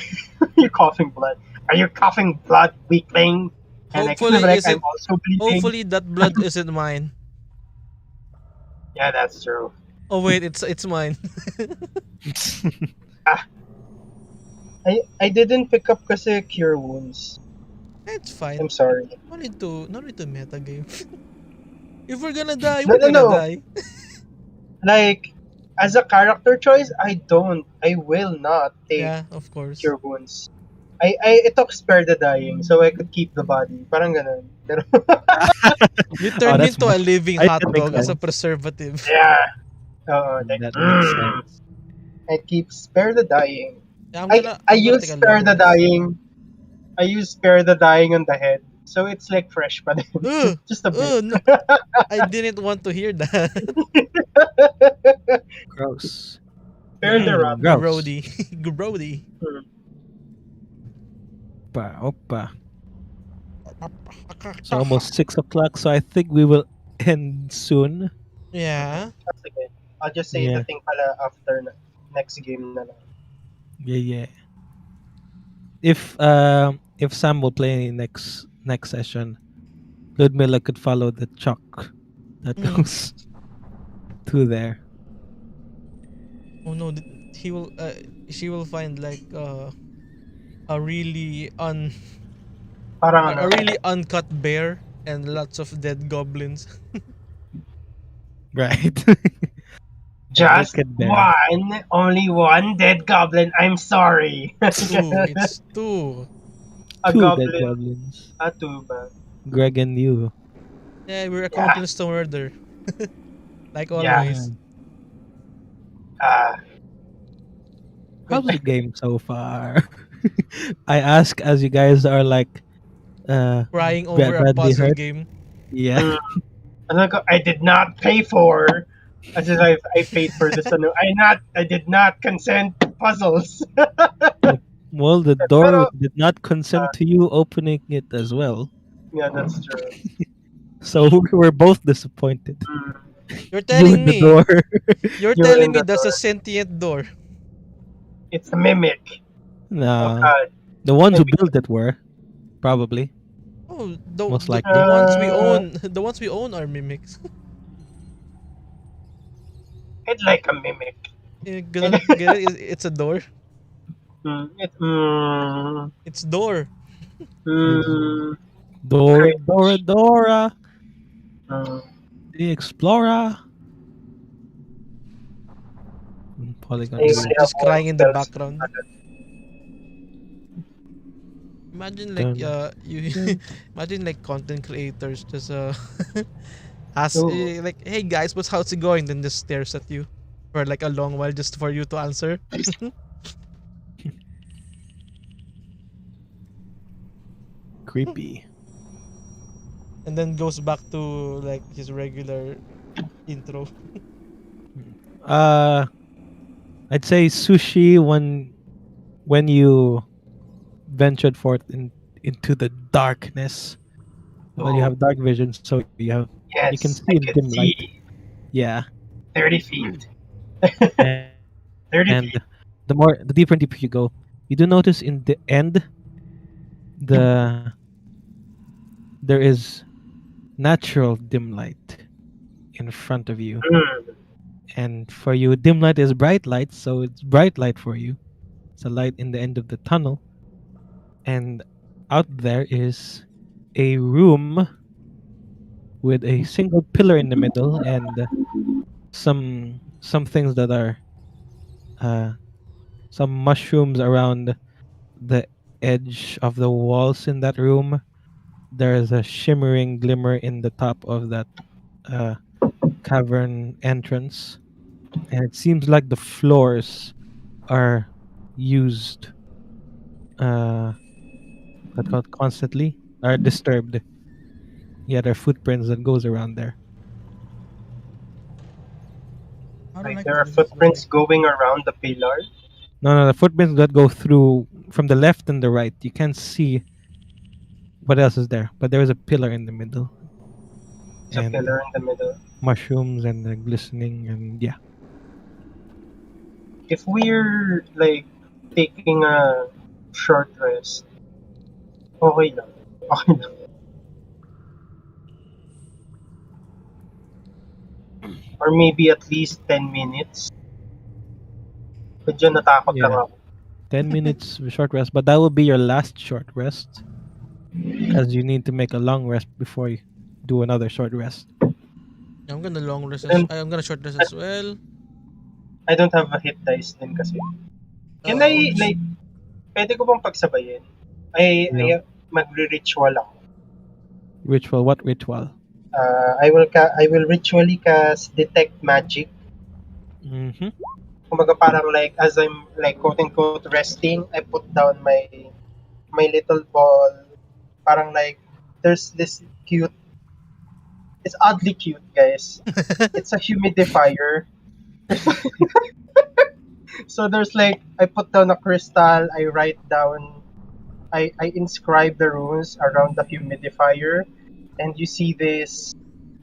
You're coughing blood. Are you coughing blood, weakling? And I kind of Hopefully like is I'm it also bleeding. hopefully that blood isn't mine. Yeah, that's true. Oh wait, it's mine. Ah, I didn't pick up kasi cure wounds. It's fine. I'm sorry. No need to meta game. If we're gonna die, No, we're no, gonna no. die. Like, as a character choice, I will not take Yeah, of course. cure wounds. I took spare the dying so I could keep the body. Parang ganun. Pero, You Oh, turned that's into a living hot that makes dog as a sense. preservative. yeah. Like, That makes sense. I keep spare the dying. Yeah, I I'm gonna use take a spare the Ludmilla. dying. I use spare the dying on the head. So it's like fresh pa din. Just a bit. No, I didn't want to hear that. Gross. Spare the rot. Gross. Grody. Grody. Opa. It's almost 6 o'clock, so I think we will end soon. Yeah. That's okay. I'll just say the Yeah. thing pala after next game na lang. Yeah. If Sam will play next session, Ludmilla could follow the chalk that goes to there. Oh no, he will. She will find like a really Parang a really uncut bear and lots of dead goblins. Right. just naked bear. one, only one dead goblin. I'm sorry. It's two. A 2 goblin. dead goblins. Two ba? Greg and you. Yeah, we're accomplices to murder. Like always. How's the game so far? I ask as you guys are like Crying over a badly puzzle hurt. game. Yeah. I did not pay for. As if I paid for this. I did not consent to puzzles. Well, the door Pero- did not consent to you opening it as well. Yeah, that's true. So we're both disappointed. You're You telling and the me. door. You're You telling and me the that's a door. sentient door. It's a mimic. No. God. The ones who Maybe. built it were probably. Oh, Most the likely. ones we own. The ones we own are mimics. It's like a mimic. You gonna get it? It's a door. It's door. Dora. The Explorer. Polygon. They Just, really just have all crying in the spells. background. Imagine like Dun, you imagine like content creators just ask Ooh. like, hey guys, how's it going? Then just stares at you for like a long while just for you to answer. Creepy. And then goes back to like his regular intro. I'd say Suu'Shi when you ventured forth into the darkness. Well, you have dark vision, so you Yes, can see I in can dim light. see Yeah, 30 feet. and 30 feet. the deeper and deeper you go, you do notice in the end, there is natural dim light in front of you, and for you, dim light is bright light, so it's bright light for you. It's a light in the end of the tunnel, and out there is a room with a single pillar in the middle and some things that are some mushrooms around the edge of the walls in that room. There is a shimmering glimmer in the top of that cavern entrance, and it seems like the floors are used what's called constantly, are disturbed. Yeah, there are footprints that goes around there. I don't Like like there the are way this footprints going around the pillar. No, the footprints that go through from the left and the right. You can't see what else is there, but there is a pillar in the middle. It's a pillar in the middle. Mushrooms and glistening, and yeah. If we're like taking a short rest, okay lang. Okay lang. Or maybe at least 10 minutes. Medyo natakot lang Yeah. ako. 10 minutes of short rest, but that will be your last short rest, because you need to make a long rest before you do another short rest. I'm gonna long rest Then I'm gonna short rest as well. I don't have a hit dice din kasi. Can I, Ouch. like, pwede ko bang pagsabayin? I magre-ritual ako. Ritual? What ritual? I will ritually cast detect magic. Mm-hmm. Kumbaga parang like as I'm like quote unquote resting, I put down my little ball. Parang like there's this cute. It's oddly cute, guys. It's a humidifier. So there's like I put down a crystal. I write down. I inscribe the runes around the humidifier, and you see this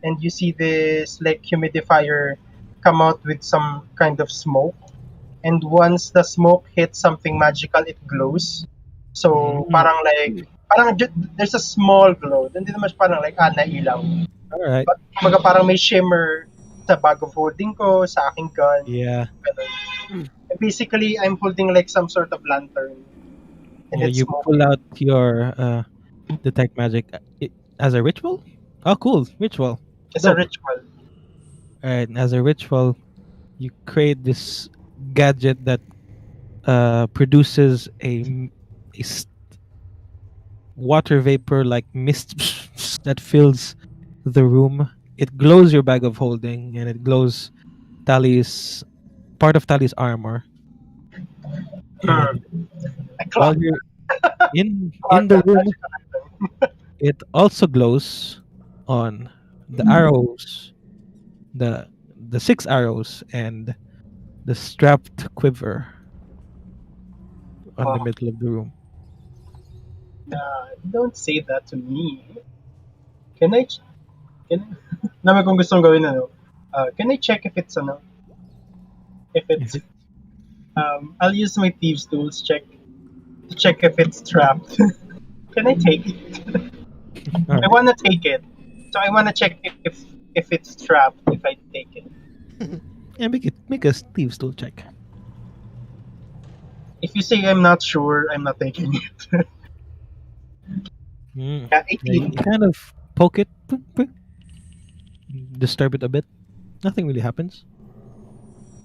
like humidifier come out with some kind of smoke, and once the smoke hits something magical it glows, so Mm. parang there's a small glow, hindi naman siya parang like nailaw, All right. but kumbaga parang may shimmer sa bag of holding ko, sa aking gun, Yeah. ganun. Basically I'm holding like some sort of lantern and Yeah. it's You pull smoking. out your detect magic as a ritual. Oh, cool! Ritual. It's a Dope. ritual. All right. As a ritual, you create this gadget that produces water vapor like mist that fills the room. It glows your bag of holding, and it glows Tally's part of Tally's armor. And I while clock you're in clock the that room, magical item. it also glows on the arrows, the 6 arrows, and the strapped quiver on the Oh, middle of the room. don't say that to me. Can I can naman kung gustong gawin can I check if it's if If it's it, I'll use my thieves tools to check if it's trapped. Can I take it? all I right, wanna take it. So I wanna check if it's trapped if I take it. yeah, make a Steve's tool check. If you say I'm not sure, I'm not taking it. Mm. Yeah, Yeah, 18. you kind of poke it, disturb it a bit. Nothing really happens.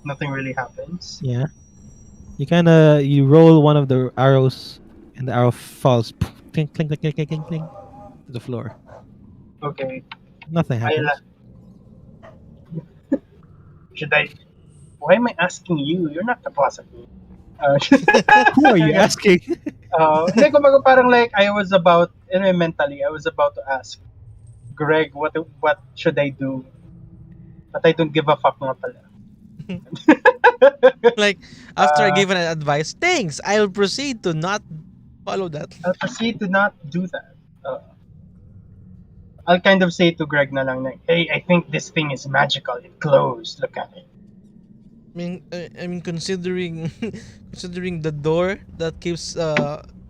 Nothing really happens. Yeah, you roll one of the arrows, and the arrow falls, clink, clink, clink, clink, clink, clink, clink, to the floor. Okay. Nothing I'll, happens. should I? Why am I asking you? You're not the boss of me. Who are you asking? Hindi, kumbaga parang like I was about, mentally, I was about to ask Greg what should I do, but I don't give a fuck nga pala. Like after I uh, gave an advice, thanks. I'll proceed to not follow that. I'll proceed to not do that. I'll kind of say to Greg na lang, like, hey, I think this thing is magical. It glows. Look at it. I mean considering considering the door that keeps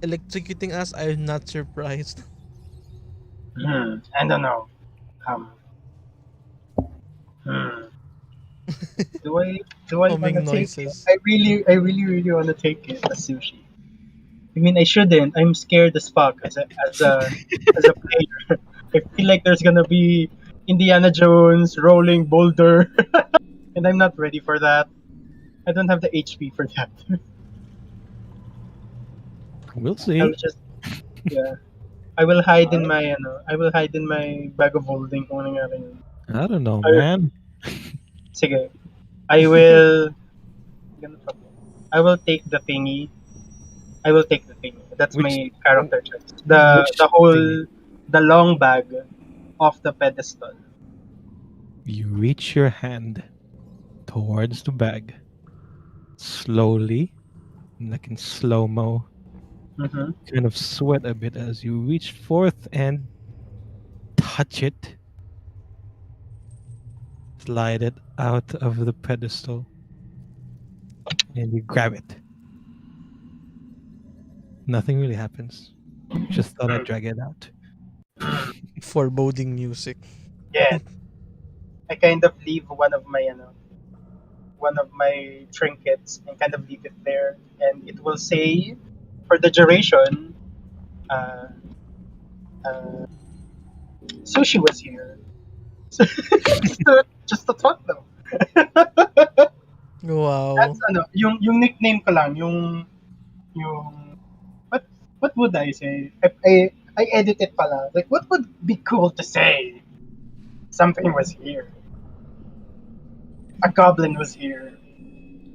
electrocuting us, I'm not surprised. I don't know. Um, hmm. Do I want to Humming take it? noises. I really want to take it as sushi. I mean, I shouldn't. I'm scared as fuck as a player. I feel like there's gonna be Indiana Jones rolling boulder, and I'm not ready for that. I don't have the HP for that. We'll I'll see. just yeah. I will hide in my I will hide in my bag of holding kung ano nangyari yun. I don't know, Ay, man. sige. I will I will take the thingy. I will take the thingy. That's Which my character choice. The which the thing? whole the long bag off the pedestal. You reach your hand towards the bag slowly, like in slow mo. Mm-hmm. Kind of sweat a bit as you reach forth and touch it. Slide it out of the pedestal, and you grab it. Nothing really happens. Just thought I'd drag it out. Foreboding music. Yeah. I kind of leave one of my trinkets and kind of leave it there, and it will say, for the duration, uh, uh, Suu'Shi was here. Just a thought though. Wow. That's yung nickname ko lang, yung what would I say? I edit it pala. Like, what would be cool to say? Something was here. A goblin was here.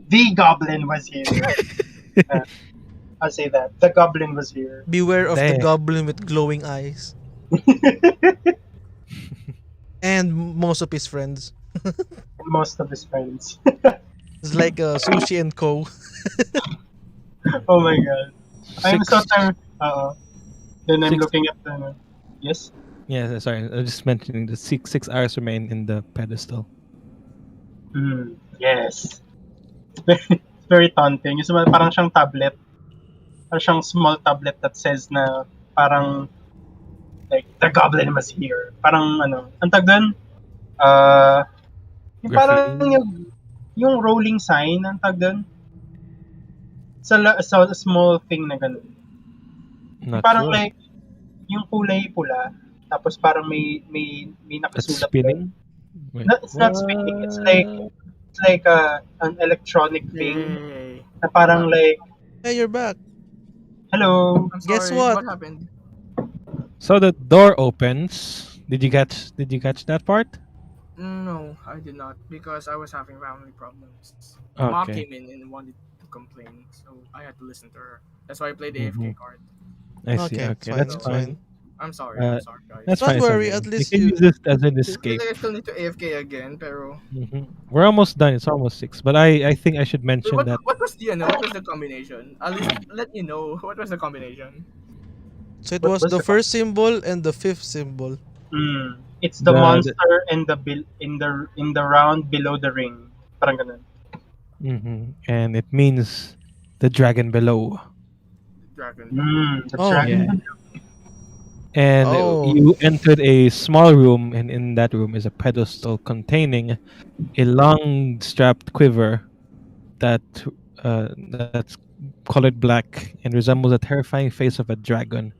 The goblin was here. I'll say that. The goblin was here. Beware of the Damn. goblin with glowing eyes. And most of his friends. Most of his friends. It's like Suu'Shi and Co. Oh my god. I'm so Six- tired. Then I'm Six- looking at the. Yes? Yeah, sorry. I was just mentioning the 6 hours remain in the pedestal. Yes. It's very taunting. It's parang siyang tablet. Parang siyang small tablet that says na parang like, the goblin was here. Parang ang tag doon? Yung parang Graffiti? yung rolling sign, ang tag doon? Sa a small thing na ganun. Not Parang sure. like, yung kulay pula, tapos parang may That's nakasulat spinning. doon. Wait. No, it's not spinning. It's like an electronic thing Yay. na parang like, Hey, you're back. hello. I'm sorry. Guess what? What happened? So the door opens. Did you catch that part? No, I did not because I was having family problems. Mom Okay. came in and wanted to complain, so I had to listen to her. That's why I played the Mhm. AFK card. I see. Okay, fine, that's it's fine. I'm sorry. Uh, I'm sorry, guys. That's Don't fine. worry, Samuel. at least you can you- use this as an I escape. think I still need to AFK again, pero We're almost done. It's almost 6. But I think I should Wait, mention what, that what was the combination? At least let me know what was the combination. So it What was was the the first symbol and the fifth symbol. It's the The- monster and in the round below the ring. Parang ganun. and it means the dragon below. Dragon. The Oh. dragon. And Oh. you entered a small room, and in that room is a pedestal containing a long strapped quiver that's colored black and resembles a terrifying face of a dragon.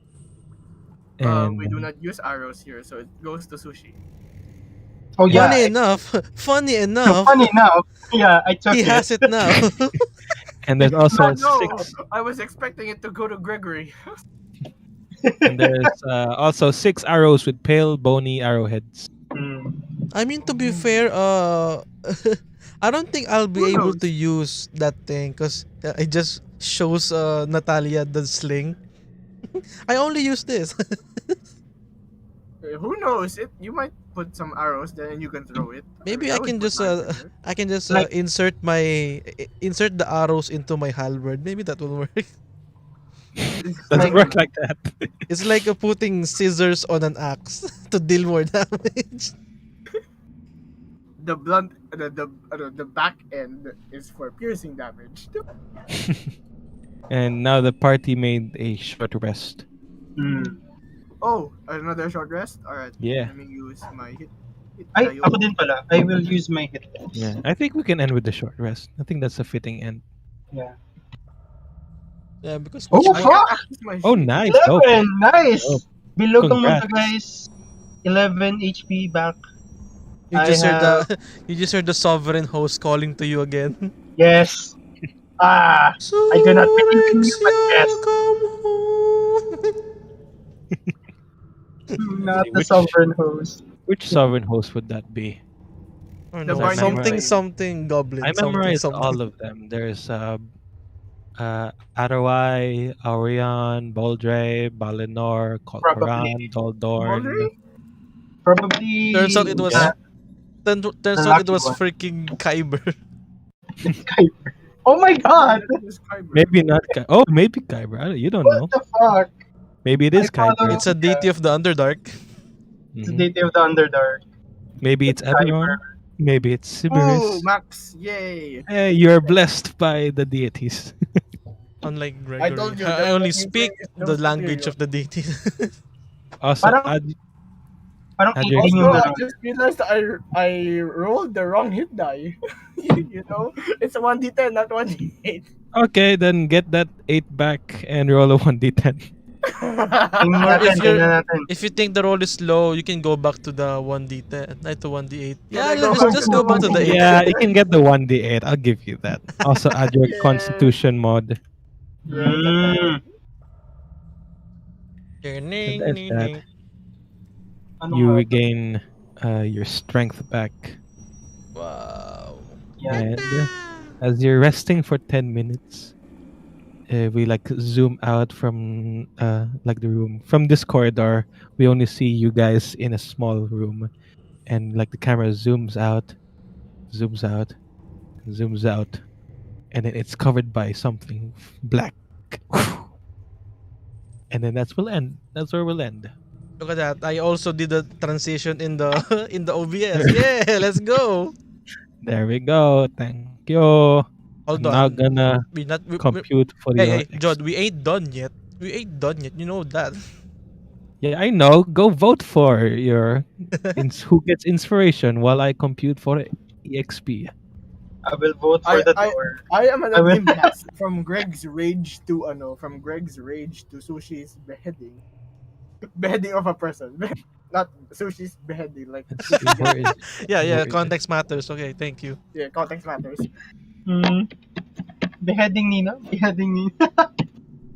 And We do not use arrows here, so it goes to Suu'Shi. Oh yeah. Funny enough, Funny enough. Yeah, I took he it. has it now. and there's also no, 6 I was expecting it to go to Gregory. and there's also 6 arrows with pale bony arrowheads. I mean, to be fair, I don't think I'll be Who able knows? to use that thing because it just shows Nataliya the sling. I only use this. Who knows? You might put some arrows there and you can throw it. Maybe I I would can put just mine there. I can just Like- insert the arrows into my halberd. Maybe that will work. Doesn't work like that. It's like putting scissors on an axe to deal more damage. The blunt, the back end is for piercing damage. And now the party made a short rest. Oh, another short rest. All right. Yeah. Let me use my hit. Ako din pala. I will use my hit dice. Yeah, I think we can end with the short rest. I think that's a fitting end. Yeah. Yeah, because Oh, I fuck! can't use my Oh, shield. nice. Oh, 11! Nice! Oh, Bilog ang congrats. mga guys. 11 HP back. you I just heard have- you just heard the sovereign host calling to you again. Yes. I do not believe in you, but yes. Come home. Not the Which- sovereign host. which sovereign host would that be? Oh, The no, Barney something Ray. something goblin. I something, memorized something. all of them. There's Arawai, Aurion, Boldre, Balinor, Colcoran, Doldorn. Boundary? Probably. Turns out it was Yeah. turns The out it lucky was one. freaking Kyber. Oh my god! It's Kyber. Maybe not. Oh, maybe Kyber. You don't know. What the fuck? Maybe it is I follow- Kyber. It's a deity of the Underdark. It's the Mhm. deity of the Underdark. Maybe it's Kyber. Eberron. Maybe it's Ooh, Sibiris. Max! Yay! Hey, you're blessed by the deities. Unlike Gregory, told you, I the only fucking speak thing is the no language superior. of the deity. Also, Parang- Parang Add your 18 yung Also, I experience. naroll. just realized I rolled the wrong hit die. You know, it's a 1d10, not 1d8. Okay, then get that 8 back and roll a 1d10. Tingnan Or natin, if you're tingnan natin. if you think the roll is low, you can go back to the 1d10, not to 1d8. Can Yeah, I go let's back just to go the back to the 8. Yeah, you can get the 1d8. I'll give you that. Also add your Yeah. constitution mod. Yeah, I got that. So there's that. Ano You nga? regain your strength back. Wow. Yeah. And as you're resting for 10 minutes, we like zoom out from like the room. From this corridor, we only see you guys in a small room. And like the camera zooms out, zooms out, zooms out. And then it's covered by something black. And then that's will end. That's where we'll end. Look at that. I also did the transition in the in the OBS. Yeah, let's go. There we go. Thank you. Hold I'm now on. gonna We not compute for Hey, your hey, Jod, we ain't done yet. We ain't done yet. You know that. Yeah, I know. Go vote for your who gets inspiration while I compute for EXP. I will vote for the I door. I am an I will- impasse from Greg's rage to Sushi's beheading. Beheading of a person. Not Sushi's beheading, like Let's see, where is Yeah, where yeah. is it? Context matters. Okay, thank you. yeah, context matters. Beheading Nina? Beheading Nina?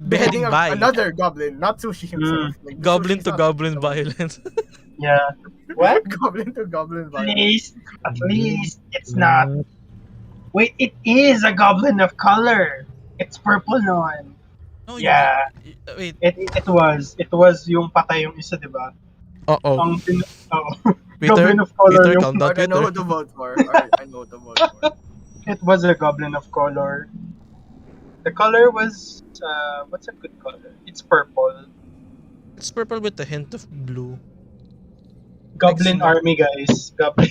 Beheading Of by another goblin, not Sushi himself. Like, goblin Sushi's to not goblin someone. violence. Yeah. What? Goblin to goblin At violence. least, it's not. Wait, it is a goblin of color. It's purple noon. No, Yeah. Wait. It was yung patay yung isa, di ba? Uh-oh. Oo. Peter, Goblin of color Peter, yung calm down, Alright, I know Peter. who to vote for. Alright, I know who to vote for. It was a goblin of color. The color was what's a good color? It's purple. It's purple with a hint of blue. Goblin snow. army, guys. Goblin.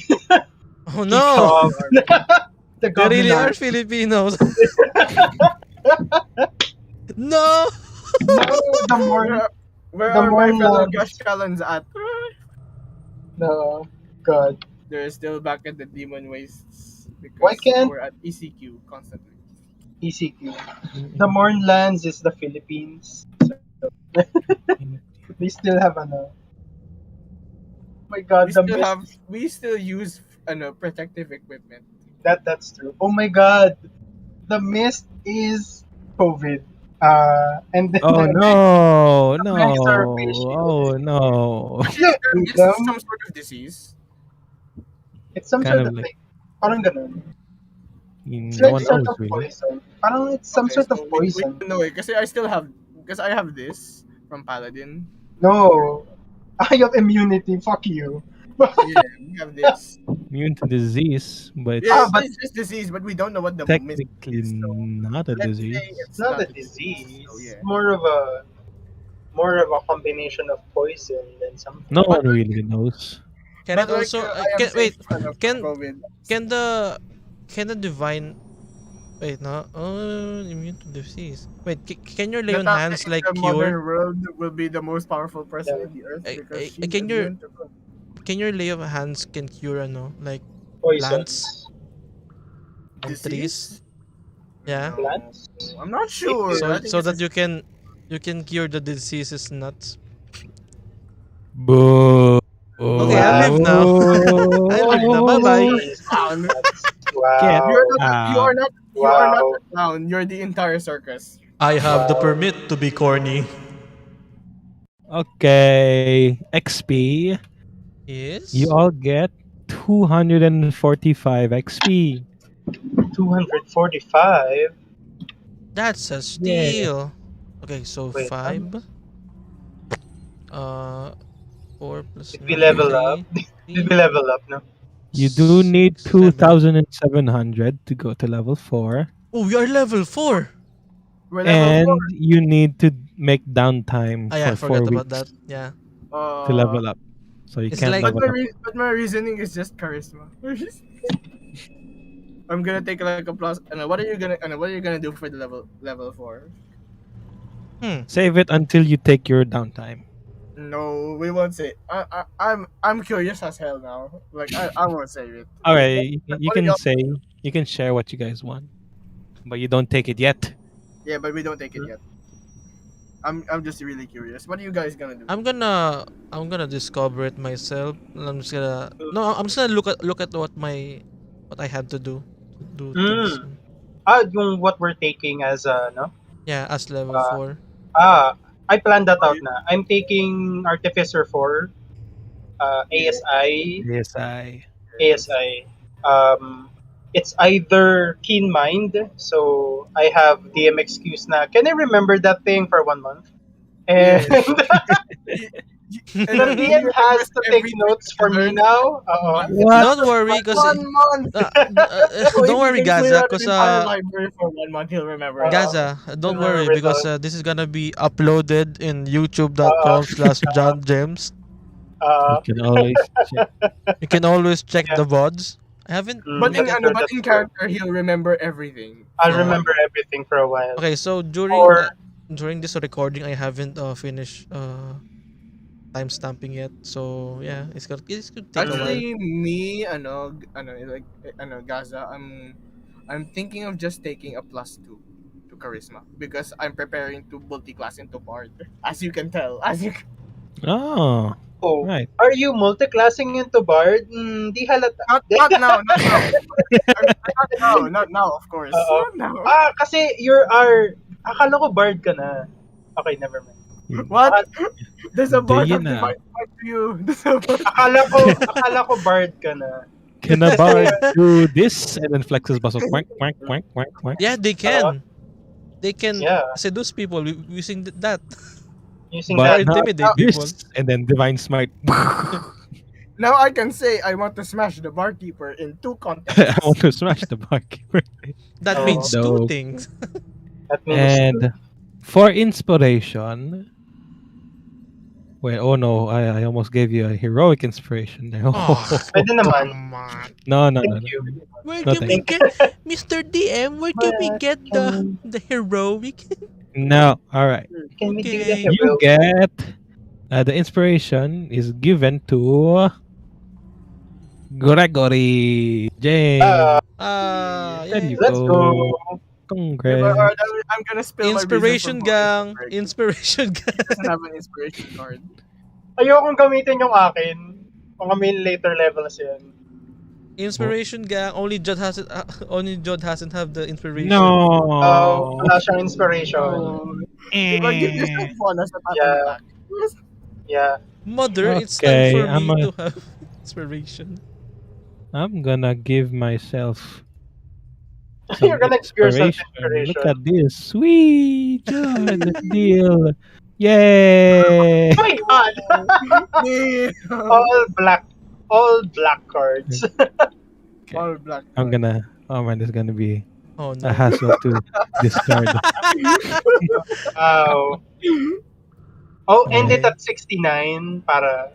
Oh no! The They goblin really are army. Filipinos. No! No, the more Where The are my fellow Mournlands. Gashkalans at? no God. They're still back at the Demon Wastes because Why can't- we're at ECQ constantly. ECQ. The Mournlands is the Philippines. So, they still have ano. Oh my God, We still use protective equipment. That's true. Oh my God, the mist is COVID. And then Oh no, no, Nice are fishy. oh no. It's them. some sort of disease. It's some Kind sort of of like- like, parang ganun. It's No like one sort knows of really. poison. Parang it's some Okay, sort so of poison. We know it because I have this from Paladin. No, I have immunity. Fuck you. Yeah, we have this. Immune to disease, but Yeah, but- it's just disease, but we don't know what the technically is, so not a let's say disease. It's not a disease. So, yeah. More of a combination of poison than something. No one really knows. Can But it also I am can, wait, safe from can- COVID. can the divine wait no immune to disease. Wait, can your lay on Nataliya hands in like the modern cure? world will be the most powerful person Yeah. in the earth I- because I- she's can you- immune to COVID. Can your lay of hands can cure like Poisons. plants and Disease? trees? Yeah. No, Plants? I'm not sure. So I think so it's that a- you can cure the diseases nuts. Boo. Okay, I'll leave now. I'll leave now. Bye-bye. Clown. Get Wow. You are not Wow. the clown. You're the entire circus. I have the permit to be corny. Okay, XP. Yes. You all get 245 XP. 245. That's a steal. Okay, so Wait, 5. 4 plus Did we level 9, up? 3, Did we level up, no? You do need 7. 2,700 to go to level 4. Oh, we are level 4. We're And level you need to make downtime Ah, yeah, I for 4 forgot weeks about that. Yeah. 4. to level up. So you It's can't like- level up. But my reasoning is just charisma. I'm gonna take like a plus. And what are you gonna do for the level 4? Save it until you take your downtime. no, we won't say. I'm curious as hell now. Like I won't say it. All right, you What do can y'all- say, you can share what you guys want, but you don't take it yet. Yeah, but we don't take it yet. I'm just really curious. What are you guys gonna do? I'm gonna discover it myself. And I'm just gonna I'm just gonna look at what I had to do things. Yung what we're taking as no? Yeah, as level Uh, 4. I planned that out na. I'm taking Artificer 4, ASI, Yes, I. ASI. It's either Keen Mind, so I have DM excuse na, can I remember that thing for 1 month? And And the DM has to take notes for me now. What? Don't worry, cause 1 month. So if don't you worry, can clear Gaza, out cause the entire library for 1 month, he'll remember. it. Gaza, don't worry Remember because those. this is gonna be uploaded in youtube.com/JanJems. You Uh, can always check. You can always check Yeah. the VODs. I haven't. But in yeah, ano, but that's in true. character, he'll remember everything. I'll Yeah. remember everything for a while. Okay, so Or during this recording, I haven't finished time stamping yet. So yeah, it's gonna take a while. Actually, me, like, Gaza, I'm thinking of just taking a +2 to charisma because I'm preparing to multi-class into bard. As you can tell, Oh, oh, right. are you multiclassing into Bard? Di halata. not now, not now, not now, of course, Oo. not now. Kasi akala ko Bard ka na. Okay, never mind. What? There's a bard Hindi of na. divine fight to you. There's a bard. Akala ko Bard ka na. Can a bard do this and then flex his muscle? Quack, quack, quack, quack, quack. Yeah, they can. They can Yeah. seduce people using that. Using But Or that. not intimidate people. this, and then divine smite. Now I can say I want to smash the barkeeper in 2 I contexts. want to smash the barkeeper. That Oh. means No. 2 things. That means And for inspiration, well, oh no, I almost gave you a heroic inspiration there. Oh, pwede naman. come on. No. Thank you. Where No, can we thank get Mr. DM? Where can we get the heroic? No, all right. Can we do Okay. the You hero? get the inspiration is given to Gregory James. There you Let's go. Congrats. I'm gonna spill Inspiration my reason gang. for Inspiration He gang. doesn't have an inspiration card. Ayokong gamitin yung akin. Kung may later levels yan. Inspiration gang. Only Jod hasn't have the inspiration. No. Wala siyang inspiration. Diba, give yourself bonus at Yeah. attack. Yeah. Mother, it's Okay, time for I'm me a- to have inspiration. I'm gonna give myself You're gonna give yourself Look inspiration. at this. Sweet. Good deal. Yay. Oh my god! all black cards. All black. I'm gonna, oh man, it's gonna be Oh a no. hassle to discard. Wow. Oh, end it at 69 para.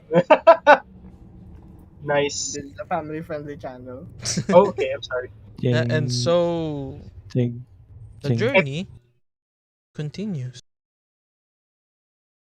Nice. This is a family-friendly channel. Okay, I'm sorry. And so Ting, the ting. journey continues.